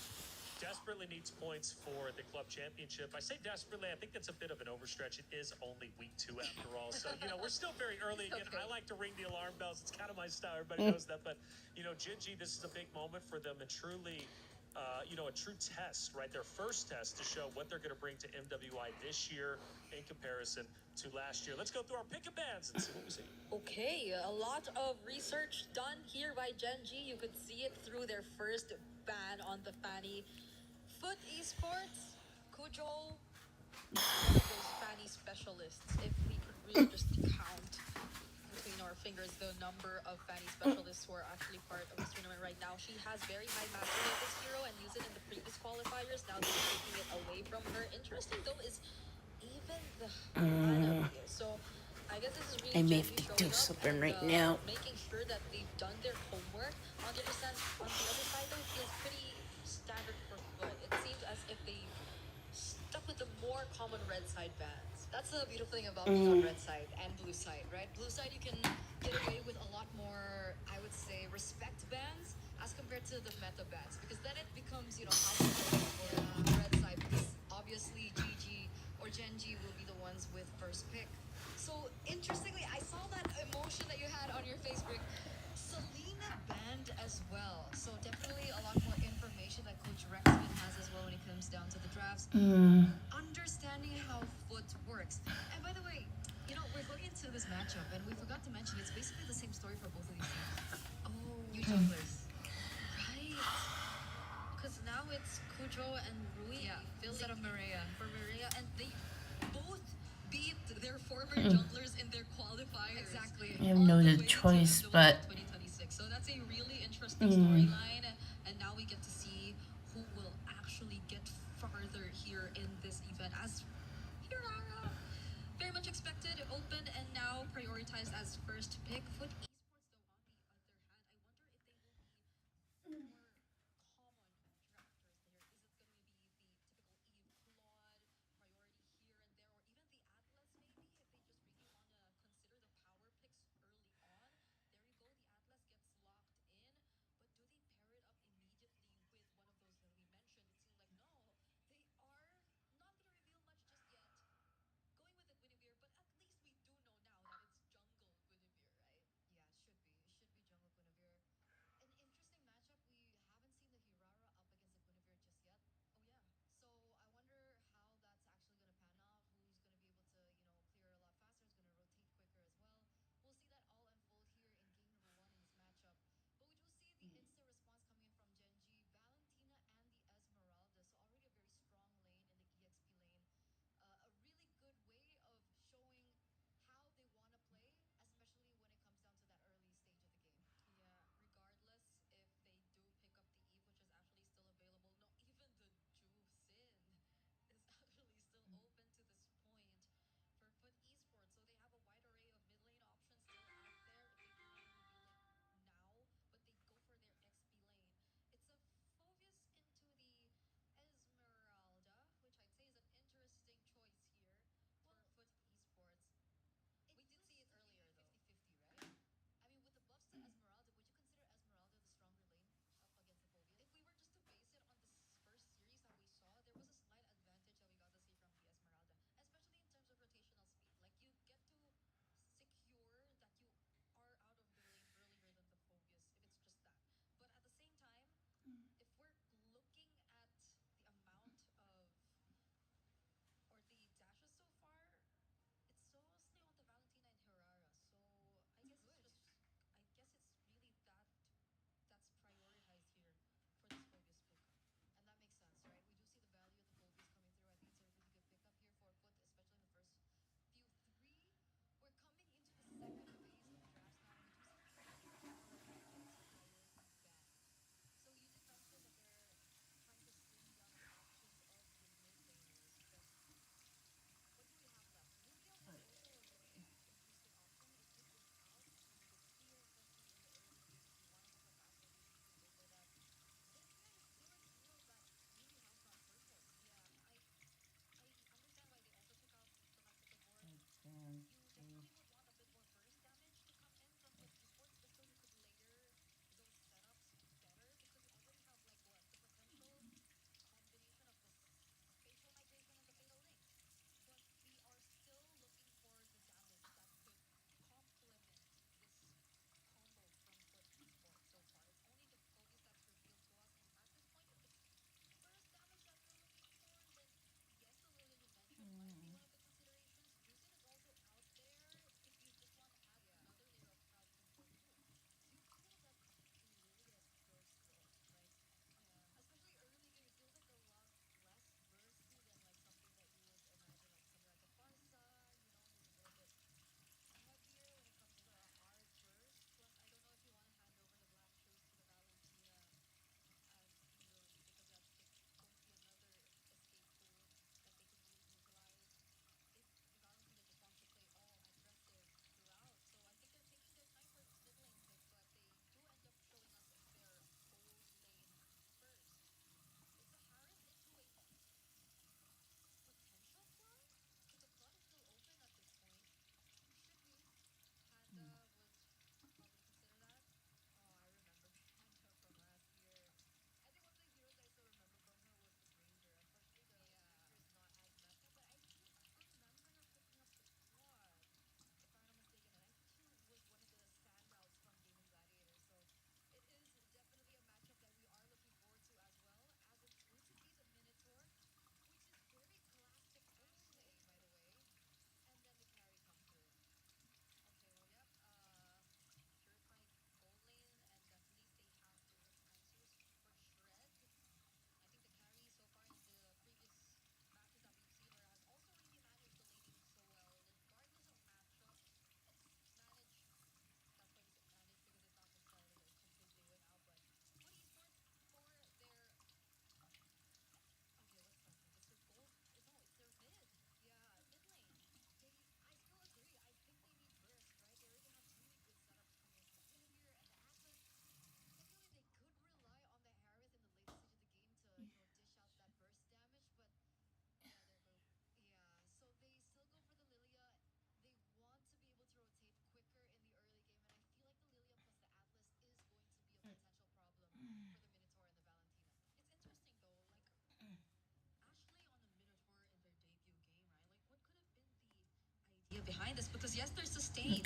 desperately needs points for the club championship. I say desperately, I think that's a bit of an overstretch. It is only week 2 after all. So, we're still very early. Again, I like to ring the alarm bells. It's kind of my style. Everybody knows that. But, Gingy, this is a big moment for them and truly, a true test, right? Their first test to show what they're going to bring to MWI this year in comparison to last year. Let's go through our pick of bands and see what we see. Okay, a lot of research done here by Genji. You could see it through their first ban on the Fanny. Foot Esports, Kujo, one of those Fanny specialists. If we could really just count between our fingers the number of Fanny specialists who are actually part of this tournament right now. She has very high mastery of this hero and used it in the previous qualifiers. Now they're taking it away from her. Interesting though is even the lineup here. So I guess this is really I may Genji have to showing do up something and, right now. making sure that they've done their homework. On the other side, though, it feels pretty standard for Foot. It seems as if they stuck with the more common red side bands. That's the beautiful thing about being on red side and blue side, right? Blue side, you can get away with a lot more, I would say, respect bands as compared to the meta bands. Because then it becomes, how to play for red side. Because obviously, GG or Genji will be the ones with first pick. So, interestingly, I saw that emotion that you had on your face, Rick. Selena banned as well. So, definitely a lot more information that Coach Rexman has as well when it comes down to the drafts. Understanding how foot works. And by the way, we're going into this matchup, and we forgot to mention it's basically the same story for both of these teams. Oh, you junglers. Right. Because now it's Kujo and Rui Instead of Maria. for Maria, and they both beat their former Hmm. junglers in their qualifiers. Exactly. I have On no the other way to choice, MWI but 2026. So that's a really interesting storyline, and now we get to see who will actually get farther here in this event. As here are very much expected, open, and now prioritized as first pick. Foot Esports, though, on the other hand, I wonder if they will be more common drafters there. Is it going to be the typical Eve Claude priority here and there, or even the Atlas maybe, if they just really want to consider the power picks early on? There you go, the Atlas gets locked in, but do they pair it up immediately with one of those that we mentioned? It seemed like no, they are not going to reveal much just yet. Going with the Guinevere, but at least we do know now that it's jungle Guinevere, right?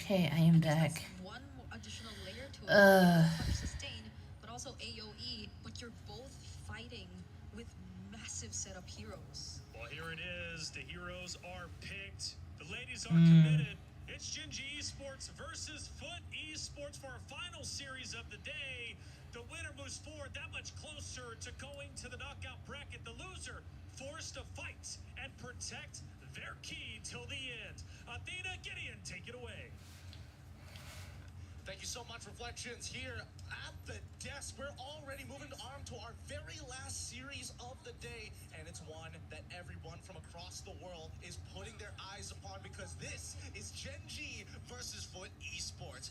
Okay, I am back. One additional layer to it. Punch sustain, but also AoE. But you're both fighting with massive setup heroes. Well, here it is. The heroes are picked. The ladies are committed. It's Genji Esports versus Foot Esports for our final series of the day. The winner moves forward that much closer to going to the knockout bracket. The loser forced to fight and protect their key till the end. Athena, Gideon, take it away. Thank you so much, Reflections. Here at the desk, we're already moving on to our very last series of the day, and it's one that everyone from across the world is putting their eyes upon because this is Genji versus Foot Esports.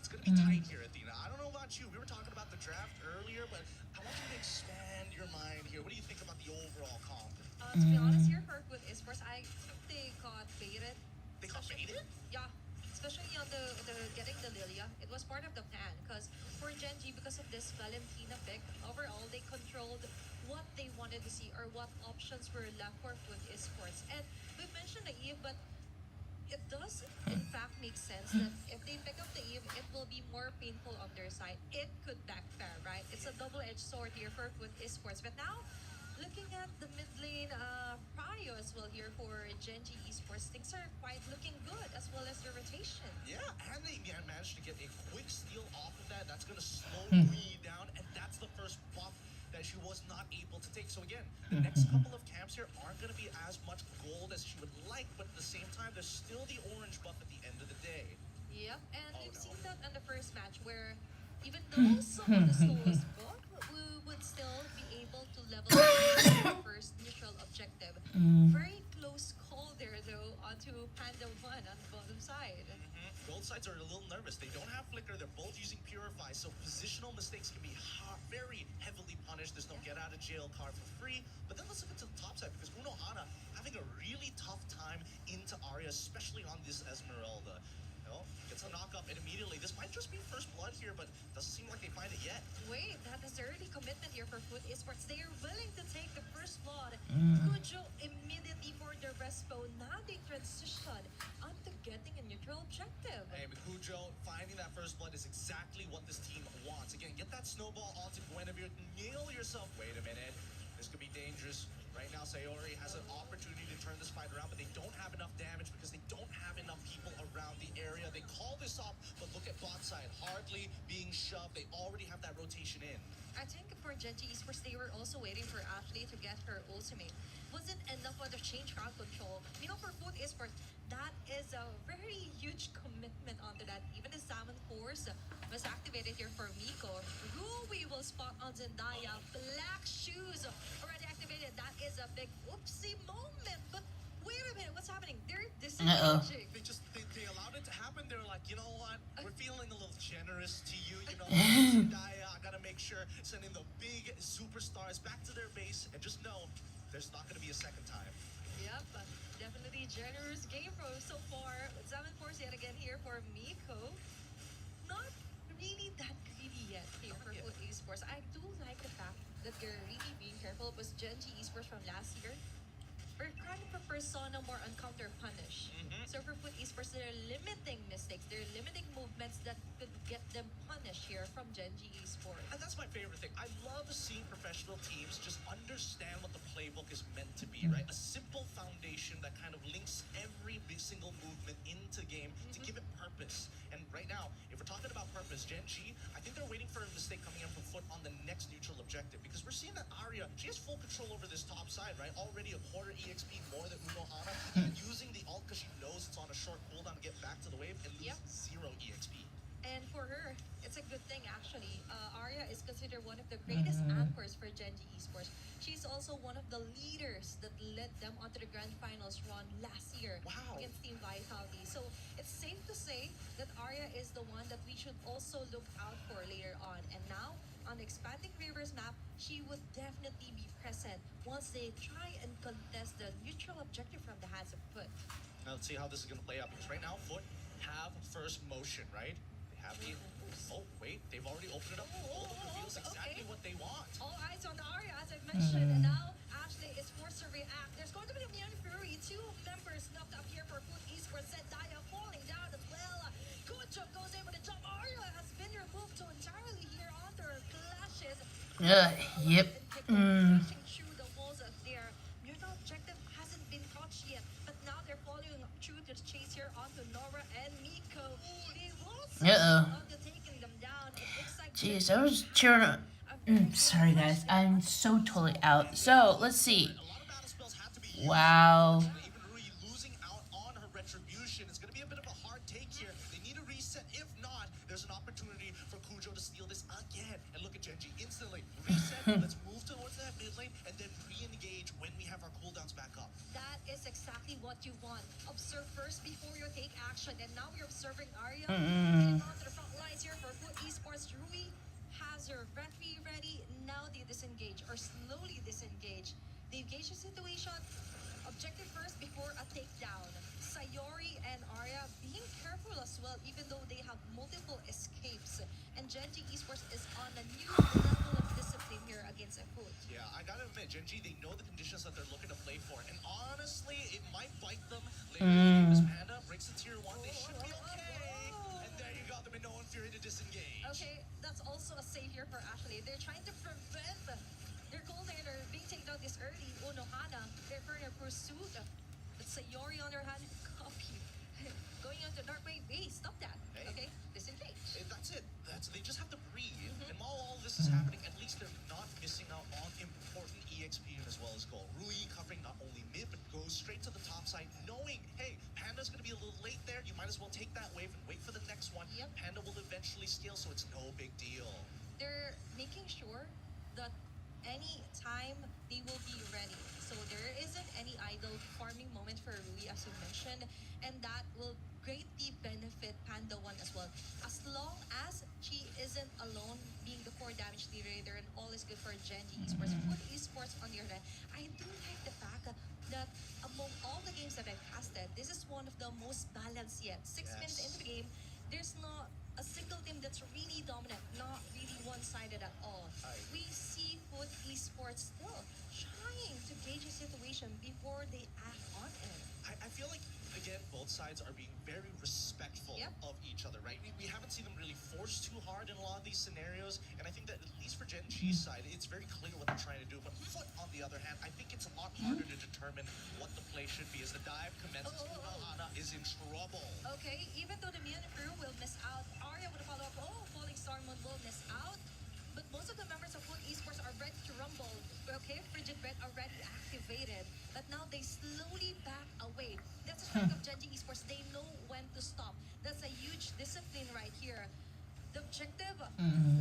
It's going to be tight here, Athena. I don't know about you. We were talking about the draft earlier, but I want you to expand your mind here. What do you think about the overall comp? To be honest, here for Foot Esports, I think they got baited. They got baited? Yeah. Especially on the getting the Lilia, it was part of the plan because for Genji, because of this Valentina pick, overall they controlled what they wanted to see or what options were left for Foot Esports. And we mentioned the Eve, but it does in fact make sense that if they pick up the Eve, it will be more painful on their side. It could backfire, right? It's a double-edged sword here for Foot Esports. But now, looking at the mid lane, Prio as well here for Genji Esports, things are quite looking good as well as the rotation. Yeah, and they managed to get a quick steal off of that. That's going to slow Rhea down, and that's the first buff that she was not able to take. So again, the next couple of camps here aren't going to be as much gold as she would like, but at the same time, there's still the orange buff at the end of the day. Yep, and we've seen that in the first match where even though someone stole his book, we would still be able to level up the first neutral objective. Very close call there though onto Panda 1 on the bottom side. Both sides are a little nervous. They don't have Flicker. They're both using Purify, so positional mistakes can be very heavily punished. There's no get out of jail card for free. But then let's look into the top side because Uno Hana having a really tough time into Arya, especially on this Esmeralda. Gets a knock up, and immediately, this might just be first blood here, but doesn't seem like they find it yet. Wait, that is early commitment here for Foot Esports. They are willing to take the first blood. Kujo immediately for the respo. Now they transition onto getting a neutral objective. Hey, Kujo finding that first blood is exactly what this team wants. Again, get that snowball onto Guinevere, nail yourself. Wait a minute, this could be dangerous. Right now, Sayori has an opportunity to turn this fight around, but they don't have enough damage because they don't have enough people around the area. They call this off, but look at bot side. Hardly being shoved. They already have that rotation in. I think for Genji Esports, they were also waiting for Ashley to get her ultimate. Wasn't enough of the change crowd control. You know, for Foot Esports, that is a very huge commitment onto that. Even the Salmon Force was activated here for Miko, who we will spot on Zendaya. Black shoes already activated. That is a big oopsie moment. But wait a minute, what's happening? They're disengaging. They allowed it to happen. They were like, you know what? We're feeling a little generous to you. You know, Zendaya, I gotta make sure sending the big superstars back to their base, and just know there's not gonna be a second time. Yep, definitely generous game pro so far. 7 Force yet again here for Miko. Not really that greedy yet here for Foot Esports. I do like the fact that they're really being careful because Genji Esports from last year we're kind of a persona more on counter punish. So for Foot Esports, they're limiting mistakes. They're limiting movements that could get them punished here from Genji Esports. And that's my favorite thing. I love seeing professional teams just understand what the playbook is meant to be, right? A simple foundation that kind of links every single movement into game to give it purpose. And right now, if we're talking about purpose, Genji, I think they're waiting for a mistake coming in from Foot on the next neutral objective because we're seeing that Arya, she has full control over this top side, right? Already a quarter EXP more than Uno Hana, and using the ult because she knows it's on a short cooldown to get back to the wave and lose 0 EXP. And for her, it's a good thing actually. Arya is considered one of the greatest anchors for Genji Esports. She's also one of the leaders that led them onto the grand finals run last year against Team Vitality. So it's safe to say that Arya is the one that we should also look out for later on. And now, on the expanding Rivers map, she would definitely be present once they try and contest the neutral objective from the hands of Foot. Now let's see how this is going to play out because right now, Foot have first motion, right? They have the... Oh, wait, they've already opened it up. Ult reveals exactly what they want. All eyes on Arya, as I mentioned, and now Ashley is forced to react. There's going to be a Immune Fury, 2 members knocked up here for Foot Esports. Zendaya falling down as well. Yep. Crashing through the walls of their neutral objective hasn't been touched yet, but now they're following through the chase here onto Nora and Miko. They will succeed onto taking them down. It looks like Jeez, I was cheering. Sorry, guys. I'm so totally out. So, let's see. Wow. Even Rui losing out on her retribution is going to be a bit of a hard take here. They need a reset. If not, there's an opportunity for Kujo to steal this again. And look at Genji instantly. Reset. Let's move towards that mid lane and then re-engage when we have our cooldowns back up. that is exactly what you want. Observe first before you take action. And now you're observing Arya. Mm-mm. Getting onto the front lines here for Foot Esports. Rui has her Retri ready. Now they disengage or slowly disengage. They engage the situation. Objective first before a takedown. Sayori and Arya being careful as well, even though they have multiple escapes. And Genji Esports is on a new level of discipline here against a Foot. Yeah, I gotta admit, Genji, they know the conditions that they're looking to play for. And honestly, it might bite them later in the game. As Panda breaks the tier 1, they should be okay. And there you go, the Minoan Fury to disengage. Okay, that's also a save here for Ashley. They're trying to prevent their gold laner being taken out this early. Unohana, they're further pursuit. But Sayori on their hand, copy. Going on to Dark Wave base, stop that. Hey. Okay, disengage. That's it. They just have to breathe. And while all this is happening, at least they're not missing out on important EXP as well as gold. Rui covering not only mid, but goes straight to the top side, knowing, hey, Panda's going to be a little late there. You might as well take that wave and wait for the next one. Yep. Panda will eventually scale, so it's no big deal. They're making sure that any time they will be ready. So there isn't any idle farming moment for Rui, as you mentioned, and that will greatly benefit Panda 1 as well. As long as she isn't alone being the core damage leader there, and all is good for Genji Esports. Foot Esports on the other hand, I do like the fact that among all the games that I've casted, this is one of the most balanced yet. 6 minutes into the game, there's not a single team that's really dominant, not really one-sided at all. We see Foot Esports still trying to gauge the situation before they act on it. I feel like, again, both sides are being very respectful of each other, right? We haven't seen them really force too hard in a lot of these scenarios, and I think that at least for Gen G's side, it's very clear what they're trying to do. But Foot, on the other hand, I think it's a lot harder to determine what the play should be. As the dive commences, Unohana is in trouble. Okay, even though the Mian crew will miss out, Arya with a follow-up, Falling Star Moon will miss out. But most of the members of Foot Esports are ready to rumble. Okay, Frigid Red already activated. But now they slowly back away. That's the strength of Genji Esports. They know when to stop. That's a huge discipline right here. The objective,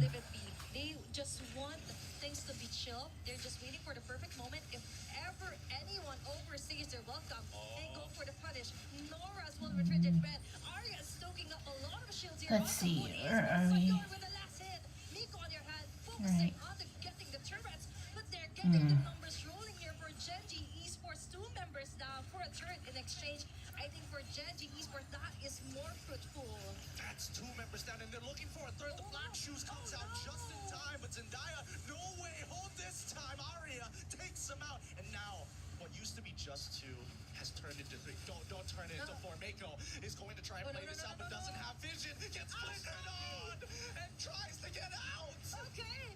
live it be. They just want things to be chill. They're just waiting for the perfect moment. If ever anyone overstays their welcome, they go for the punish. Nora as well with Frigid Red. Arya is stoking up a lot of shields here. Let's see, where are we? With the last hit. Miko on your hand, focusing on getting the turrets, but they're getting the numbers rolling here for Genji Esports. 2 members down for a turret in exchange. I think for Genji Esports, that is more fruitful. That's 2 members down, and they're looking for a third. The Black Shoes comes out just in time, but Zendaya, no way, hold this time. Arya takes him out, and now what used to be just 2 has turned into 3. Don't turn it into 4. Mako is going to try and play this out, but doesn't have vision. Gets flickered on and tries to get out. Okay,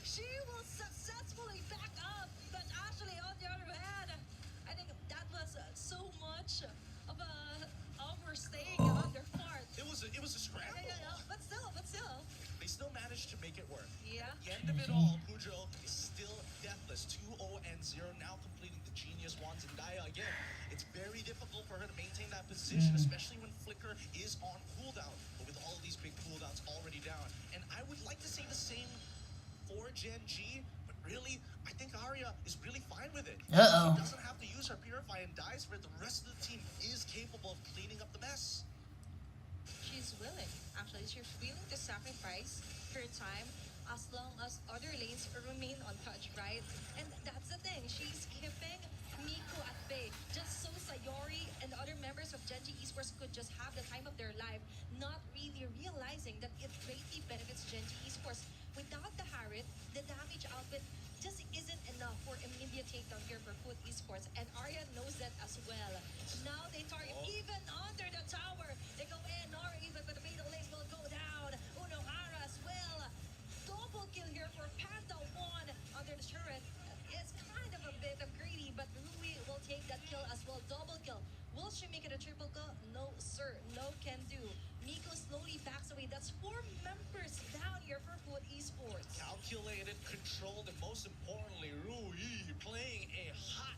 she will successfully back up, but Ashley on the other hand, I think that was so much of a overstaying on their part. It was a scramble. Yeah, but still. They still managed to make it work. Yeah. At the end of it all, Kujo is still deathless. 2-0-0, now completing the Genius Wand. Zendaya, again, it's very difficult for her to maintain that position, especially when Flicker is on cooldown. But with all of these big cooldowns already down. And I would like to say the same for Gen G, but really, I think Arya is really fine with it. She doesn't have to use her Purify and dies for it. The rest of the team is capable of cleaning up the mess. She's willing. Actually, she's willing to sacrifice her time as long as other lanes remain untouched, right? And that's the thing. She's keeping Miko at bay, just so Sayori and other members of Genji Esports could just have the time of their life, not really realizing that it greatly benefits Genji Esports. Without the Harriet, the damage output just isn't enough for immediate takedown here for Foot Esports, and Arya knows that as well. Now they target even under the tower. They go in, or even with the middle lanes will go down. Unohara as well. Double kill here for Panda. controlled, and most importantly, Rui playing a hot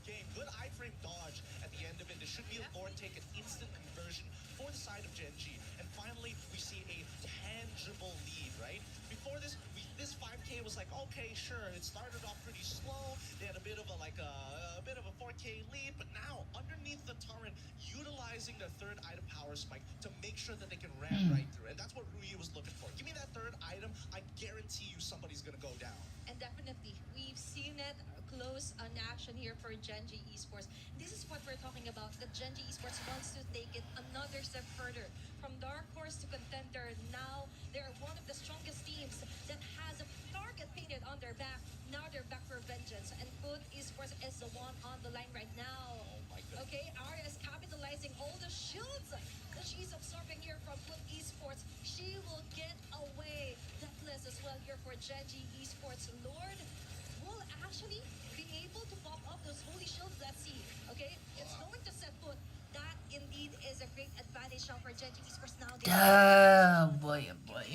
game. Good iframe dodge at the end of it. This should be a Lord take an instant conversion for the side of Genji. And finally, we see a tangible lead, right? Before this, this 5K was like, okay, sure. It started off pretty slow. They had a bit of a bit of a 4K lead, but now underneath the turret, utilizing their third item power spike to make sure that they can ram right through. And that's what Rui was looking for. Give me that third item. I guarantee you somebody's gonna go down. And definitely, we've seen it close on action here for Genji Esports. This is what we're talking about. The Genji Esports wants to take it another step further. From dark horse to contender, now they're one of the strongest teams that has a target painted on their back. Now they're back for vengeance. And Foot Esports is the one on the line right now. Oh my goodness. Okay, Arya is capitalizing all the shields that she's absorbing here from Foot Esports. She will get away. Deathless as well here for Genji Esports. Lord will actually be able to pop up those holy shields. Let's see. Okay, it's going to set Foot. That indeed is a great advantage now for Genji Esports now. Oh boy, oh boy.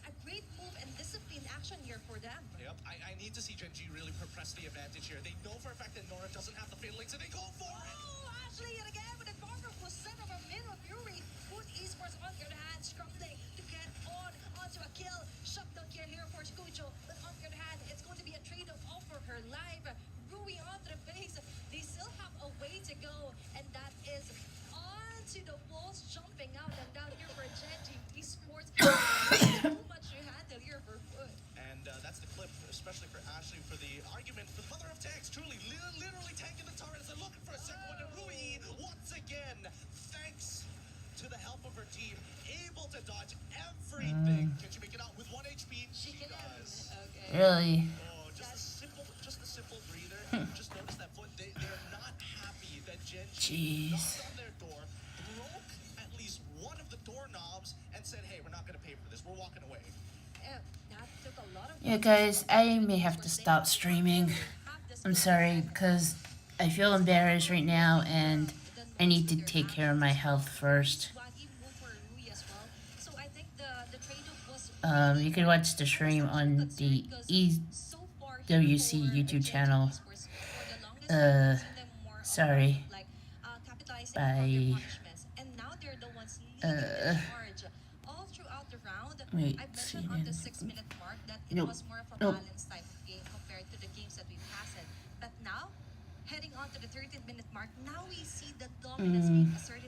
A great move and discipline action here for them. Yep, I need to see Genji really press the advantage here. They know for a fact that Nora doesn't have the fatal links, and they go for it! Oh, Ashley, and again with a powerful set of a min of Fury. Foot Esports on the other hand, scrambling to get onto a kill. Shutdown kill here for Skujo. But on the other hand, it's going to be a trade-off for her life. Rui on the base. They still have a way to go, and that is onto the walls, jumping out and down here for Genji Esports. So much to handle here for Foot. And that's the clip, especially for Ashley, for the argument for the mother of tanks, truly, literally tanking the turret as they're looking for a second one. And Rui, once again, thanks to the help of her team, able to dodge everything. Can she make it out with 1 HP? She does. Okay. Really? Oh, just a simple breather. Just notice that Foot, they're not happy that Genji knocked on their door, broke at least one of the doorknobs, and said, hey, we're not going to pay for this. We're walking away. That took a lot of Yeah, guys, I may have to stop streaming. I'm sorry, because I feel embarrassed right now, and I need to take care of my health first. You can watch the stream on the EWC YouTube channel. Sorry. Bye. Wait, see, on the 6-minute mark that it nope. was more of a Nope. balanced type of game compared to the games that we've passed. But now, heading on to the 13th minute mark, now we see the dominance being asserted